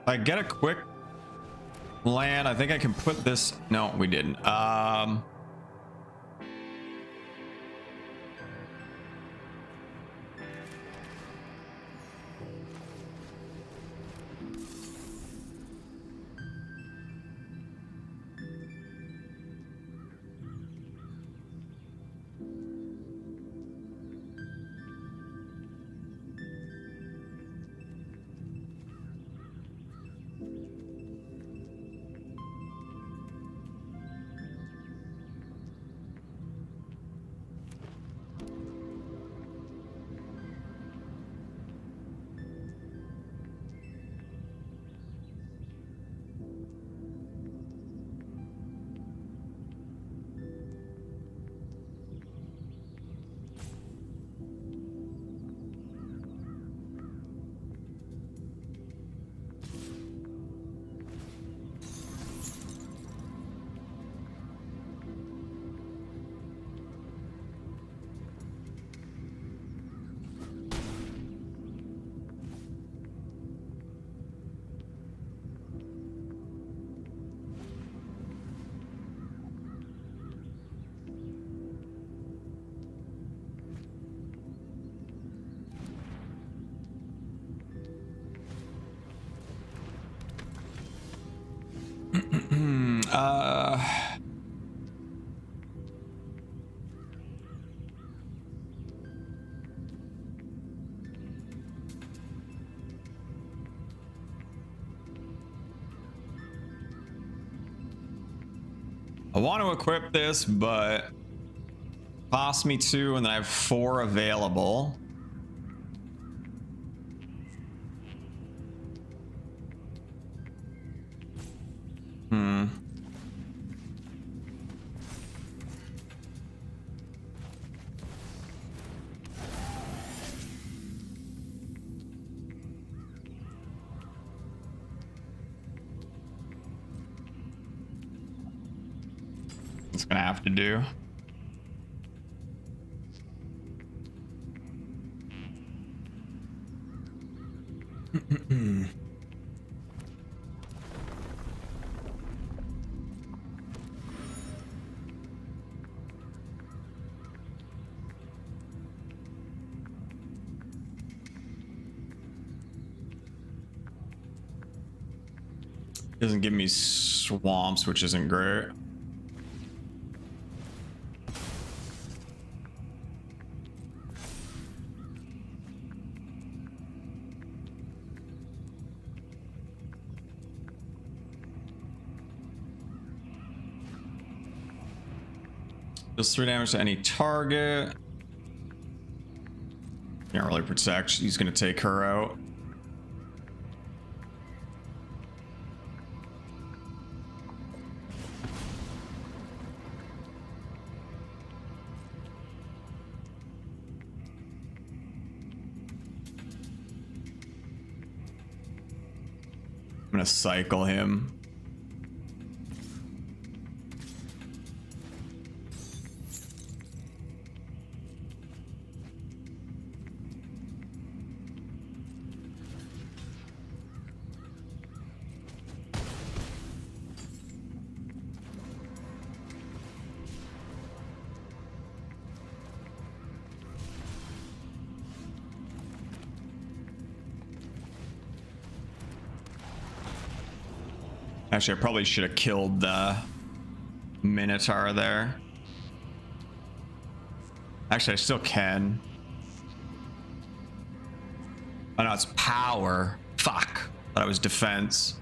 I get a quick land. I think I can put this. No, we didn't. I want to equip this, but cost me 2 and then I have 4 available. It's gonna have to do. Doesn't give me swamps, which isn't great. Does 3 damage to any target. Can't really protect. He's gonna take her out. I'm gonna cycle him. Actually, I probably should have killed the Minotaur there. Actually, I still can. Oh no, it's power. Fuck. Thought it was defense.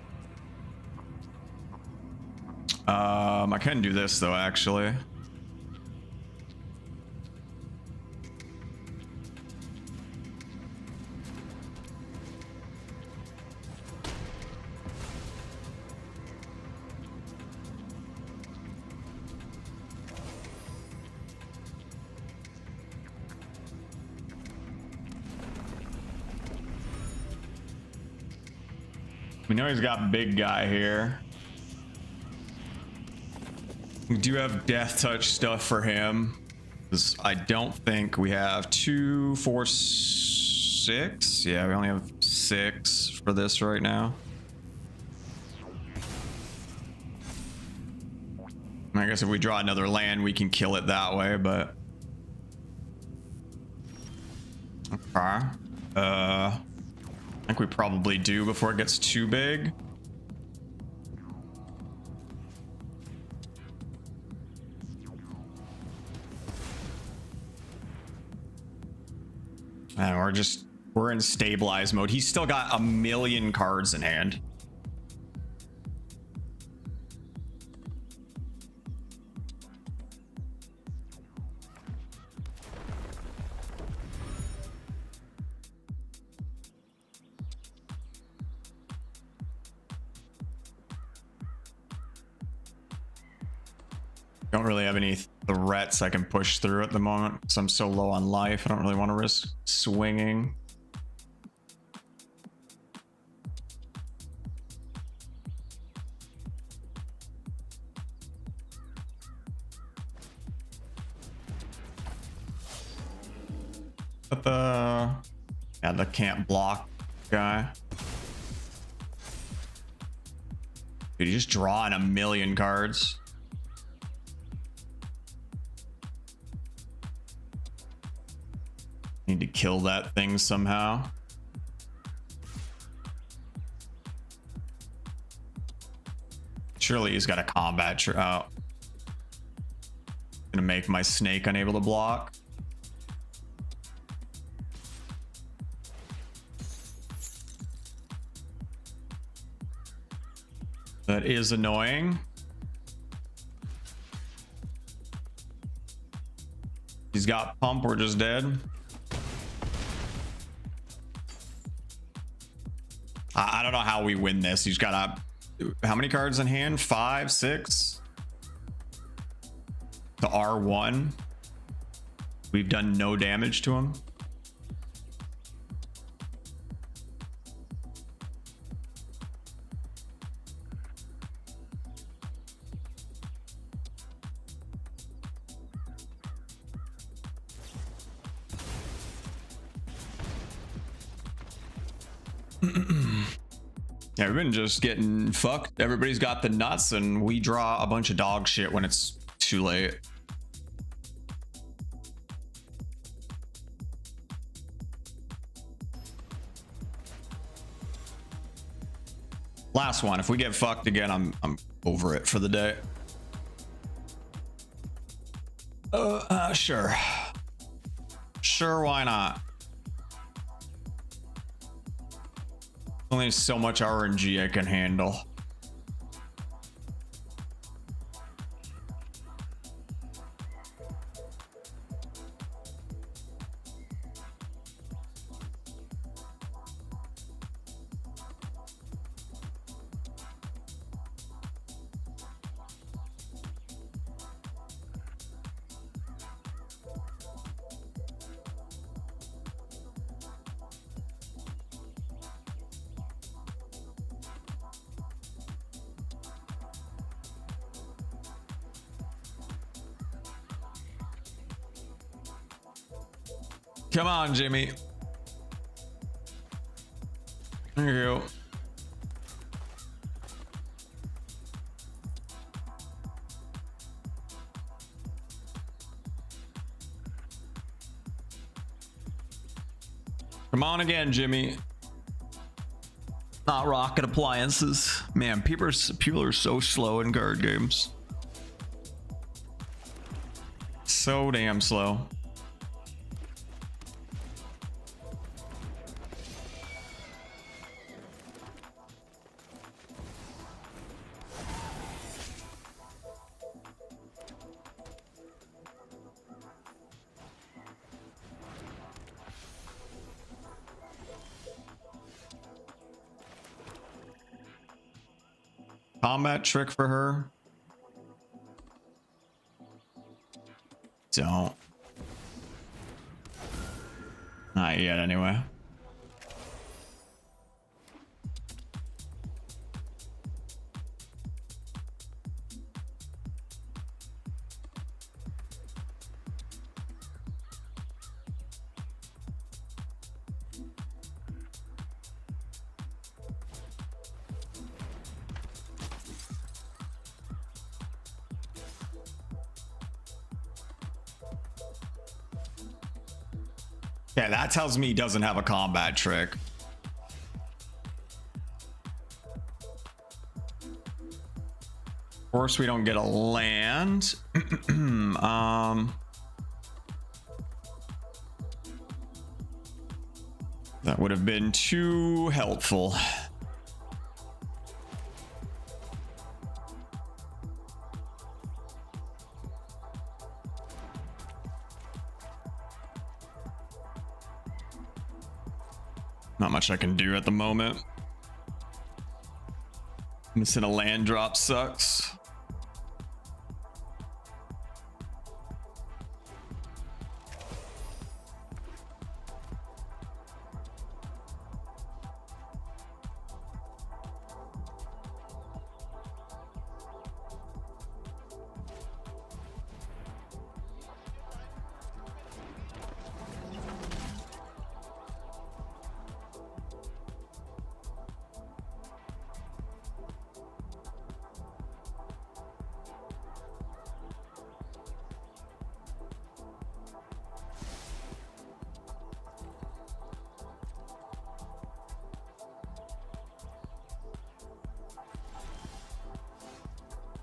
I can do this though, actually. We know he's got big guy here. We do have death touch stuff for him. 'Cause I don't think we have 2, 4, 6. Yeah, we only have 6 for this right now. I guess if we draw another land, we can kill it that way, but... Okay. I think we probably do before it gets too big. And we're in stabilize mode. He's still got 1,000,000 cards in hand. Don't really have any threats I can push through at the moment because I'm so low on life. I don't really want to risk swinging. But the can't block guy. Dude, he's just drawing 1,000,000 cards. Need to kill that thing somehow. Surely he's got a combat out. Gonna make my snake unable to block. That is annoying. He's got pump, we're just dead. I don't know how we win this. He's got how many cards in hand? 5, 6. The R1. We've done no damage to him. Yeah, we've been just getting fucked. Everybody's got the nuts and we draw a bunch of dog shit when it's too late. Last one. If we get fucked again, I'm over it for the day. Sure. Sure, why not? Only so much RNG I can handle. Come on, Jimmy. There you go. Come on again, Jimmy. Not rocket appliances. Man, people are so slow in card games. So damn slow. combat trick for her? Don't. Not yet, anyway. Yeah, that tells me he doesn't have a combat trick. Of course, we don't get a land. That would have been too helpful. Not much I can do at the moment. Missing a land drop sucks.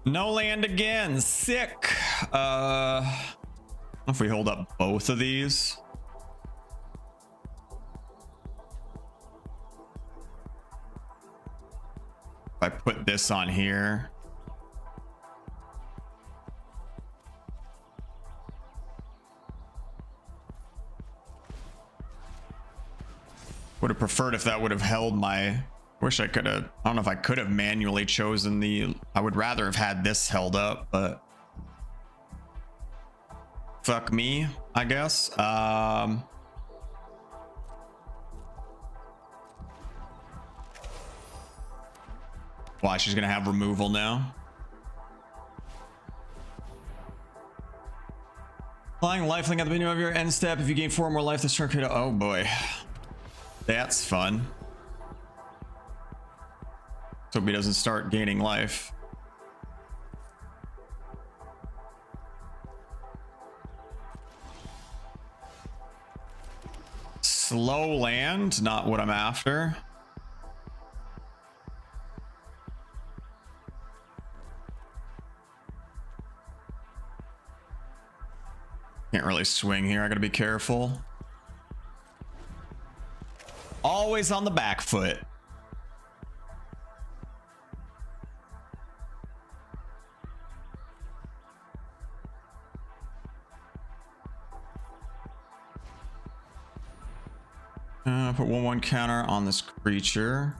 No land again. Sick. If we hold up both of these. If I put this on here. Would have preferred if that would have held my... Wish I could have... I don't know if I could have manually chosen the... I would rather have had this held up, but... Fuck me, I guess. Why, she's gonna have removal now. Flying lifelink at the beginning of your end step. If you gain 4 more life, this turn could... Oh boy. That's fun. Hope he doesn't start gaining life. Slow land, not what I'm after. Can't really swing here. I gotta be careful. Always on the back foot. Put 1/1 counter on this creature.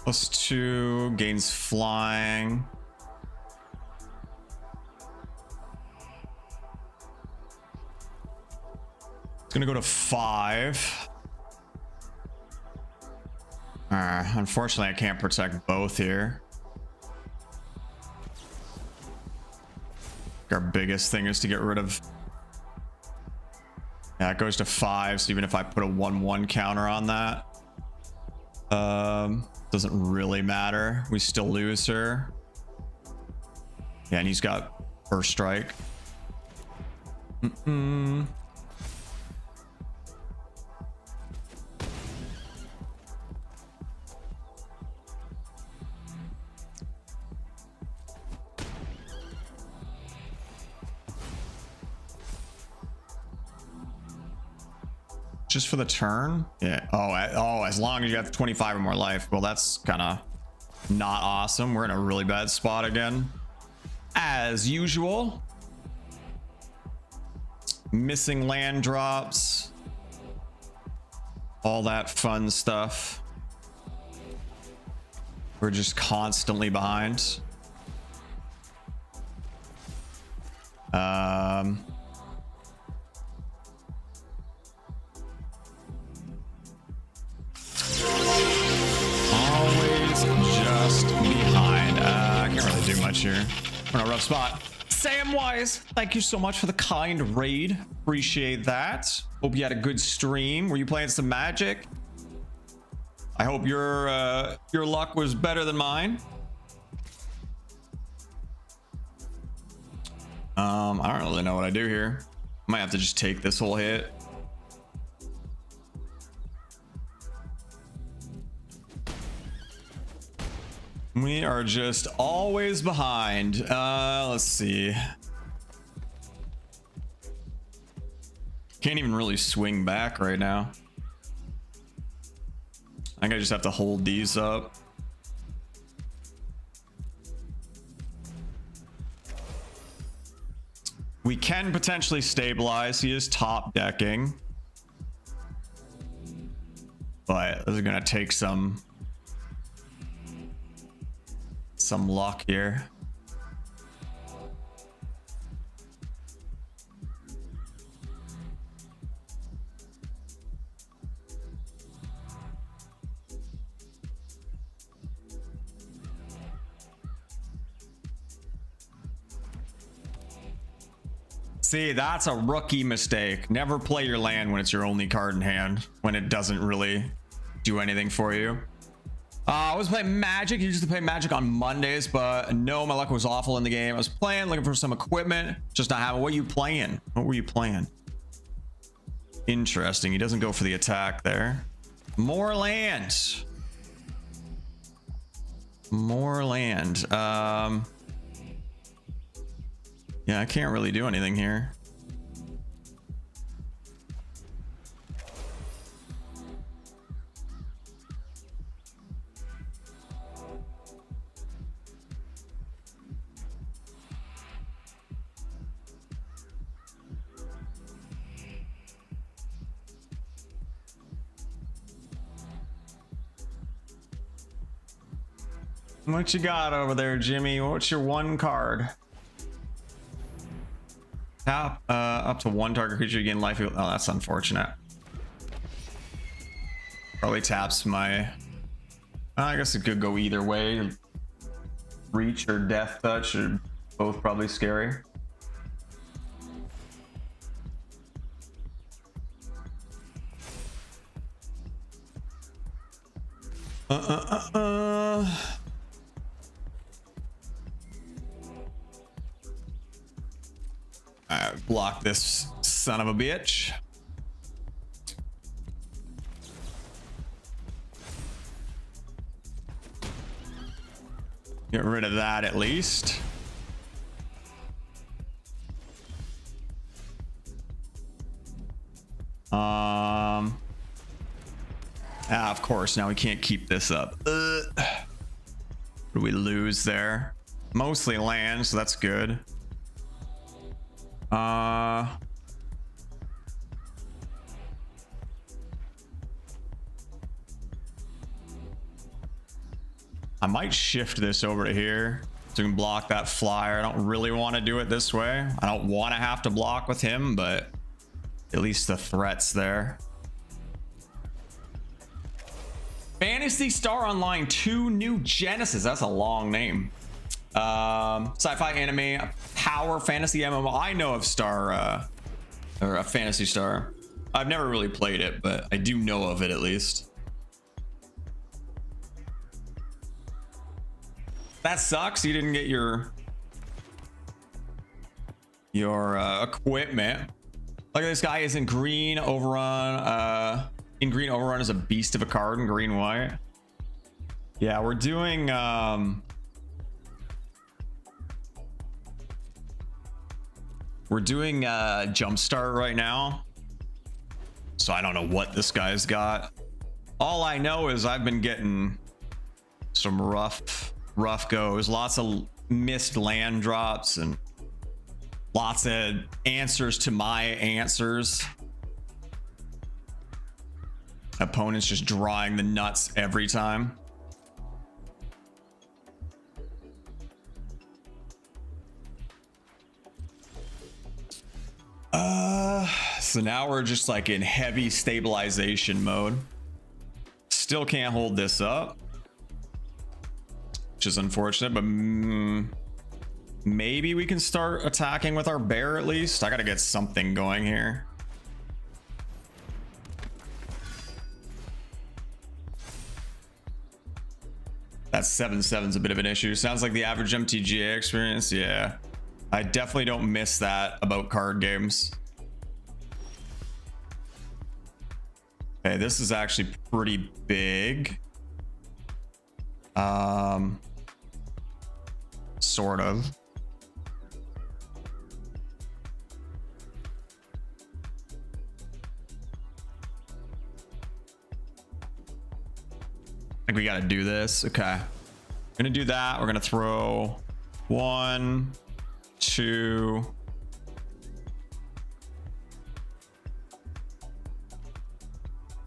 +2 gains flying. It's gonna go to 5. Unfortunately, I can't protect both here. Our biggest thing is to get rid of Yeah, it goes to 5. So even if I put a 1/1 counter on that, doesn't really matter. We still lose her. Yeah, and he's got first strike. Just for the turn? Yeah. Oh, as long as you have 25 or more life. Well, that's kind of not awesome. We're in a really bad spot again. As usual. Missing land drops. All that fun stuff. We're just constantly behind. Always just behind. I can't really do much here. We're in a rough spot. Samwise, thank you so much for the kind raid. Appreciate that. Hope you had a good stream. Were you playing some Magic? I hope your luck was better than mine. I don't really know what I do here. Might have to just take this whole hit. We are just always behind. Let's see. Can't even really swing back right now. I think I just have to hold these up. We can potentially stabilize. He is top decking. But this is gonna take some luck here. See, that's a rookie mistake. Never play your land when it's your only card in hand, when it doesn't really do anything for you. I was playing Magic. I used to play Magic on Mondays, but no, my luck was awful in the game. I was playing, looking for some equipment, just not having. What are you playing? What were you playing? Interesting. He doesn't go for the attack there. More land. More land. Yeah, I can't really do anything here. What you got over there, Jimmy? What's your one card? Tap up to one target creature, you gain life. Oh, that's unfortunate. Probably taps my... I guess it could go either way. Reach or Death Touch are both probably scary. Block this son of a bitch. Get rid of that at least. Of course, now we can't keep this up. What do we lose there? Mostly land, so that's good. I might shift this over to here so we can block that flyer. I don't really want to do it this way. I don't want to have to block with him, but at least the threat's there. Phantasy Star Online 2 New Genesis. That's a long name. Sci-fi anime, power fantasy MMO. I know of Star or a Phantasy Star. I've never really played it, but I do know of it at least. That sucks. You didn't get your equipment. Look at this guy is in green overrun. In green overrun is a beast of a card in green white. Yeah, we're doing Jumpstart right now. So I don't know what this guy's got. All I know is I've been getting some rough goes. Lots of missed land drops and lots of answers to my answers. Opponents just drawing the nuts every time. So now we're just like in heavy stabilization mode. Still can't hold this up, which is unfortunate, but maybe we can start attacking with our bear at least. I gotta get something going here. That 7/7's a bit of an issue. Sounds like the average MTGA experience. Yeah, I definitely don't miss that about card games. Okay, this is actually pretty big. Sort of. I think we got to do this. Okay. We're going to do that. We're going to throw 1, 2.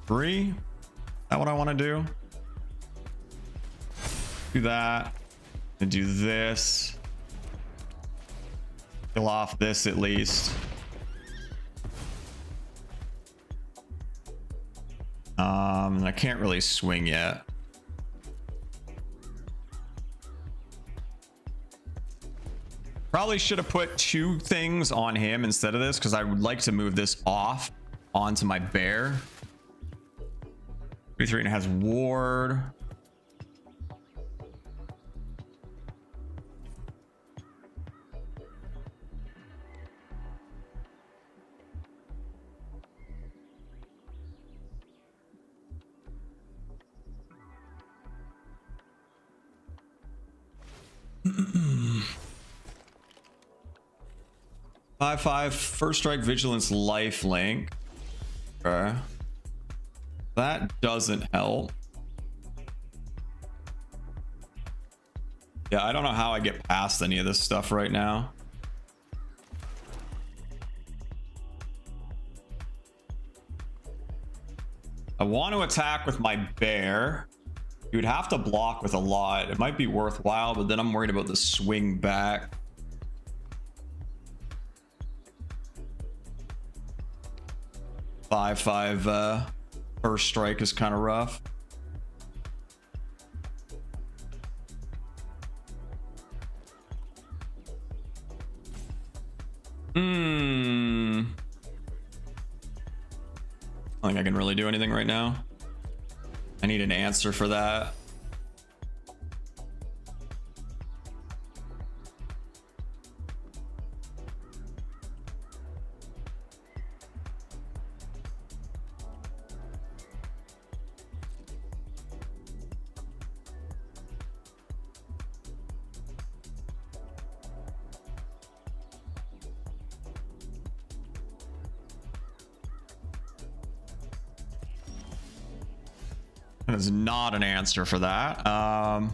Three. Is that what I want to do? Do that. And do this. Kill off this at least. I can't really swing yet. Probably should have put 2 things on him instead of this, because I would like to move this off onto my bear. 3/3 and has ward. Five first strike vigilance life link. Okay. That doesn't help. Yeah, I don't know how I get past any of this stuff right now. I want to attack with my bear. You would have to block with a lot. It might be worthwhile, but then I'm worried about the swing back. Five first strike is kind of rough. I don't think I can really do anything right now. I need an answer for that. That is not an answer for that. Yeah,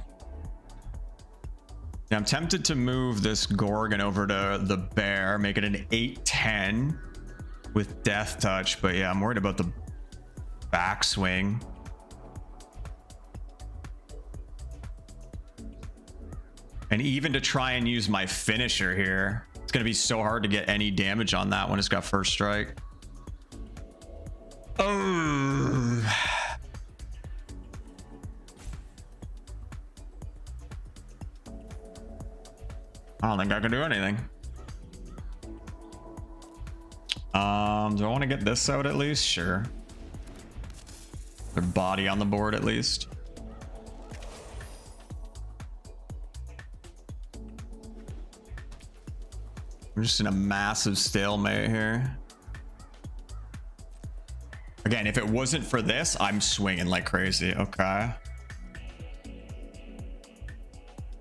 I'm tempted to move this Gorgon over to the bear, make it an 8/10 with death touch, but yeah, I'm worried about the backswing. And even to try and use my finisher here, it's going to be so hard to get any damage on that when it's got first strike. Oh. I don't think I can do anything. Do I want to get this out at least? Sure. Their body on the board at least. I'm just in a massive stalemate here. Again, if it wasn't for this, I'm swinging like crazy. Okay.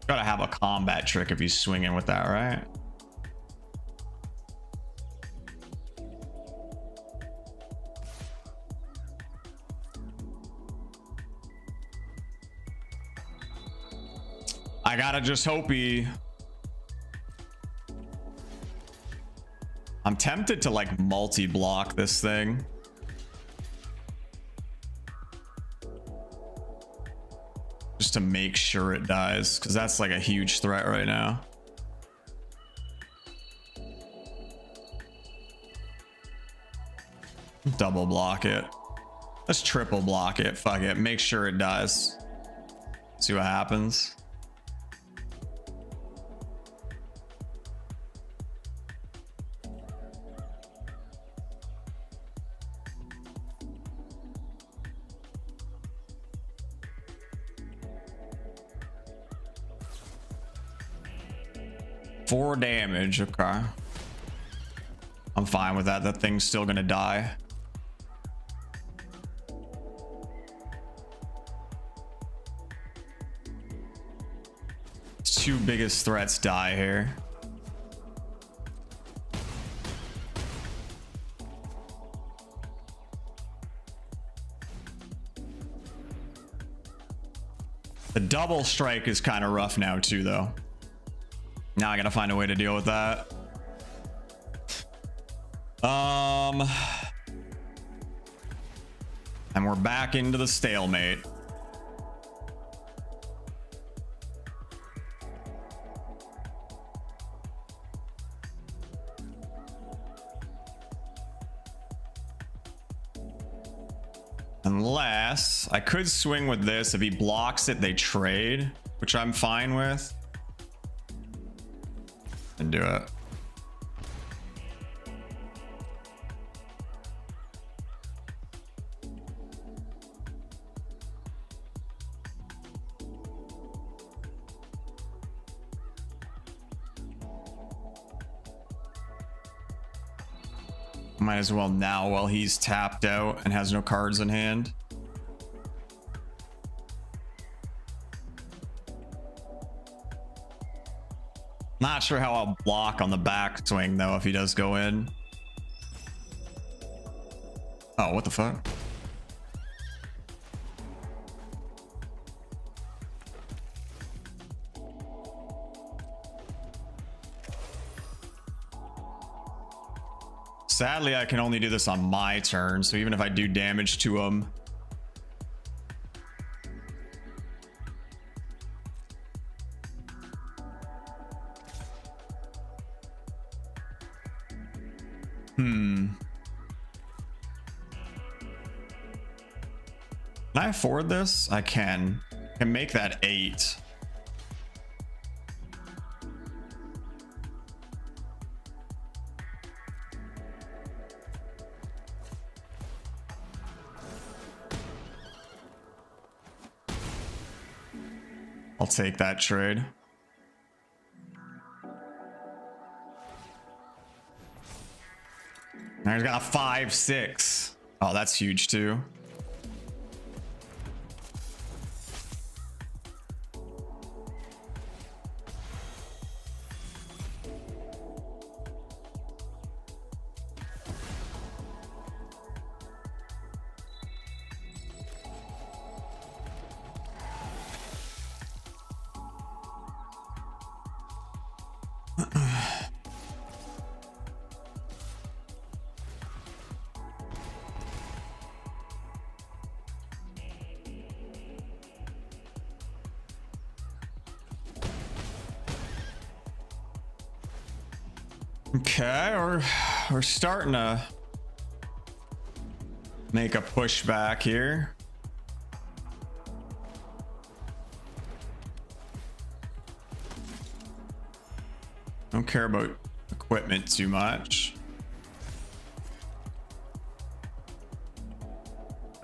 Gotta have a combat trick if he's swinging with that, right? I gotta just hope he... I'm tempted to like multi-block this thing. Just to make sure it dies, because that's like a huge threat right now. Double block it. Let's triple block it. Fuck it. Make sure it dies. See what happens. Four damage. Okay. I'm fine with that. That thing's still gonna die. Two biggest threats die here. The double strike is kind of rough now too, though. Now I gotta find a way to deal with that. And we're back into the stalemate. Unless I could swing with this. If he blocks it, they trade, which I'm fine with. And do it. Might as well now while he's tapped out and has no cards in hand. Not sure how I'll block on the back swing though if he does go in. Oh, what the fuck? Sadly, I can only do this on my turn, so even if I do damage to him, can I afford this? I can. I can make that 8. I'll take that trade. Now he's got a 5/6. Oh, that's huge too. Okay, we're starting to make a pushback here. Don't care about equipment too much.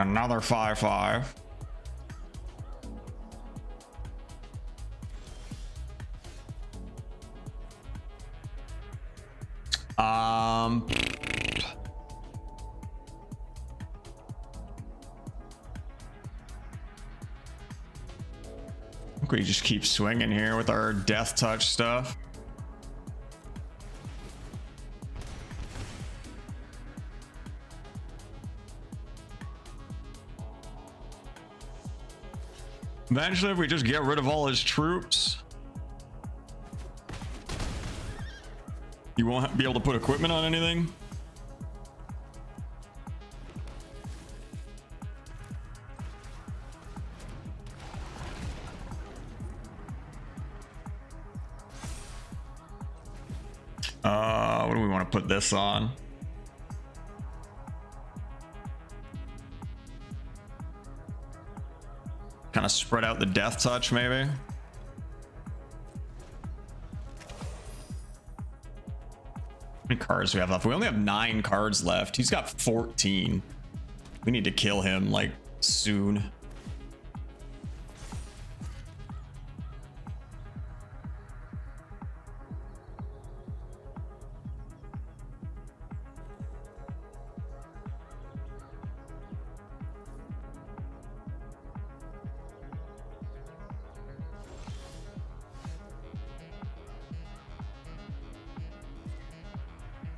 Another 5/5. We just keep swinging here with our death touch stuff. Eventually, if we just get rid of all his troops, you won't be able to put equipment on anything. What do we want to put this on? Kind of spread out the death touch, maybe. How many cards do we have left? We only have 9 cards left. He's got 14. We need to kill him like soon.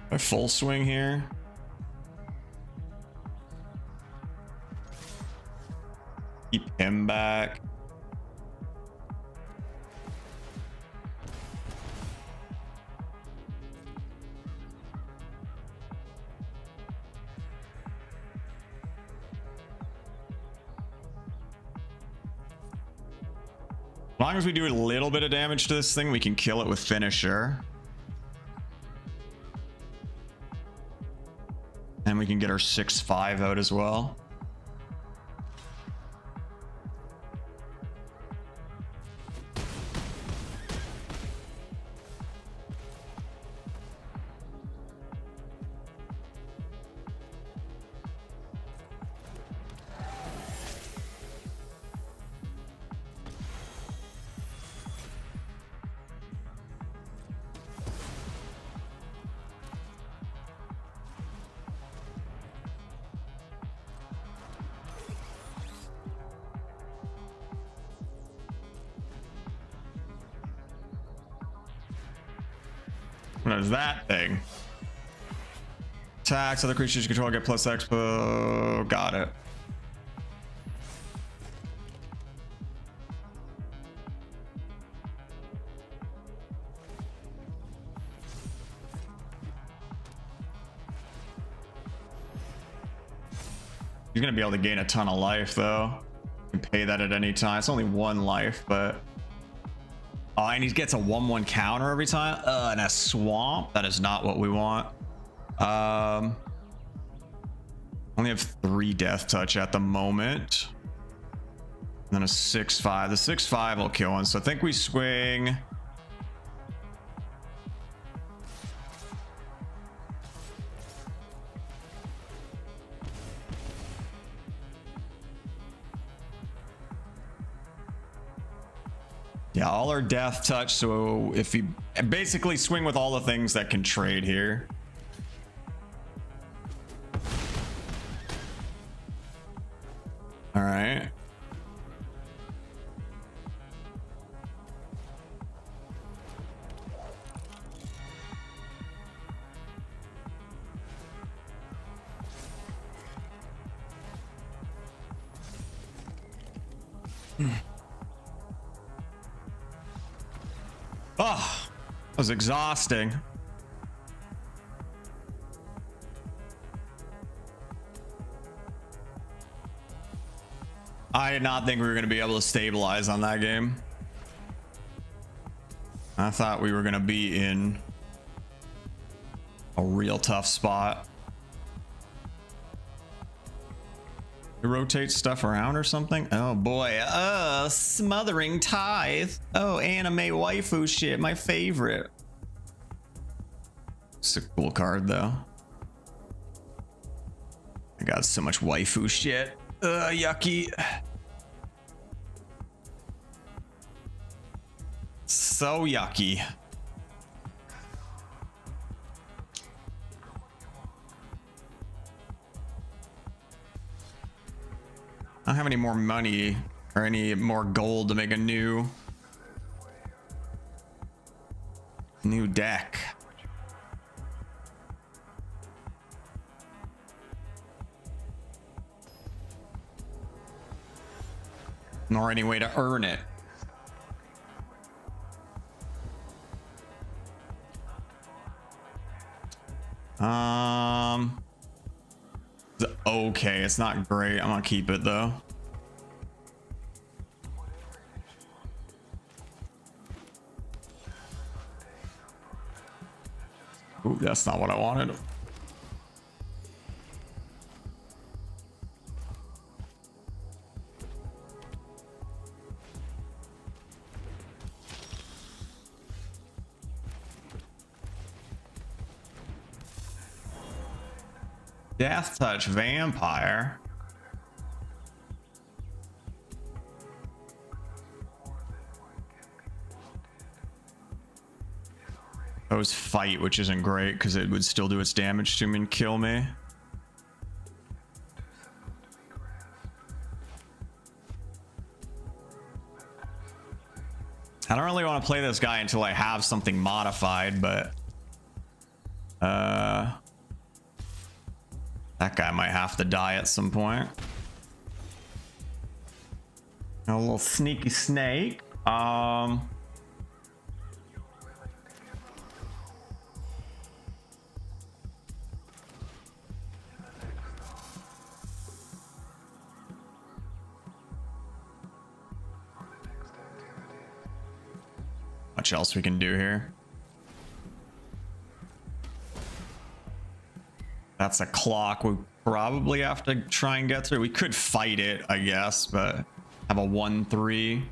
A full swing here. Keep him back. As long as we do a little bit of damage to this thing, we can kill it with finisher. And we can get our 6/5 out as well. What is that thing? Attacks, other creatures you control get plus expo. Got it. You're gonna be able to gain a ton of life though. You can pay that at any time. It's only 1 life, but and he gets a 1/1 counter every time. And a swamp. That is not what we want. Only have 3 death touch at the moment. And then a 6/5. The 6/5 will kill him. So I think we swing. Yeah, all our death touch. So if you basically swing with all the things that can trade here. All right. Oh, that was exhausting. I did not think we were going to be able to stabilize on that game. I thought we were going to be in a real tough spot. You rotate stuff around or something? Oh boy. Smothering Tithe. Oh, anime waifu shit. My favorite. It's a cool card though. I got so much waifu shit. Yucky. So yucky. I don't have any more money or any more gold to make a new deck. Nor any way to earn it. Okay, it's not great. I'm gonna keep it though. Ooh, that's not what I wanted. Death Touch Vampire. Those fight, which isn't great because it would still do its damage to me and kill me. I don't really want to play this guy until I have something modified, but that guy might have to die at some point. A little sneaky snake. Much else we can do here? That's a clock we probably have to try and get through. We could fight it, I guess, but have a 1-3.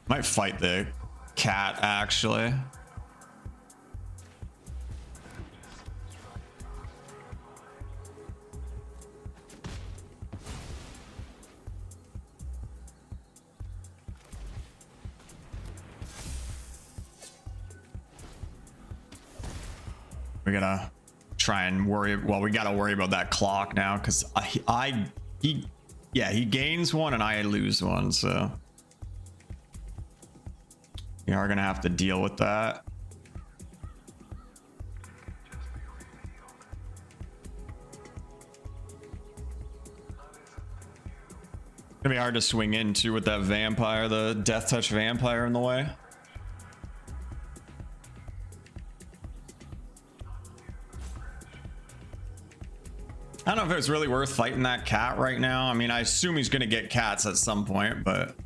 Might fight the cat, actually. We gotta try and worry. Well, we gotta worry about that clock now because he gains one and I lose one, so we are gonna have to deal with that. It's gonna be hard to swing into with that vampire, the Death Touch Vampire in the way. I don't know if it's really worth fighting that cat right now. I mean, I assume he's gonna get cats at some point, but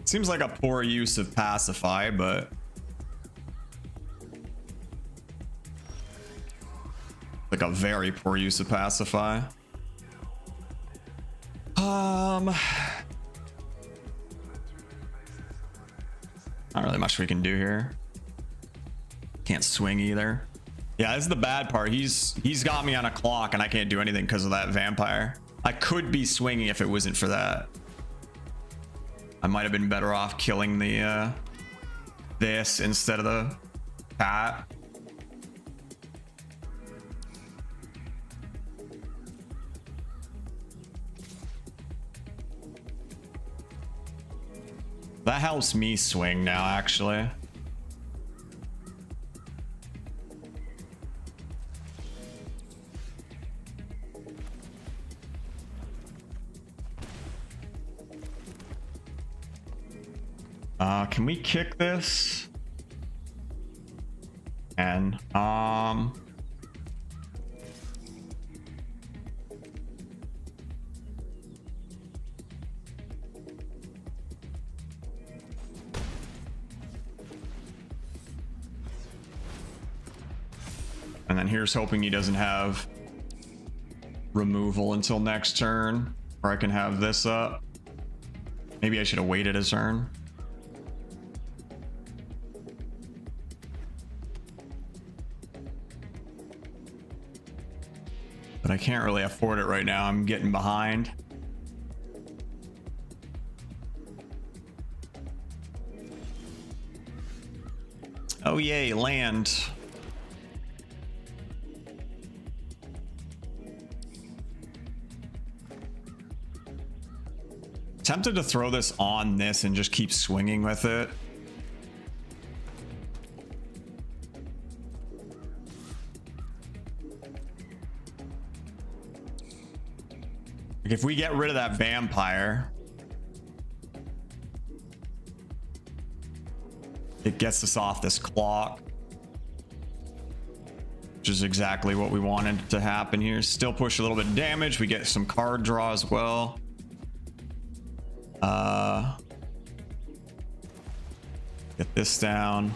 seems like a poor use of Pacify, but like a very poor use of Pacify. Not really much we can do here. Can't swing either. Yeah, this is the bad part. He's got me on a clock and I can't do anything because of that vampire. I could be swinging if it wasn't for that. I might have been better off killing the this instead of the cat. That helps me swing now, actually. Can we kick this? 10. And then here's hoping he doesn't have removal until next turn, or I can have this up. Maybe I should have waited his turn. But I can't really afford it right now. I'm getting behind. Oh yay, land. Tempted to throw this on this and just keep swinging with it. Like if we get rid of that vampire, it gets us off this clock, which is exactly what we wanted to happen here. Still push a little bit of damage. We get some card draw as well. Get this down.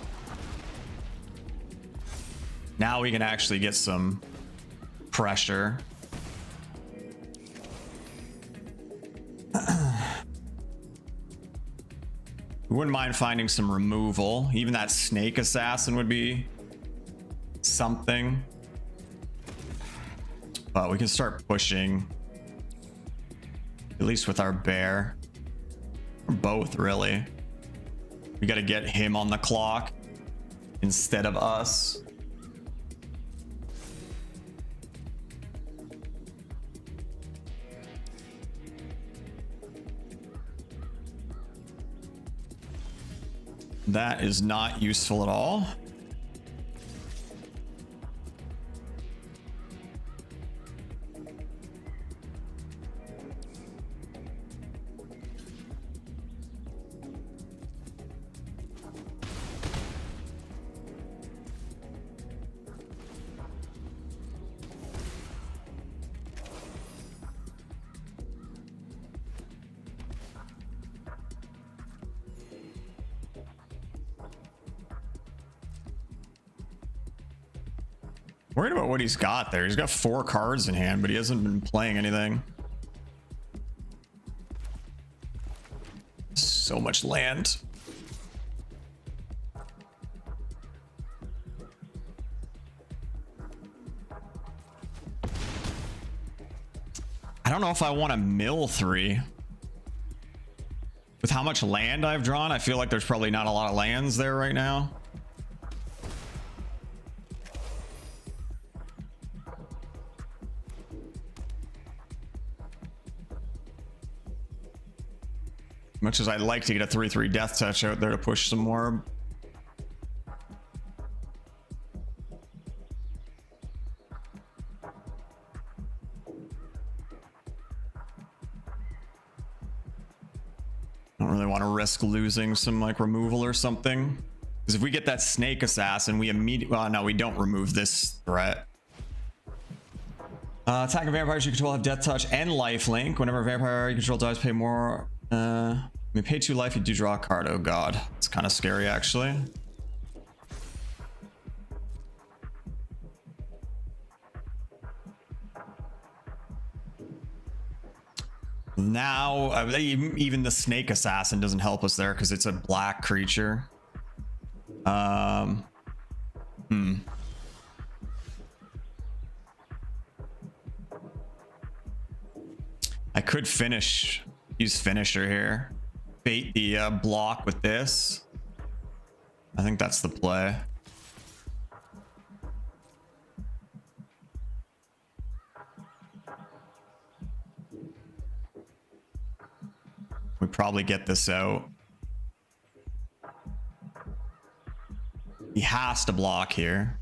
Now we can actually get some pressure. We wouldn't mind finding some removal. Even that snake assassin would be something. But we can start pushing, at least with our bear. Or both, really. We got to get him on the clock instead of us. That is not useful at all. Worried about what he's got there. He's got 4 cards in hand, but he hasn't been playing anything. So much land. I don't know if I want to mill 3. With how much land I've drawn, I feel like there's probably not a lot of lands there right now. Much as I'd like to get a 3/3 death touch out there to push some more. I don't really want to risk losing some like removal or something. Because if we get that snake assassin, we immediately, well, no, we don't remove this threat. Attacking vampires you control have death touch and lifelink. Whenever a vampire you control dies, pay more. You may pay 2 life, you do draw a card. Oh god, it's kind of scary actually. Now even the snake assassin doesn't help us there because it's a black creature. I could use finisher here. Bait the block with this. I think that's the play. We probably get this out. He has to block here.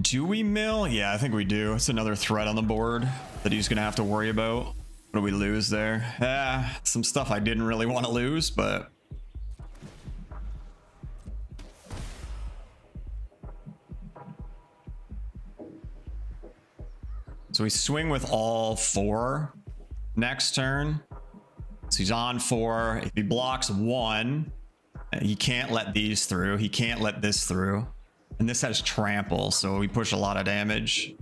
Do we mill? Yeah, I think we do. It's another threat on the board that he's gonna have to worry about. What do we lose there? Some stuff I didn't really want to lose, but so we swing with all 4 next turn. So he's on 4. If he blocks 1, he can't let these through. He can't let this through. And this has trample, so we push a lot of damage.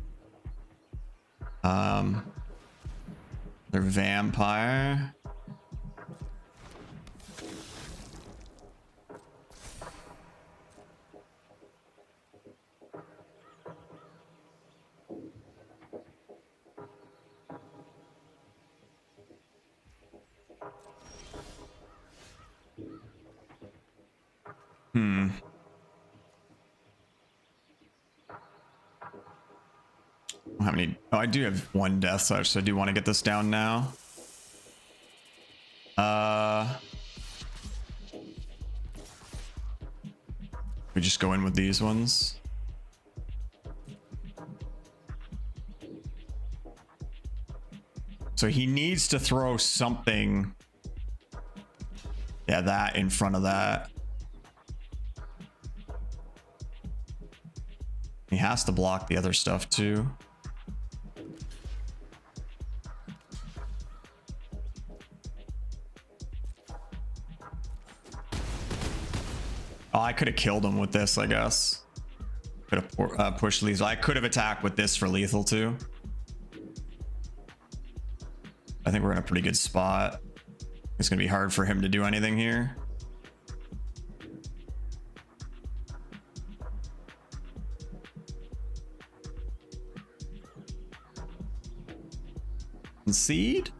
They're vampire. How many? Oh, I do have 1 death touch, so I do want to get this down now. We just go in with these ones. So he needs to throw something. Yeah, that in front of that. He has to block the other stuff too. Oh, I could have killed him with this, I guess. Could have pushed lethal. I could have attacked with this for lethal too. I think we're in a pretty good spot. It's gonna be hard for him to do anything here. Concede?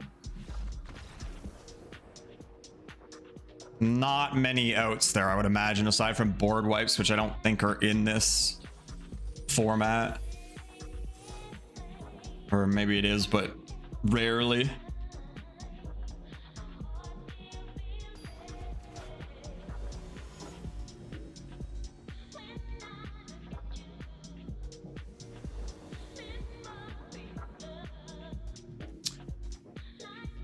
Not many outs there, I would imagine, aside from board wipes, which I don't think are in this format. Or maybe it is, but rarely.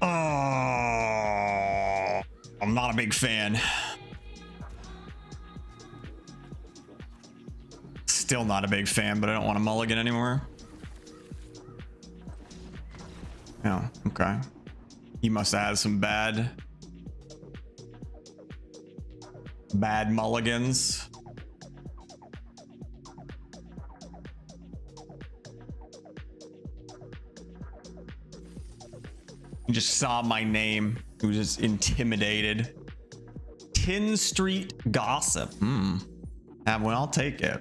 Oh, I'm not a big fan. Still not a big fan, but I don't want to mulligan anymore. Oh, okay. He must have had some bad mulligans. He just saw my name. He was just intimidated. Tin Street Gossip. Well, I'll take it.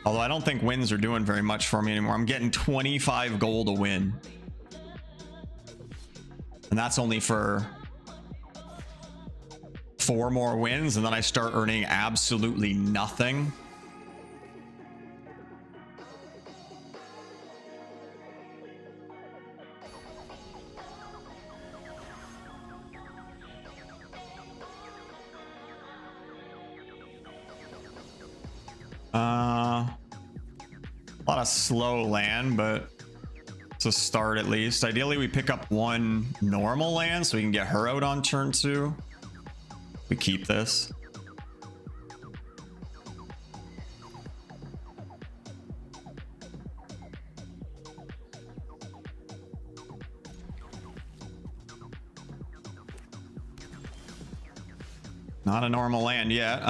Although I don't think wins are doing very much for me anymore. I'm getting 25 gold a win. And that's only for 4 more wins, and then I start earning absolutely nothing. A lot of slow land, but it's a start at least. Ideally, we pick up 1 normal land so we can get her out on turn 2. We keep this. Not a normal land yet.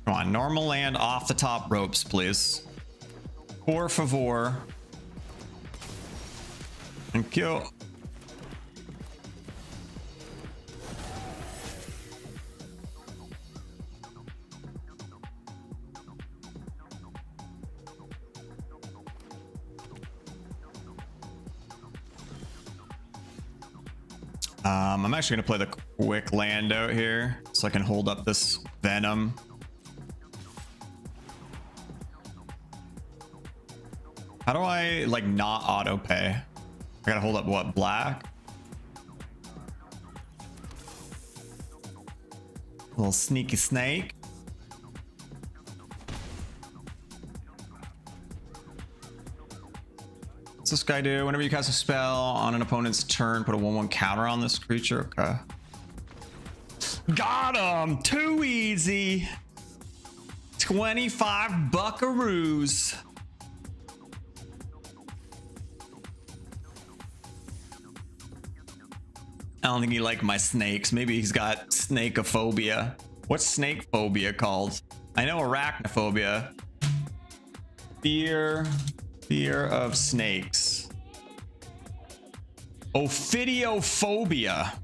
Come on, normal land off the top ropes, please. Por favor. Thank you. I'm actually gonna play the quick land out here so I can hold up this Venom. How do I like not auto pay? I gotta hold up what, black? Little sneaky snake. this guy do? Whenever you cast a spell on an opponent's turn, put a 1/1 counter on this creature. Okay. Got him! Too easy. 25 buckaroos. I don't think he liked my snakes. Maybe he's got snakeophobia. What's snake phobia called? I know arachnophobia. Fear of snakes. Ophidiophobia.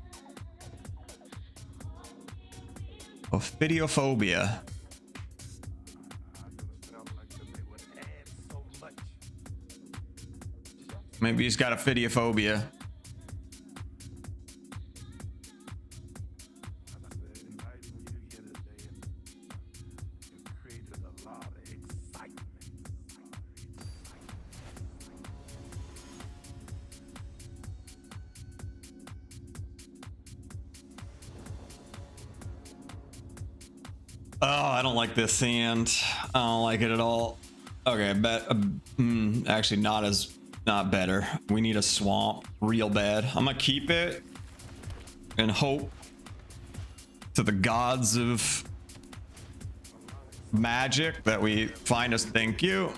Ophidiophobia. Maybe he's got ophidiophobia. Oh, I don't like this sand. I don't like it at all. Okay, actually not better. We need a swamp real bad. I'm gonna keep it and hope to the gods of magic that we find us. Thank you.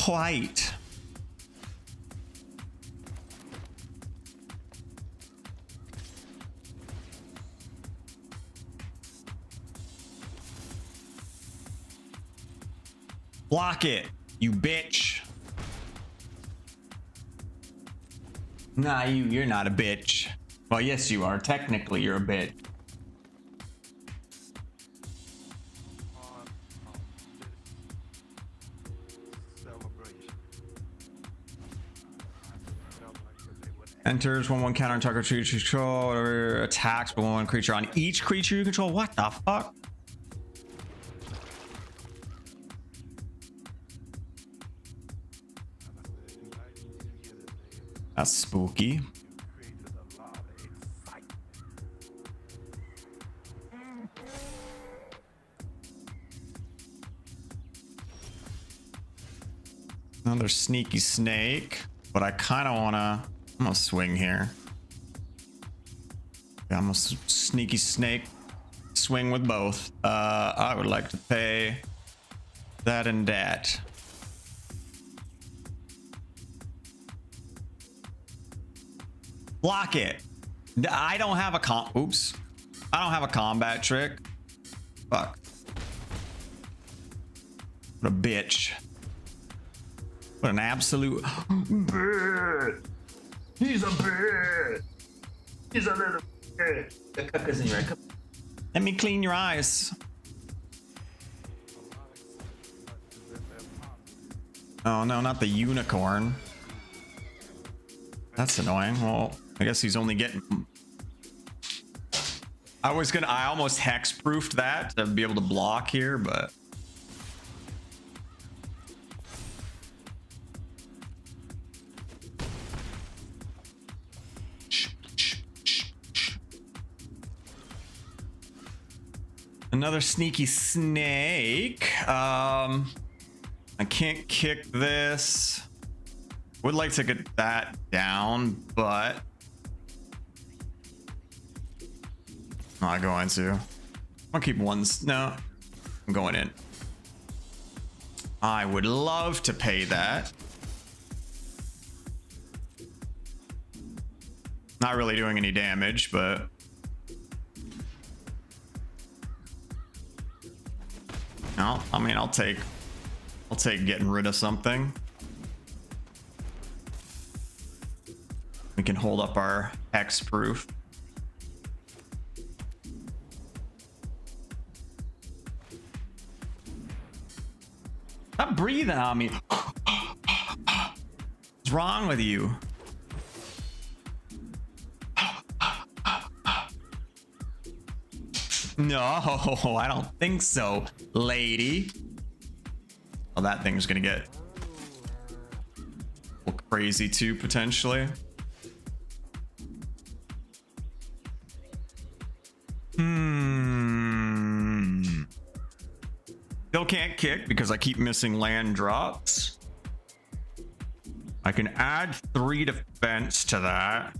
White. Block it, you bitch. Nah, you're not a bitch. Well, yes, you are. Technically, you're a bitch. Enters 1/1 counter on target creature you control, whatever attacks 1/1 creature on each creature you control. What the fuck? That's spooky. Another sneaky snake, but I kind of wanna. I'm gonna swing here. Yeah, I'm a sneaky snake. Swing with both. I would like to pay that and that. Block it. I don't have a oops. I don't have a combat trick. Fuck. What a bitch. What an absolute bitch. He's a bitch. He's a little bitch. The cuck is in your cup. Let me clean your eyes. Oh no, not the unicorn. That's annoying. Well, I guess he's only getting. I almost hex-proofed that to be able to block here, but. Another sneaky snake. I can't kick this. Would like to get that down, but I'm not going to. I'll keep one. No, I'm going in. I would love to pay that. Not really doing any damage, but. No, I mean, I'll take getting rid of something. We can hold up our hex proof. Stop breathing on me. What's wrong with you? No, I don't think so, lady. Oh, that thing's gonna get a little crazy too, potentially. Still can't kick because I keep missing land drops. I can add 3 defense to that.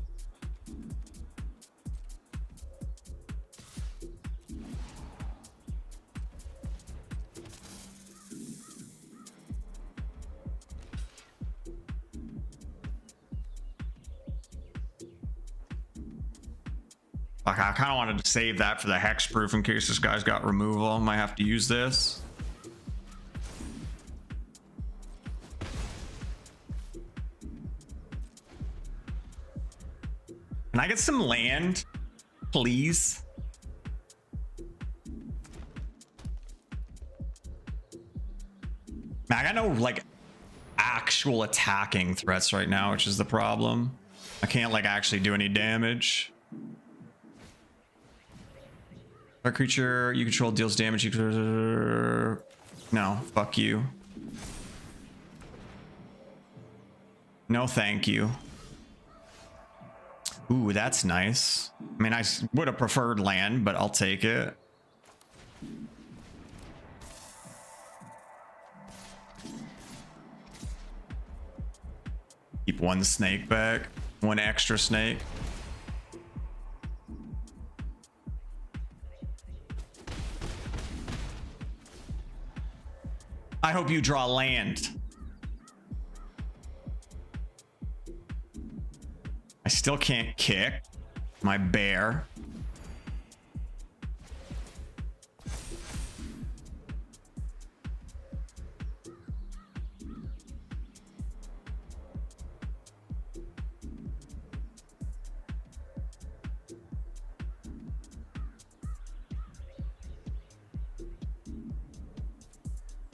Like, I kind of wanted to save that for the hexproof in case this guy's got removal. I might have to use this. Can I get some land, please? Man, I got no like actual attacking threats right now, which is the problem. I can't like actually do any damage. A creature you control deals damage. No, fuck you. No, thank you. Ooh, that's nice. I mean, I would have preferred land, but I'll take it. Keep 1 snake back. 1 extra snake. I hope you draw land. I still can't kick my bear.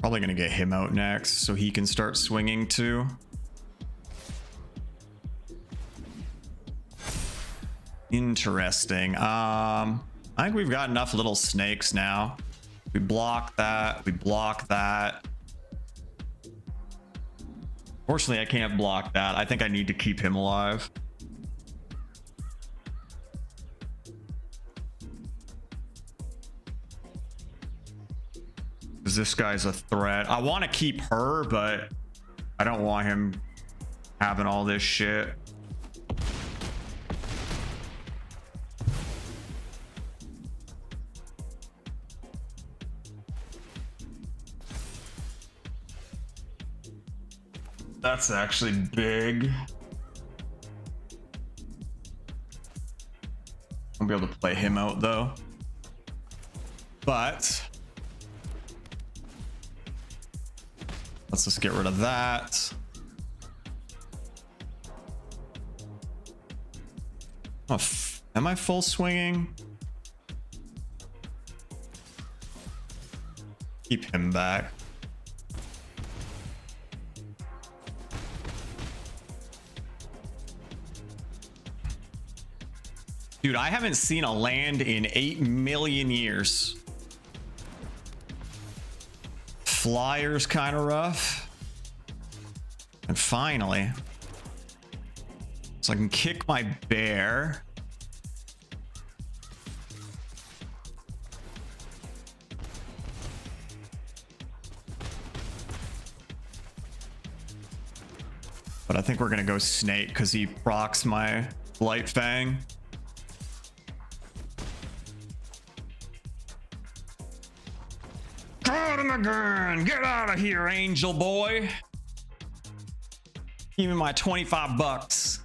Probably gonna get him out next so he can start swinging too. Interesting. I think we've got enough little snakes now. We block that. We block that. Fortunately, I can't block that. I think I need to keep him alive. Because this guy's a threat. I want to keep her, but I don't want him having all this shit. That's actually big. I'll be able to play him out though. But let's just get rid of that. Oh, am I full swinging? Keep him back. Dude, I haven't seen a land in 8 million years. Flyer's kind of rough. And finally, so I can kick my bear. But I think we're gonna go snake because he procs my Blight Fang. Caught him again! Get out of here, angel boy! Give me my 25 bucks.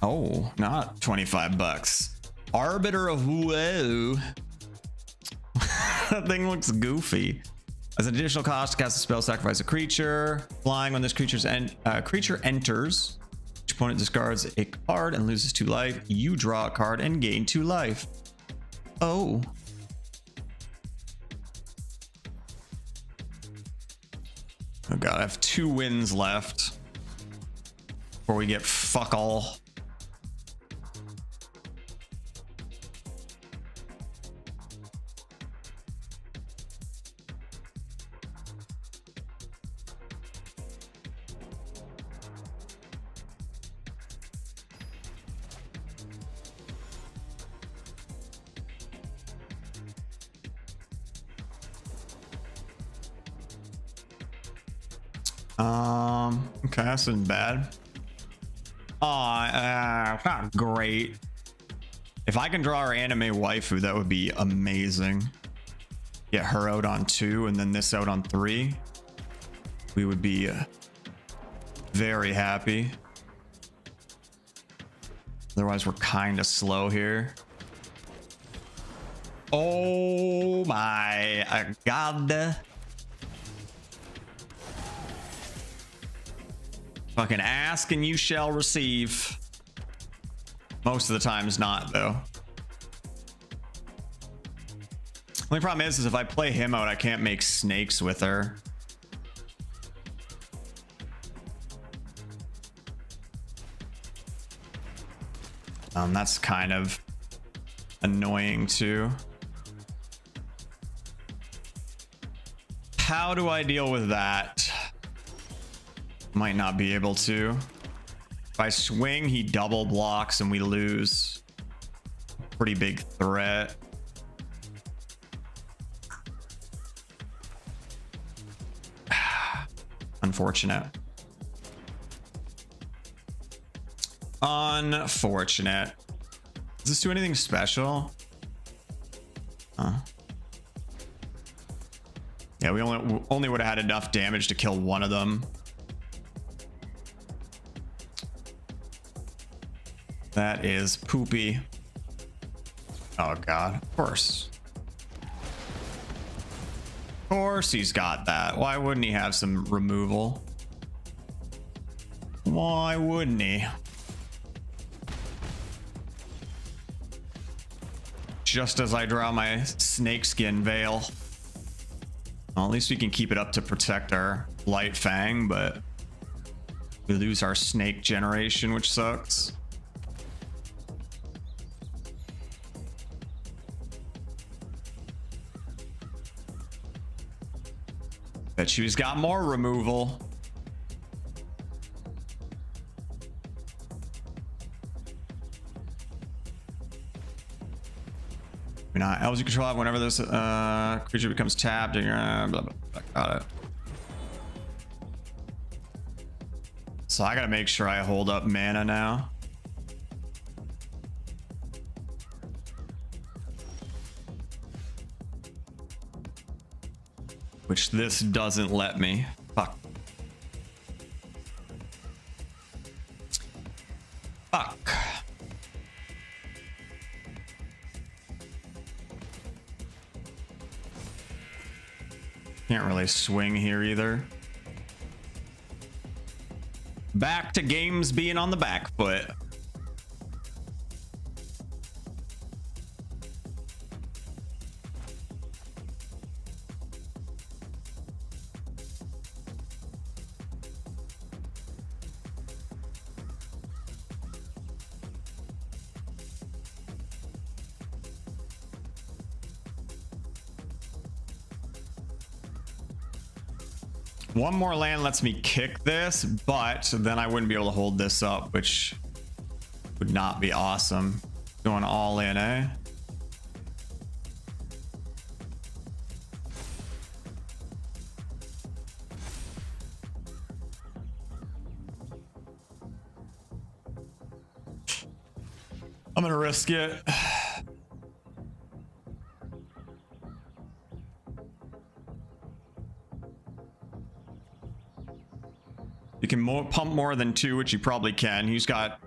Oh, not 25 bucks. Arbiter of Woe. That thing looks goofy. As an additional cost, cast a spell, sacrifice a creature. Flying when this creature enters. Each opponent discards a card and loses 2 life. You draw a card and gain 2 life. Oh. Oh god, I have 2 wins left before we get fuck all. Okay, that's not bad. Not great. If I can draw our anime waifu, that would be amazing. Get her out on 2 and then this out on 3. We would be very happy. Otherwise, we're kind of slow here. Oh my god. Fucking ask and you shall receive. Most of the times not, though. Only problem is if I play him out, I can't make snakes with her. That's kind of annoying too. How do I deal with that? Might not be able to. If I swing, he double blocks and we lose. Pretty big threat. Unfortunate. Unfortunate. Does this do anything special? Yeah, we only would have had enough damage to kill one of them. That is poopy. Oh god, of course. Of course he's got that. Why wouldn't he have some removal? Why wouldn't he? Just as I draw my snakeskin veil. Well, at least we can keep it up to protect our light fang, but we lose our snake generation, which sucks. Bet she's got more removal. Not elves you control have whenever this creature becomes tapped and blah, blah, blah. Got it. So I gotta make sure I hold up mana now. Which this doesn't let me. Fuck. Fuck. Can't really swing here either. Back to games being on the back foot. One more land lets me kick this, but then I wouldn't be able to hold this up, which would not be awesome. Going all in, eh? I'm gonna risk it. You can pump more than 2, which you probably can. He's got...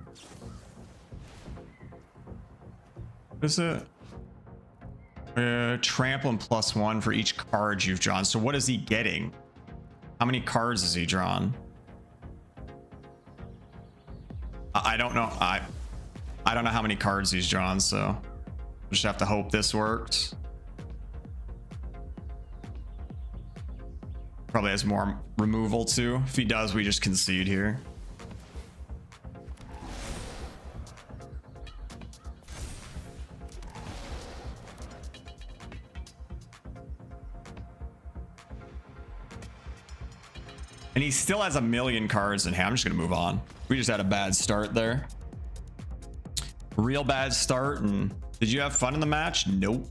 What is it? Trampling +1 for each card you've drawn. So what is he getting? How many cards has he drawn? I don't know. I don't know how many cards he's drawn, so we'll just have to hope this works. Probably has more removal too. If he does, we just concede here. And he still has 1,000,000 cards in hand. I'm just gonna move on. We just had a bad start there. Real bad start. And did you have fun in the match? Nope.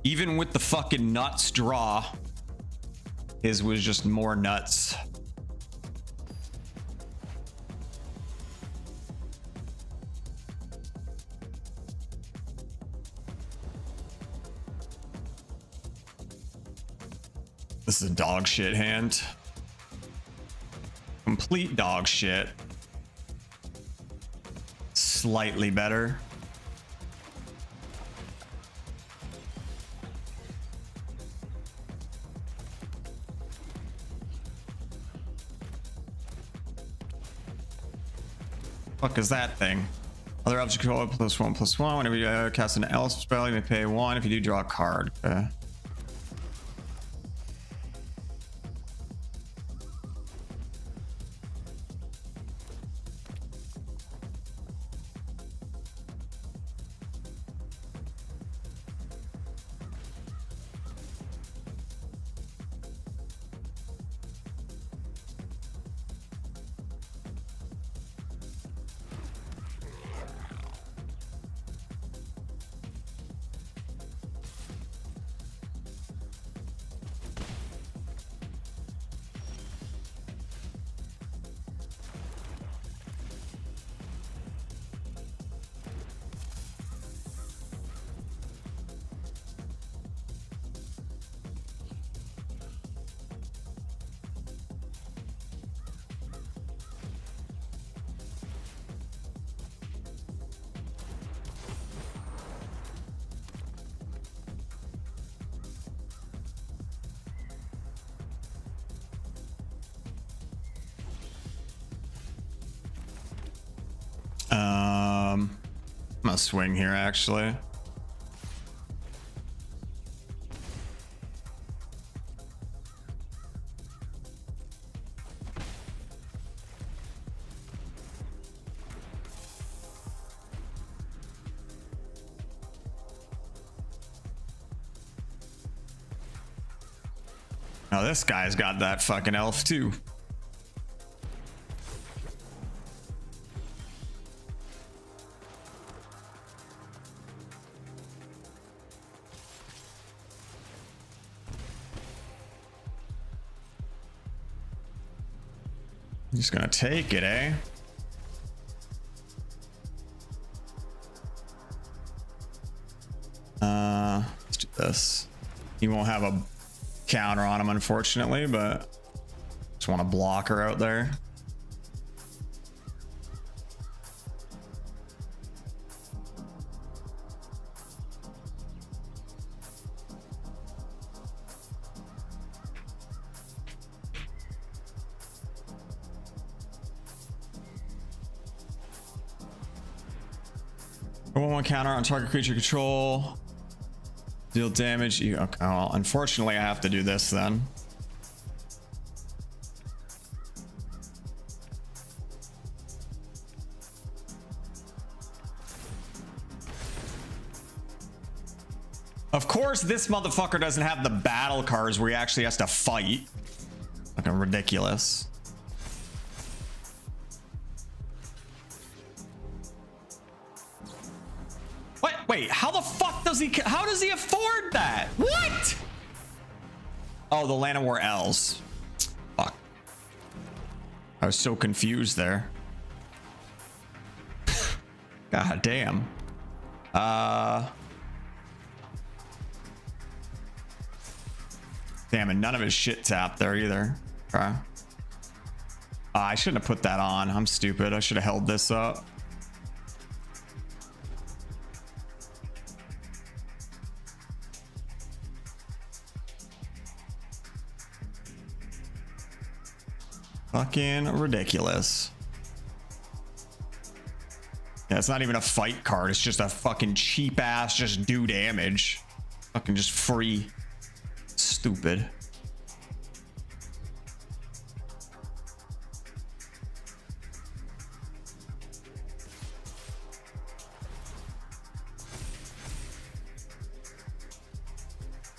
Even with the fucking nuts draw, his was just more nuts. This is a dog shit hand. Complete dog shit. Slightly better. Fuck is that thing? Other object control +1/+1. Whenever you cast an elf spell, you may pay 1 if you do draw a card. Okay. I'm gonna swing here actually. Now this guy's got that fucking elf too. Just gonna take it, eh? Let's do this. He won't have a counter on him, unfortunately, but just want a blocker out there. One counter on target creature control. Deal damage. You okay? Well, unfortunately, I have to do this then. Of course, this motherfucker doesn't have the battle cards where he actually has to fight. Fucking ridiculous. Wait, how the fuck does he afford that? What? Oh, the Llanowar Elves. Fuck. I was so confused there. God damn. Damn, and none of his shit tapped there either. Okay. I shouldn't have put that on. I'm stupid. I should have held this up. Fucking ridiculous. Yeah, it's not even a fight card. It's just a fucking cheap ass, just do damage. Fucking just free. Stupid.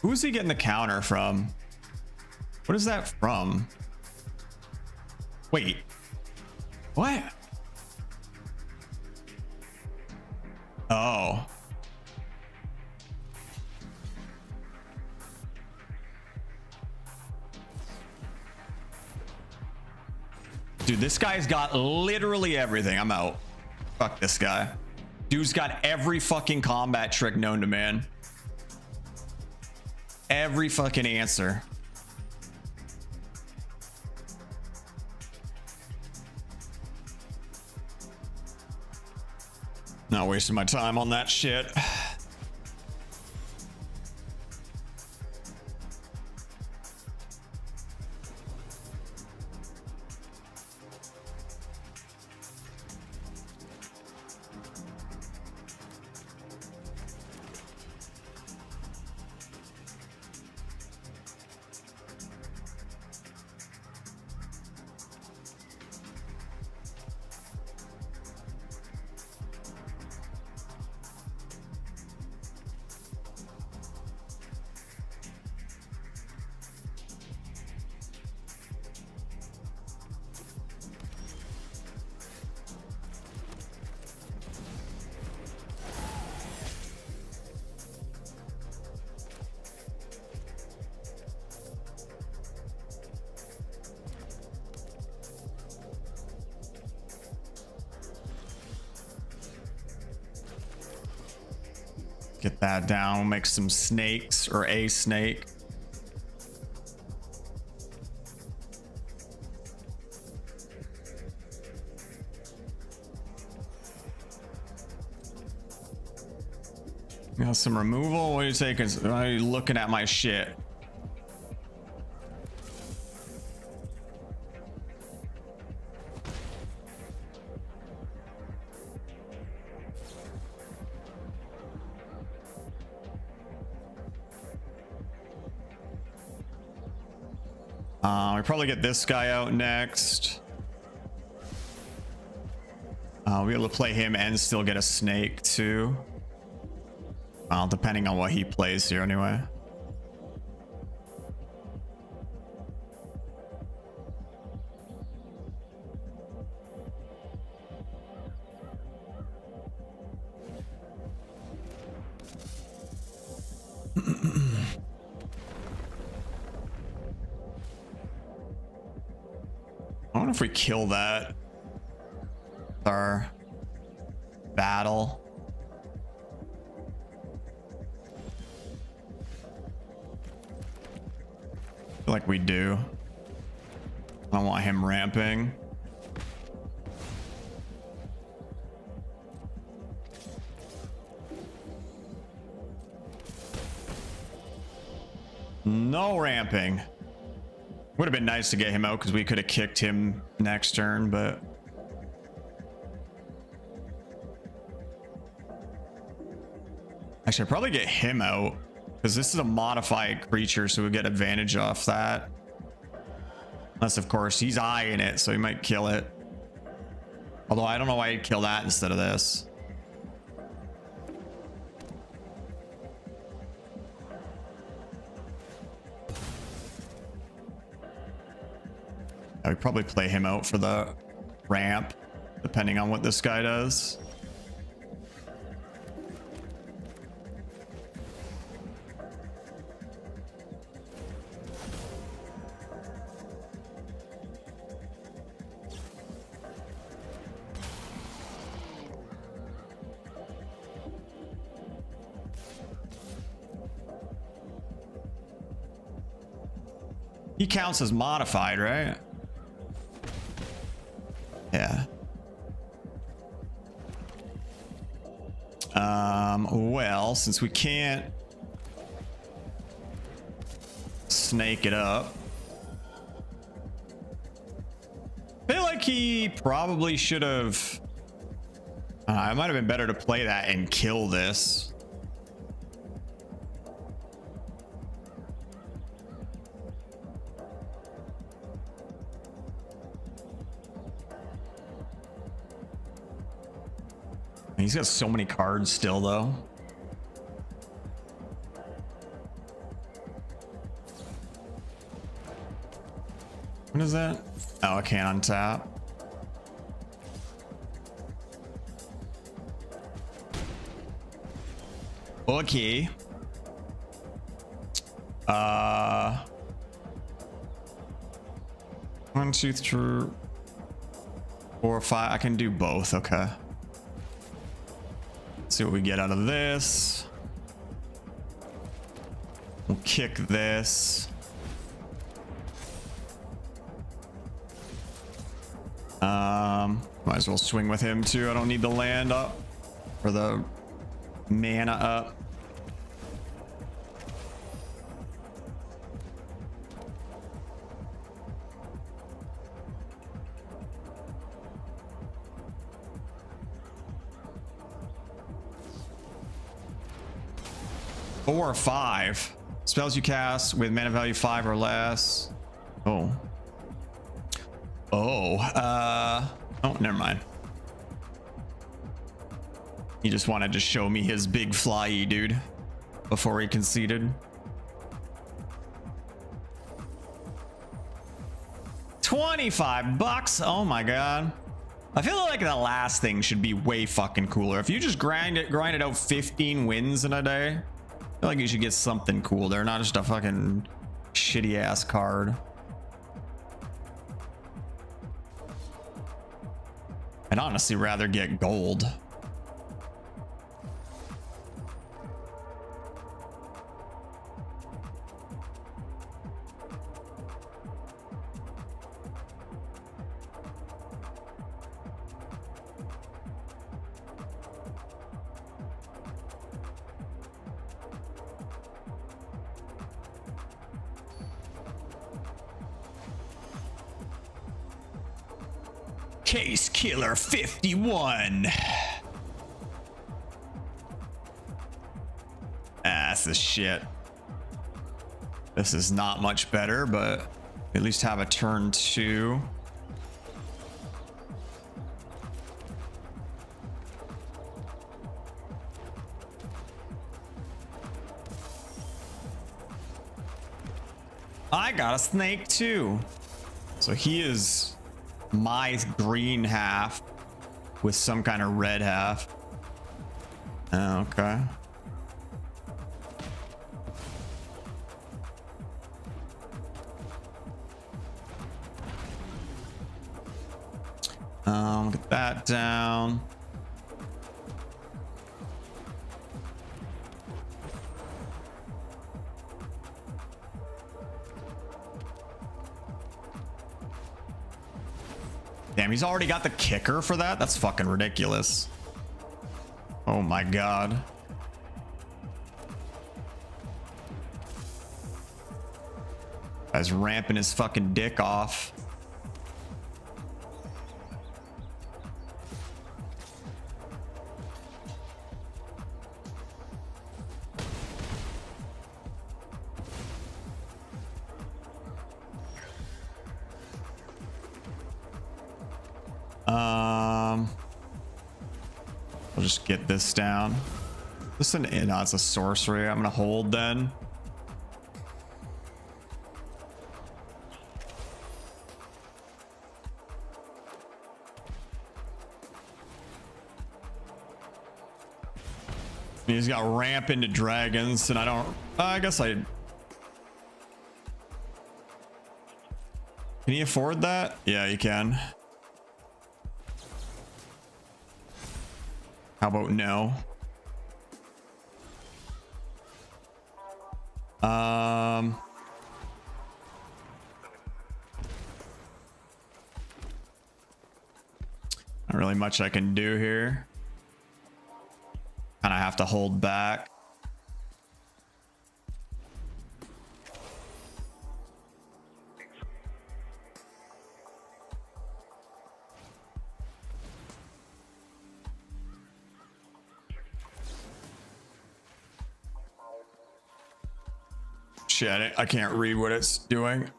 Who's he getting the counter from? What is that from? Wait, what? Oh. Dude, this guy's got literally everything. I'm out. Fuck this guy. Dude's got every fucking combat trick known to man. Every fucking answer. Not wasting my time on that shit. Get that down. We'll make some snakes or a snake. Got some removal. What are you taking? Are you looking at my shit? We probably get this guy out next. We'll be able to play him and still get a snake too. Well, depending on what he plays here anyway. I wonder if we kill that. Our battle. I feel like we do. I don't want him ramping. No ramping. Would have been nice to get him out because we could have kicked him next turn, but actually I'd probably get him out because this is a modified creature, so we get advantage off that. Unless of course he's eyeing it, so he might kill it. Although I don't know why he'd kill that instead of this. I would probably play him out for the ramp, depending on what this guy does. He counts as modified, right? Yeah. Well, since we can't snake it up, I feel like he probably should have. It might have been better to play that and kill this. He's got so many cards still, though. What is that? Oh, I can't untap. Okay. 1, 2, 3. 4 or 5. I can do both. Okay. Let's see what we get out of this. We'll kick this. Might as well swing with him too. I don't need the land up or the mana up. Four or 5 spells you cast with mana value 5 or less. Oh, never mind. He just wanted to show me his big fly dude before he conceded. 25 bucks. Oh my god. I feel like the last thing should be way fucking cooler. If you just grind it out 15 wins in a day, I feel like you should get something cool there, not just a fucking shitty ass card. I'd honestly rather get gold. Case Killer 51. That's the shit. This is not much better, but at least have a turn 2. I got a snake too. So he is my green half with some kind of red half. Okay. Get that down. Damn, he's already got the kicker for that? That's fucking ridiculous. Oh my god. Guy's ramping his fucking dick off. We'll just get this down. Listen, no, it's a sorcery. I'm gonna hold then. He's got ramp into dragons, and I don't. I guess I. Can he afford that? Yeah, he can. How about no? Not really much I can do here. Kind of have to hold back. Shit, I can't read what it's doing.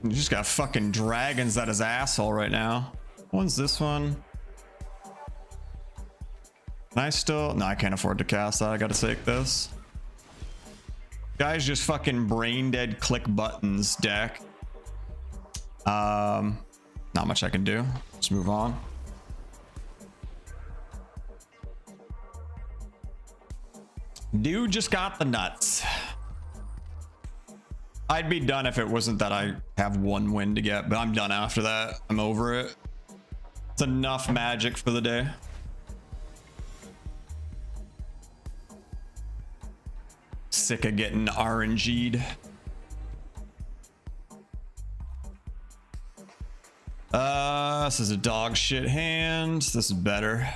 You just got fucking dragons at his asshole right now. When's this one? Can I still? No, I can't afford to cast that. I gotta take this. Guy's just fucking brain dead click buttons deck. Not much I can do. Let's move on. Dude just got the nuts. I'd be done if it wasn't that I have one win to get, but I'm done after that. I'm over it. It's enough magic for the day. Sick of getting RNG'd. This is a dog shit hand. This is better.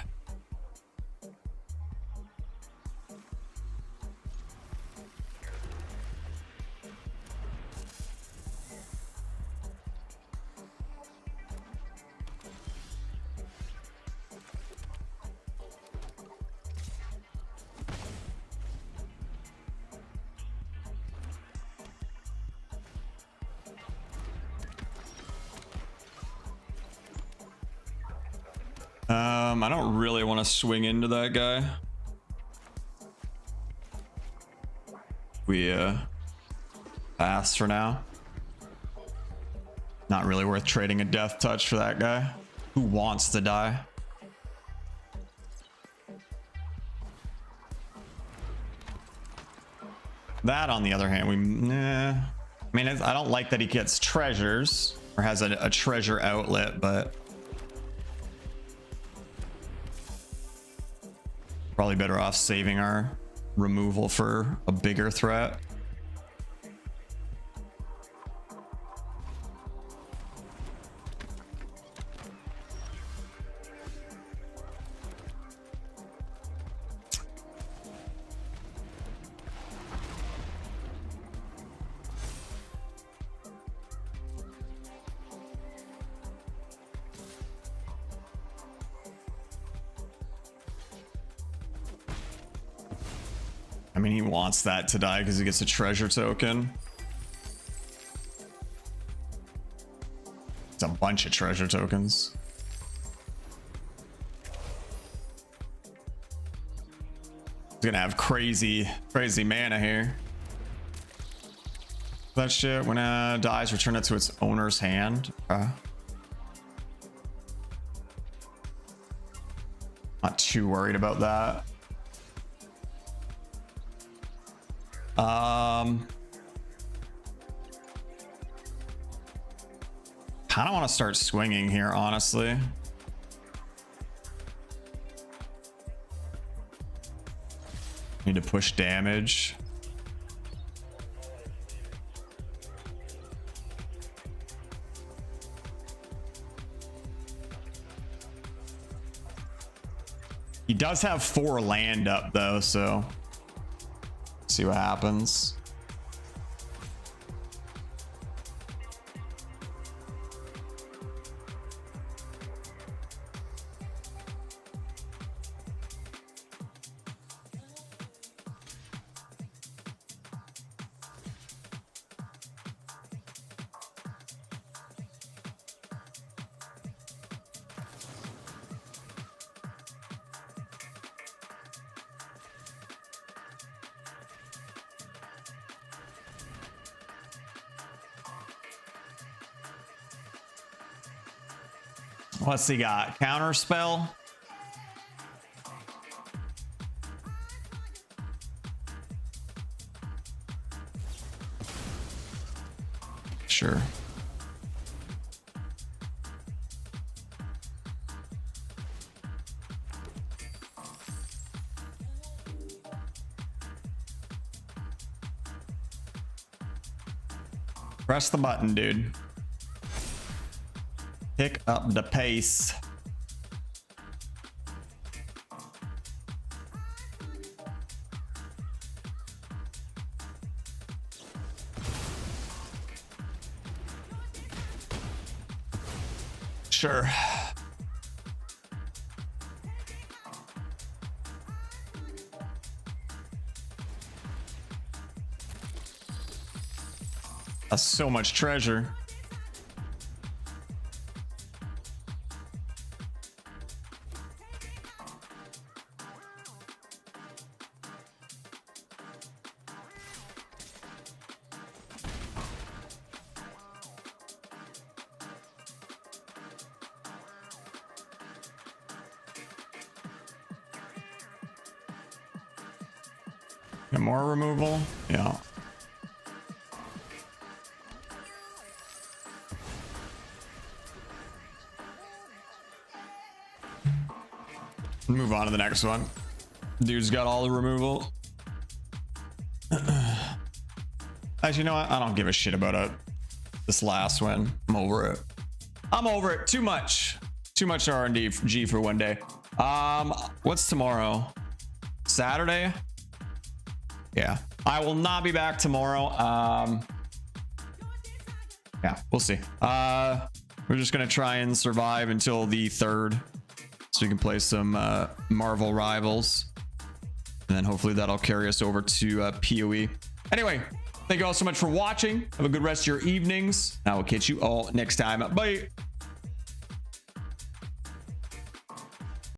I don't really want to swing into that guy. We pass for now. Not really worth trading a death touch for that guy. Who wants to die? That, on the other hand, I mean, I don't like that he gets treasures or has a treasure outlet, but probably better off saving our removal for a bigger threat. I mean, he wants that to die because he gets a treasure token. It's a bunch of treasure tokens. He's gonna have crazy mana here. That shit, when it dies, return it to its owner's hand. Not too worried about that. Kind of want to start swinging here, honestly. Need to push damage. He does have 4 land up though, so see what happens. What's he got? Counter spell? Sure. Press the button, dude. Pick up the pace. Sure. That's so much treasure. And more removal. Yeah. Move on to the next one. Dude's got all the removal. Actually, you know what? I don't give a shit about it. This last one. I'm over it. I'm over it. Too much. Too much R&D G for one day. What's tomorrow? Saturday? Yeah. I will not be back tomorrow. Yeah, we'll see. We're just gonna try and survive until the 3rd. So we can play some Marvel Rivals. And then hopefully that'll carry us over to PoE. Anyway, thank you all so much for watching. Have a good rest of your evenings. I will catch you all next time. Bye.